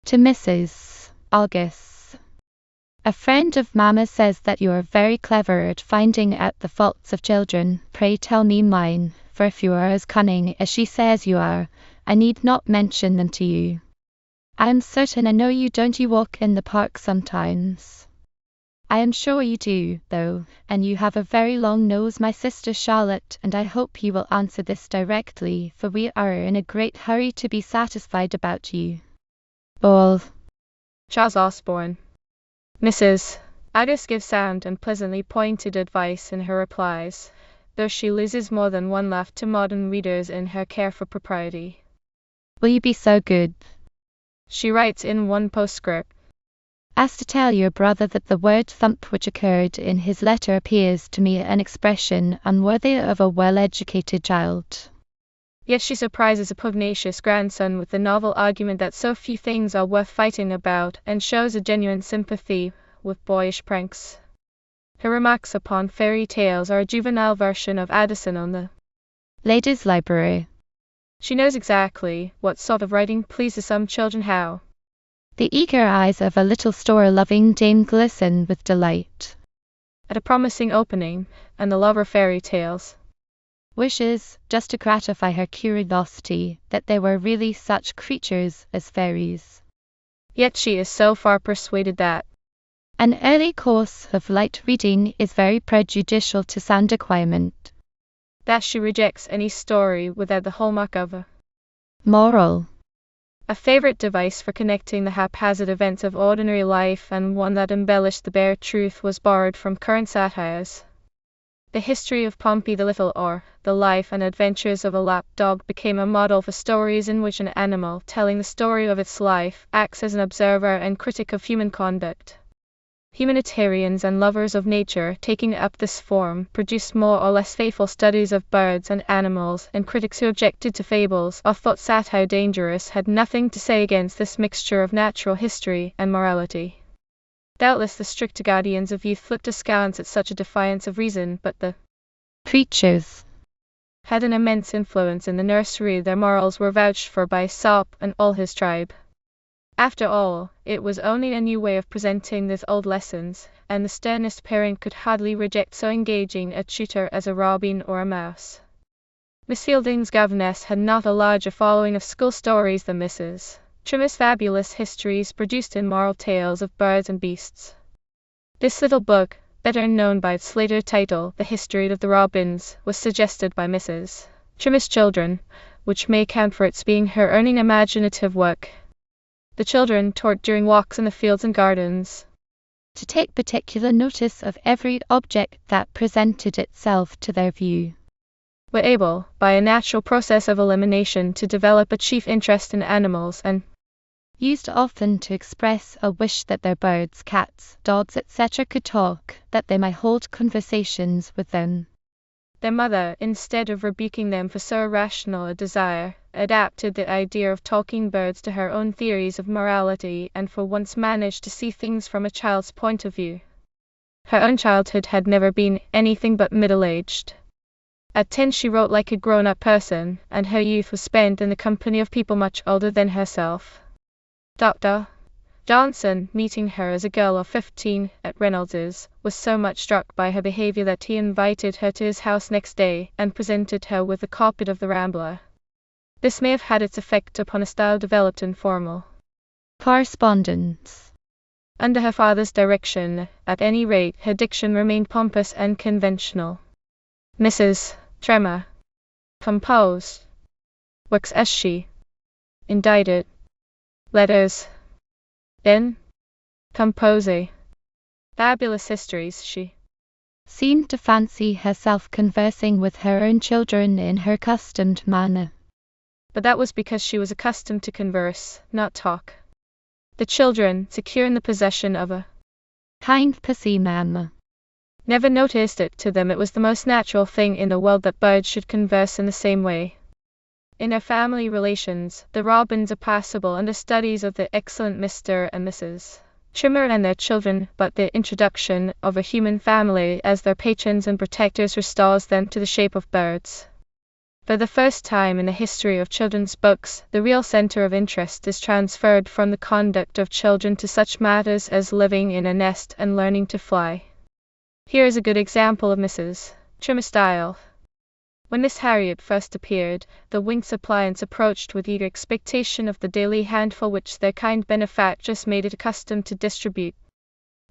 to Mrs. Argus. A friend of Mamma says that you are very clever at finding out the faults of children. Pray tell me mine, for if you are as cunning as she says you are, I need not mention them to you. I am certain I know you don't. You walk in the park sometimes. I am sure you do, though, and you have a very long nose, my sister Charlotte, and I hope you will answer this directly, for we are in a great hurry to be satisfied about you. All. Charles Osborne. Mrs. Argus gives sound and pleasantly pointed advice in her replies, though she loses more than one laugh to modern readers in her care for propriety. Will you be so good, she writes in one postscript, as to tell your brother that the word thump which occurred in his letter appears to me an expression unworthy of a well-educated child. Yet she surprises a pugnacious grandson with the novel argument that so few things are worth fighting about, and shows a genuine sympathy with boyish pranks. Her remarks upon fairy tales are a juvenile version of Addison on the Ladies' Library. She knows exactly what sort of writing pleases some children, how the eager eyes of a little store-loving dame glisten with delight at a promising opening, and the lover of fairy tales wishes, just to gratify her curiosity, that there were really such creatures as fairies. Yet she is so far persuaded that an early course of light reading is very prejudicial to sound acquirement, that she rejects any story without the hallmark of a moral. A favorite device for connecting the haphazard events of ordinary life, and one that embellished the bare truth, was borrowed from current satires. The history of Pompey the Little, or the life and adventures of a lap dog, became a model for stories in which an animal, telling the story of its life, acts as an observer and critic of human conduct. Humanitarians and lovers of nature, taking up this form, produced more or less faithful studies of birds and animals, and critics who objected to fables or thought satire dangerous had nothing to say against this mixture of natural history and morality. Doubtless the strict guardians of youth looked askance at such a defiance of reason, but the creatures had an immense influence in the nursery. Their morals were vouched for by Aesop and all his tribe. After all, it was only a new way of presenting these old lessons, and the sternest parent could hardly reject so engaging a tutor as a robin or a mouse. Miss Fielding's governess had not a larger following of school stories than Mrs. Trimmer's fabulous histories produced in moral tales of birds and beasts. This little book, better known by its later title, The History of the Robins, was suggested by Mrs. Trimmer's children, which may account for its being her only imaginative work. The children, taught during walks in the fields and gardens to take particular notice of every object that presented itself to their view, were able, by a natural process of elimination, to develop a chief interest in animals, and used often to express a wish that their birds, cats, dogs, etc. could talk, that they might hold conversations with them. Their mother, instead of rebuking them for so irrational a desire, adapted the idea of talking birds to her own theories of morality, and for once managed to see things from a child's point of view. Her own childhood had never been anything but middle-aged. At 10 she wrote like a grown-up person, and her youth was spent in the company of people much older than herself. Dr. Johnson, meeting her as a girl of 15 at Reynolds's, was so much struck by her behavior that he invited her to his house next day and presented her with a copy of the Rambler. This may have had its effect upon a style developed in formal correspondence. Under her father's direction, at any rate, her diction remained pompous and conventional. Mrs. Tremor composed works as she indited letters. Then compose fabulous histories. She seemed to fancy herself conversing with her own children in her accustomed manner. But that was because she was accustomed to converse, not talk. The children, secure in the possession of a kind pussy mamma, never noticed it. To them it was the most natural thing in the world that birds should converse in the same way. In their family relations, the Robins are passable understudies of the excellent Mr. and Mrs. Trimmer and their children, but the introduction of a human family as their patrons and protectors restores them to the shape of birds. For the first time in the history of children's books, the real center of interest is transferred from the conduct of children to such matters as living in a nest and learning to fly. Here is a good example of Mrs. Trimmer's style. When Miss Harriet first appeared, the winged suppliants approached with eager expectation of the daily handful which their kind benefactress made it accustomed to distribute.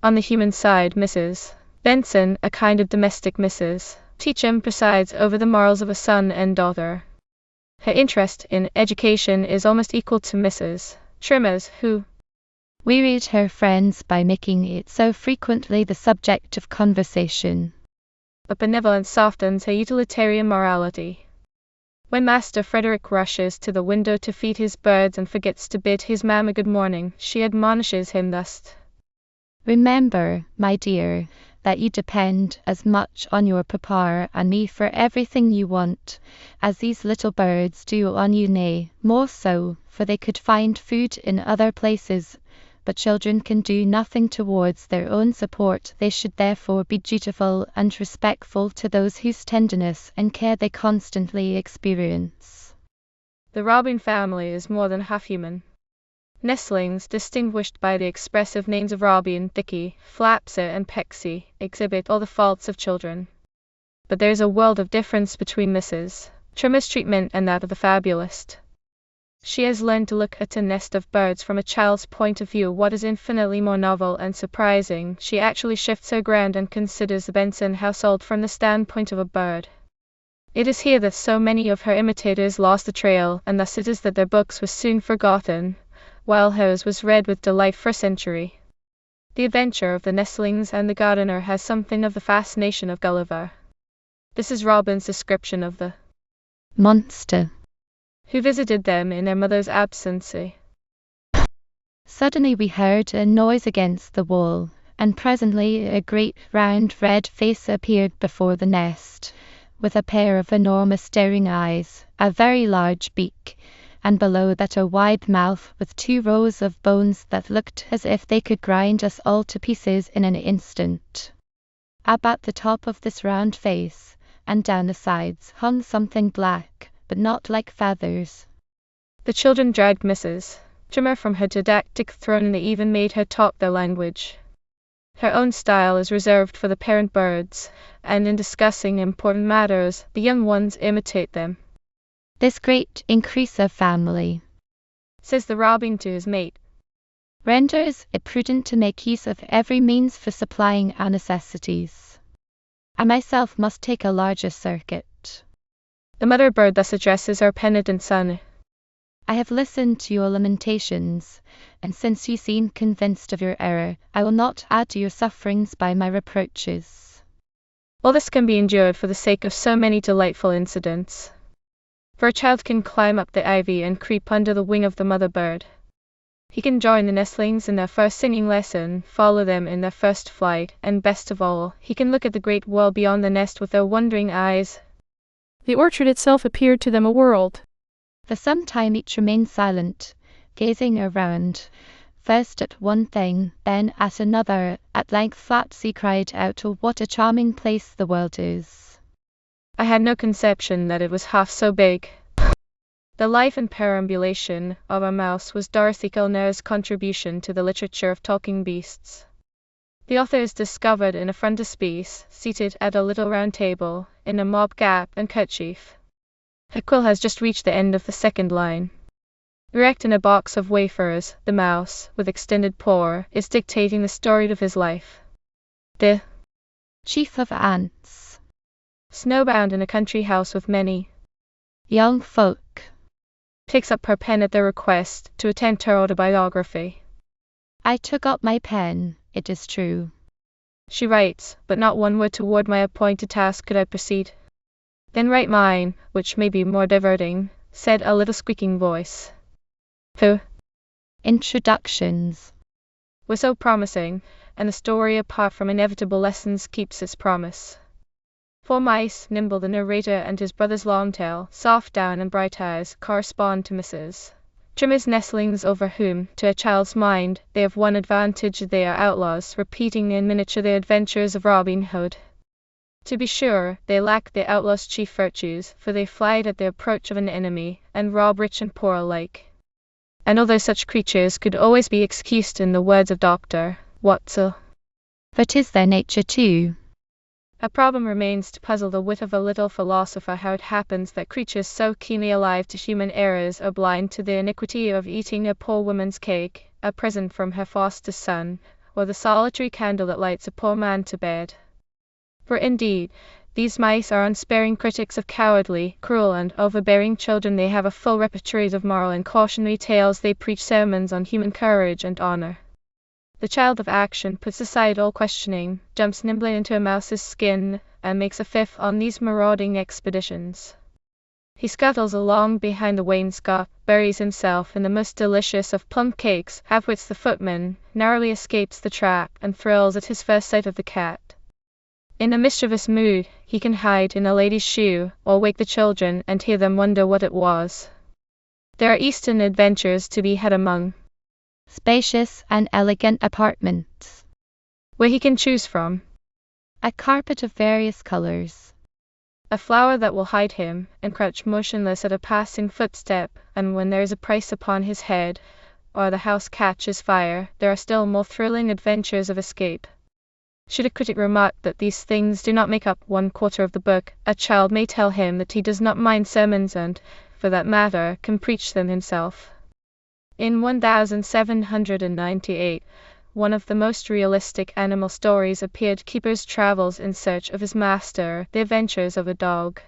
On the human side, Mrs. Benson, a kind of domestic Mrs. Teachum, presides over the morals of a son and daughter. Her interest in education is almost equal to Mrs. Trimmer's, who wearied her friends by making it so frequently the subject of conversation. But benevolence softens her utilitarian morality. When Master Frederick rushes to the window to feed his birds and forgets to bid his mamma good morning, she admonishes him thus: "Remember, my dear, that you depend as much on your papa and me for everything you want, as these little birds do on you, nay, more so, for they could find food in other places. But children can do nothing towards their own support. They should therefore be dutiful and respectful to those whose tenderness and care they constantly experience." The Robin family is more than half human. Nestlings, distinguished by the expressive names of Robin, Dicky, Flapsy, and Pexy, exhibit all the faults of children. But there is a world of difference between Mrs. Trimmer's treatment and that of the fabulist. She has learned to look at a nest of birds from a child's point of view. What is infinitely more novel and surprising, she actually shifts her ground and considers the Benson household from the standpoint of a bird. It is here that so many of her imitators lost the trail, and thus it is that their books were soon forgotten, while hers was read with delight for a century. The Adventure of the Nestlings and the Gardener has something of the fascination of Gulliver. This is Robin's description of the monster who visited them in their mother's absence. Suddenly we heard a noise against the wall, and presently a great round red face appeared before the nest, with a pair of enormous staring eyes, a very large beak, and below that a wide mouth with 2 rows of bones that looked as if they could grind us all to pieces in an instant. About the top of this round face, and down the sides, hung something black, but not like feathers. The children dragged Mrs. Trimmer from her didactic throne, and they even made her talk their language. Her own style is reserved for the parent birds, and in discussing important matters, the young ones imitate them. "This great increase of family," says the Robin to his mate, "renders it prudent to make use of every means for supplying our necessities. I myself must take a larger circuit." The mother bird thus addresses her penitent son: "I have listened to your lamentations, and since you seem convinced of your error, I will not add to your sufferings by my reproaches." All this can be endured for the sake of so many delightful incidents. For a child can climb up the ivy and creep under the wing of the mother bird. He can join the nestlings in their first singing lesson, follow them in their first flight, and best of all, he can look at the great world beyond the nest with their wondering eyes. The orchard itself appeared to them a world. For some time each remained silent, gazing around, first at one thing, then at another. At length Flapsy cried out, "Oh, what a charming place the world is!" I I had no conception that it was half so big. The life and perambulation of a mouse was Dorothy Kilner's contribution to the literature of talking beasts. The author is discovered in a frontispiece, seated at a little round table, in a mob cap and kerchief. Her quill has just reached the end of the second line. Erect in a box of wafers, the mouse, with extended paw, is dictating the story of his life. The chief of ants, snowbound in a country house with many young folk, picks up her pen at their request to attempt her autobiography. I took up my pen, it is true. She writes, but not one word toward my appointed task could I proceed. Then write mine, which may be more diverting, said a little squeaking voice. Pooh! Introductions were so promising, and the story, apart from inevitable lessons, keeps its promise. 4 mice, Nimble the narrator and his brother's Longtail, Soft Down and Bright Eyes, correspond to Mrs. Trimmer's nestlings, over whom, to a child's mind, they have one advantage: they are outlaws, repeating in miniature the adventures of Robin Hood. To be sure, they lack the outlaw's chief virtues, for they fly at the approach of an enemy, and rob rich and poor alike. And although such creatures could always be excused in the words of Dr. Watson, but is their nature too? A problem remains to puzzle the wit of a little philosopher how it happens that creatures so keenly alive to human errors are blind to the iniquity of eating a poor woman's cake, a present from her foster son, or the solitary candle that lights a poor man to bed. For indeed, these mice are unsparing critics of cowardly, cruel, and overbearing children. They have a full repertory of moral and cautionary tales. They preach sermons on human courage and honor. The child of action puts aside all questioning, jumps nimbly into a mouse's skin, and makes a fifth on these marauding expeditions. He scuttles along behind the wainscot, buries himself in the most delicious of plum cakes, outwits the footman, narrowly escapes the trap, and thrills at his first sight of the cat. In a mischievous mood, he can hide in a lady's shoe, or wake the children and hear them wonder what it was. There are Eastern adventures to be had among spacious and elegant apartments, where he can choose from a carpet of various colors, a flower that will hide him, and crouch motionless at a passing footstep, and when there is a price upon his head, or the house catches fire, there are still more thrilling adventures of escape. Should a critic remark that these things do not make up 1/4 of the book, a child may tell him that he does not mind sermons and, for that matter, can preach them himself. In 1798, one of the most realistic animal stories appeared: Keeper's Travels in Search of His Master, The Adventures of a Dog.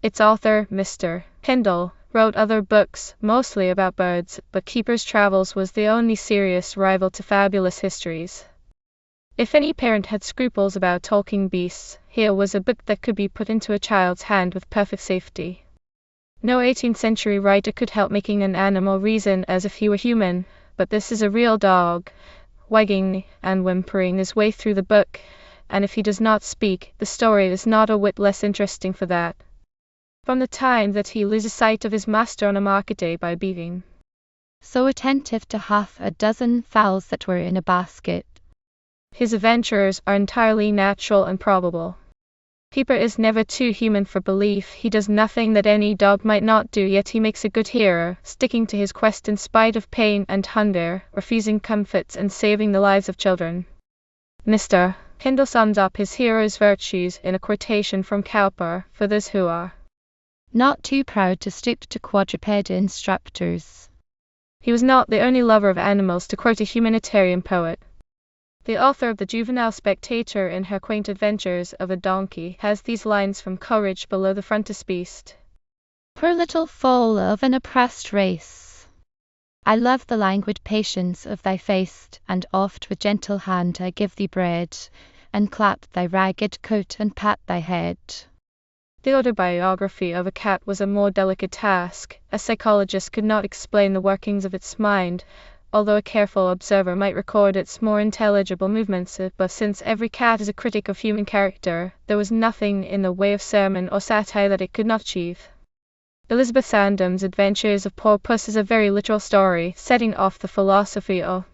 Its author, Mr. Kendall, wrote other books, mostly about birds, but Keeper's Travels was the only serious rival to fabulous histories. If any parent had scruples about talking beasts, here was a book that could be put into a child's hand with perfect safety. No 18th century writer could help making an animal reason as if he were human, but this is a real dog, wagging and whimpering his way through the book, and if he does not speak, the story is not a whit less interesting for that. From the time that he loses sight of his master on a market day by being so attentive to 6 fowls that were in a basket, his adventures are entirely natural and probable. Keeper is never too human for belief. He does nothing that any dog might not do, yet he makes a good hero, sticking to his quest in spite of pain and hunger, refusing comforts and saving the lives of children. Mr. Kendall sums up his hero's virtues in a quotation from Cowper: for those who are not too proud to stoop to quadruped instructors. He was not the only lover of animals, to quote a humanitarian poet. The author of the Juvenile Spectator, in her quaint adventures of a donkey, has these lines from Coleridge below the frontispiece: Poor little foal of an oppressed race, I love the languid patience of thy face, and oft with gentle hand I give thee bread, and clap thy ragged coat and pat thy head. The autobiography of a cat was a more delicate task. A psychologist could not explain the workings of its mind, although a careful observer might record its more intelligible movements. But since every cat is a critic of human character, there was nothing in the way of sermon or satire that it could not achieve. Elizabeth Sandham's Adventures of Poor Puss is a very literal story, setting off the philosophy of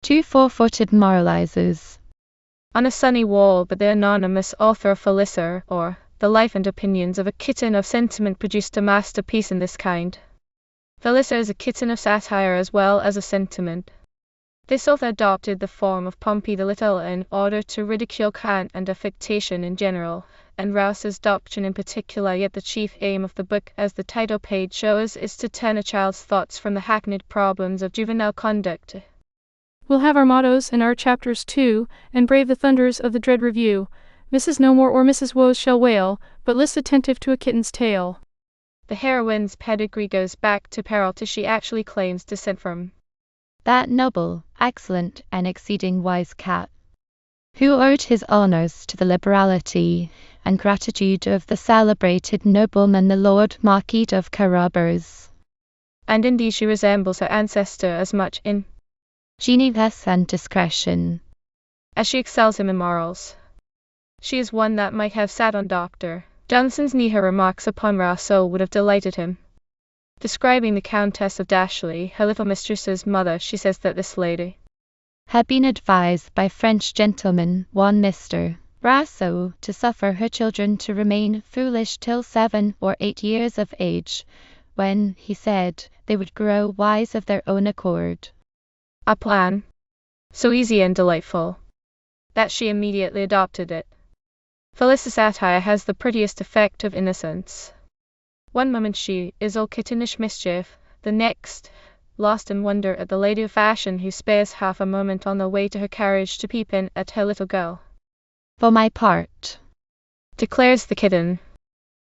2 four-footed moralizers on a sunny wall, but the anonymous author of Felicer, or The Life and Opinions of a Kitten of Sentiment produced a masterpiece in this kind. Philissa is a kitten of satire as well as of sentiment. This author adopted the form of Pompey the Little in order to ridicule Kant and affectation in general, and Rouse's doctrine in particular, yet the chief aim of the book, as the title page shows, is to turn a child's thoughts from the hackneyed problems of juvenile conduct. We'll have our mottos and our chapters too, and brave the thunders of the dread review. Mrs. No More or Mrs. Woes shall wail, but list attentive to a kitten's tale. The heroine's pedigree goes back to peril till she actually claims descent from that noble, excellent, and exceeding wise cat, who owed his honours to the liberality and gratitude of the celebrated nobleman the Lord Marquis of Carabas. And indeed she resembles her ancestor as much in genius and discretion as she excels him in morals. She is one that might have sat on Dr. Johnson's knee. Her remarks upon Rousseau would have delighted him. Describing the Countess of Dashley, her little mistress's mother, she says that this lady had been advised by French gentleman, one Mr. Rousseau, to suffer her children to remain foolish till 7 or 8 years of age, when, he said, they would grow wise of their own accord. A plan so easy and delightful that she immediately adopted it. Philissa's satire has the prettiest effect of innocence. One moment she is all kittenish mischief, the next lost in wonder at the lady of fashion who spares half a moment on the way to her carriage to peep in at her little girl. For my part, declares the kitten,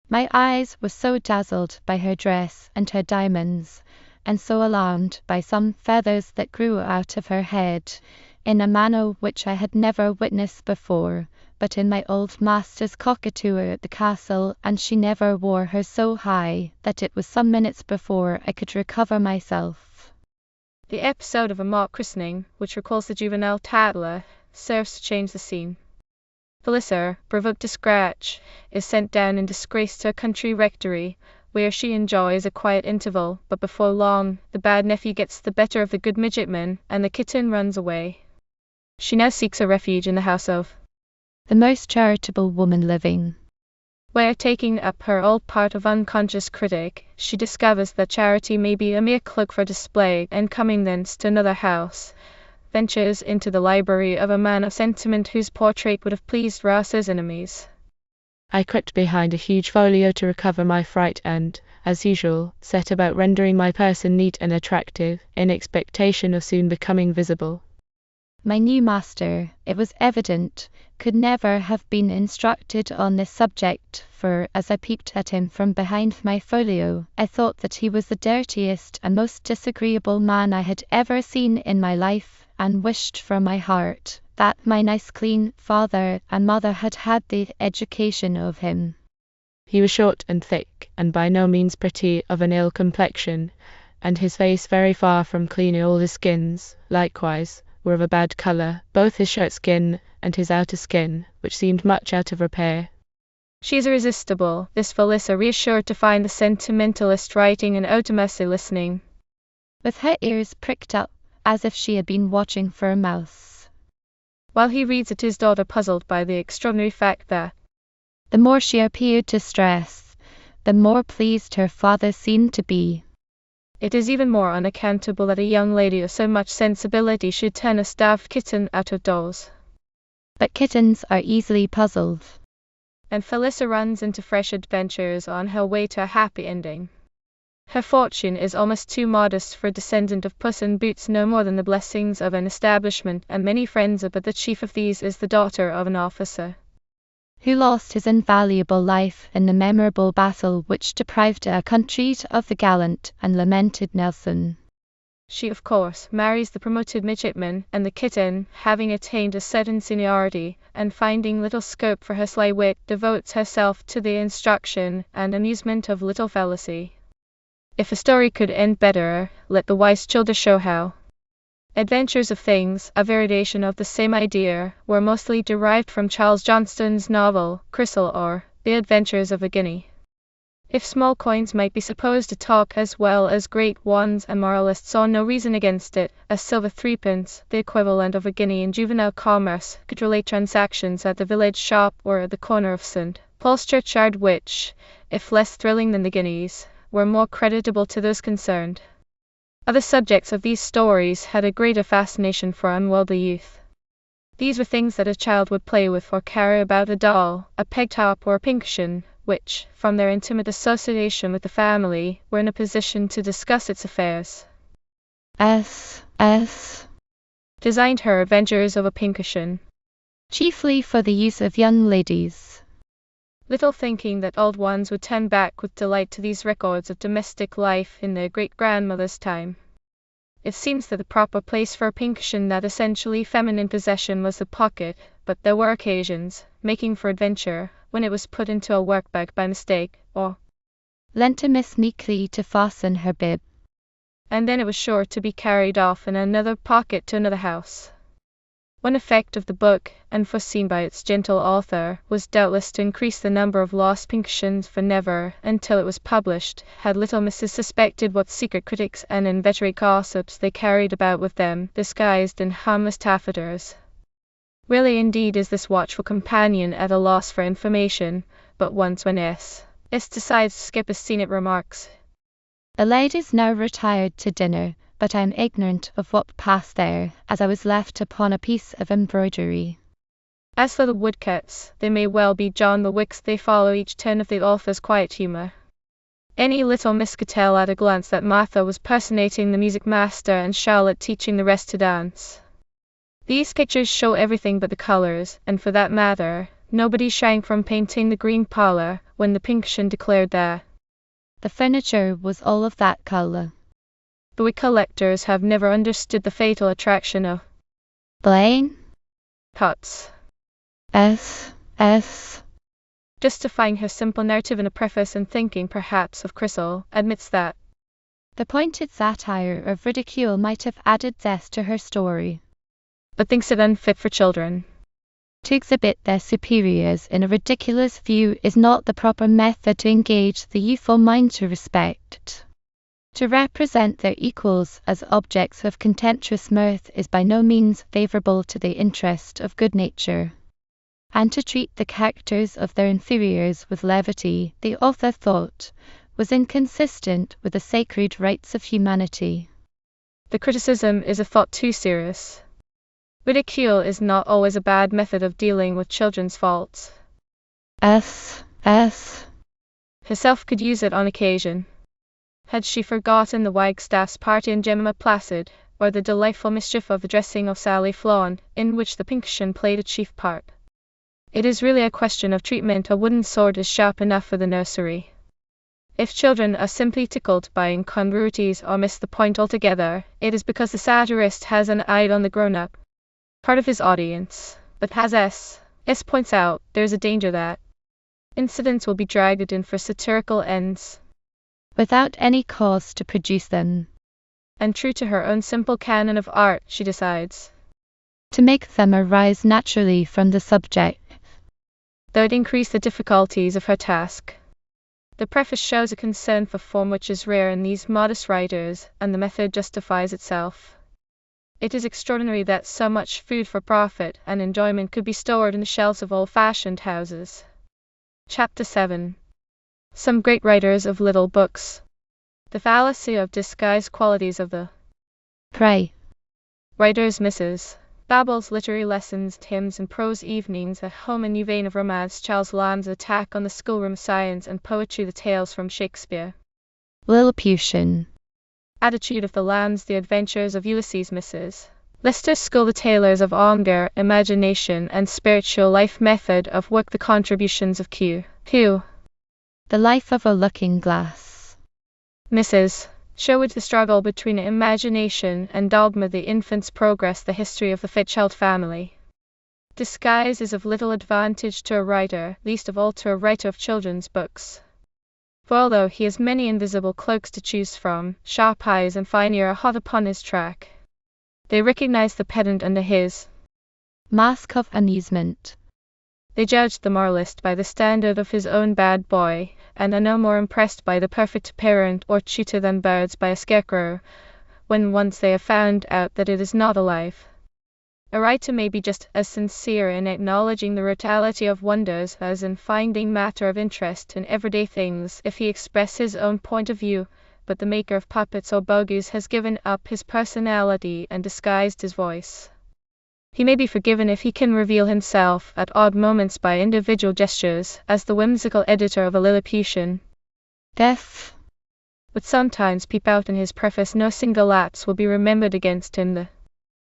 my eyes were so dazzled by her dress and her diamonds, and so alarmed by some feathers that grew out of her head, in a manner which I had never witnessed before, but in my old master's cockatour at the castle, and she never wore her so high, that it was some minutes before I could recover myself. The episode of a mock christening, which recalls the juvenile tattler, serves to change the scene. Philissa, provoked to scratch, is sent down in disgrace to a country rectory, where she enjoys a quiet interval, but before long the bad nephew gets the better of the good midshipman, and the kitten runs away. She now seeks a refuge in the house of the most charitable woman living, where, taking up her old part of unconscious critic, she discovers that charity may be a mere cloak for display, and coming thence to another house, ventures into the library of a man of sentiment whose portrait would have pleased Rouse's enemies. I crept behind a huge folio to recover my fright and, as usual, set about rendering my person neat and attractive, in expectation of soon becoming visible. My new master, it was evident, could never have been instructed on this subject, for, as I peeped at him from behind my folio, I thought that he was the dirtiest and most disagreeable man I had ever seen in my life, and wished from my heart that my nice clean father and mother had had the education of him. He was short and thick, and by no means pretty, of an ill complexion, and his face very far from clean. All his skins, likewise, were of a bad colour, both his shirt skin and his outer skin, which seemed much out of repair. She is irresistible, this Philissa, reassured to find the sentimentalist writing and Otomesse listening, with her ears pricked up, as if she had been watching for a mouse, while he reads at his daughter, puzzled by the extraordinary fact that the more she appeared to stress, the more pleased her father seemed to be. It is even more unaccountable that a young lady of so much sensibility should turn a starved kitten out of doors. But kittens are easily puzzled, and Philissa runs into fresh adventures on her way to a happy ending. Her fortune is almost too modest for a descendant of Puss in Boots, no more than the blessings of an establishment and many friends, but the chief of these is the daughter of an officer, who lost his invaluable life in the memorable battle which deprived our country of the gallant and lamented Nelson. She, of course, marries the promoted midshipman, and the kitten, having attained a certain seniority, and finding little scope for her sly wit, devotes herself to the instruction and amusement of little Felicie. If a story could end better, let the wise childer show how. Adventures of Things, a variation of the same idea, were mostly derived from Charles Johnston's novel, Chrysal, or The Adventures of a Guinea. If small coins might be supposed to talk as well as great ones, and moralists saw no reason against it, a silver threepence, the equivalent of a guinea in juvenile commerce, could relate transactions at the village shop or at the corner of St. Paul's churchyard which, if less thrilling than the Guineas, were more creditable to those concerned. Other subjects of these stories had a greater fascination for unworldly youth. These were things that a child would play with or carry about: a doll, a peg top, or a pincushion, which, from their intimate association with the family, were in a position to discuss its affairs. S. Designed her Avengers of a Pincushion, chiefly for the use of young ladies. Little thinking that old ones would turn back with delight to these records of domestic life in their great-grandmother's time. It seems that the proper place for a pincushion, that essentially feminine possession, was the pocket, but there were occasions, making for adventure, when it was put into a work-bag by mistake, or lent to Miss Meekly to fasten her bib. And then it was sure to be carried off in another pocket to another house. One effect of the book, unforeseen by its gentle author, was doubtless to increase the number of lost pincushions, for never, until it was published, had little Mrs. suspected what secret critics and inveterate gossips they carried about with them, disguised in harmless taffeters. Rarely indeed is this watchful companion at a loss for information, but once when S decides to skip a scene, it remarks, "The ladies now retired to dinner, but I am ignorant of what passed there, as I was left upon a piece of embroidery." As for the woodcuts, they may well be John the Wicks: they follow each turn of the author's quiet humour. Any little miss could tell at a glance that Martha was personating the music master and Charlotte teaching the rest to dance. These pictures show everything but the colours, and for that matter, nobody shrank from painting the green parlour, when the pincushion declared that the furniture was all of that colour. The Wick collectors have never understood the fatal attraction of plain pots. S. Justifying her simple narrative in a preface, and thinking perhaps of Chrysal, admits that the pointed satire of ridicule might have added zest to her story, but thinks it unfit for children. To exhibit their superiors in a ridiculous view is not the proper method to engage the youthful mind to respect. To represent their equals as objects of contemptuous mirth is by no means favourable to the interest of good nature. And to treat the characters of their inferiors with levity, the author thought, was inconsistent with the sacred rights of humanity. The criticism is a thought too serious. Ridicule is not always a bad method of dealing with children's faults. S. Herself could use it on occasion. Had she forgotten the Wagstaff's party in Jemima Placid, or the delightful mischief of the dressing of Sally Flawn, in which the pincushion played a chief part? It is really a question of treatment. A wooden sword is sharp enough for the nursery. If children are simply tickled by incongruities or miss the point altogether, it is because the satirist has an eye on the grown-up part of his audience. But as S points out, there is a danger that incidents will be dragged in for satirical ends, without any cause to produce them. And true to her own simple canon of art, she decides to make them arise naturally from the subject, though it increase the difficulties of her task. The preface shows a concern for form which is rare in these modest writers, and the method justifies itself. It is extraordinary that so much food for profit and enjoyment could be stored in the shelves of old-fashioned houses. Chapter 7. Some great writers of little books. The fallacy of disguised qualities of the prey. Writers. Mrs. Babel's literary lessons, hymns and prose evenings at home, a new vein of romance, Charles Lamb's attack on the schoolroom science and poetry, the tales from Shakespeare. Lilliputian. Attitude of the Lambs, the adventures of Ulysses, Mrs. Leicester's school, the tailors of anger, imagination and spiritual life, method of work, the contributions of Q. The life of a looking-glass. Mrs. Sherwood, the struggle between imagination and dogma, the infant's progress, the history of the Fairchild family. Disguise is of little advantage to a writer, least of all to a writer of children's books. For although he has many invisible cloaks to choose from, sharp eyes and fine ear are hot upon his track. They recognize the pedant under his mask of amusement. They judge the moralist by the standard of his own bad boy, and are no more impressed by the perfect parent or tutor than birds by a scarecrow, when once they have found out that it is not alive. A writer may be just as sincere in acknowledging the brutality of wonders as in finding matter of interest in everyday things if he express his own point of view, but the maker of puppets or bogies has given up his personality and disguised his voice. He may be forgiven if he can reveal himself at odd moments by individual gestures, as the whimsical editor of a Lilliputian. Death Would sometimes peep out in his preface. No single lapse will be remembered against him. The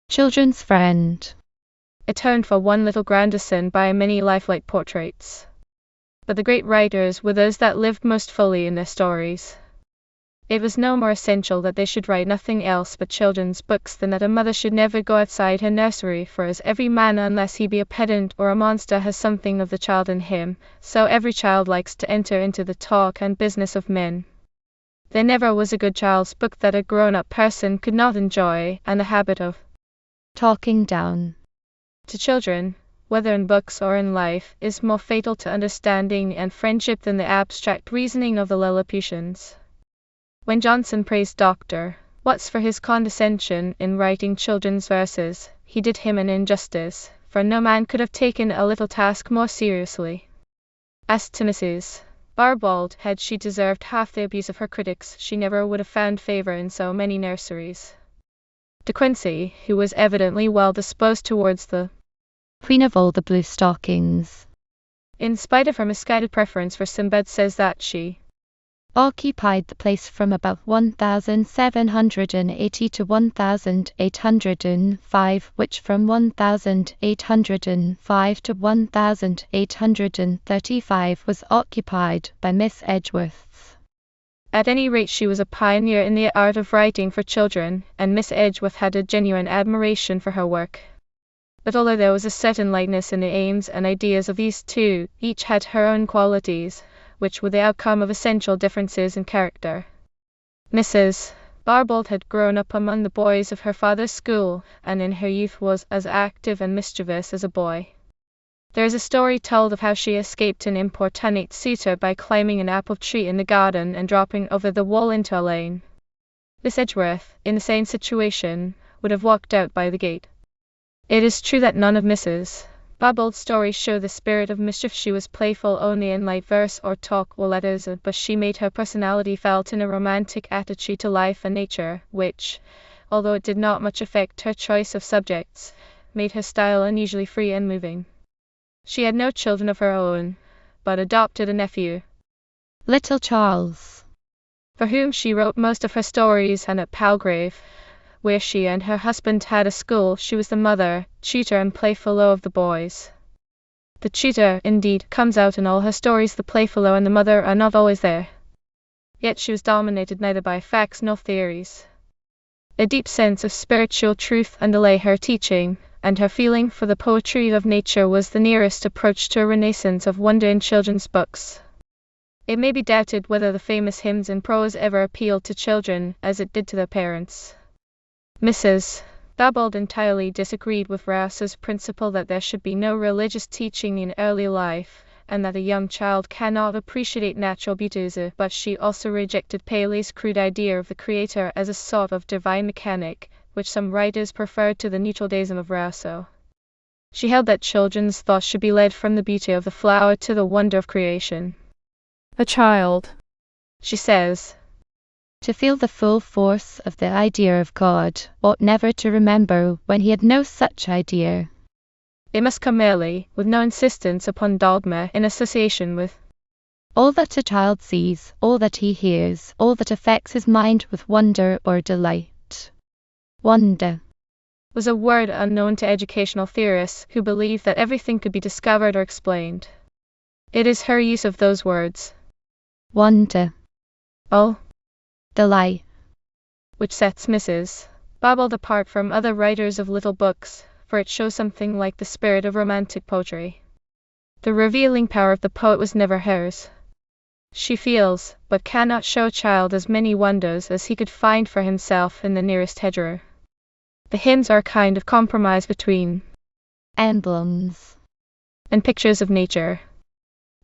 children's friend atoned for one little Grandison by many lifelike portraits. But the great writers were those that lived most fully in their stories. It was no more essential that they should write nothing else but children's books than that a mother should never go outside her nursery, for as every man, unless he be a pedant or a monster, has something of the child in him, so every child likes to enter into the talk and business of men. There never was a good child's book that a grown-up person could not enjoy, and the habit of talking down to children, whether in books or in life, is more fatal to understanding and friendship than the abstract reasoning of the Lilliputians. When Johnson praised Dr. Watts for his condescension in writing children's verses, he did him an injustice, for no man could have taken a little task more seriously. As to Mrs. Barbauld, had she deserved half the abuse of her critics, she never would have found favour in so many nurseries. De Quincey, who was evidently well disposed towards the Queen of all the Blue Stockings, in spite of her misguided preference for Sinbad, says that she occupied the place from about 1780 to 1805, which from 1805 to 1835 was occupied by Miss Edgeworth. At any rate, she was a pioneer in the art of writing for children, and Miss Edgeworth had a genuine admiration for her work. But although there was a certain likeness in the aims and ideas of these two, each had her own qualities, which were the outcome of essential differences in character. Mrs. Barbauld had grown up among the boys of her father's school, and in her youth was as active and mischievous as a boy. There is a story told of how she escaped an importunate suitor by climbing an apple tree in the garden and dropping over the wall into a lane. Miss Edgeworth, in the same situation, would have walked out by the gate. It is true that none of Mrs. Barbauld's stories show the spirit of mischief. She was playful only in light verse or talk or letters, but she made her personality felt in a romantic attitude to life and nature, which, although it did not much affect her choice of subjects, made her style unusually free and moving. She had no children of her own, but adopted a nephew, Little Charles, for whom she wrote most of her stories, and at Palgrave, where she and her husband had a school, she was the mother, tutor and playfellow of the boys. The tutor, indeed, comes out in all her stories. The playfellow and the mother are not always there. Yet she was dominated neither by facts nor theories. A deep sense of spiritual truth underlay her teaching, and her feeling for the poetry of nature was the nearest approach to a renaissance of wonder in children's books. It may be doubted whether the famous hymns in prose ever appealed to children as it did to their parents. Mrs. Barbauld entirely disagreed with Rousseau's principle that there should be no religious teaching in early life, and that a young child cannot appreciate natural beauties, but she also rejected Paley's crude idea of the Creator as a sort of divine mechanic, which some writers preferred to the neutral deism of Rousseau. She held that children's thoughts should be led from the beauty of the flower to the wonder of creation. A child, She says, to feel the full force of the idea of God, ought never to remember when he had no such idea. it must come early, with no insistence upon dogma, in association with all that a child sees, all that he hears, all that affects his mind with wonder or delight. Wonder was a word unknown to educational theorists who believe that everything could be discovered or explained. It is her use of those words, wonder, oh, delight, which sets Mrs. Barbauld apart from other writers of little books, for it shows something like the spirit of romantic poetry. The revealing power of the poet was never hers. She feels, but cannot show a child as many wonders as he could find for himself in the nearest hedgerow. The hymns are a kind of compromise between emblems and pictures of nature.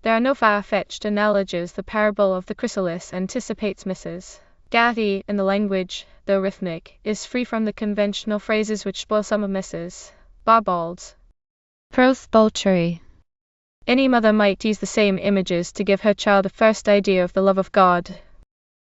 There are no far-fetched analogies. The parable of the chrysalis anticipates Mrs. Gatty, in the language, though rhythmic, is free from the conventional phrases which spoil some of Mrs. Barbalds. Prose poetry. Any mother might use the same images to give her child a first idea of the love of God.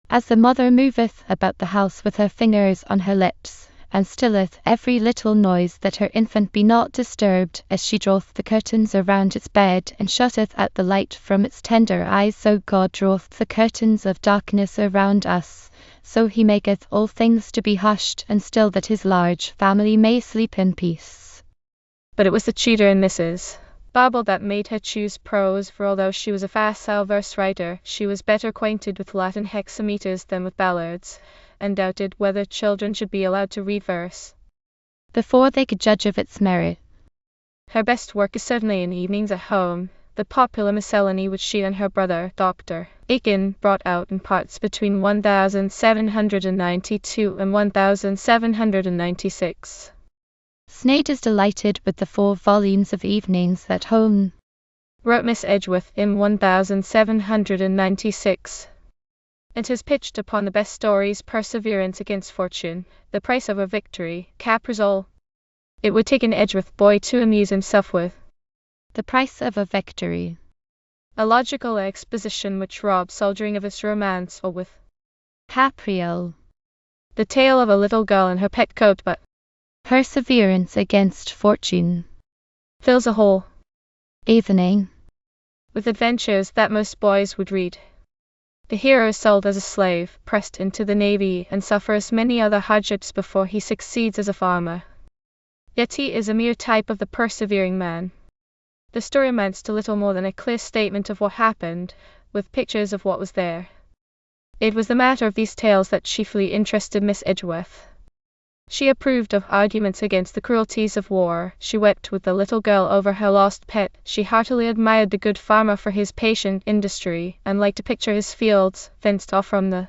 As the mother moveth about the house with her fingers on her lips, and stilleth every little noise that her infant be not disturbed, as she draweth the curtains around its bed, and shutteth out the light from its tender eyes, so God draweth the curtains of darkness around us, so he maketh all things to be hushed and still, that his large family may sleep in peace. But it was the tutor in Mrs. Barbauld that made her choose prose, for although she was a facile verse writer, she was better acquainted with Latin hexameters than with ballads, and doubted whether children should be allowed to read verse before they could judge of its merit. Her best work is certainly in Evenings at Home, the popular miscellany which she and her brother, Dr. Aikin, brought out in parts between 1792 and 1796. Sneyd is delighted with the 4 volumes of Evenings at Home, wrote Miss Edgeworth in 1796. It has pitched upon the best stories, Perseverance against Fortune, The Price of a Victory, Caprizol. It would take an Edgeworth boy to amuse himself with The Price of a Victory, a logical exposition which robs soldiering of its romance, or with Capriole, the tale of a little girl in her petticoat, but Perseverance against Fortune fills a whole evening with adventures that most boys would read. The hero is sold as a slave, pressed into the navy, and suffers many other hardships before he succeeds as a farmer. Yet he is a mere type of the persevering man. The story amounts to little more than a clear statement of what happened, with pictures of what was there. It was the matter of these tales that chiefly interested Miss Edgeworth. She approved of arguments against the cruelties of war, she wept with the little girl over her lost pet, she heartily admired the good farmer for his patient industry, and liked to picture his fields, fenced off from the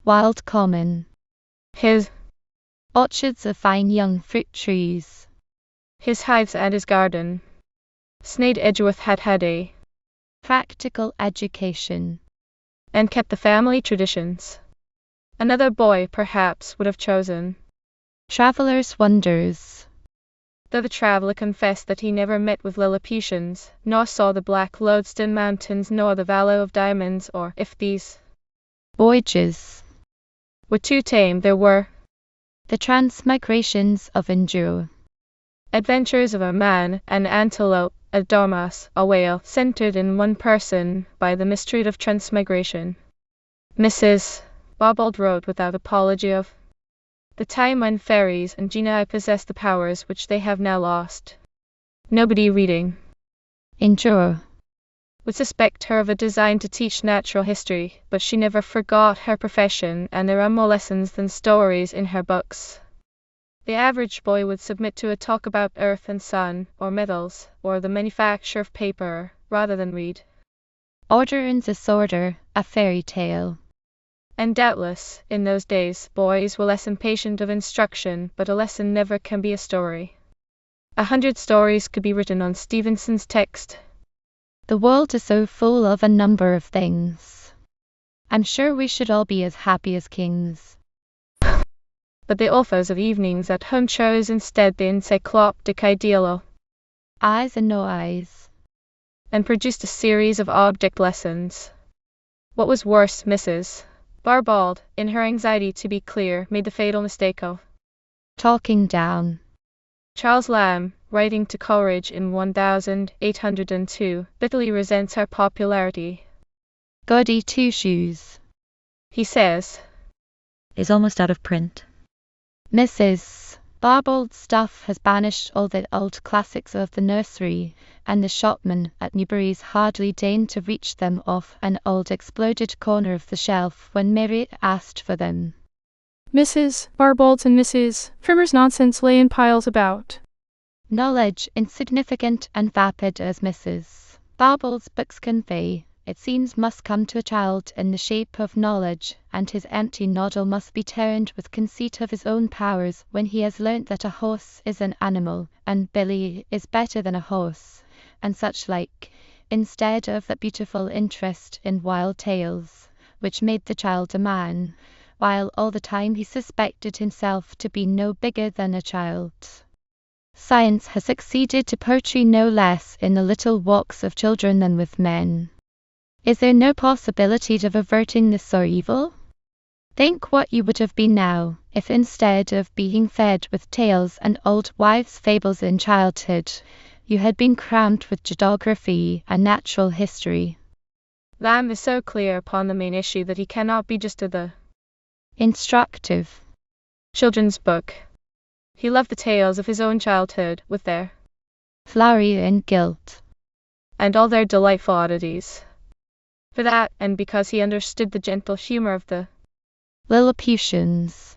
wild common, his orchards of fine young fruit trees, his hives and his garden. Sneyd Edgeworth had had a practical education, and kept the family traditions. Another boy, perhaps, would have chosen Traveller's Wonders, though the traveller confessed that he never met with Lilliputians, nor saw the black Lodestone Mountains, nor the Valley of Diamonds, or, if these voyages were too tame, there were the Transmigrations of Enduro, adventures of a man, an antelope, a dormouse, a whale, centered in one person by the mystery of transmigration. Mrs. Barbauld wrote without apology of the time when fairies and genii possessed the powers which they have now lost. Nobody reading Enduro would suspect her of a design to teach natural history, but she never forgot her profession, and there are more lessons than stories in her books. The average boy would submit to a talk about earth and sun, or metals, or the manufacture of paper, rather than read Order and Disorder, a fairy tale. And doubtless, in those days, boys were less impatient of instruction, but a lesson never can be a story. 100 stories could be written on Stevenson's text. The world is so full of a number of things. I'm sure we should all be as happy as kings. But the authors of Evenings at Home chose instead the encyclopedic ideal, Eyes and no eyes, and produced a series of object lessons. What was worse, Mrs. Barbauld, in her anxiety to be clear, made the fatal mistake of talking down. Charles Lamb, writing to Coleridge in 1802, bitterly resents her popularity. Goody Two-Shoes, he says, is almost out of print. Mrs. Barbauld's stuff has banished all the old classics of the nursery, and the shopman at Newbury's hardly deigned to reach them off an old exploded corner of the shelf when Mary asked for them. Mrs. Barbauld's and Mrs. Trimmer's nonsense lay in piles about. Knowledge, insignificant and vapid as Mrs. Barbauld's books convey, it seems must come to a child in the shape of knowledge, and his empty noddle must be turned with conceit of his own powers when he has learnt that a horse is an animal, and Billy is better than a horse, and such like, instead of that beautiful interest in wild tales, which made the child a man, while all the time he suspected himself to be no bigger than a child. Science has succeeded to poetry no less in the little walks of children than with men. Is there no possibility of averting this sore evil? Think what you would have been now, if instead of being fed with tales and old wives' fables in childhood, you had been crammed with geography and natural history. Lamb is so clear upon the main issue that he cannot be just the instructive children's book. He loved the tales of his own childhood, with their flowery and gilt, and all their delightful oddities. For that, and because he understood the gentle humor of the Lilliputians,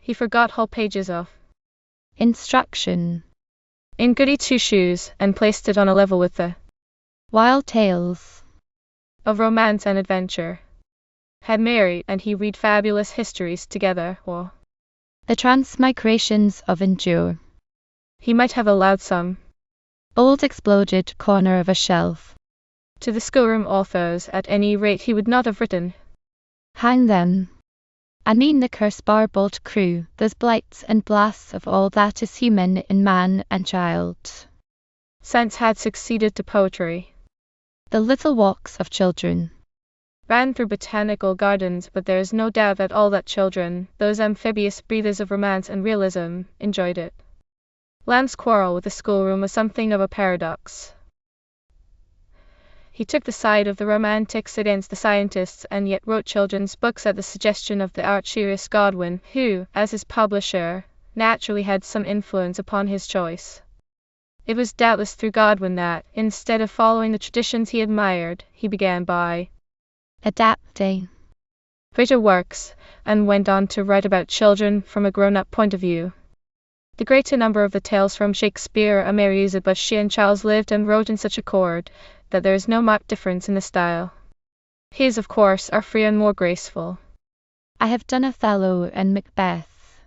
he forgot whole pages of instruction in Goody Two-Shoes, and placed it on a level with the wild tales of romance and adventure. Had Mary and he read fabulous histories together, or the transmigrations of Endure, he might have allowed some old exploded corner of a shelf to the schoolroom authors. At any rate, he would not have written hang them. I mean the cursed Barbauld crew, those blights and blasts of all that is human in man and child. Science had succeeded to poetry. The little walks of children ran through botanical gardens, but there is no doubt at all that children, those amphibious breathers of romance and realism, enjoyed it. Lamb's quarrel with the schoolroom was something of a paradox. He took the side of the romantics against the scientists, and yet wrote children's books at the suggestion of the arch-serious Godwin, who, as his publisher, naturally had some influence upon his choice. It was doubtless through Godwin that, instead of following the traditions he admired, he began by adapting greater works, and went on to write about children from a grown-up point of view. The greater number of the tales from Shakespeare are amusing, but she and Charles lived and wrote in such accord that there is no marked difference in the style. His, of course, are freer and more graceful. I have done Othello and Macbeth.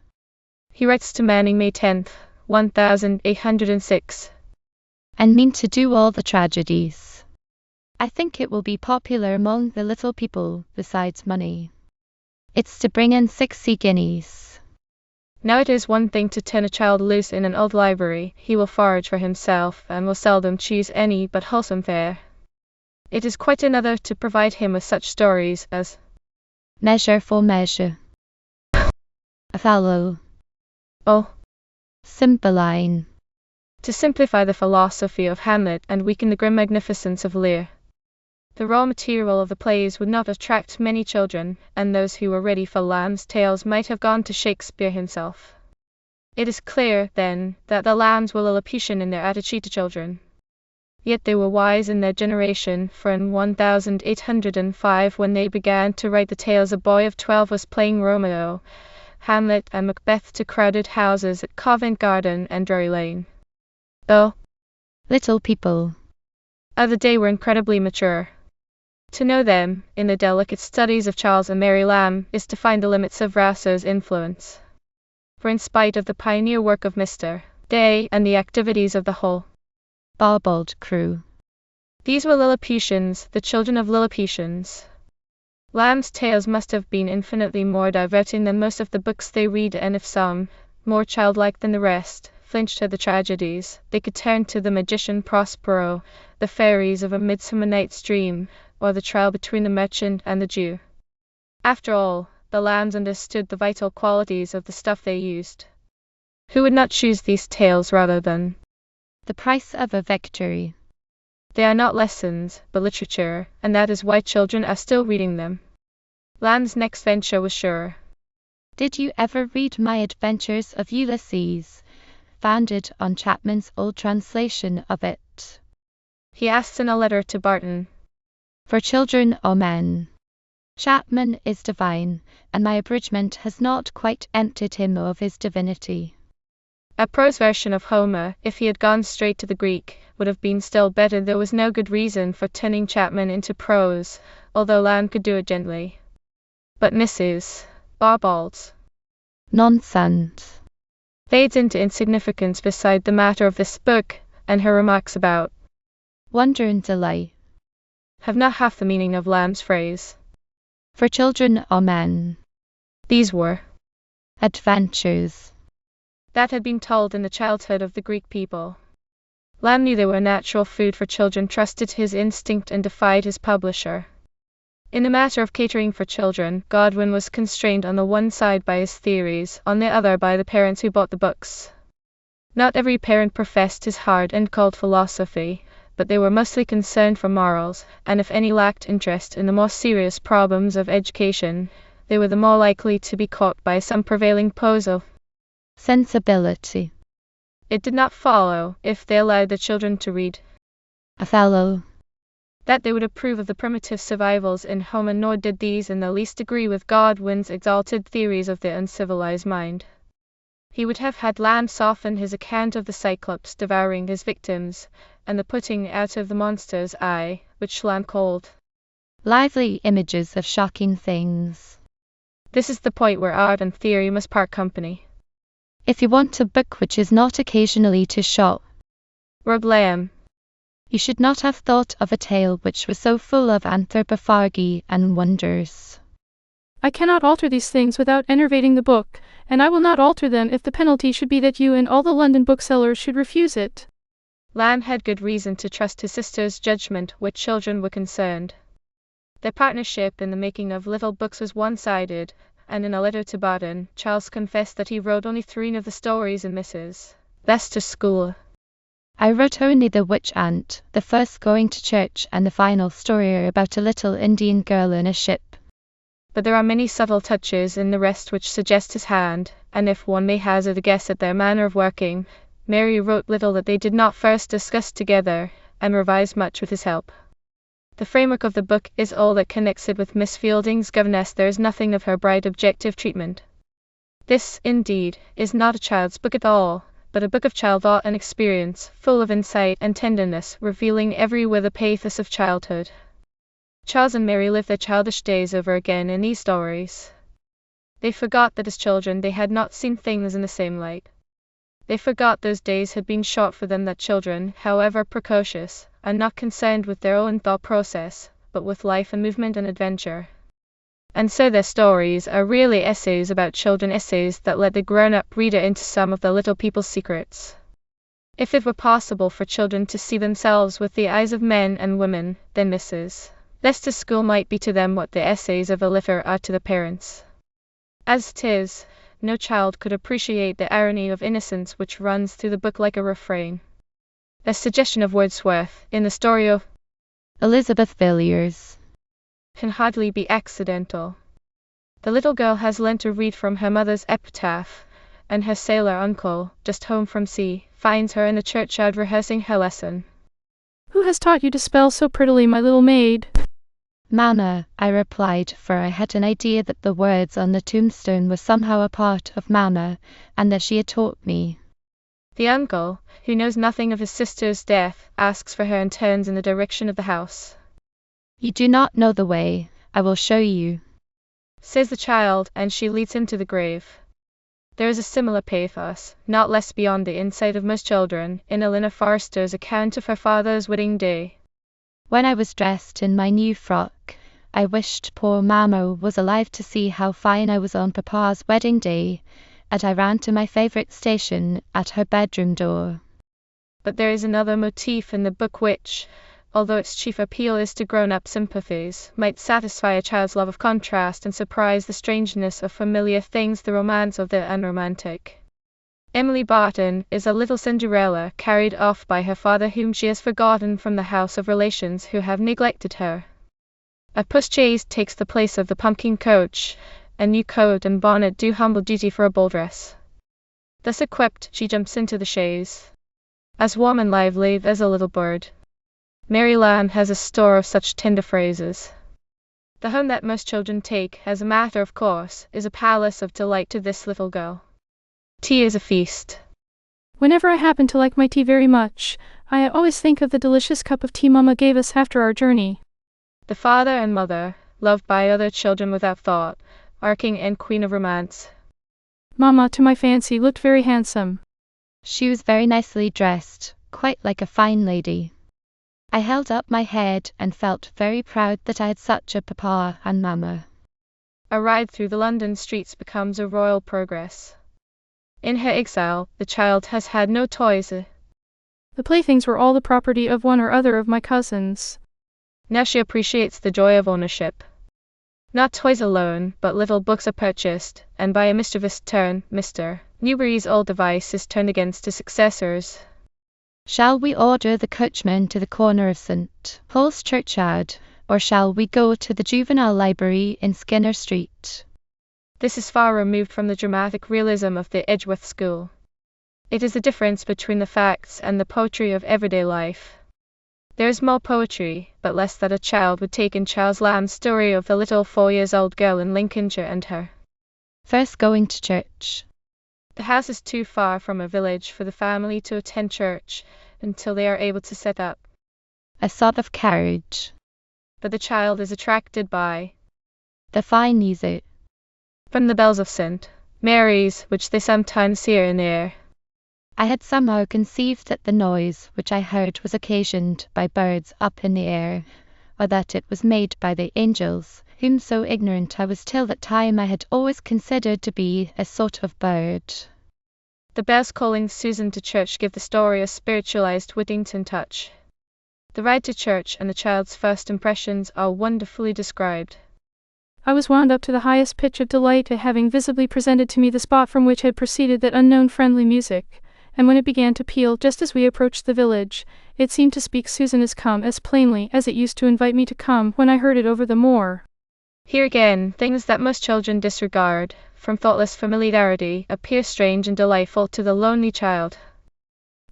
He writes to Manning, May 10th, 1806. And mean to do all the tragedies. I think it will be popular among the little people, besides money. It's to bring in 60 guineas. Now it is one thing to turn a child loose in an old library. He will forage for himself, and will seldom choose any but wholesome fare. It is quite another to provide him with such stories as Measure for Measure, Othello, oh, Cymbeline, to simplify the philosophy of Hamlet and weaken the grim magnificence of Lear. The raw material of the plays would not attract many children, and those who were ready for Lamb's tales might have gone to Shakespeare himself. It is clear, then, that the Lambs were Lilliputian in their attitude to children. Yet they were wise in their generation, for in 1805, when they began to write the tales, a boy of 12 was playing Romeo, Hamlet, and Macbeth to crowded houses at Covent Garden and Drury Lane. Oh, little people of the day were incredibly mature. To know them, in the delicate studies of Charles and Mary Lamb, is to find the limits of Rousseau's influence. For in spite of the pioneer work of Mr. Day and the activities of the whole Barbauld crew, these were Lilliputians, the children of Lilliputians. Lamb's tales must have been infinitely more diverting than most of the books they read, and if some, more childlike than the rest, flinched at the tragedies, they could turn to the magician Prospero, the fairies of A Midsummer Night's Dream, or the trial between the merchant and the Jew. After all, the Lambs understood the vital qualities of the stuff they used. Who would not choose these tales rather than the price of a victory? They are not lessons, but literature, and that is why children are still reading them. Lamb's next venture was sure. Did you ever read My Adventures of Ulysses, founded on Chapman's old translation of it? He asked in a letter to Barton. For children or men? Chapman is divine, and my abridgment has not quite emptied him of his divinity. A prose version of Homer, if he had gone straight to the Greek, would have been still better. There was no good reason for turning Chapman into prose, although Lamb could do it gently. But Mrs. Barbauld's nonsense fades into insignificance beside the matter of this book, and her remarks about wonder and delight have not half the meaning of Lamb's phrase. For children or men? These were adventures. that had been told in the childhood of the Greek people. Lamb knew they were natural food for children, trusted his instinct, and defied his publisher. In the matter of catering for children, Godwin was constrained on the one side by his theories, on the other by the parents who bought the books. Not every parent professed his hard and cold philosophy, but they were mostly concerned for morals, and if any lacked interest in the more serious problems of education, they were the more likely to be caught by some prevailing pose of sensibility. It did not follow, if they allowed the children to read Othello, that they would approve of the primitive survivals in Homer, nor did these in the least agree with Godwin's exalted theories of the uncivilized mind. He would have had Lamb soften his account of the Cyclops devouring his victims, and the putting out of the monster's eye, which Lamb called lively images of shocking things. This is the point where art and theory must part company. If you want a book which is not occasionally to shock, Rob Lamb, you should not have thought of a tale which was so full of anthropophagy and wonders. I cannot alter these things without enervating the book, and I will not alter them if the penalty should be that you and all the London booksellers should refuse it. Lamb had good reason to trust his sister's judgment where children were concerned. Their partnership in the making of little books was one-sided, and in a letter to Barton, Charles confessed that he wrote only 3 of the stories in Mrs. Leicester's school. I wrote only The Witch Aunt, the first going to church, and the final story about a little Indian girl in a ship. But there are many subtle touches in the rest which suggest his hand, and if one may hazard a guess at their manner of working, Mary wrote little that they did not first discuss together, and revised much with his help. The framework of the book is all that connects it with Miss Fielding's governess. There is nothing of her bright objective treatment. This, indeed, is not a child's book at all, but a book of child thought and experience, full of insight and tenderness, revealing everywhere the pathos of childhood. Charles and Mary lived their childish days over again in these stories. They forgot that as children they had not seen things in the same light. They forgot those days had been short for them, that children, however precocious, are not concerned with their own thought process, but with life and movement and adventure. And so their stories are really essays about children, essays that let the grown-up reader into some of the little people's secrets. If it were possible for children to see themselves with the eyes of men and women, then Mrs. Leicester's school might be to them what the essays of a litter are to the parents. As 'tis, no child could appreciate the irony of innocence which runs through the book like a refrain. A suggestion of Wordsworth, in the story of Elizabeth Villiers, can hardly be accidental. The little girl has learnt to read from her mother's epitaph, and her sailor uncle, just home from sea, finds her in the churchyard rehearsing her lesson. Who has taught you to spell so prettily, my little maid? Mamma, I replied, for I had an idea that the words on the tombstone were somehow a part of Mamma, and that she had taught me. The uncle, who knows nothing of his sister's death, asks for her and turns in the direction of the house. You do not know the way, I will show you, says the child, and she leads him to the grave. There is a similar pathos, not less beyond the insight of most children, in Eleanor Forster's account of her father's wedding day. When I was dressed in my new frock, I wished poor Mamma was alive to see how fine I was on Papa's wedding day, and I ran to my favourite station at her bedroom door. But there is another motif in the book which, although its chief appeal is to grown-up sympathies, might satisfy a child's love of contrast and surprise the strangeness of familiar things, the romance of the unromantic. Emily Barton is a little Cinderella carried off by her father, whom she has forgotten, from the house of relations who have neglected her. A postchaise takes the place of the pumpkin coach, a new coat and bonnet do humble duty for a ball dress. Thus equipped, she jumps into the chaise, as warm and lively as a little bird. Mary Lamb has a store of such tender phrases. The home that most children take, as a matter of course, is a palace of delight to this little girl. Tea is a feast. Whenever I happen to like my tea very much, I always think of the delicious cup of tea Mamma gave us after our journey. The father and mother, loved by other children without thought, are king and queen of romance. Mamma, to my fancy, looked very handsome. She was very nicely dressed, quite like a fine lady. I held up my head and felt very proud that I had such a Papa and Mamma. A ride through the London streets becomes a royal progress. In her exile, the child has had no toys. The playthings were all the property of one or other of my cousins. Now she appreciates the joy of ownership. Not toys alone, but little books are purchased, and by a mischievous turn, Mr. Newberry's old device is turned against his successors. Shall we order the coachman to the corner of St. Paul's Churchyard, or shall we go to the Juvenile Library in Skinner Street? This is far removed from the dramatic realism of the Edgeworth School. It is the difference between the facts and the poetry of everyday life. There is more poetry, but less that a child would take in Charles Lamb's story of the little 4-year-old girl in Lincolnshire and her first going to church. The house is too far from a village for the family to attend church until they are able to set up a sort of carriage. But the child is attracted by the fine music from the bells of St. Mary's, which they sometimes hear in the air. I had somehow conceived that the noise which I heard was occasioned by birds up in the air, or that it was made by the angels, whom so ignorant I was till that time I had always considered to be a sort of bird. The bells calling Susan to church give the story a spiritualized Whittington touch. The ride to church and the child's first impressions are wonderfully described. I was wound up to the highest pitch of delight at having visibly presented to me the spot from which had proceeded that unknown friendly music, and when it began to peal just as we approached the village, it seemed to speak Susan is come as plainly as it used to invite me to come when I heard it over the moor. Here again, things that most children disregard, from thoughtless familiarity, appear strange and delightful to the lonely child.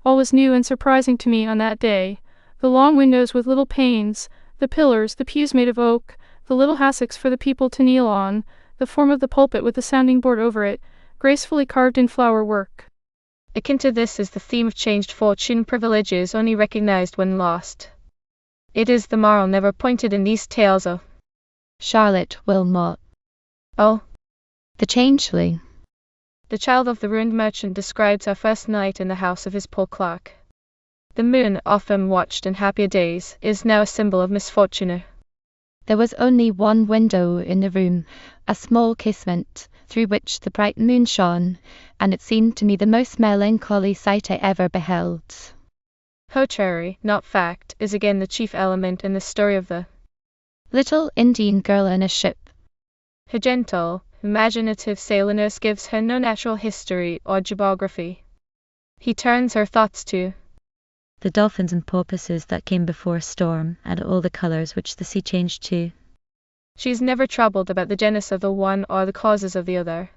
All was new and surprising to me on that day. The long windows with little panes, the pillars, the pews made of oak, the little hassocks for the people to kneel on, the form of the pulpit with the sounding board over it, gracefully carved in flower work. Akin to this is the theme of changed fortune, privileges only recognized when lost. It is the moral never pointed in these tales of Charlotte Wilmot. Oh, the changeling. The child of the ruined merchant describes her first night in the house of his poor clerk. The moon, often watched in happier days, is now a symbol of misfortune. There was only one window in the room, a small casement, through which the bright moon shone, and it seemed to me the most melancholy sight I ever beheld. Poetry, not fact, is again the chief element in the story of the little Indian girl in a ship. Her gentle, imaginative sailorness gives her no natural history or geography. He turns her thoughts to the dolphins and porpoises that came before a storm, and all the colours which the sea changed to. She is never troubled about the genesis of the one or the causes of the other.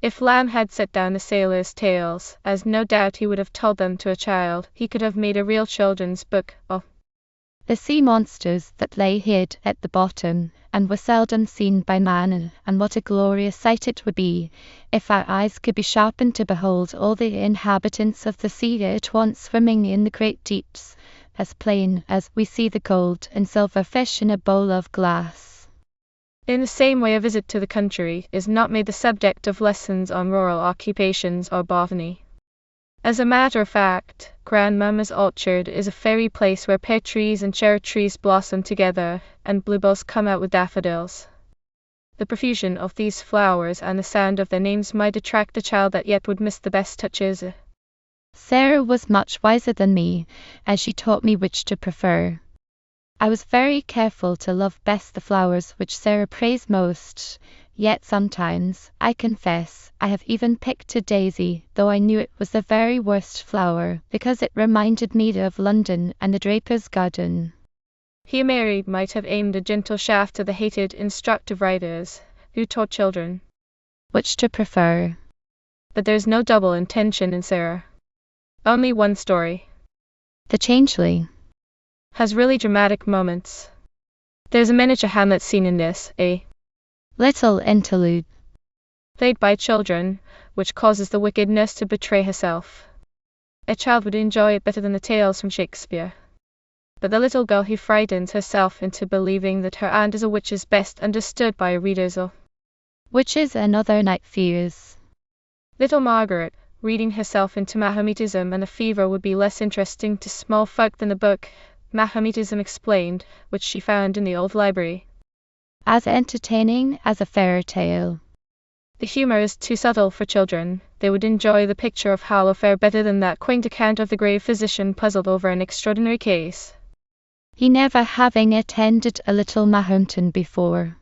If Lamb had set down the sailors' tales, as no doubt he would have told them to a child, he could have made a real children's book of the sea monsters that lay hid at the bottom, and were seldom seen by man, and what a glorious sight it would be, if our eyes could be sharpened to behold all the inhabitants of the sea at once swimming in the great deeps, as plain as we see the gold and silver fish in a bowl of glass. In the same way, a visit to the country is not made the subject of lessons on rural occupations or botany. As a matter of fact, Grandmamma's orchard is a fairy place where pear trees and cherry trees blossom together, and bluebells come out with daffodils. The profusion of these flowers and the sound of their names might attract a child that yet would miss the best touches. Sarah was much wiser than me, as she taught me which to prefer. I was very careful to love best the flowers which Sarah praised most, yet sometimes, I confess, I have even picked a daisy, though I knew it was the very worst flower, because it reminded me of London and the Draper's Garden. Here Mary might have aimed a gentle shaft to the hated instructive writers, who taught children which to prefer. But there's no double intention in Sarah. Only one story. The Changeling has really dramatic moments. There's a miniature Hamlet scene in this, a little interlude played by children, which causes the wicked nurse to betray herself. A child would enjoy it better than the tales from Shakespeare. But the little girl who frightens herself into believing that her aunt is a witch is best understood by readers of Witches and Other Night Fears. Little Margaret, reading herself into Mahometism and a fever, would be less interesting to small folk than the book Mahometism Explained, which she found in the old library. As entertaining as a fairy tale. The humour is too subtle for children. They would enjoy the picture of Hollow fare better than that quaint account of the grave physician puzzled over an extraordinary case, he never having attended a little Mahonton before.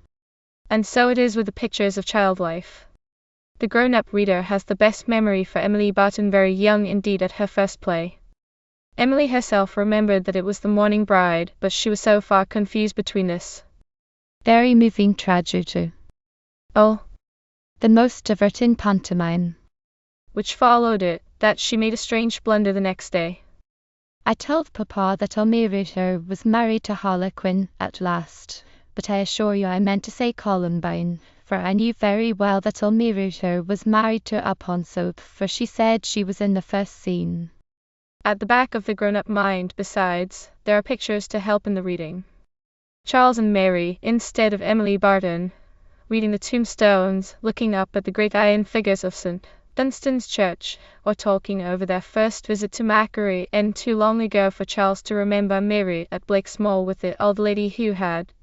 And so it is with the pictures of child life. The grown-up reader has the best memory for Emily Barton, very young indeed at her first play. Emily herself remembered that it was The Morning Bride, but she was so far confused between this very moving tragedy, the most diverting pantomime, which followed it, that she made a strange blunder the next day. I told Papa that Almira was married to Harlequin at last, but I assure you I meant to say Columbine, for I knew very well that Almira was married to Alphonso, for she said she was in the first scene. At the back of the grown-up mind, besides, there are pictures to help in the reading. Charles and Mary, instead of Emily Barton, reading the tombstones, looking up at the great iron figures of St. Dunstan's Church, or talking over their first visit to Macquarie, and too long ago for Charles to remember Mary at Blake's Mall with the old lady who had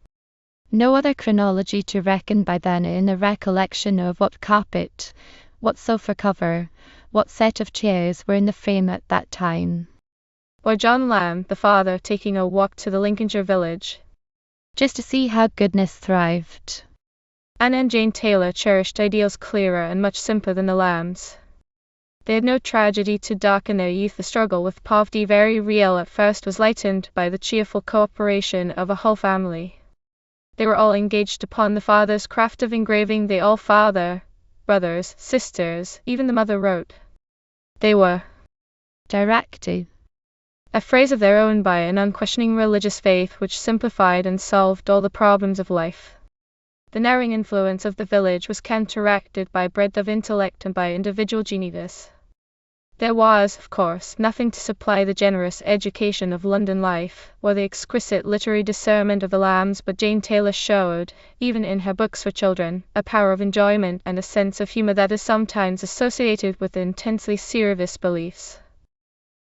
no other chronology to reckon by then in the recollection of what carpet, what sofa cover, what set of chairs were in the frame at that time. Or John Lamb, the father, taking a walk to the Lincolnshire village, just to see how goodness thrived. Anna and Jane Taylor cherished ideals clearer and much simpler than the Lambs. They had no tragedy to darken their youth. The struggle with poverty, very real at first, was lightened by the cheerful cooperation of a whole family. They were all engaged upon the father's craft of engraving. They all, father, brothers, sisters, even the mother, wrote. They were directed, a phrase of their own, by an unquestioning religious faith which simplified and solved all the problems of life. The narrowing influence of the village was counteracted by breadth of intellect and by individual genius. There was, of course, nothing to supply the generous education of London life, or the exquisite literary discernment of the Lambs, but Jane Taylor showed, even in her books for children, a power of enjoyment and a sense of humour that is sometimes associated with intensely serious beliefs.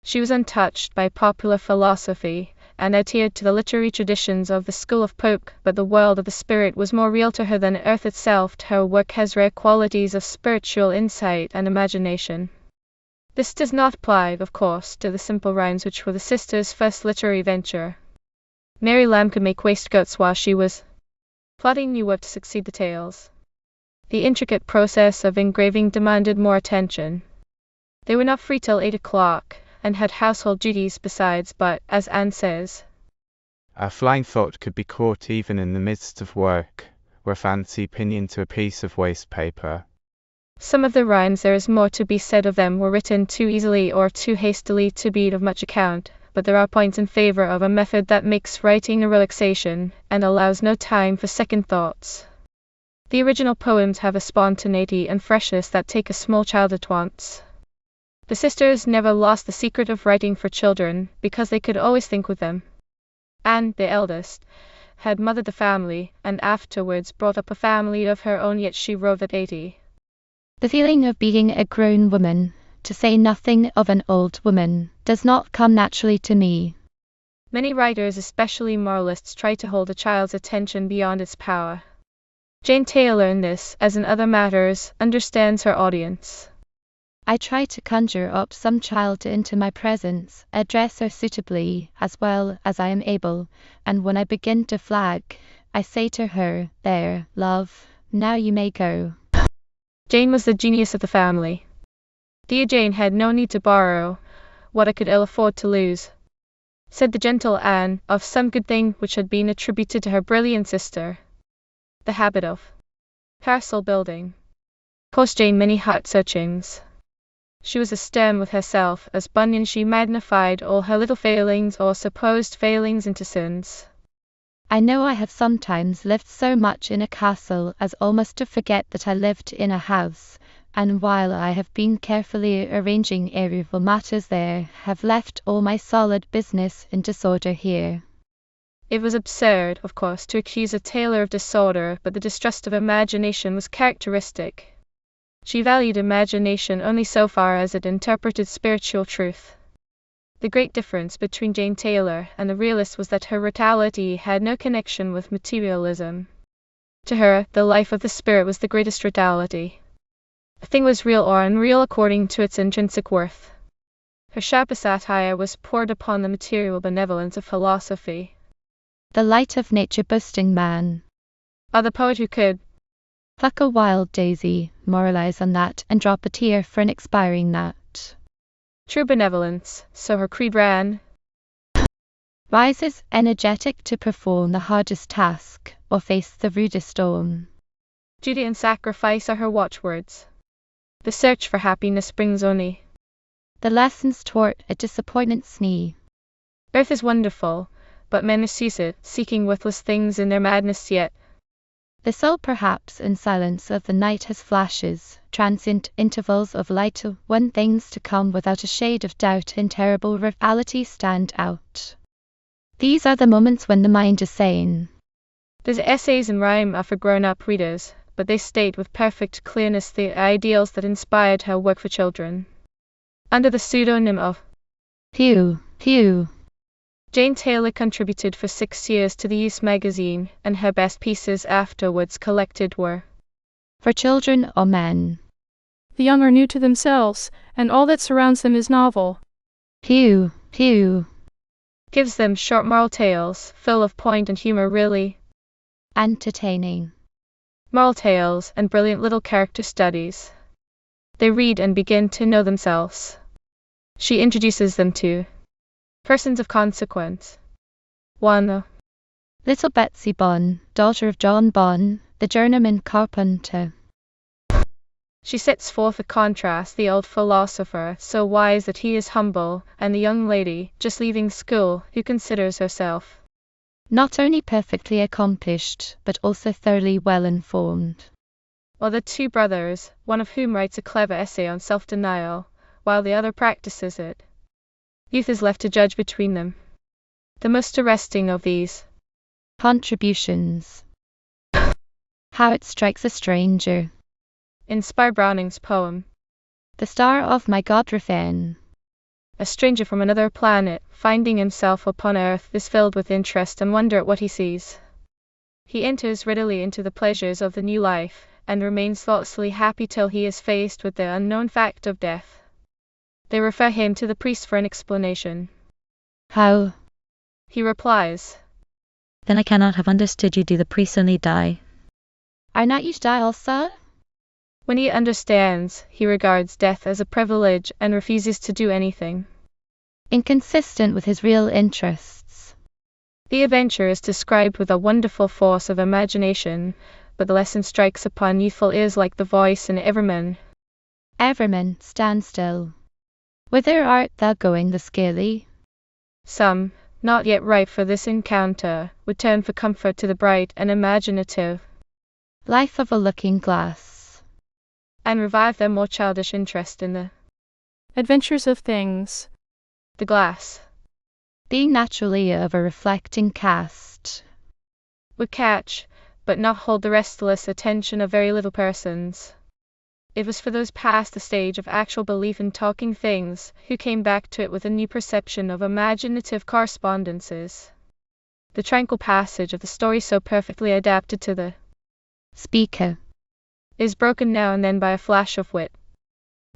She was untouched by popular philosophy, and adhered to the literary traditions of the school of Pope, but the world of the spirit was more real to her than earth itself. Her work has rare qualities of spiritual insight and imagination. This does not apply, of course, to the simple rhymes which were the sisters' first literary venture. Mary Lamb could make waistcoats while she was plotting new work to succeed the tales. The intricate process of engraving demanded more attention. They were not free till 8 o'clock, and had household duties besides, but, as Anne says, a flying thought could be caught even in the midst of work, or fancy pinioned to a piece of waste paper. Some of the rhymes, there is more to be said of them, were written too easily or too hastily to be of much account, but there are points in favor of a method that makes writing a relaxation, and allows no time for second thoughts. The original poems have a spontaneity and freshness that take a small child at once. The sisters never lost the secret of writing for children, because they could always think with them. Anne, the eldest, had mothered the family, and afterwards brought up a family of her own, yet she wrote at 80. The feeling of being a grown woman, to say nothing of an old woman, does not come naturally to me. Many writers, especially moralists, try to hold a child's attention beyond its power. Jane Taylor, in this, as in other matters, understands her audience. I try to conjure up some child into my presence, address her suitably, as well as I am able, and when I begin to flag, I say to her, "There, love, now you may go." Jane was the genius of the family. Dear Jane had no need to borrow what I could ill afford to lose, said the gentle Anne, of some good thing which had been attributed to her brilliant sister. The habit of parcel building cost Jane many heart searchings. She was as stern with herself as Bunyan. She magnified all her little failings or supposed failings into sins. I know I have sometimes lived so much in a castle as almost to forget that I lived in a house, and while I have been carefully arranging trivial matters there, have left all my solid business in disorder here. It was absurd, of course, to accuse a Taylor of disorder, but the distrust of imagination was characteristic. She valued imagination only so far as it interpreted spiritual truth. The great difference between Jane Taylor and the realist was that her vitality had no connection with materialism. To her, the life of the spirit was the greatest vitality. A thing was real or unreal according to its intrinsic worth. Her sharpest satire was poured upon the material benevolence of philosophy. The light of nature boasting man. The poet who could Pluck a wild daisy, moralize on that, and drop a tear for an expiring gnat. True benevolence, so her creed ran. Rises energetic to perform the hardest task, or face the rudest storm. Duty and sacrifice are her watchwords. The search for happiness brings only the lessons toward a disappointment's knee. Earth is wonderful, but men misuse it, seeking worthless things in their madness yet. The soul perhaps in silence of the night has flashes, transient intervals of light when things to come without a shade of doubt in terrible reality stand out. These are the moments when the mind is sane. These essays and rhyme are for grown-up readers, but they state with perfect clearness the ideals that inspired her work for children. Under the pseudonym of Hugh, Jane Taylor contributed for 6 years to the Youth magazine, and her best pieces afterwards collected were For Children or Men. The young are new to themselves, and all that surrounds them is novel. Hugh gives them short moral tales, full of point and humor, really entertaining. Moral tales and brilliant little character studies. They read and begin to know themselves. She introduces them to persons of consequence. 1. Little Betsy Bonn, daughter of John Bonn, the journeyman carpenter. She sets forth a contrast, the old philosopher, so wise that he is humble, and the young lady, just leaving school, who considers herself not only perfectly accomplished, but also thoroughly well informed. Or the two brothers, one of whom writes a clever essay on self-denial, while the other practices it. Youth is left to judge between them. The most arresting of these contributions. How It Strikes a Stranger. Inspire Browning's poem, The Star of My God Ruthven. A stranger from another planet, finding himself upon earth, is filled with interest and wonder at what he sees. He enters readily into the pleasures of the new life, and remains thoughtlessly happy till he is faced with the unknown fact of death. They refer him to the priest for an explanation. How? He replies, Then I cannot have understood you. Do the priests only die? Are not you to die also? When he understands, he regards death as a privilege and refuses to do anything inconsistent with his real interests. The adventure is described with a wonderful force of imagination, but the lesson strikes upon youthful ears like the voice in Everman. Everman, stand still. Whither art thou going, the scaly? Some, not yet ripe for this encounter, would turn for comfort to the bright and imaginative life of a looking glass, and revive their more childish interest in the adventures of things. The glass, being naturally of a reflecting cast, would catch, but not hold the restless attention of very little persons. It was for those past the stage of actual belief in talking things, who came back to it with a new perception of imaginative correspondences. The tranquil passage of the story, so perfectly adapted to the speaker, is broken now and then by a flash of wit.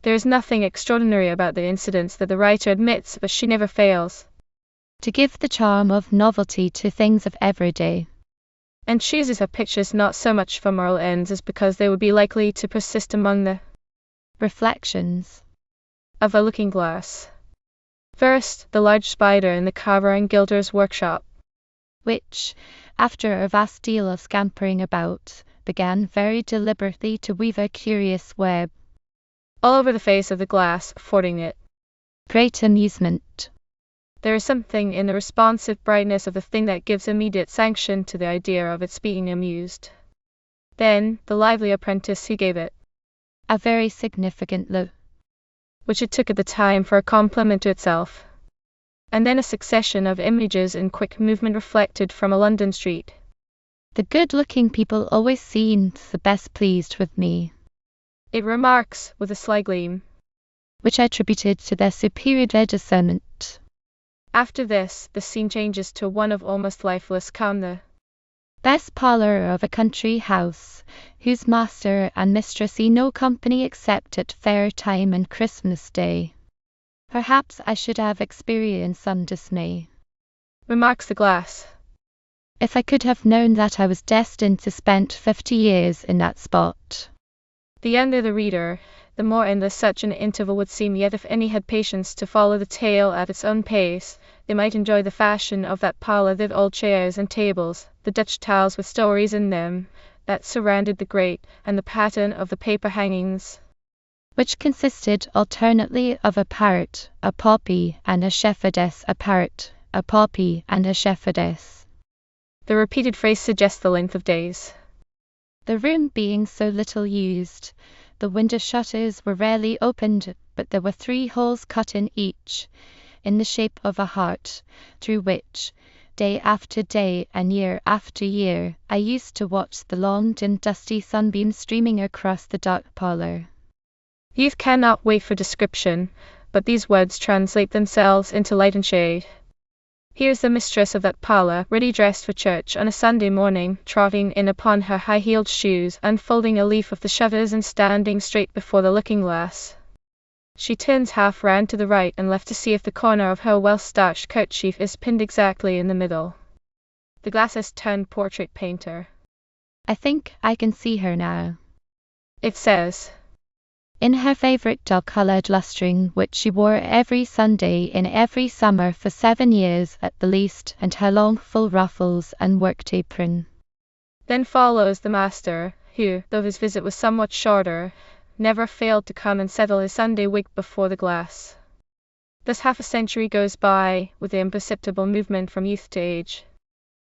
There is nothing extraordinary about the incidents that the writer admits, but she never fails to give the charm of novelty to things of everyday, and chooses her pictures not so much for moral ends as because they would be likely to persist among the reflections of a looking glass. First, the large spider in the carver and gilder's workshop, which, after a vast deal of scampering about, began very deliberately to weave a curious web all over the face of the glass, affording it great amusement. There is something in the responsive brightness of the thing that gives immediate sanction to the idea of its being amused. Then, the lively apprentice who gave it a very significant look, which it took at the time for a compliment to itself. And then a succession of images in quick movement reflected from a London street. The good-looking people always seemed the best pleased with me, it remarks, with a sly gleam, which I attributed to their superior discernment. After this, the scene changes to one of almost lifeless calm. The Best parlour of a country house, whose master and mistress see no company except at fair time and Christmas Day. Perhaps I should have experienced some dismay, remarks the glass, if I could have known that I was destined to spend 50 years in that spot. The younger the reader, the more endless such an interval would seem, yet if any had patience to follow the tale at its own pace, they might enjoy the fashion of that parlour, the old chairs and tables, the Dutch towels with stories in them, that surrounded the grate, and the pattern of the paper hangings, which consisted alternately of a parrot, a poppy, and a shepherdess, a parrot, a poppy, and a shepherdess. The repeated phrase suggests the length of days. The room being so little used, the window shutters were rarely opened, but there were 3 holes cut in each, in the shape of a heart, through which, day after day and year after year, I used to watch the long dim dusty sunbeams streaming across the dark parlour. Youth cannot wait for description, but these words translate themselves into light and shade. Here's the mistress of that parlour, ready dressed for church on a Sunday morning, trotting in upon her high-heeled shoes, unfolding a leaf of the shutters and standing straight before the looking-glass. She turns half round to the right and left to see if the corner of her well-starched kerchief is pinned exactly in the middle. The glass has turned portrait painter. I think I can see her now, it says, in her favourite dog-coloured lustring, which she wore every Sunday in every summer for 7 years at the least, and her long full ruffles and worked apron. Then follows the master, who, though his visit was somewhat shorter, never failed to come and settle his Sunday wig before the glass. Thus half a century goes by, with the imperceptible movement from youth to age.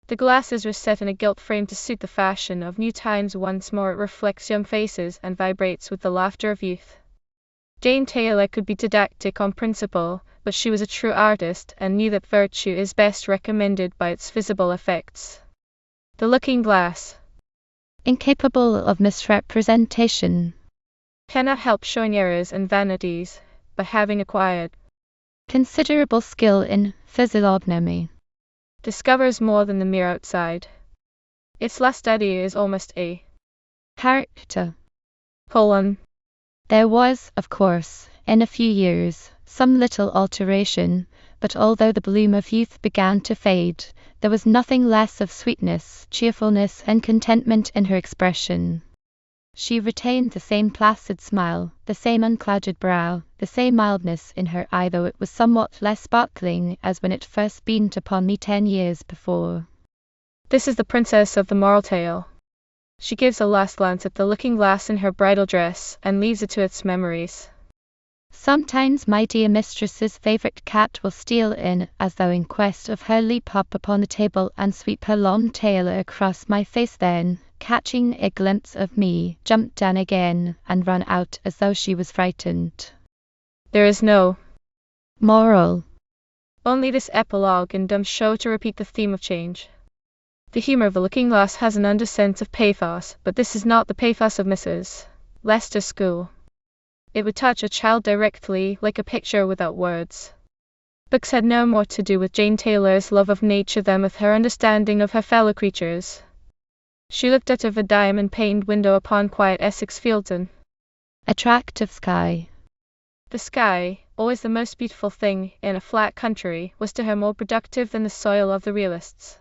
The glass is reset in a gilt frame to suit the fashion of new times. Once more it reflects young faces and vibrates with the laughter of youth. Jane Taylor could be didactic on principle, but she was a true artist and knew that virtue is best recommended by its visible effects. The looking-glass, incapable of misrepresentation, cannot help showing errors and vanities, but having acquired considerable skill in physiognomy, discovers more than the mere outside. Its last study is almost a character. There was, of course, in a few years, some little alteration, but although the bloom of youth began to fade, there was nothing less of sweetness, cheerfulness, and contentment in her expression. She retained the same placid smile, the same unclouded brow, the same mildness in her eye, though it was somewhat less sparkling as when it first beamed upon me 10 years before. This is the princess of the moral tale. She gives a last glance at the looking-glass in her bridal dress, and leaves it to its memories. Sometimes my dear mistress's favourite cat will steal in, as though in quest of her, leap up upon the table and sweep her long tail across my face, then, catching a glimpse of me, jump down again, and run out as though she was frightened. There is no moral, only this epilogue in dumb show to repeat the theme of change. The humour of the looking-glass has an undersense of pathos, but this is not the pathos of Mrs. Leicester's school. It would touch a child directly, like a picture without words. Books had no more to do with Jane Taylor's love of nature than with her understanding of her fellow creatures. She looked out of a diamond-paned window upon quiet Essex fields and a tract of sky. The sky, always the most beautiful thing in a flat country, was to her more productive than the soil of the realists.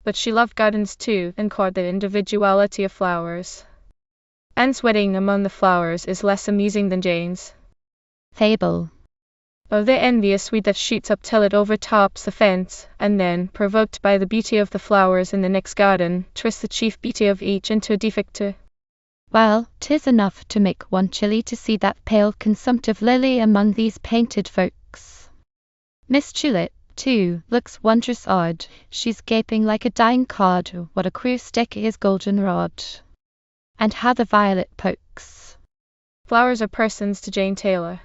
But she loved gardens too, and caught the individuality of flowers. Anne's wedding among the flowers is less amusing than Jane's fable. Oh, the envious weed that shoots up till it overtops the fence, and then, provoked by the beauty of the flowers in the next garden, twists the chief beauty of each into a defect too. Well, 'tis enough to make one chilly to see that pale consumptive lily among these painted folks. Miss Tulip, too, looks wondrous odd. She's gaping like a dying cod. What a queer stick is goldenrod! And how the violet pokes! Flowers are persons to Jane Taylor.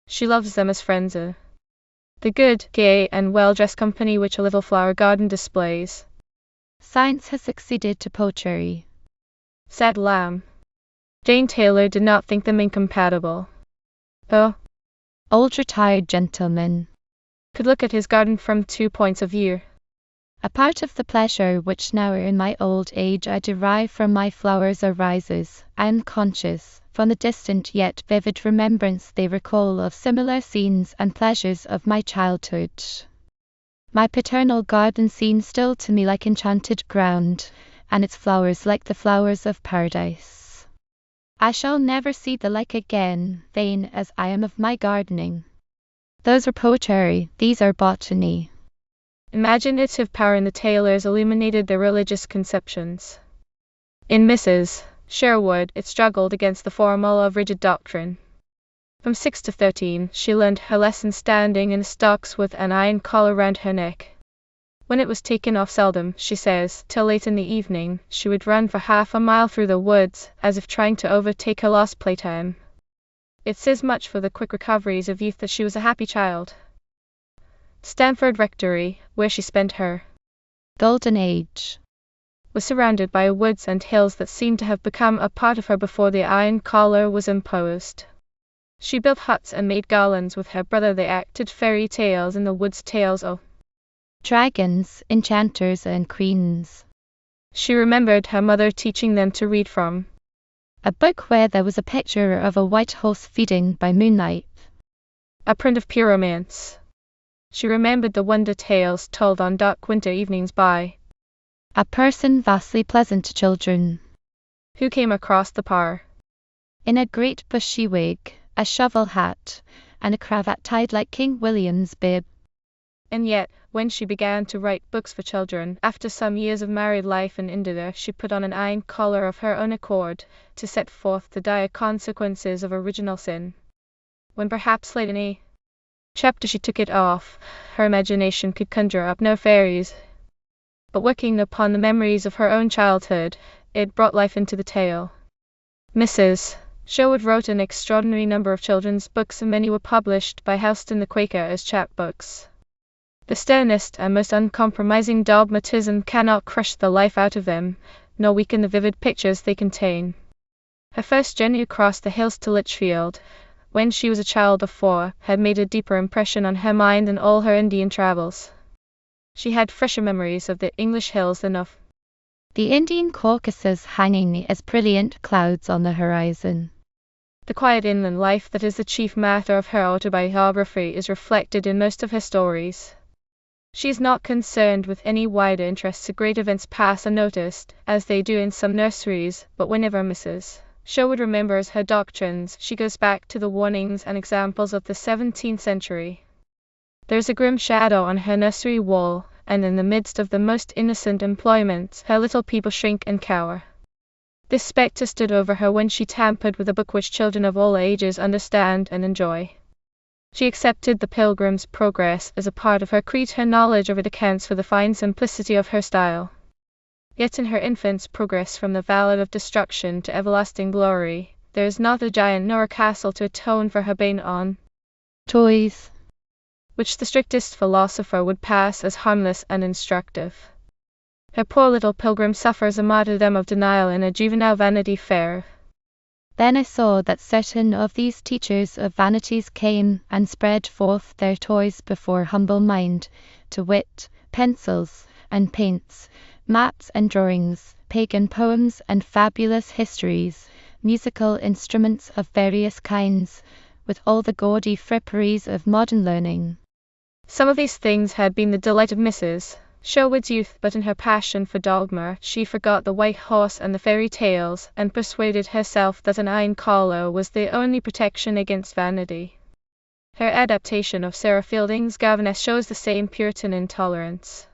She loves them as friends. The good, gay, and well-dressed company which a little flower garden displays. Science has succeeded to poetry, said Lamb. Jane Taylor did not think them incompatible. Oh, old retired gentleman could look at his garden from 2 points of view. A part of the pleasure which now in my old age I derive from my flowers arises, I am conscious, from the distant yet vivid remembrance they recall of similar scenes and pleasures of my childhood. My paternal garden seems still to me like enchanted ground, and its flowers like the flowers of paradise. I shall never see the like again, vain as I am of my gardening. Those are poetry, these are botany. Imaginative power in the tailors illuminated their religious conceptions. In Mrs. Sherwood, it struggled against the formula of rigid doctrine. From 6 to 13, she learned her lessons standing in stocks with an iron collar round her neck. When it was taken off seldom, she says, till late in the evening, she would run for half a mile through the woods, as if trying to overtake her lost playtime. It says much for the quick recoveries of youth that she was a happy child. Stamford Rectory, where she spent her golden age, was surrounded by woods and hills that seemed to have become a part of her before the iron collar was imposed. She built huts and made garlands with her brother. They acted fairy tales in the woods, tales of dragons, enchanters, and queens. She remembered her mother teaching them to read from a book where there was a picture of a white horse feeding by moonlight, a print of pure romance. She remembered the wonder tales told on dark winter evenings by a person vastly pleasant to children, who came across the par in a great bushy wig, a shovel hat, and a cravat tied like King William's bib. And yet, when she began to write books for children, after some years of married life in India, she put on an iron collar of her own accord, to set forth the dire consequences of original sin. When perhaps late in a chapter she took it off, her imagination could conjure up no fairies. But working upon the memories of her own childhood, it brought life into the tale. Mrs. Sherwood wrote an extraordinary number of children's books, and many were published by Houston the Quaker as chapbooks. The sternest and most uncompromising dogmatism cannot crush the life out of them, nor weaken the vivid pictures they contain. Her first journey across the hills to Lichfield, when she was a child of 4, had made a deeper impression on her mind than all her Indian travels. She had fresher memories of the English hills than of the Indian Caucasus hanging as brilliant clouds on the horizon. The quiet inland life that is the chief matter of her autobiography is reflected in most of her stories. She is not concerned with any wider interests, so great events pass unnoticed, as they do in some nurseries, but whenever Mrs. Sherwood remembers her doctrines, she goes back to the warnings and examples of the 17th century. There is a grim shadow on her nursery wall, and in the midst of the most innocent employments, her little people shrink and cower. This spectre stood over her when she tampered with a book which children of all ages understand and enjoy. She accepted the Pilgrim's Progress as a part of her creed. Her knowledge of it accounts for the fine simplicity of her style. Yet in her infant's progress from the valley of destruction to everlasting glory, there is not a giant nor a castle to atone for her bane on toys, which the strictest philosopher would pass as harmless and instructive. Her poor little pilgrim suffers a martyrdom of denial in a juvenile Vanity Fair. Then I saw that certain of these teachers of vanities came and spread forth their toys before humble mind, to wit, pencils and paints, maps and drawings, pagan poems and fabulous histories, musical instruments of various kinds, with all the gaudy fripperies of modern learning. Some of these things had been the delight of Mrs. Sherwood's youth, but in her passion for dogma, she forgot the white horse and the fairy tales, and persuaded herself that an iron collar was the only protection against vanity. Her adaptation of Sarah Fielding's governess shows the same Puritan intolerance.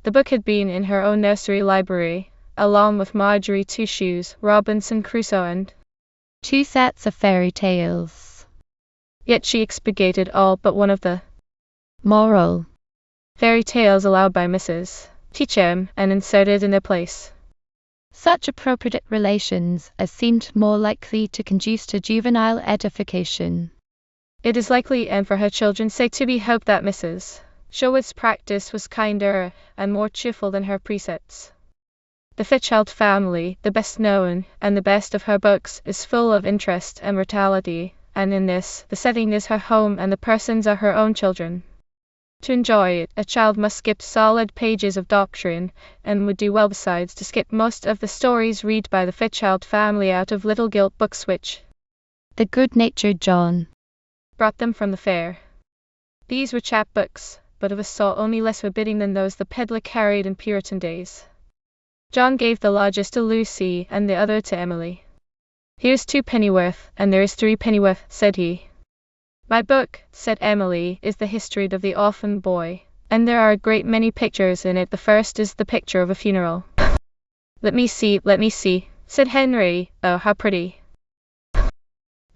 The book had been in her own nursery library, along with Marjorie Two Shoes, Robinson Crusoe, and 2 sets of fairy tales. Yet she expurgated all but one of the moral fairy tales allowed by Mrs. Teacham, and inserted in their place such appropriate relations as seemed more likely to conduce to juvenile edification. It is likely, and for her children's sake, to be hoped that Mrs. Sherwood's practice was kinder and more cheerful than her precepts. The Fairchild Family, the best known and the best of her books, is full of interest and mortality, and in this, the setting is her home and the persons are her own children. To enjoy it, a child must skip solid pages of doctrine, and would do well besides to skip most of the stories read by the Fairchild family out of little gilt books which the good-natured John brought them from the fair. These were chap books, but of a sort only less forbidding than those the peddler carried in Puritan days. John gave the largest to Lucy and the other to Emily. "Here's 2 pennyworth, and there is 3 pennyworth," said he. "My book," said Emily, "is the history of the orphan boy, and there are a great many pictures in it. The first is the picture of a funeral." Let me see, said Henry. "Oh, how pretty."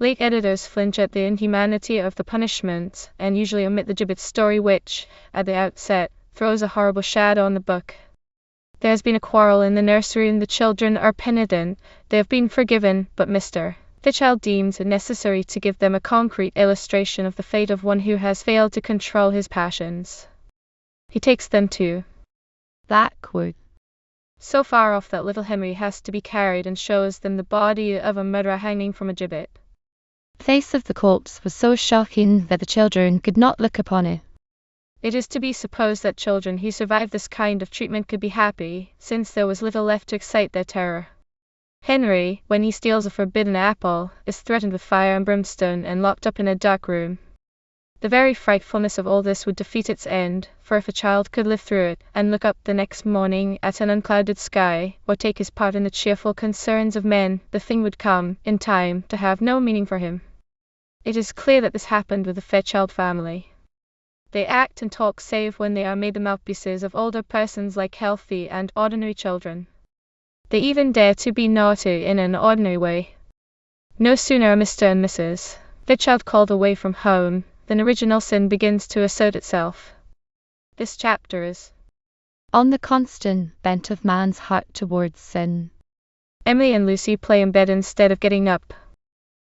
Late editors flinch at the inhumanity of the punishments, and usually omit the gibbet story which, at the outset, throws a horrible shadow on the book. There has been a quarrel in the nursery and the children are penitent. They have been forgiven, but Mr. Fairchild deems it necessary to give them a concrete illustration of the fate of one who has failed to control his passions. He takes them to Blackwood, so far off that little Henry has to be carried, and shows them the body of a murderer hanging from a gibbet. the face of the corpse was so shocking that the children could not look upon it. It is to be supposed that children who survived this kind of treatment could be happy, since there was little left to excite their terror. Henry, when he steals a forbidden apple, is threatened with fire and brimstone and locked up in a dark room. The very frightfulness of all this would defeat its end, for if a child could live through it, and look up the next morning at an unclouded sky, or take his part in the cheerful concerns of men, the thing would come, in time, to have no meaning for him. It is clear that this happened with the Fairchild family. They act and talk save when they are made the mouthpieces of older persons like healthy and ordinary children. They even dare to be naughty in an ordinary way. No sooner are Mr. and Mrs. Fairchild called away from home, than original sin begins to assert itself. This chapter is on the constant bent of man's heart towards sin. Emily and Lucy play in bed instead of getting up.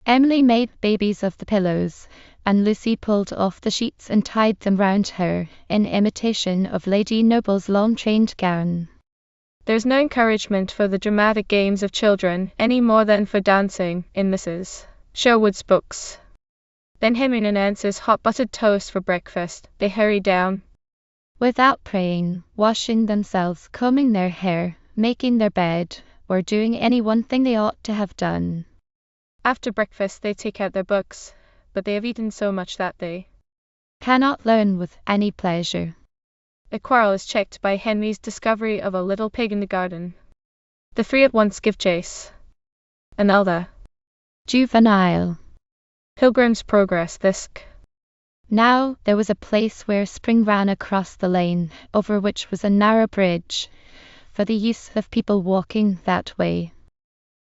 Emily made babies of the pillows, and Lucy pulled off the sheets and tied them round her, in imitation of Lady Noble's long-trained gown. There is no encouragement for the dramatic games of children, any more than for dancing, in Mrs. Sherwood's books. Then Henry announces hot buttered toast for breakfast. They hurry down, without praying, washing themselves, combing their hair, making their bed, or doing any one thing they ought to have done. After breakfast they take out their books, but they have eaten so much that they cannot learn with any pleasure. A quarrel is checked by Henry's discovery of a little pig in the garden. The 3 at once give chase. Another juvenile Pilgrim's Progress. Now there was a place where a spring ran across the lane, over which was a narrow bridge, for the use of people walking that way.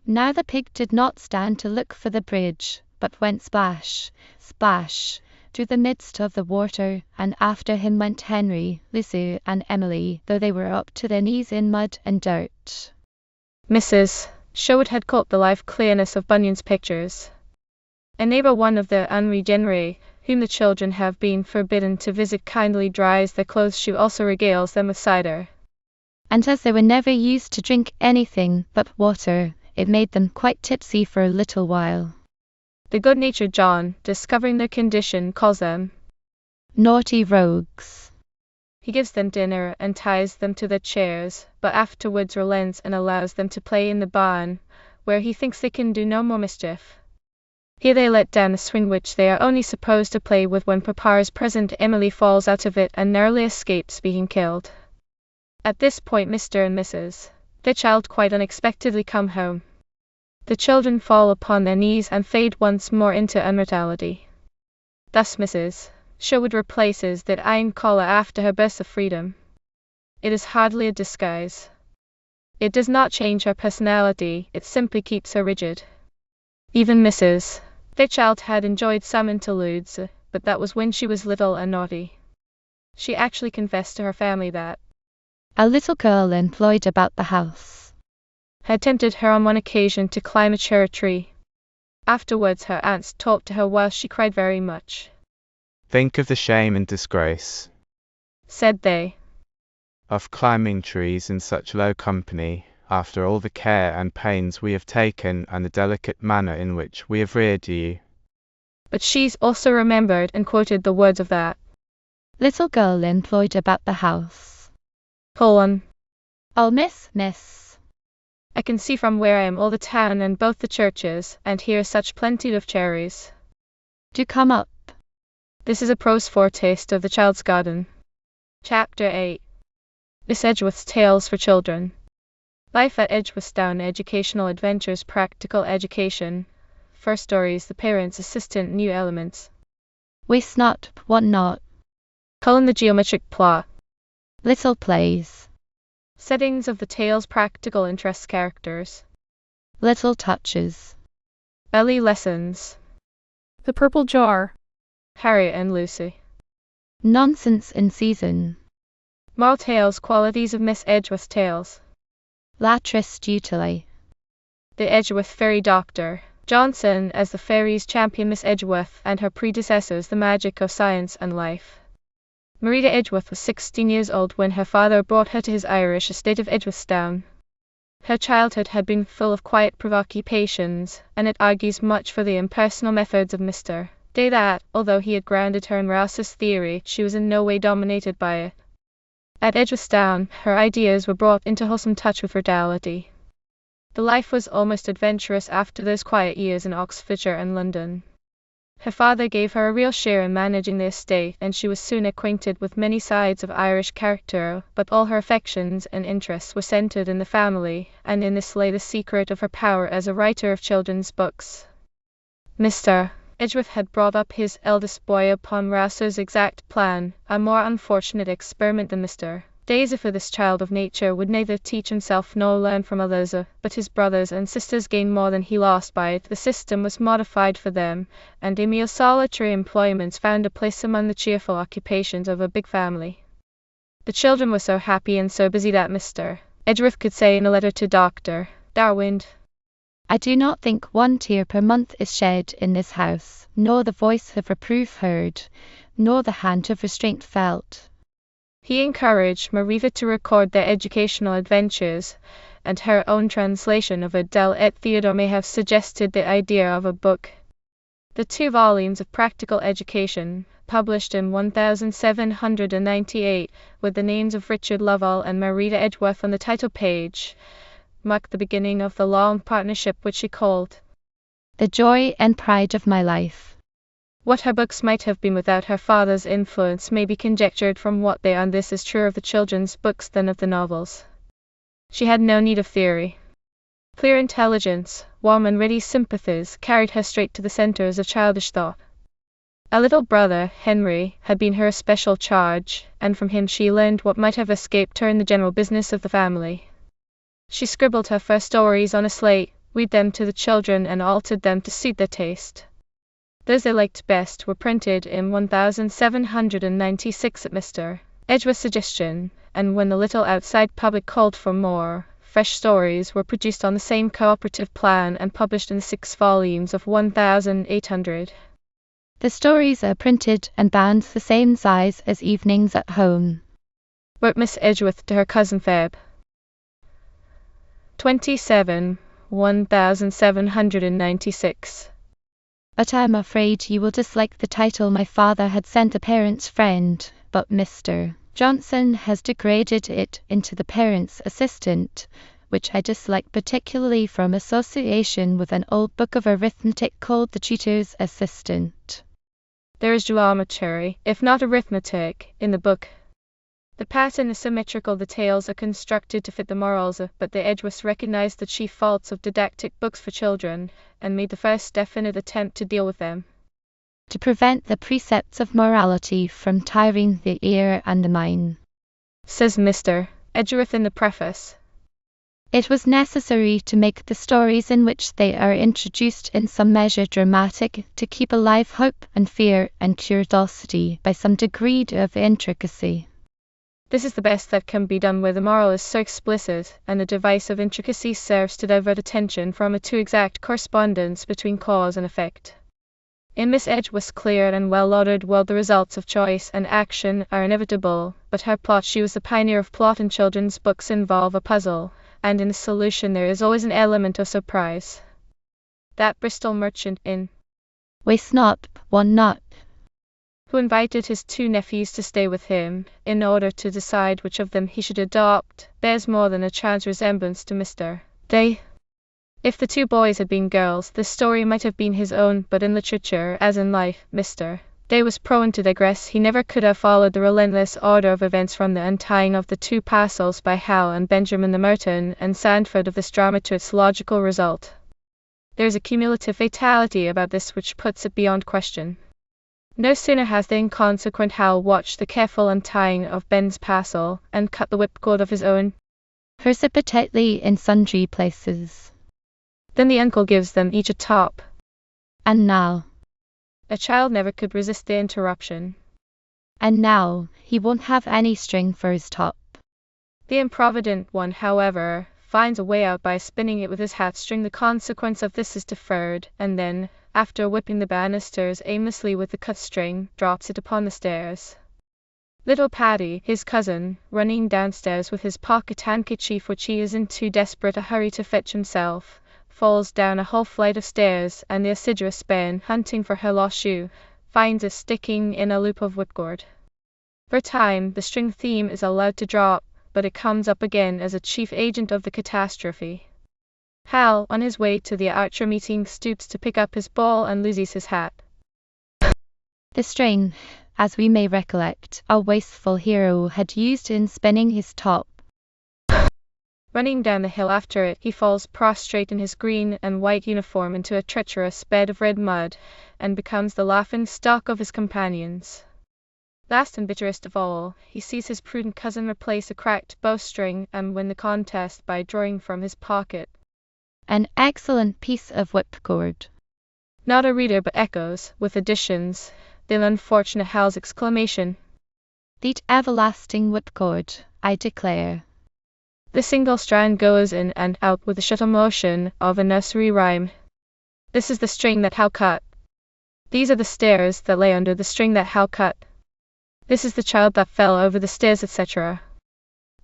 Now the pig did not stand to look for the bridge, but went splash, splash, through the midst of the water, and after him went Henry, Lucy, and Emily, though they were up to their knees in mud and dirt. Mrs. Sherwood had caught the live clearness of Bunyan's pictures. A neighbour, one of the unregenerate, whom the children have been forbidden to visit, kindly dries their clothes. She also regales them with cider. And as they were never used to drink anything but water, it made them quite tipsy for a little while. The good-natured John, discovering their condition, calls them naughty rogues. He gives them dinner and ties them to their chairs, but afterwards relents and allows them to play in the barn, where he thinks they can do no more mischief. Here they let down a swing which they are only supposed to play with when Papa is present. Emily falls out of it and narrowly escapes being killed. At this point Mr. and Mrs. Fairchild quite unexpectedly come home. The children fall upon their knees and fade once more into unmortality. Thus Mrs. Sherwood replaces that iron collar after her burst of freedom. It is hardly a disguise. It does not change her personality, it simply keeps her rigid. Even Mrs. Fairchild had enjoyed some interludes, but that was when she was little and naughty. She actually confessed to her family that a little girl employed about the house had tempted her on one occasion to climb a cherry tree. Afterwards her aunts talked to her while she cried very much. "Think of the shame and disgrace," said they, "of climbing trees in such low company, after all the care and pains we have taken and the delicate manner in which we have reared you." But she also remembered and quoted the words of that Little girl employed about the house. Colon. Oh, miss. I can see from where I am all the town and both the churches, and here such plenty of cherries. Do come up. This is a prose foretaste of the child's garden. Chapter 8. Miss Edgeworth's Tales for Children. Life at Edgeworthstown. Educational adventures. Practical education. First stories. The parents' assistant. New elements. Waste not, want not. Colon. The geometric plot. Little plays. Settings of the tales. Practical interest. Characters. Little touches. Early lessons. The Purple Jar. Harriet and Lucy. Nonsense in season. Moral tales. Qualities of Miss Edgeworth's tales. Latris utile. The Edgeworth Fairy Doctor. Johnson as the fairies champion Miss Edgeworth and her predecessors the magic of science and life. Marita Edgeworth was 16 years old when her father brought her to his Irish estate of Edgeworthstown. Her childhood had been full of quiet preoccupations, and it argues much for the impersonal methods of Mr. Day that, although he had grounded her in Rouse's theory, she was in no way dominated by it. At Edgeworthstown, her ideas were brought into wholesome touch with reality. The life was almost adventurous after those quiet years in Oxfordshire and London. Her father gave her a real share in managing the estate, and she was soon acquainted with many sides of Irish character, but all her affections and interests were centered in the family, and in this lay the secret of her power as a writer of children's books. Mr. Edgeworth had brought up his eldest boy upon Rouse's exact plan, a more unfortunate experiment than Mr. Day's, for this child of nature would neither teach himself nor learn from others, but his brothers and sisters gained more than he lost by it. The system was modified for them, and Emil's solitary employments found a place among the cheerful occupations of a big family. The children were so happy and so busy that Mr. Edgeworth could say in a letter to Dr. Darwin, I do not think 1 tear per month is shed in this house, nor the voice of reproof heard, nor the hand of restraint felt. He encouraged Marita to record their educational adventures, and her own translation of Adele et Theodore may have suggested the idea of a book. The 2 volumes of Practical Education, published in 1798, with the names of Richard Lovell and Marita Edgeworth on the title page, marked the beginning of the long partnership which she called The Joy and Pride of My Life. What her books might have been without her father's influence may be conjectured from what they are, and this is truer of the children's books than of the novels. She had no need of theory. Clear intelligence, warm and ready sympathies carried her straight to the centers of childish thought. A little brother, Henry, had been her especial charge, and from him she learned what might have escaped her in the general business of the family. She scribbled her first stories on a slate, read them to the children, and altered them to suit their taste. Those they liked best were printed in 1796 at Mr. Edgeworth's suggestion, and when the little outside public called for more, fresh stories were produced on the same cooperative plan and published in 6 volumes of 1800. The stories are printed and bound the same size as Evenings at Home, wrote Miss Edgeworth to her cousin Feb. 27, 1796. But I am afraid you will dislike the title my father had sent the parent's friend, but Mr. Johnson has degraded it into the parent's assistant, which I dislike particularly from association with an old book of arithmetic called The Tutor's Assistant. There is geometry, if not arithmetic, in the book. The pattern is symmetrical, the tales are constructed to fit the morals, but the Edgeworths recognized the chief faults of didactic books for children, and made the first definite attempt to deal with them. To prevent the precepts of morality from tiring the ear and the mind, says Mr. Edgeworth in the preface, it was necessary to make the stories in which they are introduced in some measure dramatic, to keep alive hope and fear and curiosity by some degree of intricacy. This is the best that can be done where the moral is so explicit, and the device of intricacy serves to divert attention from a too exact correspondence between cause and effect. In Miss Edgeworth's clear and well-ordered world the results of choice and action are inevitable, but her plot, she was the pioneer of plot in children's books, involve a puzzle, and in the solution there is always an element of surprise. That Bristol merchant in Waste not, want not, who invited his two nephews to stay with him, in order to decide which of them he should adopt, bears more than a chance resemblance to Mr. Day. If the two boys had been girls, the story might have been his own, but in literature, as in life, Mr. Day was prone to digress. He never could have followed the relentless order of events from the untying of the two parcels by Hal and Benjamin the Merton and Sandford of this drama to its logical result. There is a cumulative fatality about this which puts it beyond question. No sooner has the inconsequent Hal watched the careful untying of Ben's parcel, and cut the whipcord of his own, precipitately in sundry places, than the uncle gives them each a top. And now, a child never could resist the interruption. And now, he won't have any string for his top. The improvident one, however, finds a way out by spinning it with his hat string. The consequence of this is deferred, and then, after whipping the banisters aimlessly with the cut string, drops it upon the stairs. Little Paddy, his cousin, running downstairs with his pocket handkerchief which he is in too desperate a hurry to fetch himself, falls down a whole flight of stairs, and the assiduous Ben, hunting for her lost shoe, finds it sticking in a loop of whipcord. For a time the string theme is allowed to drop, but it comes up again as a chief agent of the catastrophe. Hal, on his way to the Archer meeting, stoops to pick up his ball and loses his hat. The string, as we may recollect, our wasteful hero had used in spinning his top. Running down the hill after it, he falls prostrate in his green and white uniform into a treacherous bed of red mud, and becomes the laughing stock of his companions. Last and bitterest of all, he sees his prudent cousin replace a cracked bowstring and win the contest by drawing from his pocket an excellent piece of whipcord. Not a reader but echoes, with additions, the unfortunate Hal's exclamation. "That everlasting whipcord, I declare." The single strand goes in and out with the shuttle motion of a nursery rhyme. This is the string that Hal cut. These are the stairs that lay under the string that Hal cut. This is the child that fell over the stairs, etc.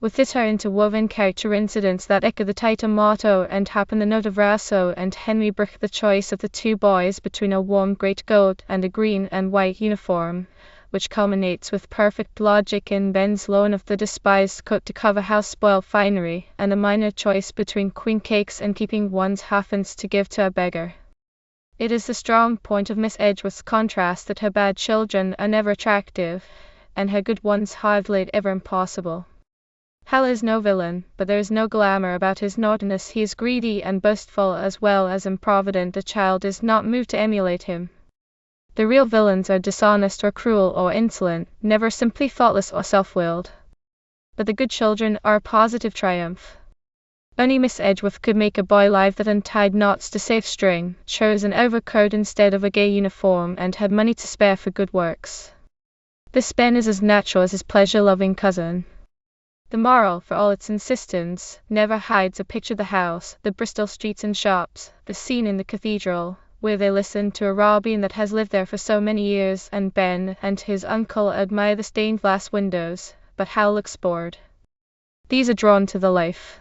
With it are interwoven character incidents that echo the title motto and happen the note of Rousseau and Henry Brooke, the choice of the two boys between a warm greatcoat and a green and white uniform, which culminates with perfect logic in Ben's loan of the despised coat to cover house-spoiled finery, and a minor choice between queen cakes and keeping one's halfpence to give to a beggar. It is the strong point of Miss Edgeworth's contrast that her bad children are never attractive, and her good ones hardly ever impossible. Hal is no villain, but there is no glamour about his naughtiness. He is greedy and boastful as well as improvident. The child is not moved to emulate him. The real villains are dishonest or cruel or insolent, never simply thoughtless or self-willed. But the good children are a positive triumph. Only Miss Edgeworth could make a boy live that untied knots to save string, chose an overcoat instead of a gay uniform, and had money to spare for good works. This Ben is as natural as his pleasure-loving cousin. The moral, for all its insistence, never hides a picture of the house, the Bristol streets and shops, the scene in the cathedral, where they listen to a Robin that has lived there for so many years, and Ben and his uncle admire the stained glass windows, but Hal looks bored. These are drawn to the life.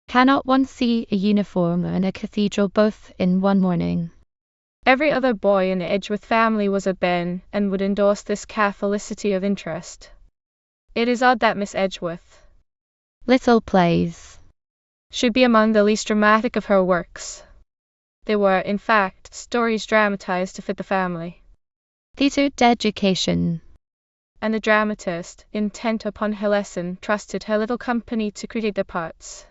Cannot one see a uniform and a cathedral both in one morning? Every other boy in the Edgeworth family was a Ben, and would endorse this catholicity of interest. It is odd that Miss Edgeworth Little plays should be among the least dramatic of her works. They were, in fact, stories dramatized to fit the family. Theatre education. And the dramatist, intent upon her lesson, trusted her little company to create their parts.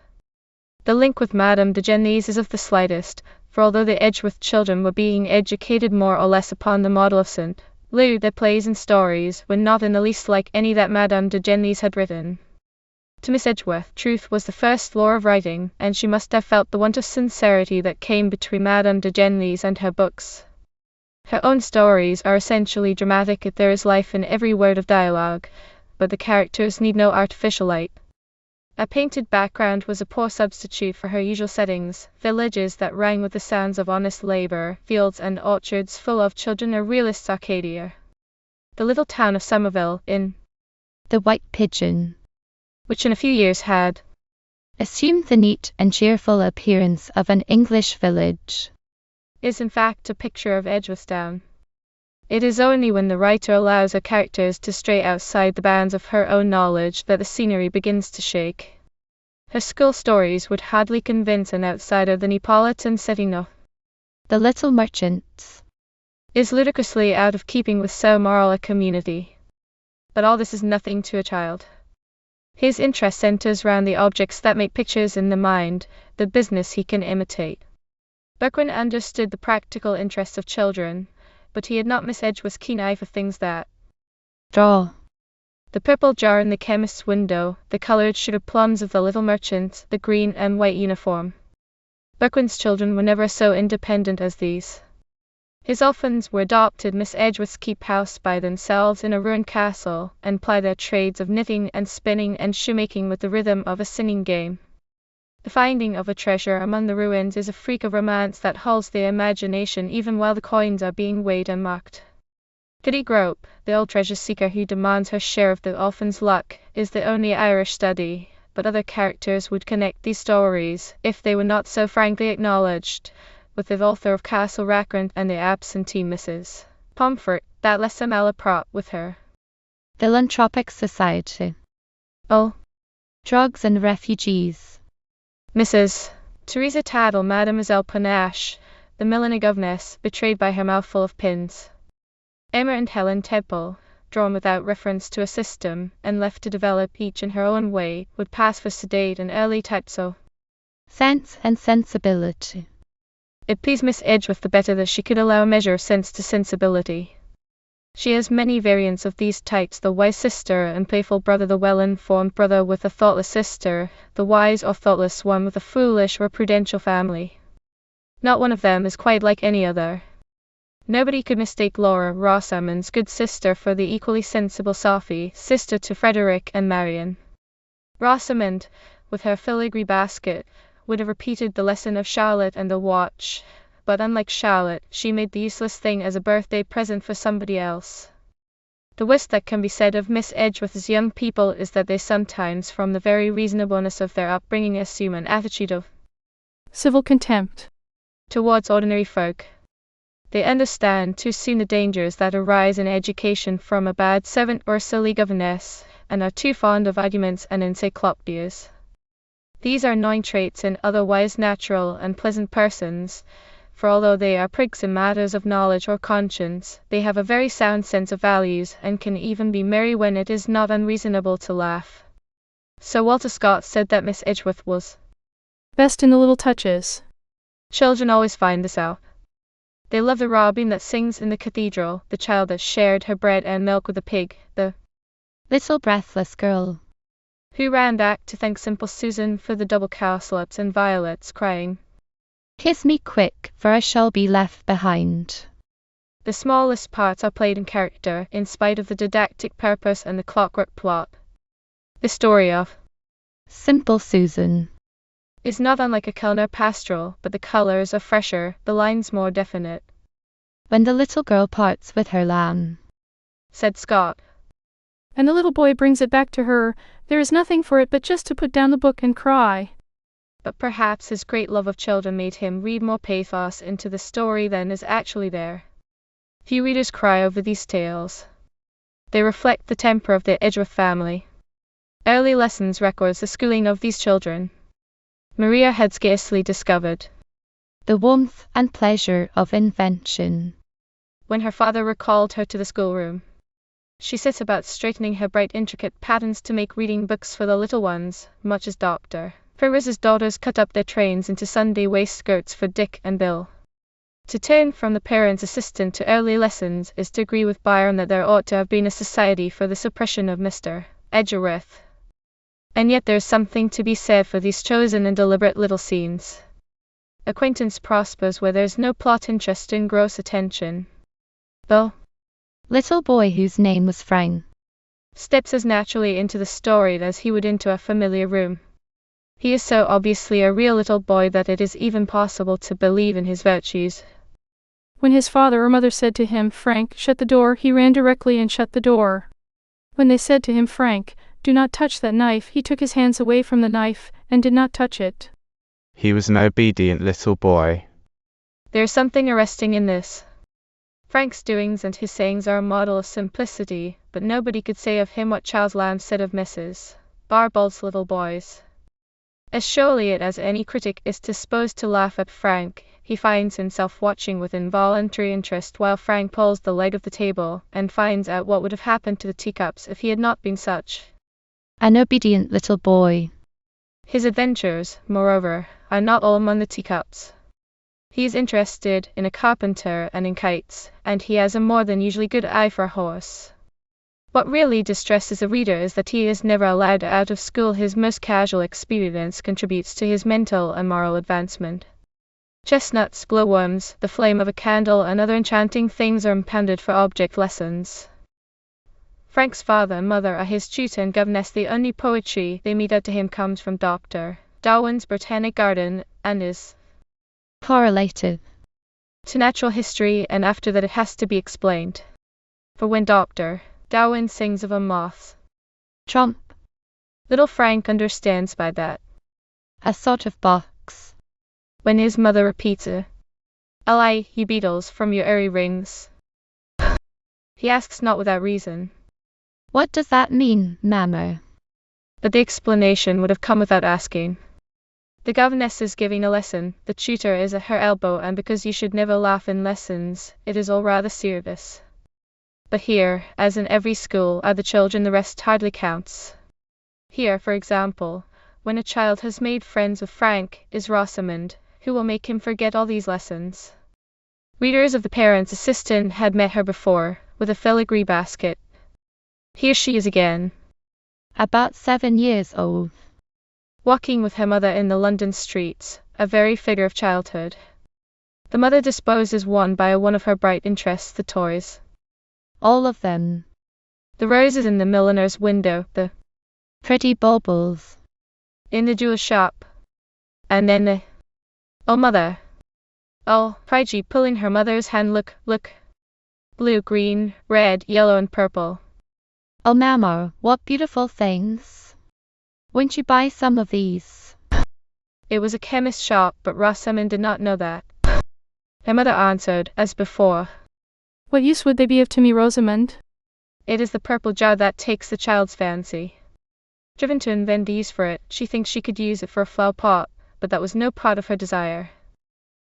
The link with Madame de Genlis is of the slightest, for although the Edgeworth children were being educated more or less upon the model of St. Luke, their plays and stories were not in the least like any that Madame de Genlis had written. To Miss Edgeworth, truth was the first law of writing, and she must have felt the want of sincerity that came between Madame de Genlis and her books. Her own stories are essentially dramatic. There is life in every word of dialogue, but the characters need no artificial light. A painted background was a poor substitute for her usual settings, villages that rang with the sounds of honest labor, fields and orchards full of children, a realist's Arcadia. The little town of Somerville, in The White Pigeon, which in a few years had assumed the neat and cheerful appearance of an English village, is in fact a picture of Edgeworthstown. It is only when the writer allows her characters to stray outside the bounds of her own knowledge that the scenery begins to shake. Her school stories would hardly convince an outsider the Neapolitan setting of The Little Merchants is ludicrously out of keeping with so moral a community. But all this is nothing to a child. His interest centers round the objects that make pictures in the mind, the business he can imitate. Berquin understood the practical interests of children, but he had not Miss Edgeworth's keen eye for things that draw. The purple jar in the chemist's window, the colored sugar plums of the little merchant, the green and white uniform. Berquin's children were never so independent as these. His orphans were adopted. Miss Edgeworths keep house by themselves in a ruined castle, and ply their trades of knitting and spinning and shoemaking with the rhythm of a singing game. The finding of a treasure among the ruins is a freak of romance that holds the imagination even while the coins are being weighed and marked. Kitty Grope, the old treasure seeker who demands her share of the orphan's luck, is the only Irish study, but other characters would connect these stories, if they were not so frankly acknowledged, with the author of Castle Rackrent and the absentee Mrs. Pomfret, that laissez malaprop with her Philanthropic Society. Oh, Drugs and Refugees. Mrs. Teresa Taddle, Mademoiselle Panache, the milliner governess, betrayed by her mouthful of pins. Emma and Helen Temple, drawn without reference to a system, and left to develop each in her own way, would pass for sedate and early types of Sense and Sensibility. It pleased Miss Edgeworth the better that she could allow a measure of sense to sensibility. She has many variants of these types: the wise sister and playful brother, the well-informed brother with a thoughtless sister, the wise or thoughtless one with a foolish or prudential family. Not one of them is quite like any other. Nobody could mistake Laura Rosamond's good sister for the equally sensible Sophie, sister to Frederick and Marion. Rosamond, with her filigree basket, would have repeated the lesson of Charlotte and the watch, but unlike Charlotte, she made the useless thing as a birthday present for somebody else. The worst that can be said of Miss Edgeworth's young people is that they sometimes, from the very reasonableness of their upbringing, assume an attitude of civil contempt towards ordinary folk. They understand too soon the dangers that arise in education from a bad servant or silly governess, and are too fond of arguments and encyclopedias. These are annoying traits in otherwise natural and pleasant persons, for although they are prigs in matters of knowledge or conscience, they have a very sound sense of values, and can even be merry when it is not unreasonable to laugh. Sir Walter Scott said that Miss Edgeworth was best in the little touches. Children always find this out. They love the robin that sings in the cathedral, the child that shared her bread and milk with the pig, the little breathless girl who ran back to thank simple Susan for the double cowslips and violets, crying, "Kiss me quick, for I shall be left behind." The smallest parts are played in character, in spite of the didactic purpose and the clockwork plot. The story of Simple Susan is not unlike a Kellner pastoral, but the colors are fresher, the lines more definite. When the little girl parts with her lamb, said Scott, and the little boy brings it back to her, there is nothing for it but just to put down the book and cry. But perhaps his great love of children made him read more pathos into the story than is actually there. Few readers cry over these tales. They reflect the temper of the Edgeworth family. Early Lessons records the schooling of these children. Maria had scarcely discovered the warmth and pleasure of invention when her father recalled her to the schoolroom. She sits about straightening her bright intricate patterns to make reading books for the little ones, much as Dr. Ferris's daughters cut up their trains into Sunday waistcoats for Dick and Bill. To turn from the parent's assistant to early lessons is to agree with Byron that there ought to have been a society for the suppression of Mr. Edgeworth. And yet there is something to be said for these chosen and deliberate little scenes. Acquaintance prospers where there is no plot interest to engross attention. The little boy whose name was Frank steps as naturally into the story as he would into a familiar room. He is so obviously a real little boy that it is even possible to believe in his virtues. When his father or mother said to him, "Frank, shut the door," he ran directly and shut the door. When they said to him, "Frank, do not touch that knife," he took his hands away from the knife, and did not touch it. He was an obedient little boy. There is something arresting in this. Frank's doings and his sayings are a model of simplicity, but nobody could say of him what Charles Lamb said of Mrs. Barbauld's little boys. As surely as any critic is disposed to laugh at Frank, he finds himself watching with involuntary interest while Frank pulls the leg of the table, and finds out what would have happened to the teacups if he had not been such an obedient little boy. His adventures, moreover, are not all among the teacups. He is interested in a carpenter and in kites, and he has a more than usually good eye for a horse. What really distresses the reader is that he is never allowed out of school. His most casual experience contributes to his mental and moral advancement. Chestnuts, glowworms, the flame of a candle, and other enchanting things are impounded for object lessons. Frank's father and mother are his tutor and governess. The only poetry they mete out to him comes from Dr. Darwin's Botanic Garden, and is correlated to natural history, and after that it has to be explained. For when Dr. Darwin sings of a moth trump, little Frank understands by that a sort of box. When his mother repeats "Ally, you beetles, from your airy rings," he asks not without reason, "What does that mean, Mamma?" But the explanation would have come without asking. The governess is giving a lesson, the tutor is at her elbow, and because you should never laugh in lessons, it is all rather serious. But here, as in every school, are the children, the rest hardly counts. Here, for example, when a child has made friends with Frank, is Rosamond, who will make him forget all these lessons. Readers of The Parent's Assistant had met her before, with a filigree basket. Here she is again, about 7 years old, walking with her mother in the London streets, a very figure of childhood. The mother disposes one by one of her bright interests, the toys. All of them. The roses in the milliner's window, the pretty baubles in the jewel shop, and then the "Oh, mother!" "Oh," cried she, pulling her mother's hand, "look, look! Blue, green, red, yellow, and purple." "Oh, Mamma, what beautiful things! Won't you buy some of these?" It was a chemist's shop, but Rosamond did not know that. Her mother answered, as before, "What use would they be of to me, Rosamond?" "It is the purple jar that takes the child's fancy." Driven to invent a use for it, she thinks she could use it for a flower pot, but that was no part of her desire.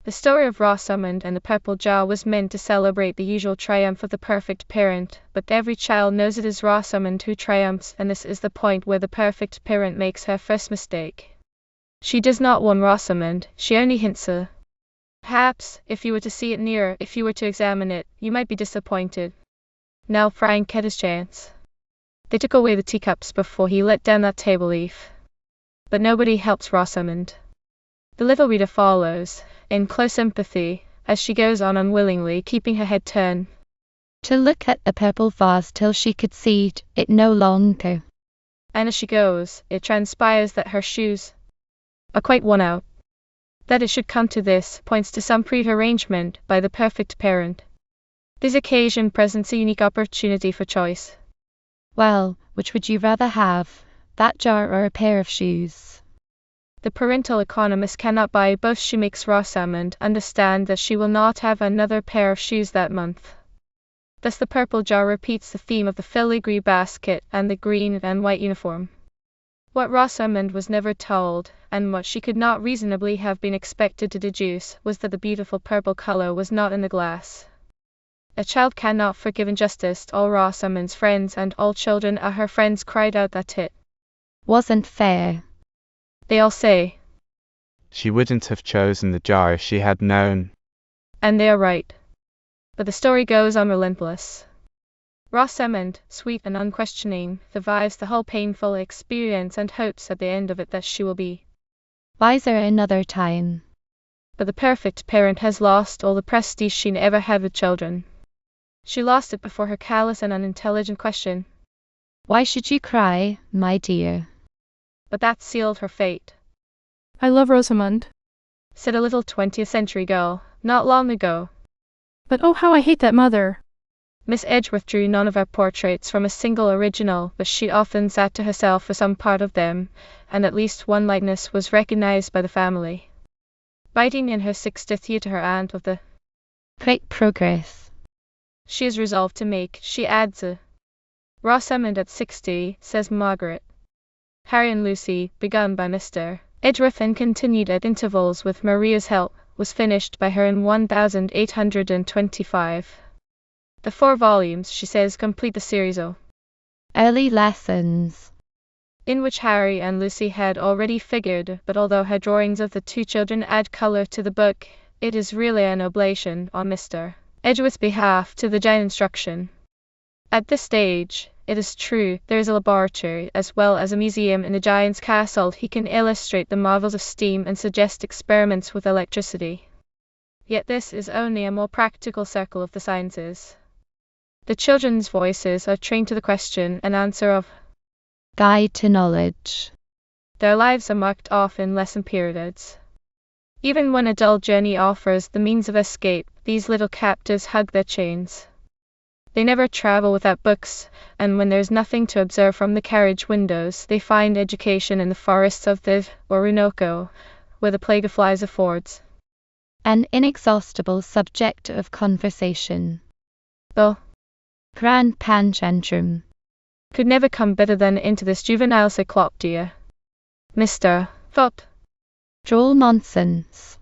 The story of Rosamond and the purple jar was meant to celebrate the usual triumph of the perfect parent, but every child knows it is Rosamond who triumphs, and this is the point where the perfect parent makes her first mistake. She does not warn Rosamond, she only hints her. Perhaps, if you were to see it nearer, if you were to examine it, you might be disappointed. Now Frank had his chance. They took away the teacups before he let down that table leaf. But nobody helps Rosamond. The little reader follows, in close sympathy, as she goes on unwillingly, keeping her head turned to look at the purple vase till she could see it no longer. And as she goes, it transpires that her shoes are quite worn out. That it should come to this points to some prearrangement by the perfect parent. This occasion presents a unique opportunity for choice. Well, which would you rather have, that jar or a pair of shoes? The parental economist cannot buy both. She makes Rosamond understand that she will not have another pair of shoes that month. Thus the purple jar repeats the theme of the filigree basket and the green and white uniform. What Rosamond was never told, and what she could not reasonably have been expected to deduce, was that the beautiful purple color was not in the glass. A child cannot forgive injustice. All Rosamond's friends and all children are her friends cried out that it wasn't fair. They all say she wouldn't have chosen the jar if she had known. And they are right. But the story goes on relentless. Rosamond, sweet and unquestioning, survives the whole painful experience and hopes at the end of it that she will be wiser another time. But the perfect parent has lost all the prestige she ever had with children. She lost it before her callous and unintelligent question, "Why should you cry, my dear?" But that sealed her fate. "I love Rosamond," said a little 20th century girl, not long ago. "But oh, how I hate that mother." Miss Edgeworth drew none of her portraits from a single original, but she often sat to herself for some part of them, and at least one likeness was recognized by the family. Writing in her 60th year to her aunt of the great progress she is resolved to make, she adds. Rosamond at 60, says Margaret. Harry and Lucy, begun by Mr. Edgeworth and continued at intervals with Maria's help, was finished by her in 1825. The 4 volumes, she says, complete the series of early lessons, in which Harry and Lucy had already figured, but although her drawings of the 2 children add colour to the book, it is really an oblation on Mr. Edgeworth's behalf to the giant instruction. At this stage, it is true, there is a laboratory as well as a museum in the giant's castle. He can illustrate the marvels of steam and suggest experiments with electricity. Yet this is only a more practical circle of the sciences. The children's voices are trained to the question and answer of guide to knowledge. Their lives are marked off in lesson periods. Even when a dull journey offers the means of escape, these little captives hug their chains. They never travel without books, and when there is nothing to observe from the carriage windows, they find education in the forests of the Orinoco, where the plague of flies affords an inexhaustible subject of conversation. The Grand Panjandrum could never come better than into this juvenile cyclopedia. Mr. Thought droll nonsense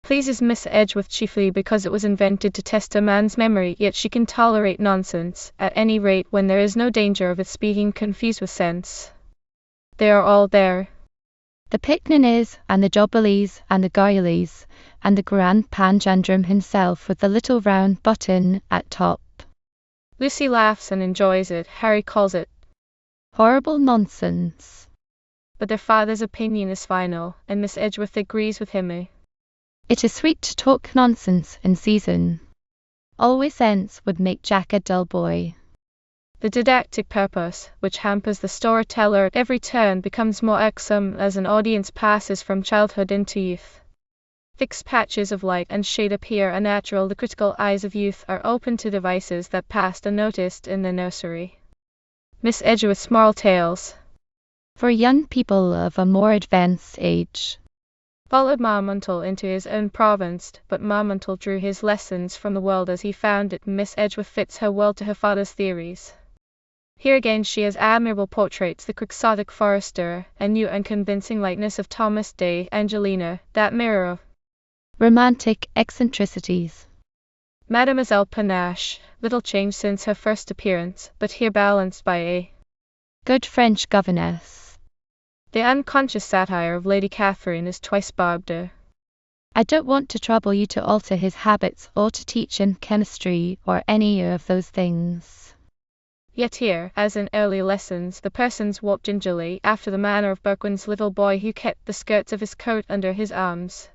pleases Miss Edgeworth chiefly because it was invented to test a man's memory, yet she can tolerate nonsense, at any rate when there is no danger of its being confused with sense. They are all there. The Piccaninnies, and the Jobblies, and the Goyleys, and the Grand Panjandrum himself with the little round button at top. Lucy laughs and enjoys it. Harry calls it horrible nonsense. But their father's opinion is final, and Miss Edgeworth agrees with him. It is sweet to talk nonsense in season. Always sense would make Jack a dull boy. The didactic purpose, which hampers the storyteller at every turn, becomes more irksome as an audience passes from childhood into youth. Fixed patches of light and shade appear unnatural. The critical eyes of youth are open to devices that passed unnoticed in the nursery. Miss Edgeworth's moral tales, for young people of a more advanced age, followed Marmontel into his own province, but Marmontel drew his lessons from the world as he found it. Miss Edgeworth fits her well to her father's theories. Here again she has admirable portraits, the quixotic forester, a new and convincing likeness of Thomas de Angelina, that mirror of romantic eccentricities. Mademoiselle Panache, little changed since her first appearance, but here balanced by a good French governess. The unconscious satire of Lady Catherine is twice barbed. I don't want to trouble you to alter his habits or to teach him chemistry or any of those things. Yet here, as in early lessons, the persons walk gingerly, after the manner of Berquin's little boy who kept the skirts of his coat under his arms,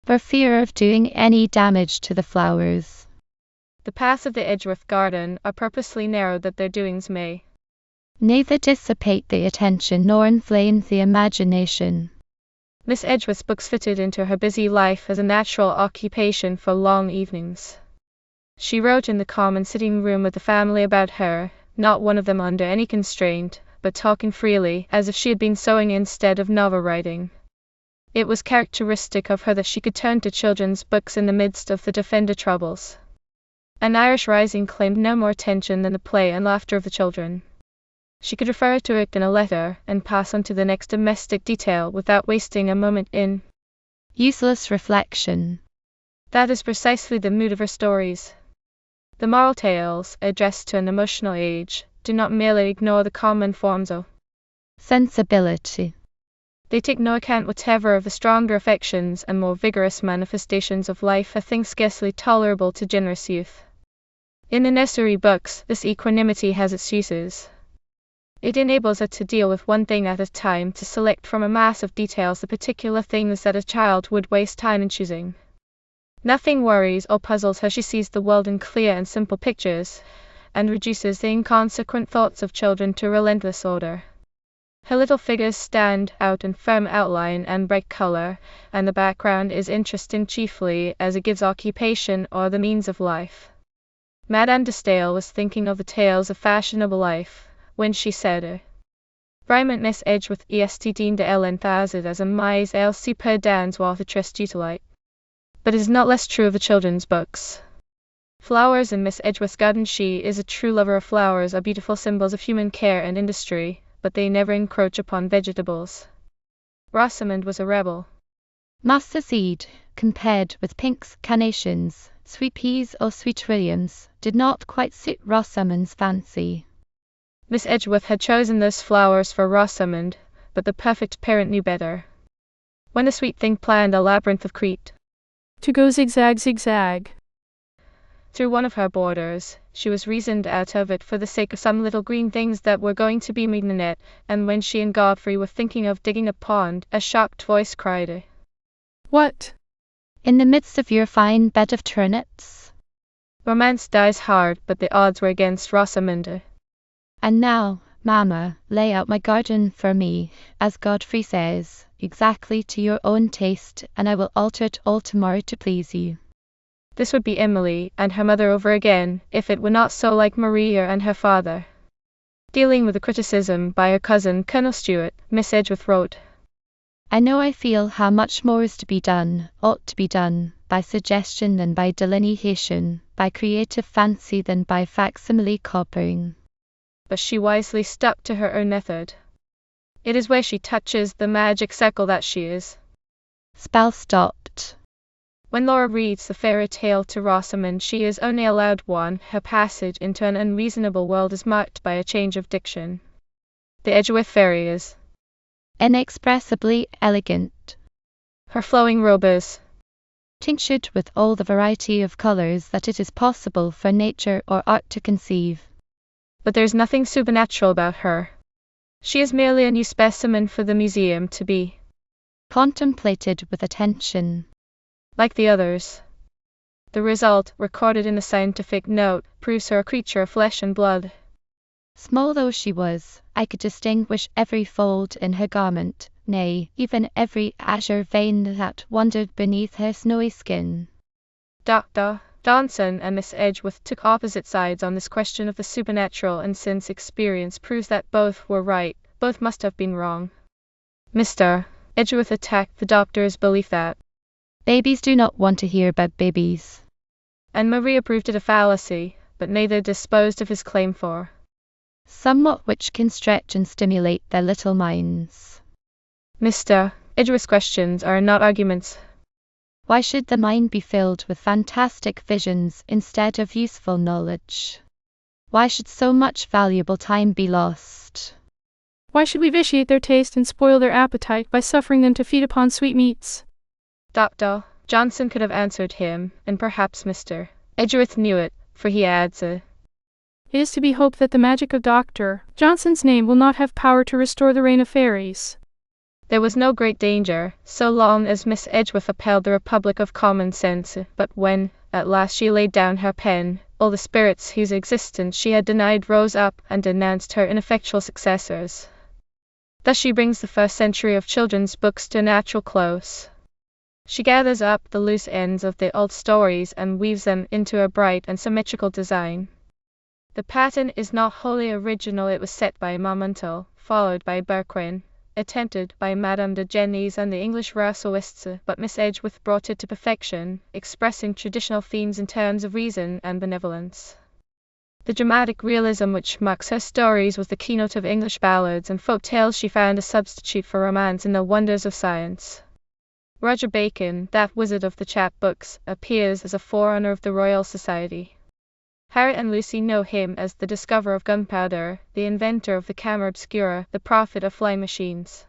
for fear of doing any damage to the flowers. The paths of the Edgeworth garden are purposely narrow that their doings may neither dissipate the attention nor inflame the imagination. Miss Edgeworth's books fitted into her busy life as a natural occupation for long evenings. She wrote in the common sitting room with the family about her, not one of them under any constraint, but talking freely, as if she had been sewing instead of novel writing. It was characteristic of her that she could turn to children's books in the midst of the Defender troubles. An Irish Rising claimed no more attention than the play and laughter of the children. She could refer to it in a letter, and pass on to the next domestic detail without wasting a moment in useless reflection. That is precisely the mood of her stories. The moral tales, addressed to an emotional age, do not merely ignore the common forms of sensibility. They take no account whatever of the stronger affections and more vigorous manifestations of life, a thing scarcely tolerable to generous youth. In the nursery books, this equanimity has its uses. It enables her to deal with one thing at a time, to select from a mass of details the particular things that a child would waste time in choosing. Nothing worries or puzzles her. She sees the world in clear and simple pictures, and reduces the inconsequent thoughts of children to relentless order. Her little figures stand out in firm outline and bright color, and the background is interesting chiefly as it gives occupation or the means of life. Madame de Staël was thinking of the tales of fashionable life when she said, Vraiment Miss Edgeworth est digne de l'entendre as a mais elle si peu dans votre triste utilité. But it is not less true of the children's books. Flowers in Miss Edgeworth's garden. She is a true lover of flowers, are beautiful symbols of human care and industry, but they never encroach upon vegetables. Rosamond was a rebel. Master seed, compared with pinks, carnations, sweet peas or sweet williams, did not quite suit Rosamond's fancy. Miss Edgeworth had chosen those flowers for Rosamond, but the perfect parent knew better. When the sweet thing planned a labyrinth of Crete, To go zigzag, zigzag. through one of her borders, she was reasoned out of it for the sake of some little green things that were going to be made in it, and when she and Godfrey were thinking of digging a pond, a shocked voice cried, What? In the midst of your fine bed of turnips? Romance dies hard, but the odds were against Rosamond. And now, mamma, lay out my garden for me, as Godfrey says, exactly to your own taste, and I will alter it all tomorrow to please you. This would be Emily and her mother over again, if it were not so like Maria and her father. Dealing with the criticism by her cousin, Colonel Stuart, Miss Edgeworth wrote, I know I feel how much more is to be done, ought to be done, by suggestion than by delineation, by creative fancy than by facsimile copying. but she wisely stuck to her own method. It is where she touches the magic circle that she is. Spell stopped. When Laura reads the fairy tale to Rosamond, she is only allowed one. Her passage into an unreasonable world is marked by a change of diction. The Edgeworth fairy is Inexpressibly elegant. her flowing robe is Tinctured with all the variety of colours that it is possible for nature or art to conceive. but there's nothing supernatural about her. She is merely a new specimen for the museum to be Contemplated with attention. like the others. The result, recorded in a scientific note, proves her a creature of flesh and blood. Small though she was, I could distinguish every fold in her garment, nay, even every azure vein that wandered beneath her snowy skin. Dr. Johnson and Miss Edgeworth took opposite sides on this question of the supernatural, and since experience proves that both were right, both must have been wrong. Mr. Edgeworth attacked the doctor's belief that, Babies do not want to hear about babies. and Maria proved it a fallacy, but neither disposed of his claim for Somewhat which can stretch and stimulate their little minds. Mr. Edgeworth's questions are not arguments. Why should the mind be filled with fantastic visions instead of useful knowledge? Why should so much valuable time be lost? Why should we vitiate their taste and spoil their appetite by suffering them to feed upon sweetmeats? Dr. Johnson could have answered him, and perhaps Mr. Edgeworth knew it, for he adds, It is to be hoped that the magic of Dr. Johnson's name will not have power to restore the reign of fairies. there was no great danger, so long as Miss Edgeworth upheld the republic of common sense, but when, at last she laid down her pen, all the spirits whose existence she had denied rose up and denounced her ineffectual successors. Thus she brings the first century of children's books to a natural close. She gathers up the loose ends of the old stories and weaves them into a bright and symmetrical design. The pattern is not wholly original. It was set by Marmontel, followed by Berquin, attempted by Madame de Genlis and the English Rousseauists, but Miss Edgeworth brought it to perfection, expressing traditional themes in terms of reason and benevolence. The dramatic realism which marks her stories was the keynote of English ballads and folk tales. She found a substitute for romance in the wonders of science. Roger Bacon, that wizard of the chapbooks, appears as a forerunner of the Royal Society. Harriet and Lucy know him as the discoverer of gunpowder, the inventor of the camera obscura, the prophet of flying machines.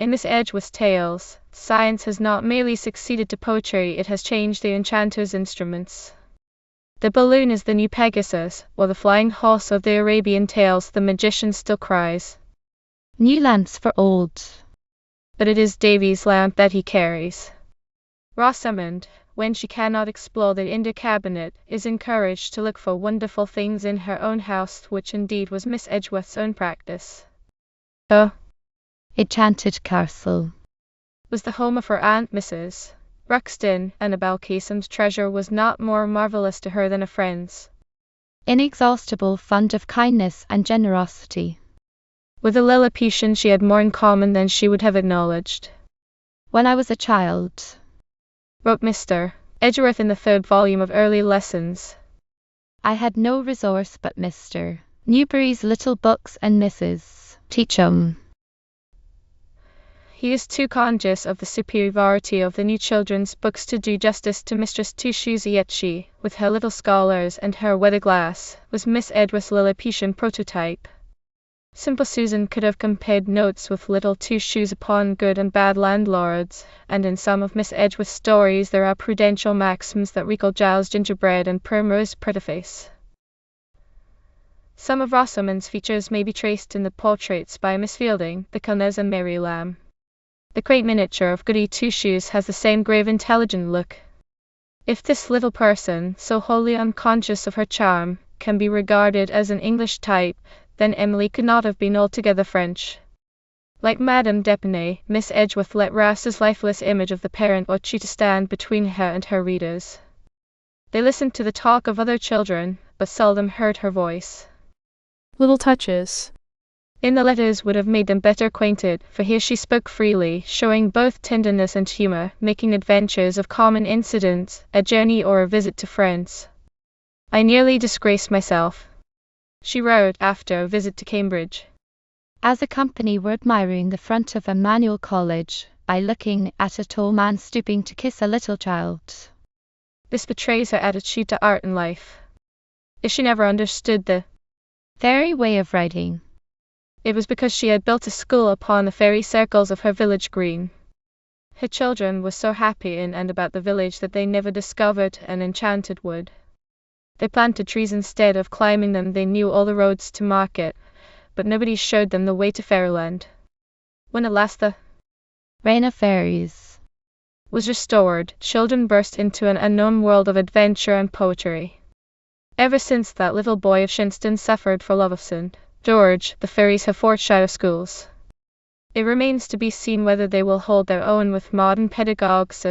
In Miss Edgeworth's tales, science has not merely succeeded to poetry, it has changed the enchanter's instruments. The balloon is the new Pegasus, while the flying horse of the Arabian tales the magician still cries, New lamps for old. but it is Davy's lamp that he carries. Rosamond, when she cannot explore the India cabinet, is encouraged to look for wonderful things in her own house, which indeed was Miss Edgeworth's own practice. Enchanted Castle Was the home of her aunt Mrs. Ruxton, and Annabel Casem's treasure was not more marvellous to her than a friend's. Inexhaustible fund of kindness and generosity. With the Lilliputian she had more in common than she would have acknowledged. When I was a child, Wrote Mr. Edgeworth in the third volume of Early Lessons. I had no resource but Mr. Newberry's little books and Mrs. Teachum. He is too conscious of the superiority of the new children's books to do justice to Mistress Two Shoes, yet she, with her little scholars and her weather glass, was Miss Edgeworth's Lilliputian prototype. Simple Susan could have compared notes with little Two Shoes upon good and bad landlords, and in some of Miss Edgeworth's stories there are prudential maxims that recall Giles Gingerbread and Primrose Prettyface. Some of Rosamond's features may be traced in the portraits by Miss Fielding, the Kelness and Mary Lamb. The quaint miniature of Goody Two Shoes has the same grave, intelligent look. If this little person, so wholly unconscious of her charm, can be regarded as an English type, then Emily could not have been altogether French. Like Madame d'Epinay, Miss Edgeworth let Rous's lifeless image of the parent ought she to stand between her and her readers. They listened to the talk of other children, but seldom heard her voice. Little touches in the letters would have made them better acquainted, for here she spoke freely, showing both tenderness and humor, making adventures of common incidents, a journey or a visit to friends. I nearly disgraced myself, she wrote after a visit to Cambridge. As a company were admiring the front of Emmanuel College, by looking at a tall man stooping to kiss a little child. This betrays her attitude to art and life. If she never understood the fairy way of writing, it was because she had built a school upon the fairy circles of her village green. Her children were so happy in and about the village that they never discovered an enchanted wood. They planted trees instead of climbing them. They knew all the roads to market, but nobody showed them the way to fairyland. When at last the reign of fairies was restored, children burst into an unknown world of adventure and poetry. Ever since that little boy of Shinston suffered for love of St. George, the fairies have forged shadow schools. It remains to be seen whether they will hold their own with modern pedagogues,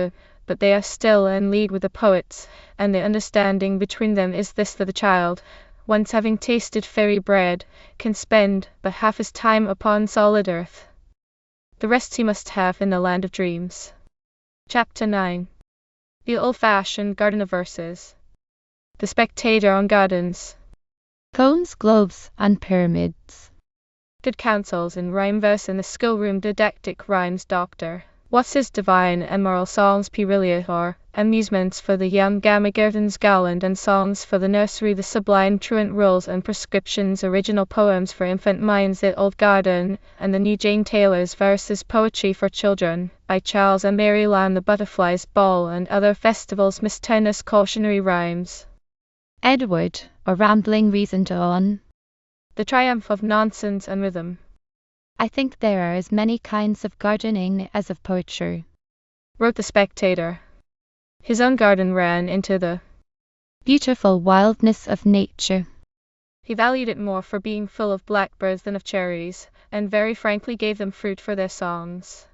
but they are still in league with the poets, and the understanding between them is this, that the child, once having tasted fairy bread, can spend but half his time upon solid earth. The rest he must have in the land of dreams. Chapter 9. The Old-Fashioned Garden of Verses. The Spectator on Gardens. Cones, globes, and pyramids. Good counsels in rhyme verse in the schoolroom. Didactic rhymes doctor. What's his divine and moral songs perilliator, amusements for the young Gamagerdens gallant and songs for the nursery, the sublime truant rules and prescriptions, original poems for infant minds, the old garden, and the new Jane Taylor's verses, poetry for children, by Charles and Mary Lamb, the butterfly's ball and other festivals, Miss Turner's cautionary rhymes. Edward, or rambling reasoned on. The triumph of nonsense and rhythm. I think there are as many kinds of gardening as of poetry, wrote the Spectator. His own garden ran into the beautiful wildness of nature. He valued it more for being full of blackbirds than of cherries, and very frankly gave them fruit for their songs.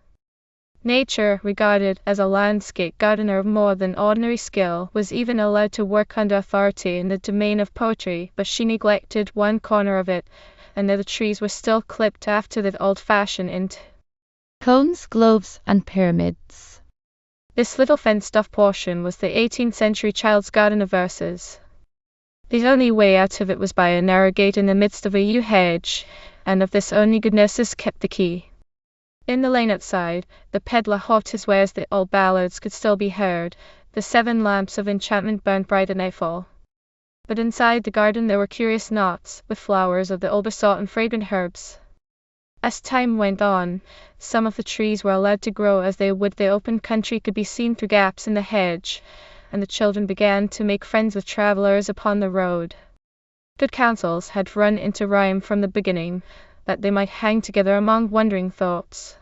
Nature, regarded as a landscape gardener of more than ordinary skill, was even allowed to work under authority in the domain of poetry, but she neglected one corner of it, and there the trees were still clipped after the old-fashioned into cones, globes, and pyramids. This little fenced-off portion was the 18th century child's garden of verses. The only way out of it was by a narrow gate in the midst of a yew hedge, and of this only good nurses kept the key. In the lane outside, the peddler hawked his wares. The old ballads could still be heard. The 7 lamps of enchantment burnt bright at nightfall. But inside the garden there were curious knots, with flowers of the older sort and fragrant herbs. As time went on, some of the trees were allowed to grow as they would. The open country could be seen through gaps in the hedge, and the children began to make friends with travelers upon the road. Good counsels had run into rhyme from the beginning, that they might hang together among wondering thoughts.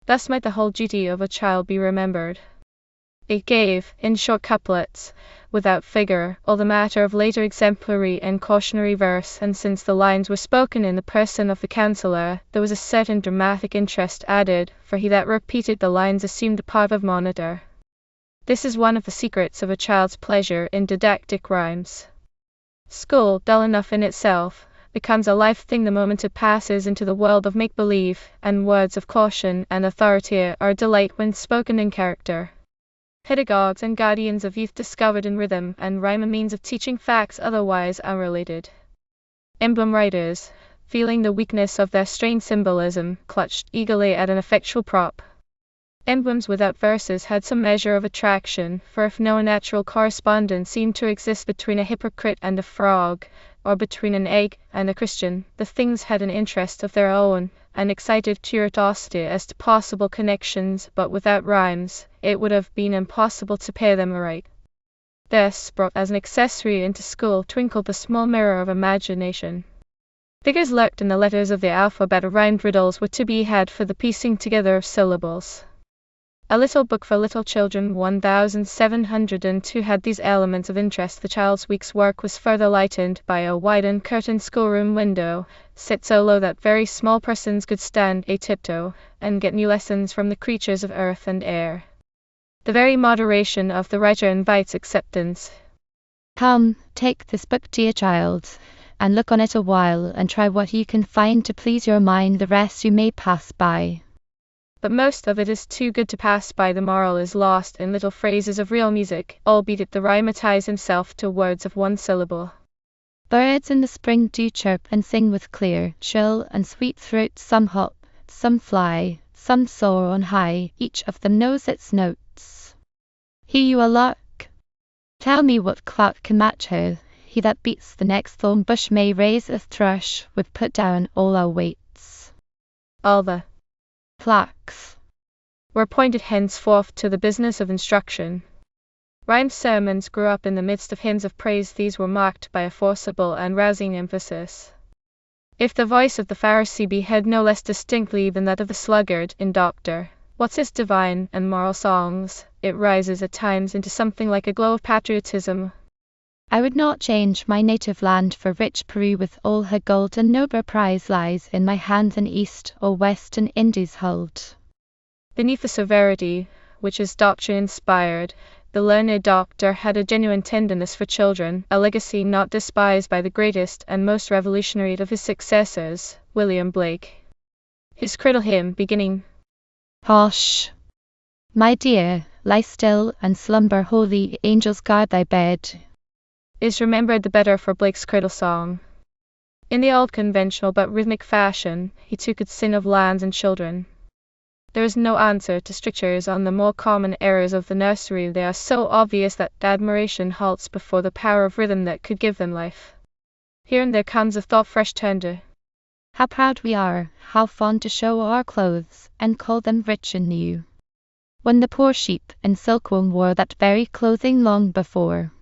Thus might the whole duty of a child be remembered. It gave, in short couplets, without figure, all the matter of later exemplary and cautionary verse, and since the lines were spoken in the person of the counsellor, there was a certain dramatic interest added, for he that repeated the lines assumed the part of monitor. This is one of the secrets of a child's pleasure in didactic rhymes. School, dull enough in itself, becomes a live thing the moment it passes into the world of make-believe, and words of caution and authority are a delight when spoken in character. Pedagogues and guardians of youth discovered in rhythm and rhyme a means of teaching facts otherwise unrelated. Emblem writers, feeling the weakness of their strained symbolism, clutched eagerly at an effectual prop. Emblems without verses had some measure of attraction, for if no natural correspondence seemed to exist between a hypocrite and a frog, or between an egg and a Christian, the things had an interest of their own, and excited curiosity as to possible connections, but without rhymes, it would have been impossible to pair them aright. Thus, brought as an accessory into school, twinkled the small mirror of imagination. Figures lurked in the letters of the alphabet, rhymed riddles were to be had for the piecing together of syllables. A little book for little children 1702 had these elements of interest. The child's week's work was further lightened by a wide uncurtained schoolroom window, set so low that very small persons could stand a tiptoe, and get new lessons from the creatures of earth and air. The very moderation of the writer invites acceptance. Come, take this book, dear child, and look on it a while, and try what you can find to please your mind, the rest you may pass by. But most of it is too good to pass by. The moral is lost in little phrases of real music, albeit the rhymer ties himself to words of one syllable. Birds in the spring do chirp and sing with clear, shrill, and sweet throat. Some hop, some fly, some soar on high, each of them knows its notes. Hear you a lark? Tell me what clerk can match her. He that beats the next thorn bush may raise a thrush. We've put down all our weights. All the clerks were appointed henceforth to the business of instruction. Rhymed sermons grew up in the midst of hymns of praise. These were marked by a forcible and rousing emphasis. If the voice of the Pharisee be heard no less distinctly than that of the sluggard in Dr. Watts's divine and moral songs, it rises at times into something like a glow of patriotism. I would not change my native land for rich Peru, with all her gold, and nobler prize lies in my hand than East or West and Indies hold. Beneath the severity which his doctrine inspired, the learned doctor had a genuine tenderness for children, a legacy not despised by the greatest and most revolutionary of his successors, William Blake. His cradle hymn, beginning, Hush, my dear, lie still and slumber, holy angels guard thy bed, is remembered the better for Blake's cradle song. In the old conventional but rhythmic fashion, he too could sing of lands and children. There is no answer to strictures on the more common errors of the nursery. They are so obvious that admiration halts before the power of rhythm that could give them life. Here and there comes a thought fresh tender. How proud we are, how fond to show our clothes, and call them rich and new, when the poor sheep in silkworm wore that very clothing long before.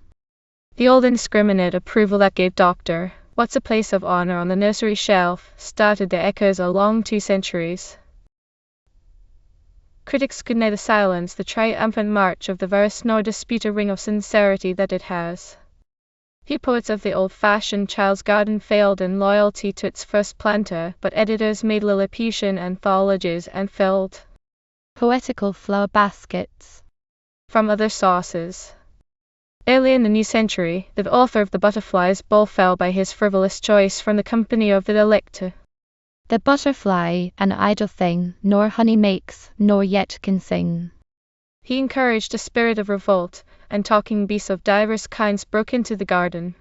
The old indiscriminate approval that gave Dr. Watts a place of honor on the nursery shelf started their echoes along 2 centuries. Critics could neither silence the triumphant march of the verse nor dispute a ring of sincerity that it has. Few poets of the old-fashioned child's garden failed in loyalty to its first planter, but editors made Lilliputian anthologies and filled poetical flower baskets from other sources. Early in the new century, the author of The Butterfly's Ball fell by his frivolous choice from the company of the delecta. The butterfly, an idle thing, nor honey makes, nor yet can sing. He encouraged a spirit of revolt, and talking beasts of divers kinds broke into the garden.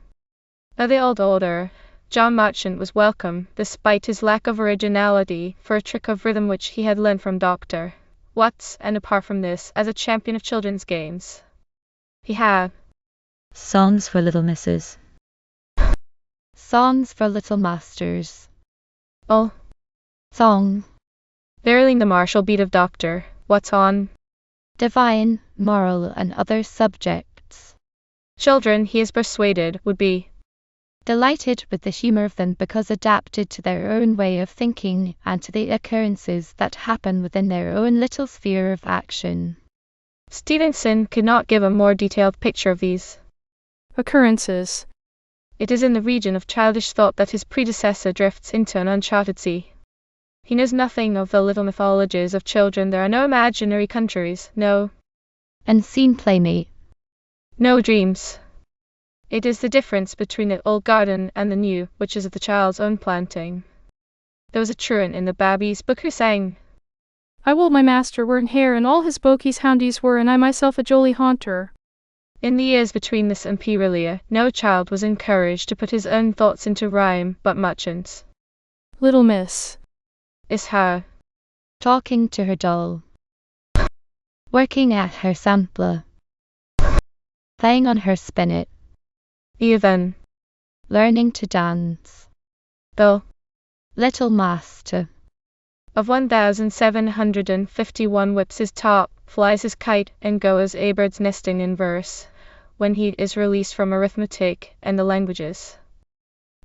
Now the old order, John Marchant was welcome, despite his lack of originality, for a trick of rhythm which he had learned from Dr. Watts, and apart from this, as a champion of children's games, he had songs for little misses, songs for little masters, oh, song, varying the martial beat of Dr. Watts on divine, moral, and other subjects. Children, he is persuaded, would be delighted with the humor of them because adapted to their own way of thinking and to the occurrences that happen within their own little sphere of action. Stevenson could not give a more detailed picture of these occurrences. It is in the region of childish thought that his predecessor drifts into an uncharted sea. He knows nothing of the little mythologies of children. There are no imaginary countries, no unseen playmate, no dreams. It is the difference between the old garden and the new, which is of the child's own planting. There was a truant in the Baby's book who sang, I would my master were in hair and all his bogies houndies were and I myself a jolly haunter. In the years between this and Perelia, no child was encouraged to put his own thoughts into rhyme but merchants. Little miss Is her talking to her doll, working at her sampler, playing on her spinet, even learning to dance. though Little master of 1751 whips his top, flies his kite, and goes a bird's nesting in verse, when he is released from arithmetic and the languages.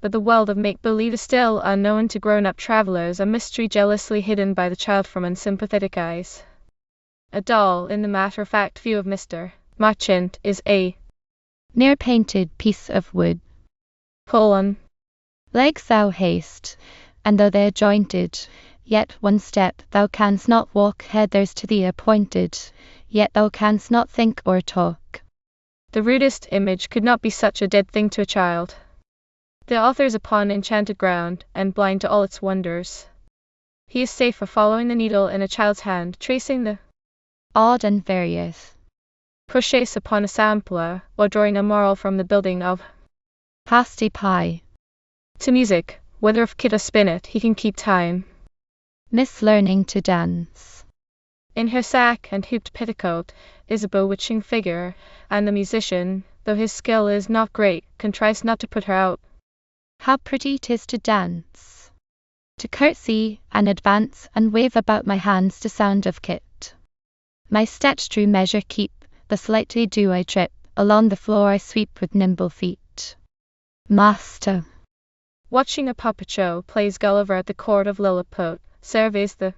But the world of make-believe is still unknown to grown-up travelers, a mystery jealously hidden by the child from unsympathetic eyes. A doll, in the matter-of-fact view of Mr. Marchant, is a near painted piece of wood. pull on Legs thou hast, and though they are jointed, yet one step thou canst not walk hither's to thee appointed, yet thou canst not think or talk. The rudest image could not be such a dead thing to a child. The author is upon enchanted ground, and blind to all its wonders. He is safe for following the needle in a child's hand, tracing the odd and various crochet upon a sampler, or drawing a moral from the building of pasty pie. To music, whether of kit or spinet, he can keep time. Miss learning to dance. In her sack and hooped petticoat is a bewitching figure, and the musician, though his skill is not great, contrives not to put her out. How pretty 'tis to dance, to curtsy and advance and wave about my hands to sound of kit. My steps true measure keep, thus lightly do I trip, along the floor I sweep with nimble feet. Master, Watching a puppet show, plays Gulliver at the court of Lilliput, surveys the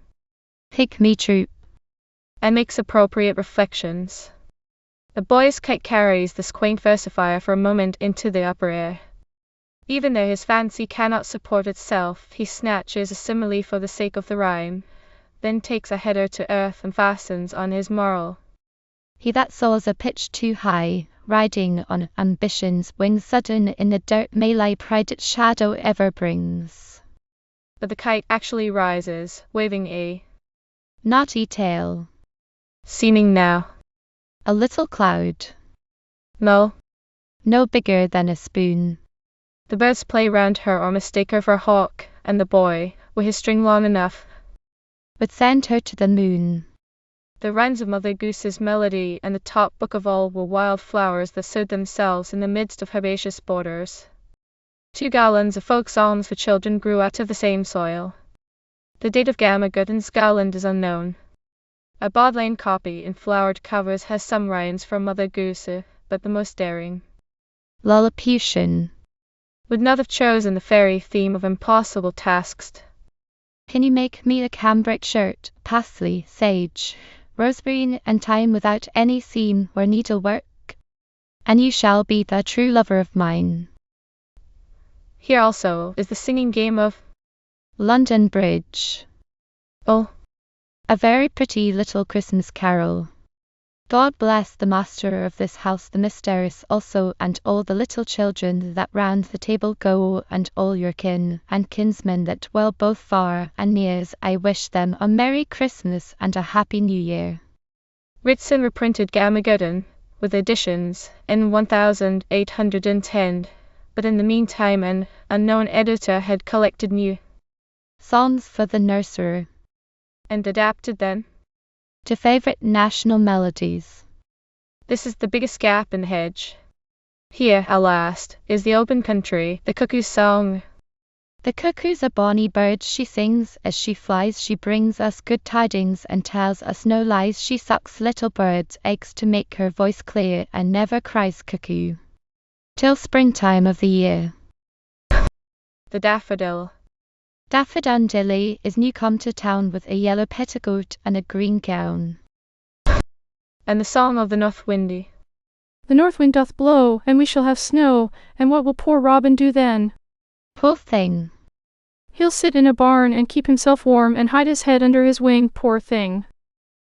pygmy troop, and makes appropriate reflections. The boy's kite carries this quaint versifier for a moment into the upper air. Even though his fancy cannot support itself, he snatches a simile for the sake of the rhyme, then takes a header to earth and fastens on his moral. He that soars a pitch too high, riding on ambition's wings sudden in the dirt may lie, pride its shadow ever brings. But the kite actually rises, waving a naughty tail, seeming now a little cloud, no bigger than a spoon. The birds play round her or mistake her for a hawk, and the boy, with his string long enough, would send her to the moon. The rhymes of Mother Goose's melody and the top book of all were wild flowers that sowed themselves in the midst of herbaceous borders. 2 gallons of folk songs for children grew out of the same soil. The date of Gamma Gooden's garland is unknown. A Bodleian copy in flowered covers has some rhymes from Mother Goose, but the most daring Lilliputian would not have chosen the fairy theme of impossible tasks. Can you make me a cambric shirt, parsley, sage, rosemary and thyme without any seam or needlework? And you shall be the true lover of mine. Here also is the singing game of London Bridge. Oh, a very pretty little Christmas carol. God bless the master of this house, the mistress also, and all the little children that round the table go, and all your kin and kinsmen that dwell both far and near. I wish them a Merry Christmas and a Happy New Year. Ritson reprinted Gamma Gooden, with additions, in 1810, but in the meantime an unknown editor had collected new songs for the nursery, and adapted them to favorite national melodies. This is the biggest gap in the hedge. Here, at last, is the open country, the cuckoo's song. The cuckoo's a bonny bird, she sings as she flies, she brings us good tidings and tells us no lies. She sucks little birds' eggs to make her voice clear, and never cries cuckoo till springtime of the year. The daffodil. Daffodil is new come to town with a yellow petticoat and a green gown. And the song of the north windy. The north wind doth blow, and we shall have snow, and what will poor Robin do then? Poor thing. He'll sit in a barn and keep himself warm and hide his head under his wing, poor thing.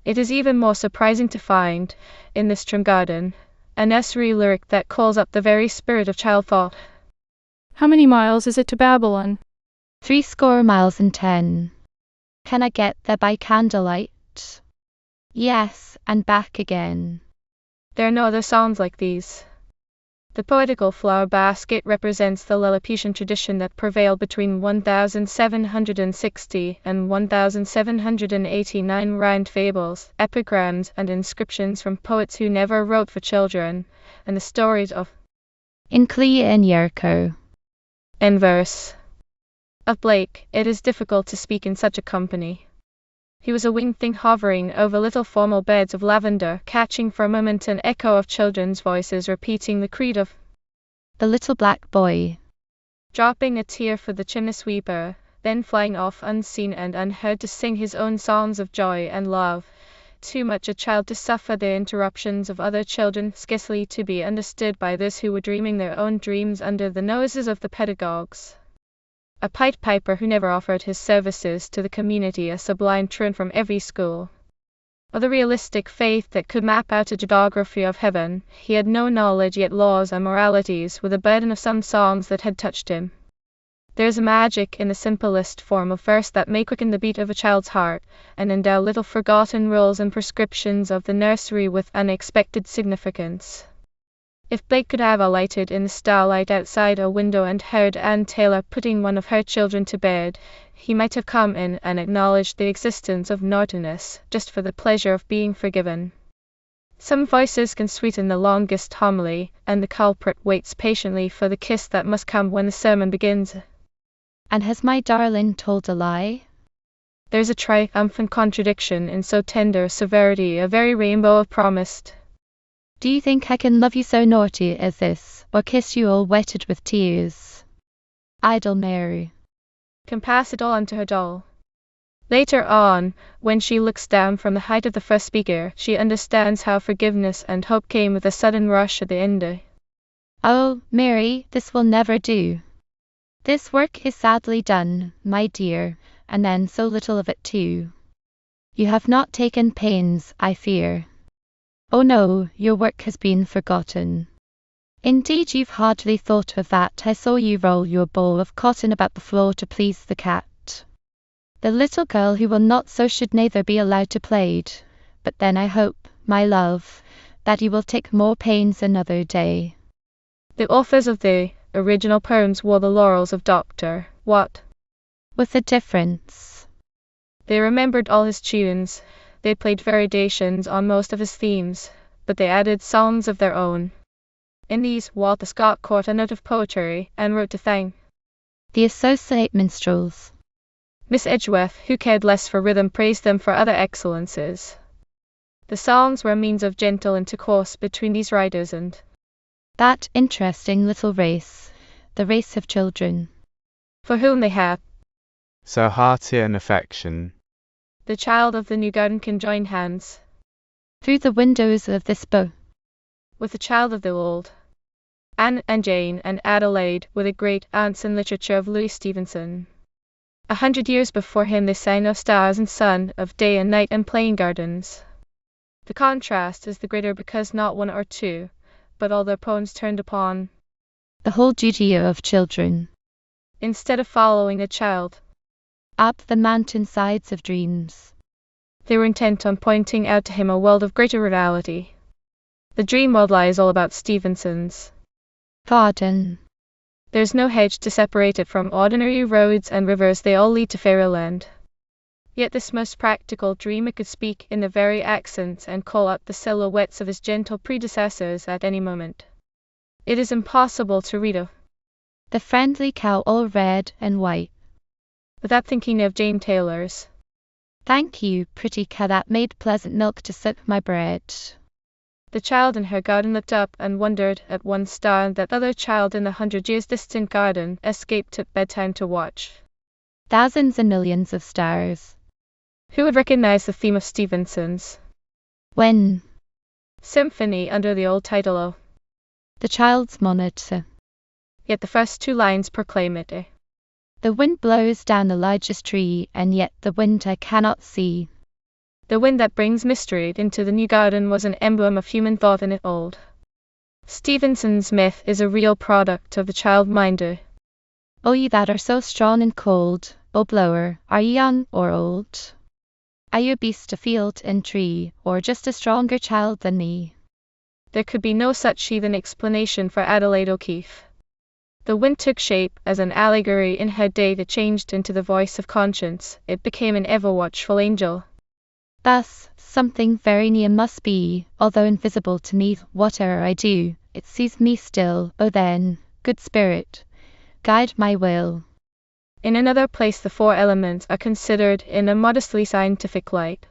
It is even more surprising to find, in this trim garden, a nursery lyric that calls up the very spirit of child thought. How many miles is it to Babylon? 70 miles and 10. Can I get there by candlelight? Yes, and back again. There are no other songs like these. The poetical flower basket represents the Lilliputian tradition that prevailed between 1760 and 1789, rhymed fables, epigrams, and inscriptions from poets who never wrote for children, and the stories of In Clea and Yerko. in verse. Of Blake, it is difficult to speak in such a company. He was a winged thing hovering over little formal beds of lavender, catching for a moment an echo of children's voices repeating the creed of The little black boy. dropping a tear for the chimney sweeper, then flying off unseen and unheard to sing his own songs of joy and love. Too much a child to suffer the interruptions of other children, scarcely to be understood by those who were dreaming their own dreams under the noses of the pedagogues. A Pied Piper who never offered his services to the community, a sublime truant from every school. Of the realistic faith that could map out a geography of heaven, he had no knowledge, yet laws and moralities were the burden of some songs that had touched him. There is a magic in the simplest form of verse that may quicken the beat of a child's heart, and endow little forgotten rules and prescriptions of the nursery with unexpected significance. If Blake could have alighted in the starlight outside a window and heard Ann Taylor putting one of her children to bed, he might have come in and acknowledged the existence of naughtiness, just for the pleasure of being forgiven. Some voices can sweeten the longest homily, and the culprit waits patiently for the kiss that must come when the sermon begins. And has my darling told a lie? There's a triumphant contradiction in so tender a severity, a very rainbow of promised. Do you think I can love you so naughty as this, or kiss you all wetted with tears? Idle Mary. Can pass it all unto her doll. Later on, when she looks down from the height of the first speaker, she understands how forgiveness and hope came with a sudden rush at the end. Oh, Mary, this will never do. This work is sadly done, my dear, and then so little of it too. You have not taken pains, I fear. Oh no, your work has been forgotten. Indeed, you've hardly thought of that. I saw you roll your ball of cotton about the floor to please the cat. The little girl who will not so should neither be allowed to played. But then I hope, my love, that you will take more pains another day. The authors of the original poems wore the laurels of Dr. Watt. With a difference. They remembered all his tunes. They played variations on most of his themes, but they added songs of their own. In these, Walter Scott caught a note of poetry and wrote to thank the associate minstrels. Miss Edgeworth, who cared less for rhythm, praised them for other excellences. The songs were a means of gentle intercourse between these writers and that interesting little race, the race of children, for whom they had so hearty an affection. The child of the new garden can join hands through the windows of this book with the child of the old. Anne and Jane and Adelaide were the great aunts in literature of Louis Stevenson. 100 years before him they sang of stars and sun, of day and night and playing gardens. The contrast is the greater because not one or two, but all their poems turned upon the whole duty of children. Instead of following a child up the mountainsides of dreams, they were intent on pointing out to him a world of greater reality. The dream world lies all about Stevenson's garden. There's no hedge to separate it from ordinary roads and rivers, they all lead to fairyland. Yet this most practical dreamer could speak in the very accents and call up the silhouettes of his gentle predecessors at any moment. It is impossible to read of the friendly cow all red and white without thinking of Jane Taylor's "Thank you, pretty cow that made pleasant milk to sip my bread." The child in her garden looked up and wondered at one star that other child in the 100 years distant garden escaped at bedtime to watch thousands and millions of stars. Who would recognize the theme of Stevenson's when symphony under the old title of The Child's Monitor? Yet the first two lines proclaim it. The wind blows down the largest tree, and yet the wind I cannot see. The wind that brings mystery into the new garden was an emblem of human thought in it old. Stevenson's myth is a real product of the child-minder. O ye that are so strong and cold, O blower, are ye young or old? Are you a beast of field and tree, or just a stronger child than me? There could be no such heathen explanation for Adelaide O'Keefe. The wind took shape as an allegory in her day that changed into the voice of conscience. It became an ever-watchful angel. Thus, something very near must be, although invisible to me. Whatever I do, it sees me still. Oh then, good spirit, guide my will. In another place the four elements are considered in a modestly scientific light.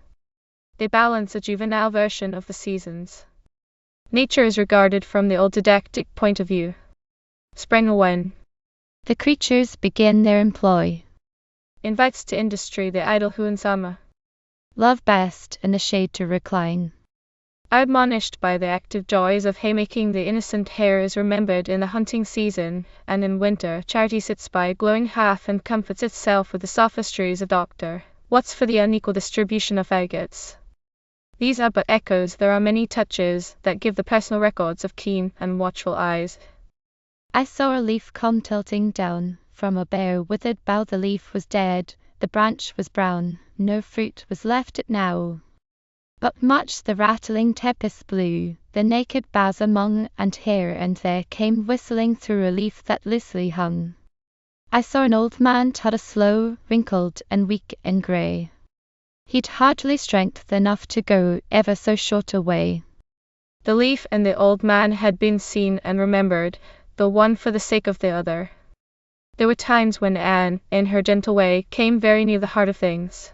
They balance a juvenile version of the seasons. Nature is regarded from the old didactic point of view. Spring when the creatures begin their employ, invites to industry the idle who in summer love best in the shade to recline. Admonished by the active joys of haymaking, the innocent hare is remembered in the hunting season, and in winter charity sits by a glowing hearth and comforts itself with the sophistries of Doctor Watts for the unequal distribution of faggots. These are but echoes. There are many touches that give the personal records of keen and watchful eyes. I saw a leaf come tilting down from a bare withered bough. The leaf was dead, the branch was brown, no fruit was left it now. But much the rattling tempest blew the naked boughs among, and here and there came whistling through a leaf that loosely hung. I saw an old man totter slow, wrinkled and weak and grey. He'd hardly strength enough to go ever so short a way. The leaf and the old man had been seen and remembered, the one for the sake of the other. There were times when Anne, in her gentle way, came very near the heart of things.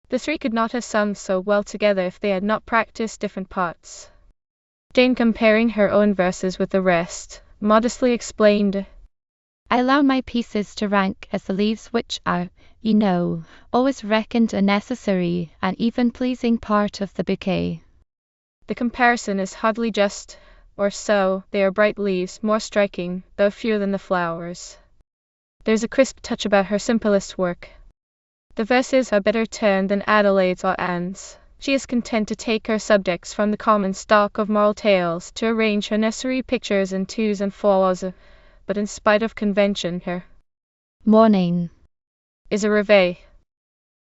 The three could not have sung so well together if they had not practiced different parts. Jane, comparing her own verses with the rest, modestly explained, I allow my pieces to rank as the leaves, which are, you know, always reckoned a necessary and even pleasing part of the bouquet. The comparison is hardly just, or so. They are bright leaves, more striking, though fewer than the flowers. There's a crisp touch about her simplest work. The verses are better turned than Adelaide's or Anne's. She is content to take her subjects from the common stock of moral tales, to arrange her nursery pictures in twos and fours, but in spite of convention, her morning is a reveille.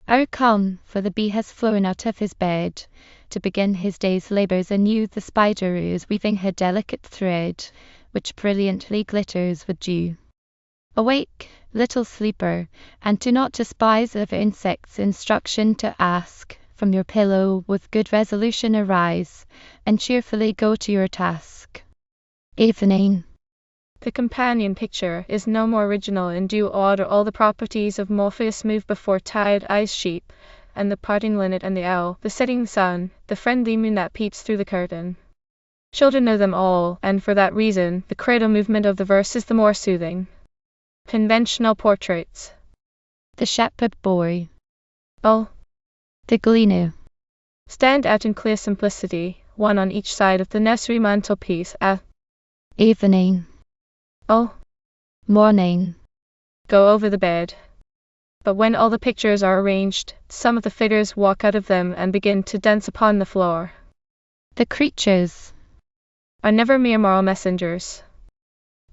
Our come, for the bee has flown out of his bed to begin his day's labours anew. The spider is weaving her delicate thread, which brilliantly glitters with dew. Awake, little sleeper, and do not despise of insects instruction to ask. From your pillow with good resolution arise, and cheerfully go to your task. Evening. The companion picture is no more original. In due order all the properties of Morpheus move before tired-eyed sheep, and the parting linnet and the owl, the setting sun, the friendly moon that peeps through the curtain. Children know them all, and for that reason the cradle movement of the verse is the more soothing. Conventional portraits. The shepherd boy. Oh. The gleaner. Stand out in clear simplicity, one on each side of the nursery mantelpiece. Evening. Oh. Morning. Go over the bed. But when all the pictures are arranged, some of the figures walk out of them and begin to dance upon the floor. The creatures are never mere moral messengers.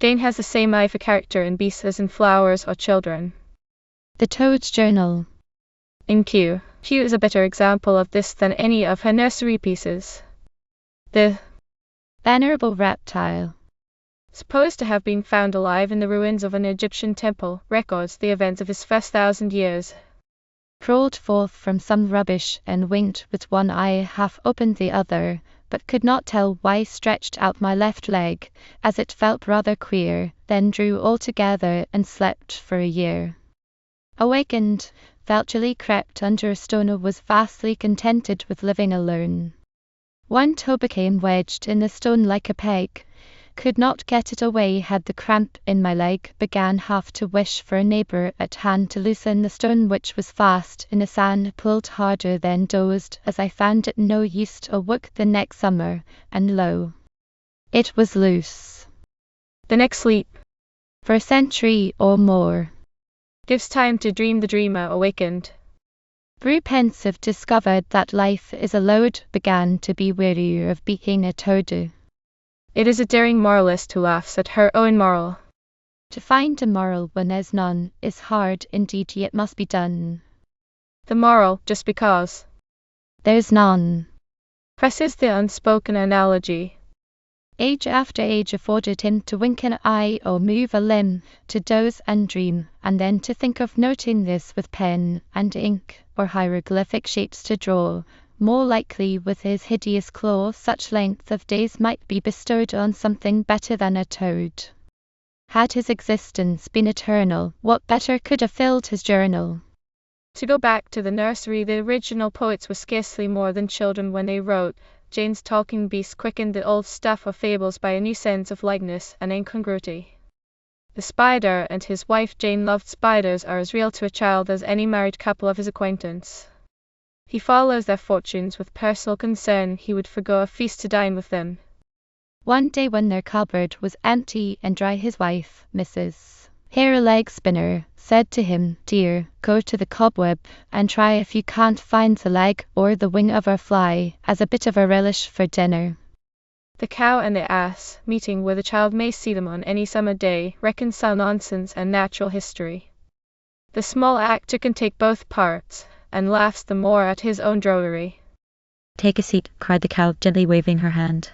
Jane has the same eye for character in beasts as in flowers or children. The Toad's Journal. In Q is a better example of this than any of her nursery pieces. The venerable reptile, supposed to have been found alive in the ruins of an Egyptian temple, records the events of his first 1,000 years. Crawled forth from some rubbish and winked with one eye, half opened the other, but could not tell why. Stretched out my left leg, as it felt rather queer, then drew all together and slept for a year. Awakened, vulturely crept under a stone, was vastly contented with living alone. One toe became wedged in the stone like a peg, could not get it away, had the cramp in my leg, began half to wish for a neighbour at hand to loosen the stone which was fast in the sand, pulled harder, then dozed as I found it no use. Awoke the next summer, and lo, it was loose. The next sleep, for a century or more, gives time to dream. The dreamer awakened, grew pensive, discovered that life is a load, began to be weary of being a toad. It is a daring moralist who laughs at her own moral. To find a moral when there's none is hard indeed, yet must be done. The moral, just because. There's none. Presses the unspoken analogy. Age after age afforded him to wink an eye or move a limb, to doze and dream, and then to think of noting this with pen and ink, or hieroglyphic shapes to draw. More likely with his hideous claw such length of days might be bestowed on something better than a toad. Had his existence been eternal, what better could have filled his journal? To go back to the nursery, the original poets were scarcely more than children when they wrote. Jane's talking beast quickened the old stuff of fables by a new sense of likeness and incongruity. The spider and his wife Jane loved spiders are as real to a child as any married couple of his acquaintance. He follows their fortunes with personal concern. He would forgo a feast to dine with them. One day when their cupboard was empty and dry, his wife, Mrs. Hair Leg Spinner, said to him, "Dear, go to the cobweb and try if you can't find the leg or the wing of a fly as a bit of a relish for dinner." The cow and the ass, meeting where the child may see them on any summer day, reconcile nonsense and natural history. The small actor can take both parts, and laughs the more at his own drollery. "Take a seat," cried the cow, gently waving her hand.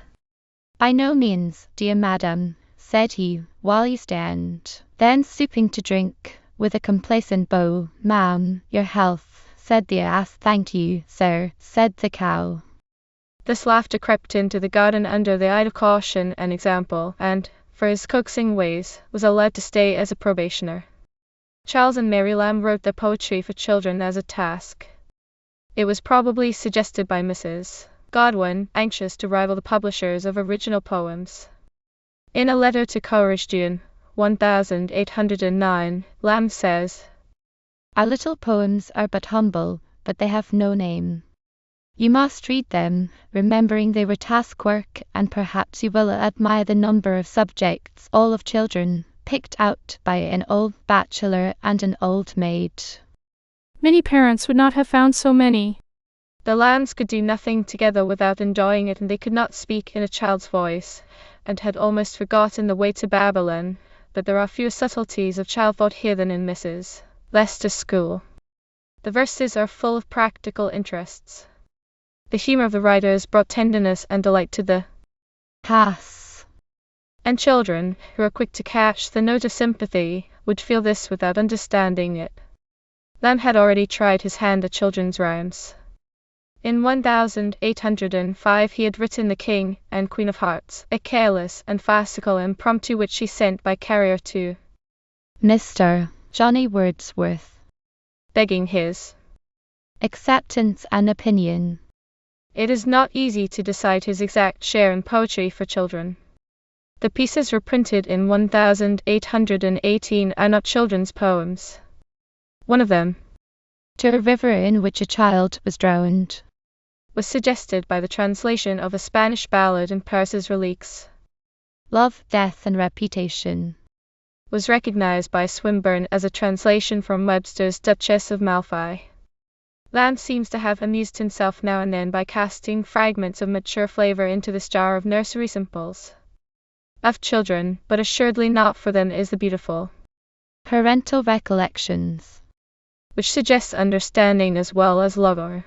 "By no means, dear madam," said he, while he stand. Then stooping to drink, with a complacent bow, "Ma'am, your health," said the ass. "Thank you, sir," said the cow. This laughter crept into the garden under the eye of caution and example, and, for his coaxing ways, was allowed to stay as a probationer. Charles and Mary Lamb wrote their poetry for children as a task. It was probably suggested by Mrs. Godwin, anxious to rival the publishers of original poems. In a letter to Coleridge, June 1809, Lamb says, "Our little poems are but humble, but they have no name. You must read them, remembering they were task work, and perhaps you will admire the number of subjects, all of children, picked out by an old bachelor and an old maid." Many parents would not have found so many. The Lambs could do nothing together without enjoying it, and they could not speak in a child's voice, and had almost forgotten the way to Babylon, but there are fewer subtleties of child thought here than in Mrs. Leicester's school. The verses are full of practical interests. The humor of the writers brought tenderness and delight to the class. And children, who are quick to catch the note of sympathy, would feel this without understanding it. Lamb had already tried his hand at children's rhymes. In 1805 he had written The King and Queen of Hearts, a careless and farcical impromptu which he sent by carrier to Mr. Johnny Wordsworth, begging his acceptance and opinion. It is not easy to decide his exact share in poetry for children. The pieces were printed in 1818 are not children's poems. One of them, To a River in Which a Child Was Drowned, was suggested by the translation of a Spanish ballad in Paris's Reliques. Love, Death and Reputation was recognized by Swinburne as a translation from Webster's Duchess of Malfi. Lamb seems to have amused himself now and then by casting fragments of mature flavor into this jar of nursery simples. Of children, but assuredly not for them, is the beautiful Parental Recollections, which suggests understanding as well as lore.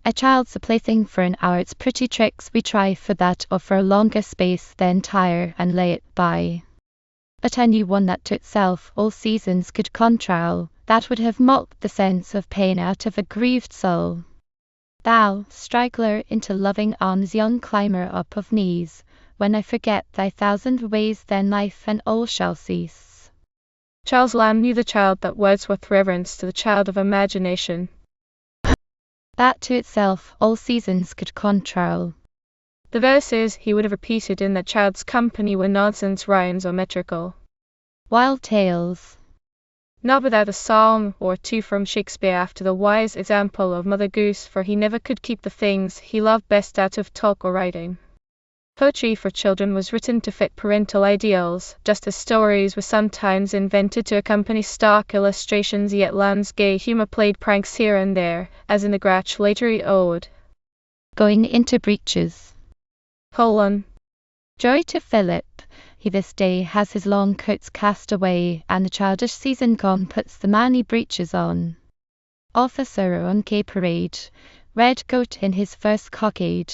A child's a plaything for an hour, its pretty tricks we try for that or for a longer space, then tire and lay it by. But I knew one that to itself all seasons could control, that would have mocked the sense of pain out of a grieved soul. Thou, straggler into loving arms, young climber up of knees, when I forget thy thousand ways, then life and all shall cease. Charles Lamb knew the child that Wordsworth reverenced, the child of imagination, that to itself all seasons could control. The verses he would have repeated in that child's company were nonsense rhymes or metrical wild tales, not without a psalm or two from Shakespeare after the wise example of Mother Goose, for he never could keep the things he loved best out of talk or writing. Poetry for children was written to fit parental ideals, just as stories were sometimes invented to accompany stock illustrations, yet Lamb's gay humor played pranks here and there, as in the gratulatory ode, Going into Breeches. Joy to Philip, he this day has his long coats cast away, and the childish season gone puts the manly breeches on. officer on gay parade, red coat in his first cockade,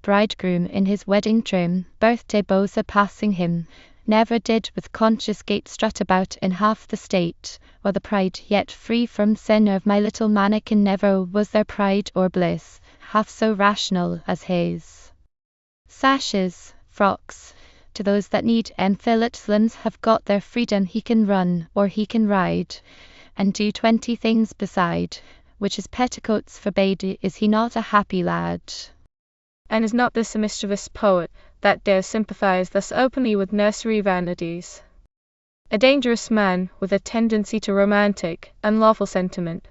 bridegroom in his wedding trim, birthday bows surpassing him, never did with conscious gait strut about in half the state, or the pride yet free from sin of my little mannikin. Never was there pride or bliss half so rational as his. Sashes, frocks, to those that need 'em. Philip's limbs have got their freedom. He can run, or he can ride, and do 20 things beside, which his petticoats forbade. Is he not a happy lad? And is not this a mischievous poet, that dares sympathize thus openly with nursery vanities? A dangerous man, with a tendency to romantic, unlawful sentiment.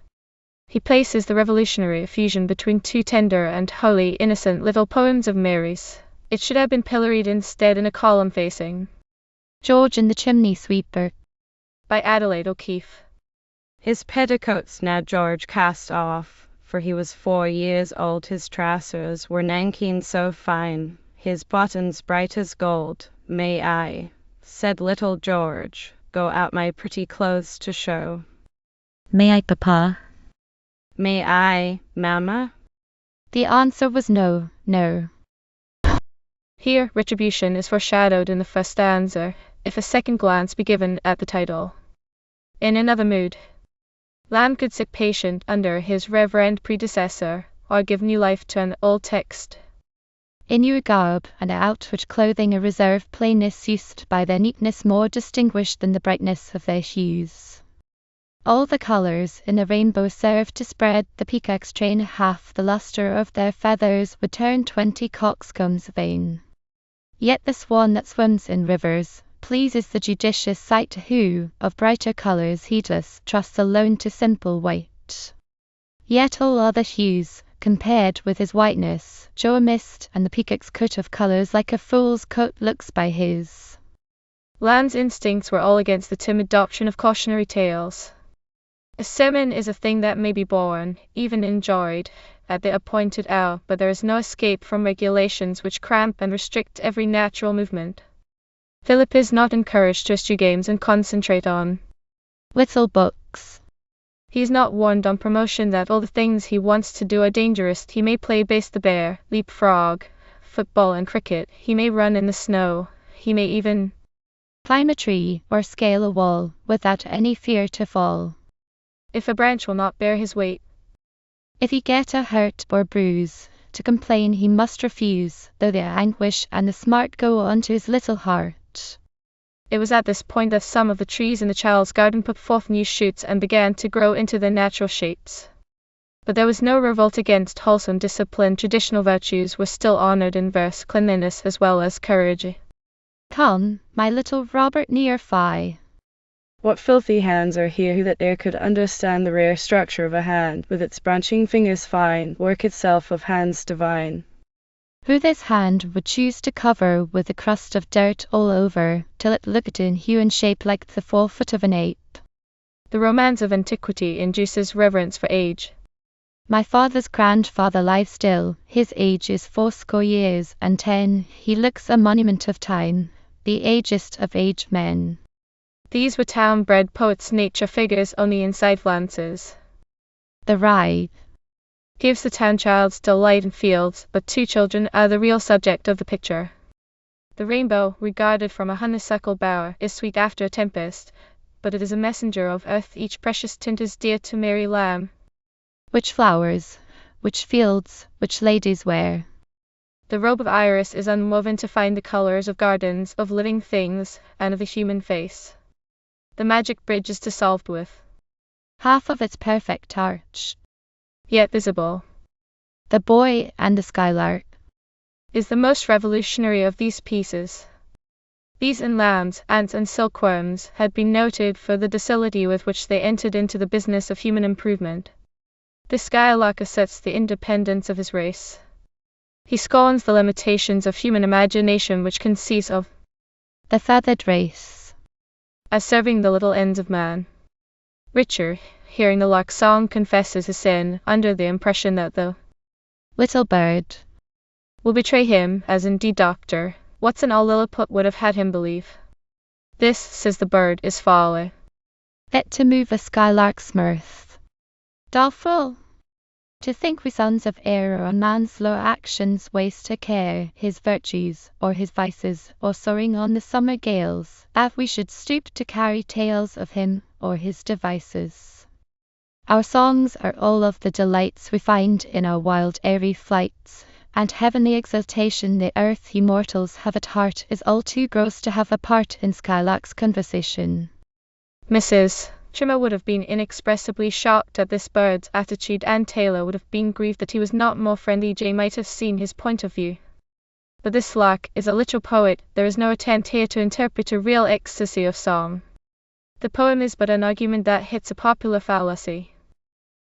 He places the revolutionary fusion between two tender and wholly innocent little poems of Mary's. It should have been pilloried instead in a column facing George and the Chimney Sweeper, by Adelaide O'Keeffe. His petticoats now George cast off, for he was 4 years old. His trousers were nankeen so fine, his buttons bright as gold. May I, said little George, go out my pretty clothes to show? May I, papa? May I, mamma? The answer was no, no. Here retribution is foreshadowed in the first stanza, if a second glance be given at the title. In another mood, Lamb could sit patient under his reverend predecessor, or give new life to an old text. In new garb and outward clothing a reserved plainness used by their neatness more distinguished than the brightness of their hues. All the colours in the rainbow served to spread the peacock's train. Half the lustre of their feathers would turn 20 coxcombs vain. Yet the swan that swims in rivers pleases the judicious sight, who, of brighter colours heedless, trusts alone to simple white. Yet all other hues, compared with his whiteness, show a mist, and the peacock's coat of colours like a fool's coat looks by his. Lamb's instincts were all against the timid adoption of cautionary tales. A sermon is a thing that may be borne, even enjoyed, at the appointed hour, but there is no escape from regulations which cramp and restrict every natural movement. Philip is not encouraged to eschew games and concentrate on little books. He is not warned on promotion that all the things he wants to do are dangerous. He may play base the bear, leap frog, football and cricket. He may run in the snow. He may even climb a tree or scale a wall without any fear to fall. If a branch will not bear his weight, if he get a hurt or bruise, to complain he must refuse, though the anguish and the smart go on to his little heart. It was at this point that some of the trees in the child's garden put forth new shoots and began to grow into their natural shapes. But there was no revolt against wholesome discipline. Traditional virtues were still honored in verse, cleanliness as well as courage. Come, my little Robert Nearfie. What filthy hands are here, who that e'er could understand the rare structure of a hand, with its branching fingers fine, work itself of hands divine? Who this hand would choose to cover with a crust of dirt all over, till it looked in hue and shape like the forefoot of an ape? The romance of antiquity induces reverence for age. My father's grandfather lives still, his age is 80 years and 10, he looks a monument of time, the agest of aged men. These were town-bred poets. Nature figures only in side glances. The rye gives the town child still light and fields, but 2 children are the real subject of the picture. The rainbow, regarded from a honeysuckle bower, is sweet after a tempest, but it is a messenger of earth. Each precious tint is dear to Mary Lamb. Which flowers, which fields, which ladies wear. The robe of iris is unwoven to find the colors of gardens, of living things, and of the human face. The magic bridge is dissolved with half of its perfect arch, yet visible. The Boy and the Skylark is the most revolutionary of these pieces. Bees and lambs, ants and silkworms had been noted for the docility with which they entered into the business of human improvement. The skylark asserts the independence of his race. He scorns the limitations of human imagination, which conceives of the feathered race as serving the little ends of man. Richard, hearing the lark's song, confesses his sin, under the impression that the little bird will betray him, as indeed Dr. Watson all Lilliput would have had him believe. This, says the bird, is folly, fit to move a skylark's mirth. Doleful! To think we sons of error on man's low actions waste a care, his virtues, or his vices, or soaring on the summer gales, that we should stoop to carry tales of him, or his devices. Our songs are all of the delights we find in our wild airy flights, and heavenly exaltation the earth ye mortals have at heart is all too gross to have a part in Skylark's conversation. Mrs. Trimmer would have been inexpressibly shocked at this bird's attitude, and Taylor would have been grieved that he was not more friendly. Jay might have seen his point of view. But this lark is a literal poet. There is no attempt here to interpret a real ecstasy of song. The poem is but an argument that hits a popular fallacy.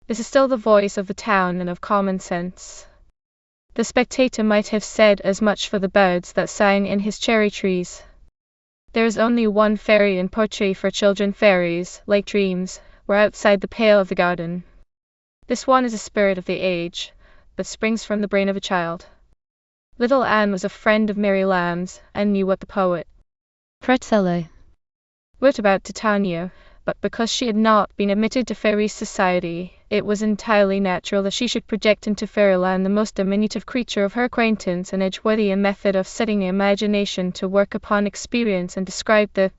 This is still the voice of the town and of common sense. The Spectator might have said as much for the birds that sang in his cherry trees. There is only one fairy in poetry for children. Fairies, like dreams, were outside the pale of the garden. This one is a spirit of the age, that springs from the brain of a child. Little Anne was a friend of Mary Lamb's, and knew what the poet Priscilla wrote about Titania, but because she had not been admitted to fairy society, it was entirely natural that she should project into fairyland the most diminutive creature of her acquaintance, an Edgeworthian method of setting the imagination to work upon experience and describe the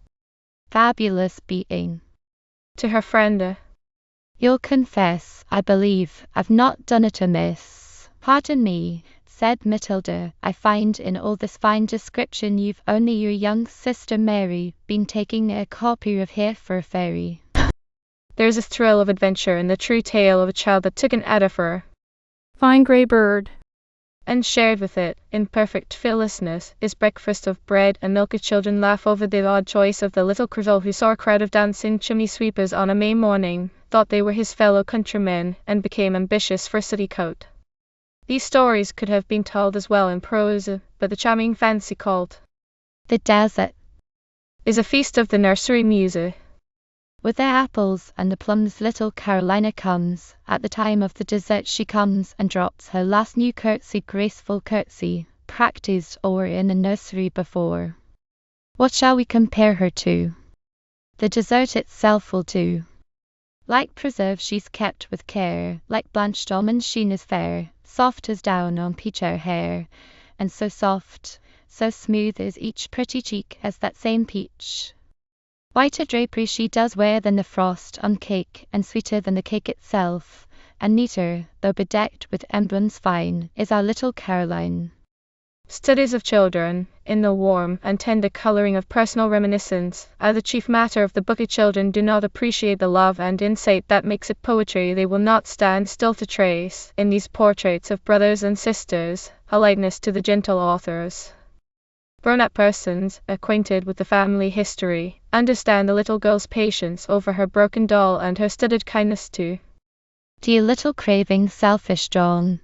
fabulous being. To her friend, You'll confess, I believe, I've not done it amiss. Pardon me, said Matilda, I find in all this fine description you've only your young sister Mary been taking a copy of here for a fairy. There is a thrill of adventure in the true tale of a child that took an adder for a fine grey bird, and shared with it, in perfect fearlessness, his breakfast of bread and milk. Children laugh over the odd choice of the little Creole, who saw a crowd of dancing chimney sweepers on a May morning, thought they were his fellow countrymen, and became ambitious for a city coat. These stories could have been told as well in prose, but the charming fancy called The Desert is a feast of the nursery muse. With the apples and the plums little Carolina comes. At the time of the dessert she comes and drops her last new curtsy, graceful curtsy, practised o'er in the nursery before. What shall we compare her to? The dessert itself will do. Like preserve she's kept with care, like blanched almond sheen is fair, soft as down on peach her hair, and so soft, so smooth is each pretty cheek as that same peach. Whiter drapery she does wear than the frost on cake, and sweeter than the cake itself, and neater, though bedecked with emblems fine, is our little Caroline. Studies of children, in the warm and tender colouring of personal reminiscence, are the chief matter of the book. Children do not appreciate the love and insight that makes it poetry. They will not stand still to trace, in these portraits of brothers and sisters, a likeness to the gentle authors. Grown-up persons, acquainted with the family history, understand the little girl's patience over her broken doll and her studied kindness to Dear little craving selfish John.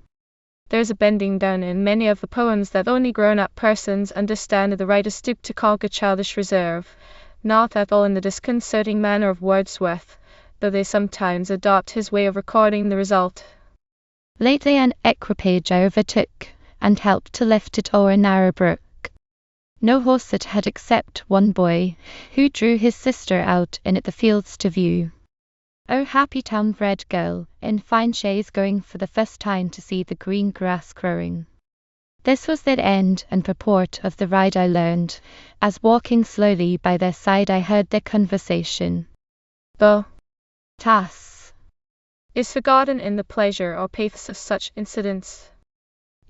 There is a bending down in many of the poems that only grown-up persons understand. The writer stooped to conquer childish reserve, not at all in the disconcerting manner of Wordsworth, though they sometimes adopt his way of recording the result. Lately an equipage I overtook, and helped to lift it o'er a narrow brook. No horse it had except one boy, who drew his sister out in it the fields to view. O happy town-bred girl, in fine chaise going for the first time to see the green grass growing. This was the end and purport of the ride I learned, as walking slowly by their side I heard their conversation. The task is forgotten in the pleasure or pathos of such incidents.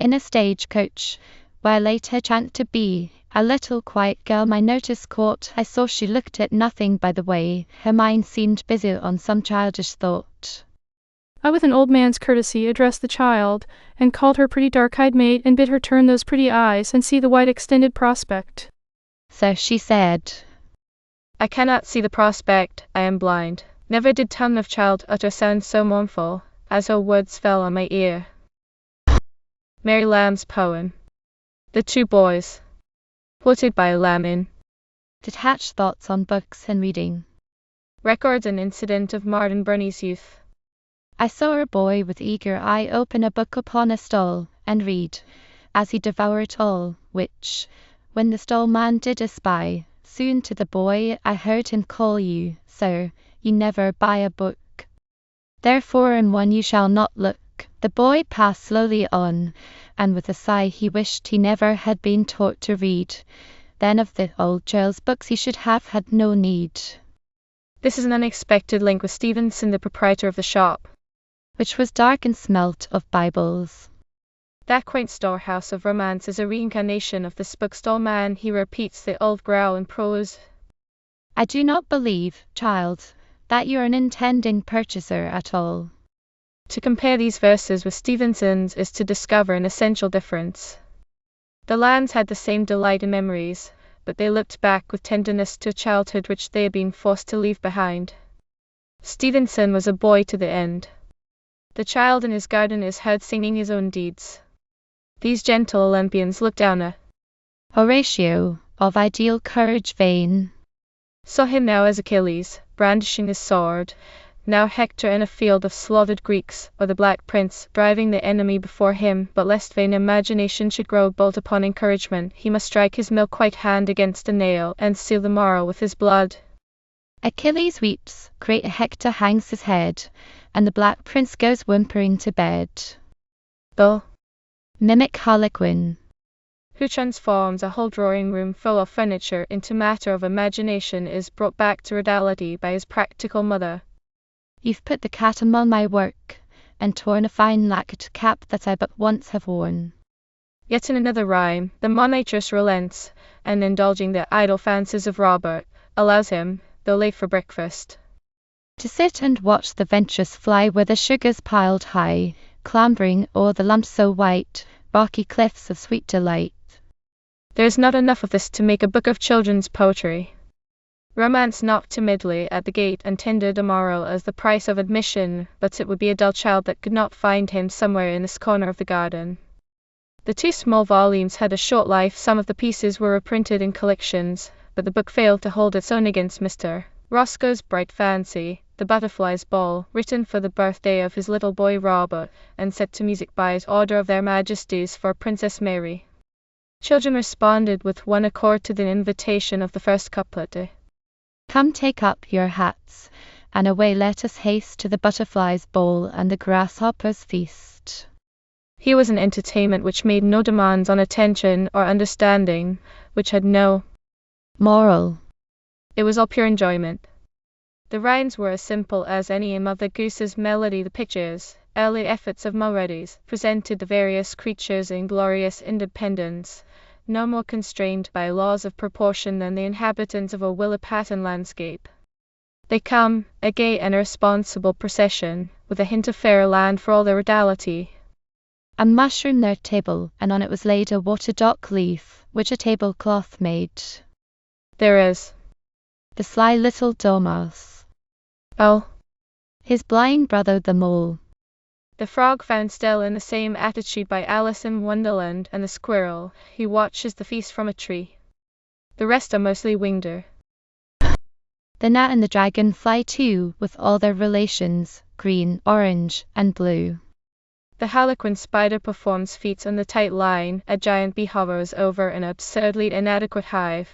In a stage-coach, where late her chanced to be, a little quiet girl my notice caught. I saw she looked at nothing by the way, her mind seemed busy on some childish thought. I with an old man's courtesy addressed the child, and called her pretty dark-eyed maid, and bid her turn those pretty eyes and see the wide extended prospect. So she said, I cannot see the prospect, I am blind. Never did tongue of child utter sound so mournful, as her words fell on my ear. Mary Lamb's poem, The Two Boys, quoted by Lamb in Detached Thoughts on Books and Reading. Records an incident of Martin Burney's youth. I saw a boy with eager eye open a book upon a stall, and read, as he devoured it all, which, when the stall-man did espy, soon to the boy I heard him call, You, sir, you never buy a book. Therefore in one you shall not look. The boy passed slowly on, and with a sigh he wished he never had been taught to read. Then of the old child's books he should have had no need. This is an unexpected link with Stevenson, the proprietor of the shop, which was dark and smelt of Bibles. That quaint storehouse of romance is a reincarnation of this bookstall man. He repeats the old growl in prose. I do not believe, child, that you are an intending purchaser at all. To compare these verses with Stevenson's is to discover an essential difference. The Lands had the same delight in memories, but they looked back with tenderness to a childhood which they had been forced to leave behind. Stevenson was a boy to the end. The child in his garden is heard singing his own deeds. These gentle Olympians looked down a Horatio, of ideal courage vain, saw him now as Achilles, brandishing his sword, now Hector in a field of slaughtered Greeks, or the Black Prince, driving the enemy before him. But lest vain imagination should grow bold upon encouragement, he must strike his milk-white hand against a nail, and seal the morrow with his blood. Achilles weeps, great Hector hangs his head, and the Black Prince goes whimpering to bed. The mimic Harlequin, who transforms a whole drawing-room full of furniture into matter of imagination, is brought back to reality by his practical mother. You've put the cat among my work, and torn a fine lacquered cap that I but once have worn. Yet in another rhyme, the monitress relents, and indulging the idle fancies of Robert, allows him, though late for breakfast, to sit and watch the venturous fly where the sugar's piled high, clambering o'er the lumps so white, rocky cliffs of sweet delight. There is not enough of this to make a book of children's poetry. Romance knocked timidly at the gate and tendered a moral as the price of admission, but it would be a dull child that could not find him somewhere in this corner of the garden. The two small volumes had a short life. Some of the pieces were reprinted in collections, but the book failed to hold its own against Mr. Roscoe's Bright Fancy, The Butterfly's Ball, written for the birthday of his little boy Robert, and set to music by his order of their Majesties for Princess Mary. Children responded with one accord to the invitation of the first couplet. Come take up your hats, and away let us haste to the butterfly's ball and the grasshopper's feast. Here was an entertainment which made no demands on attention or understanding, which had no moral. It was all pure enjoyment. The rhymes were as simple as any in Mother Goose's melody. The pictures, early efforts of Mulready's, presented the various creatures in glorious independence, no more constrained by laws of proportion than the inhabitants of a Willapa landscape. They come, a gay and irresponsible procession, with a hint of fairer land for all their rurality. A mushroom their table, and on it was laid a water-dock leaf, which a tablecloth made. There is the sly little dormouse. Oh, his blind brother the mole. The frog found still in the same attitude by Alice in Wonderland, and the squirrel, he watches the feast from a tree. The rest are mostly winged. The gnat and the dragon fly too, with all their relations, green, orange, and blue. The harlequin spider performs feats on the tight line, a giant bee hovers over an absurdly inadequate hive,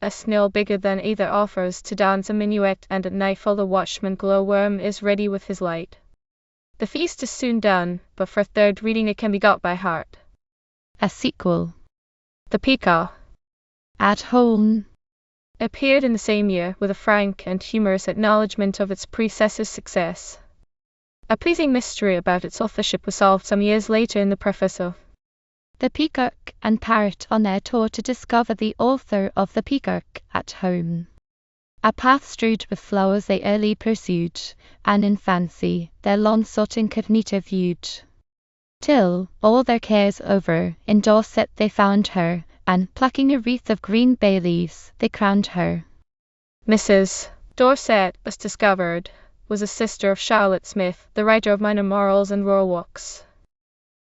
a snail bigger than either offers to dance a minuet, and at nightfall the watchman glowworm is ready with his light. The feast is soon done, but for a third reading it can be got by heart. A sequel. The Peacock, at home, appeared in the same year, with a frank and humorous acknowledgment of its predecessor's success. A pleasing mystery about its authorship was solved some years later in the preface of The Peacock and Parrot on their tour to discover the author of The Peacock at Home. A path strewed with flowers they early pursued, and in fancy their long-sought incognita viewed. Till, all their cares over, in Dorset they found her, and, plucking a wreath of green bay leaves, they crowned her. Mrs. Dorset, as discovered, was a sister of Charlotte Smith, the writer of Minor Morals and Rural Walks.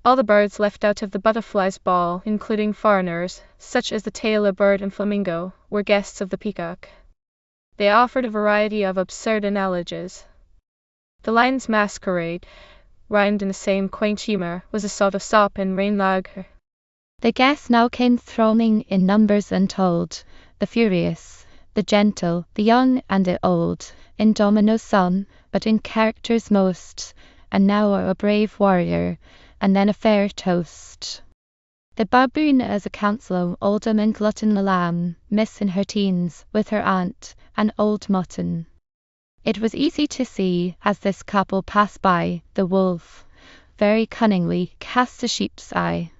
All the birds left out of the butterfly's ball, including foreigners, such as the tailor bird and flamingo, were guests of the peacock. They offered a variety of absurd analogies. The lion's masquerade, rhymed in the same quaint humor, was a sort of sop and rain lager. The guests now came thronging in numbers untold, the furious, the gentle, the young and the old, in domino sun, but in characters most, and now a brave warrior, and then a fair toast. The baboon as a counsellor, Alderman Glutton the lamb, miss in her teens, with her aunt, and old mutton. It was easy to see, as this couple passed by, the wolf, very cunningly, cast a sheep's eye.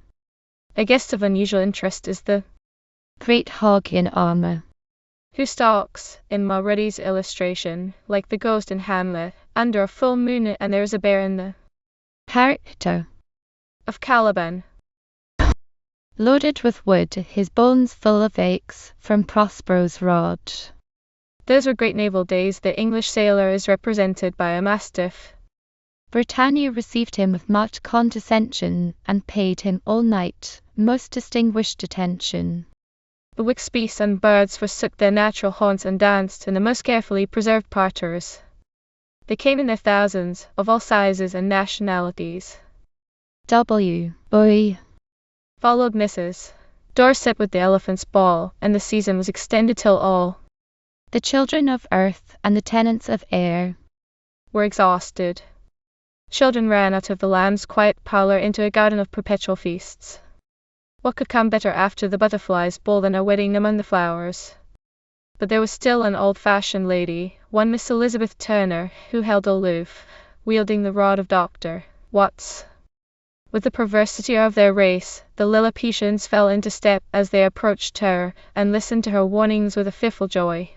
A guest of unusual interest is the great hog in armour, who stalks, in Mulready's illustration, like the ghost in Hamlet, under a full moon, and there is a bear in the character of Caliban, loaded with wood, his bones full of aches from Prospero's rod. Those were great naval days. The English sailor is represented by a mastiff. Britannia received him with much condescension, and paid him all night most distinguished attention. The wickspees and birds forsook their natural haunts and danced in the most carefully preserved parterres. They came in their thousands, of all sizes and nationalities. W. Boy. Followed Mrs. Dorset with the elephant's ball, and the season was extended till all the children of earth and the tenants of air were exhausted. Children ran out of the lamb's quiet parlour into a garden of perpetual feasts. What could come better after the butterflies' ball than a wedding among the flowers? But there was still an old-fashioned lady, one Miss Elizabeth Turner, who held aloof, wielding the rod of Dr. Watts. With the perversity of their race, the Lilliputians fell into step as they approached her, and listened to her warnings with a fearful joy.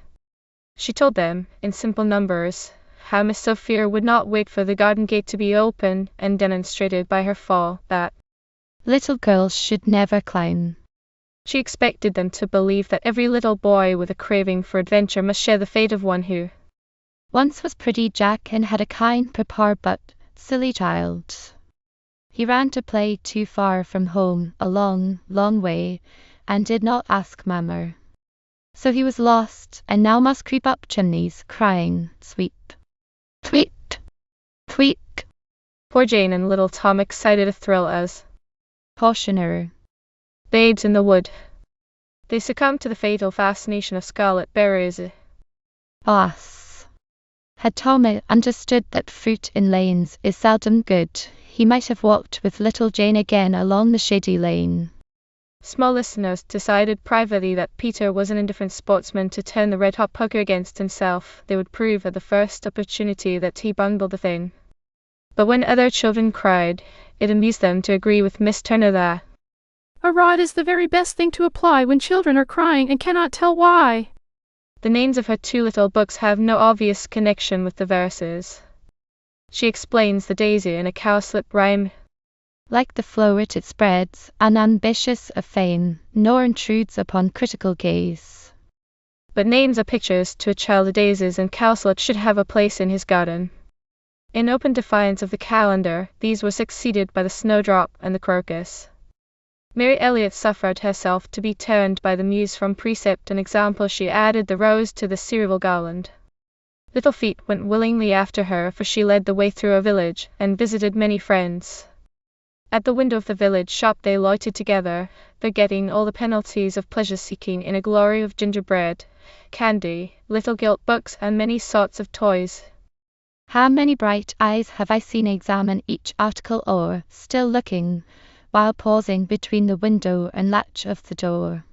She told them, in simple numbers, how Miss Sophia would not wait for the garden gate to be opened, and demonstrated by her fall that little girls should never climb. She expected them to believe that every little boy with a craving for adventure must share the fate of one who once was pretty Jack and had a kind papa, but silly child. He ran to play too far from home, a long, long way, and did not ask mamma. So he was lost, and now must creep up chimneys, crying, sweep, tweet, tweak. Poor Jane and little Tom excited a thrill as cautioner babes in the wood. They succumbed to the fatal fascination of scarlet berries. Alas! Had Tom understood that fruit in lanes is seldom good, he might have walked with little Jane again along the shady lane. Small listeners decided privately that Peter was an indifferent sportsman to turn the red-hot poker against himself. They would prove at the first opportunity that he bungled the thing. But when other children cried, it amused them to agree with Miss Turner that a rod is the very best thing to apply when children are crying and cannot tell why. The names of her two little books have no obvious connection with the verses. She explains the daisy in a cowslip rhyme. Like the flower it spreads, unambitious of fame, nor intrudes upon critical gaze. But names are pictures to a child. The daisies and cowslips should have a place in his garden. In open defiance of the calendar, these were succeeded by the snowdrop and the crocus. Mary Elliott suffered herself to be turned by the muse from precept and example. She added the rose to the cereal garland. Little feet went willingly after her, for she led the way through a village, and visited many friends. At the window of the village shop they loitered together, forgetting all the penalties of pleasure-seeking in a glory of gingerbread, candy, little gilt books, and many sorts of toys. How many bright eyes have I seen examine each article o'er, still looking, while pausing between the window and latch of the door.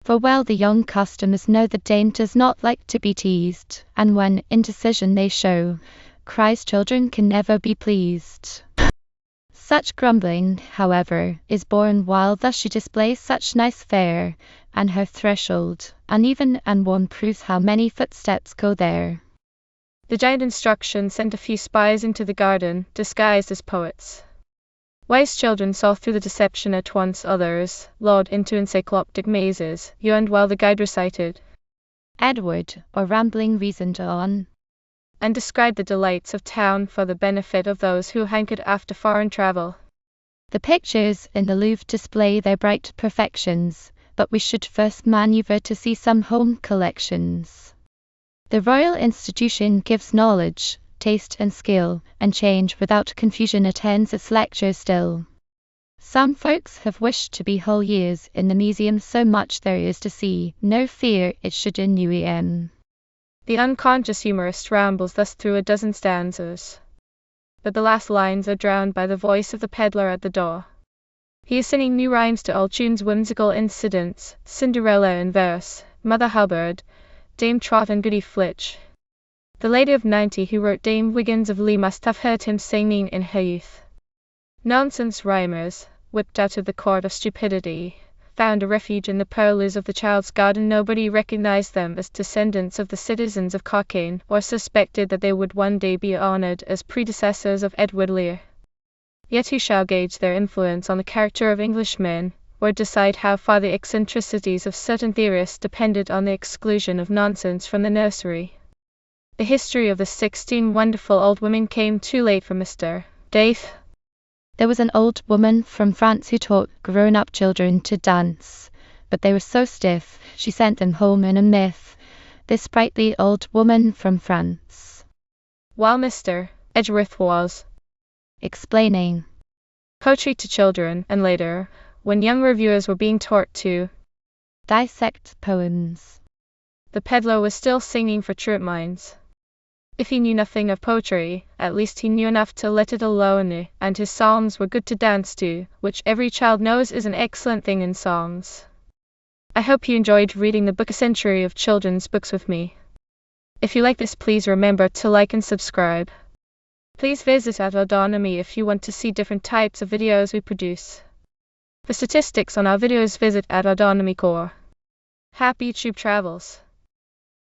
For well the young customers know that Dame does not like to be teased, and when indecision they show, cries children can never be pleased. Such grumbling, however, is borne while thus she displays such nice fare, and her threshold, uneven and worn, proves how many footsteps go there. The giant Instruction sent a few spies into the garden, disguised as poets. Wise children saw through the deception at once. Others, lulled into encyclopedic mazes, yawned while the guide recited Edward, or rambling reasoned on, and described the delights of town for the benefit of those who hankered after foreign travel. The pictures in the Louvre display their bright perfections, but we should first manoeuvre to see some home collections. The Royal Institution gives knowledge, taste and skill, and change without confusion attends its lectures still. Some folks have wished to be whole years in the museum, so much there is to see, no fear it should ennuy 'em. The unconscious humorist rambles thus through a dozen stanzas, but the last lines are drowned by the voice of the peddler at the door. He is singing new rhymes to old tunes, whimsical incidents, Cinderella in verse, Mother Hubbard, Dame Trot and Goody Flitch. The lady of 90 who wrote Dame Wiggins of Lee must have heard him singing in her youth. Nonsense rhymers, whipped out of the court of stupidity, found a refuge in the purlieus of the Child's Garden. Nobody recognized them as descendants of the citizens of Cockayne, or suspected that they would one day be honored as predecessors of Edward Lear. Yet who shall gauge their influence on the character of Englishmen, or decide how far the eccentricities of certain theorists depended on the exclusion of nonsense from the nursery? The history of the 16 wonderful old women came too late for Mr. Dave. There was an old woman from France who taught grown-up children to dance, but they were so stiff, she sent them home in a myth, this sprightly old woman from France. While Mr. Edgeworth was explaining poetry to children, and later, when young reviewers were being taught to dissect poems, the peddler was still singing for truant minds. If he knew nothing of poetry, at least he knew enough to let it alone, and his psalms were good to dance to, which every child knows is an excellent thing in songs. I hope you enjoyed reading the book A Century of Children's Books with me. If you like this, please remember to like and subscribe. Please visit @Audionomy if you want to see different types of videos we produce. For statistics on our videos, visit @Audionomy Core. Happy YouTube travels!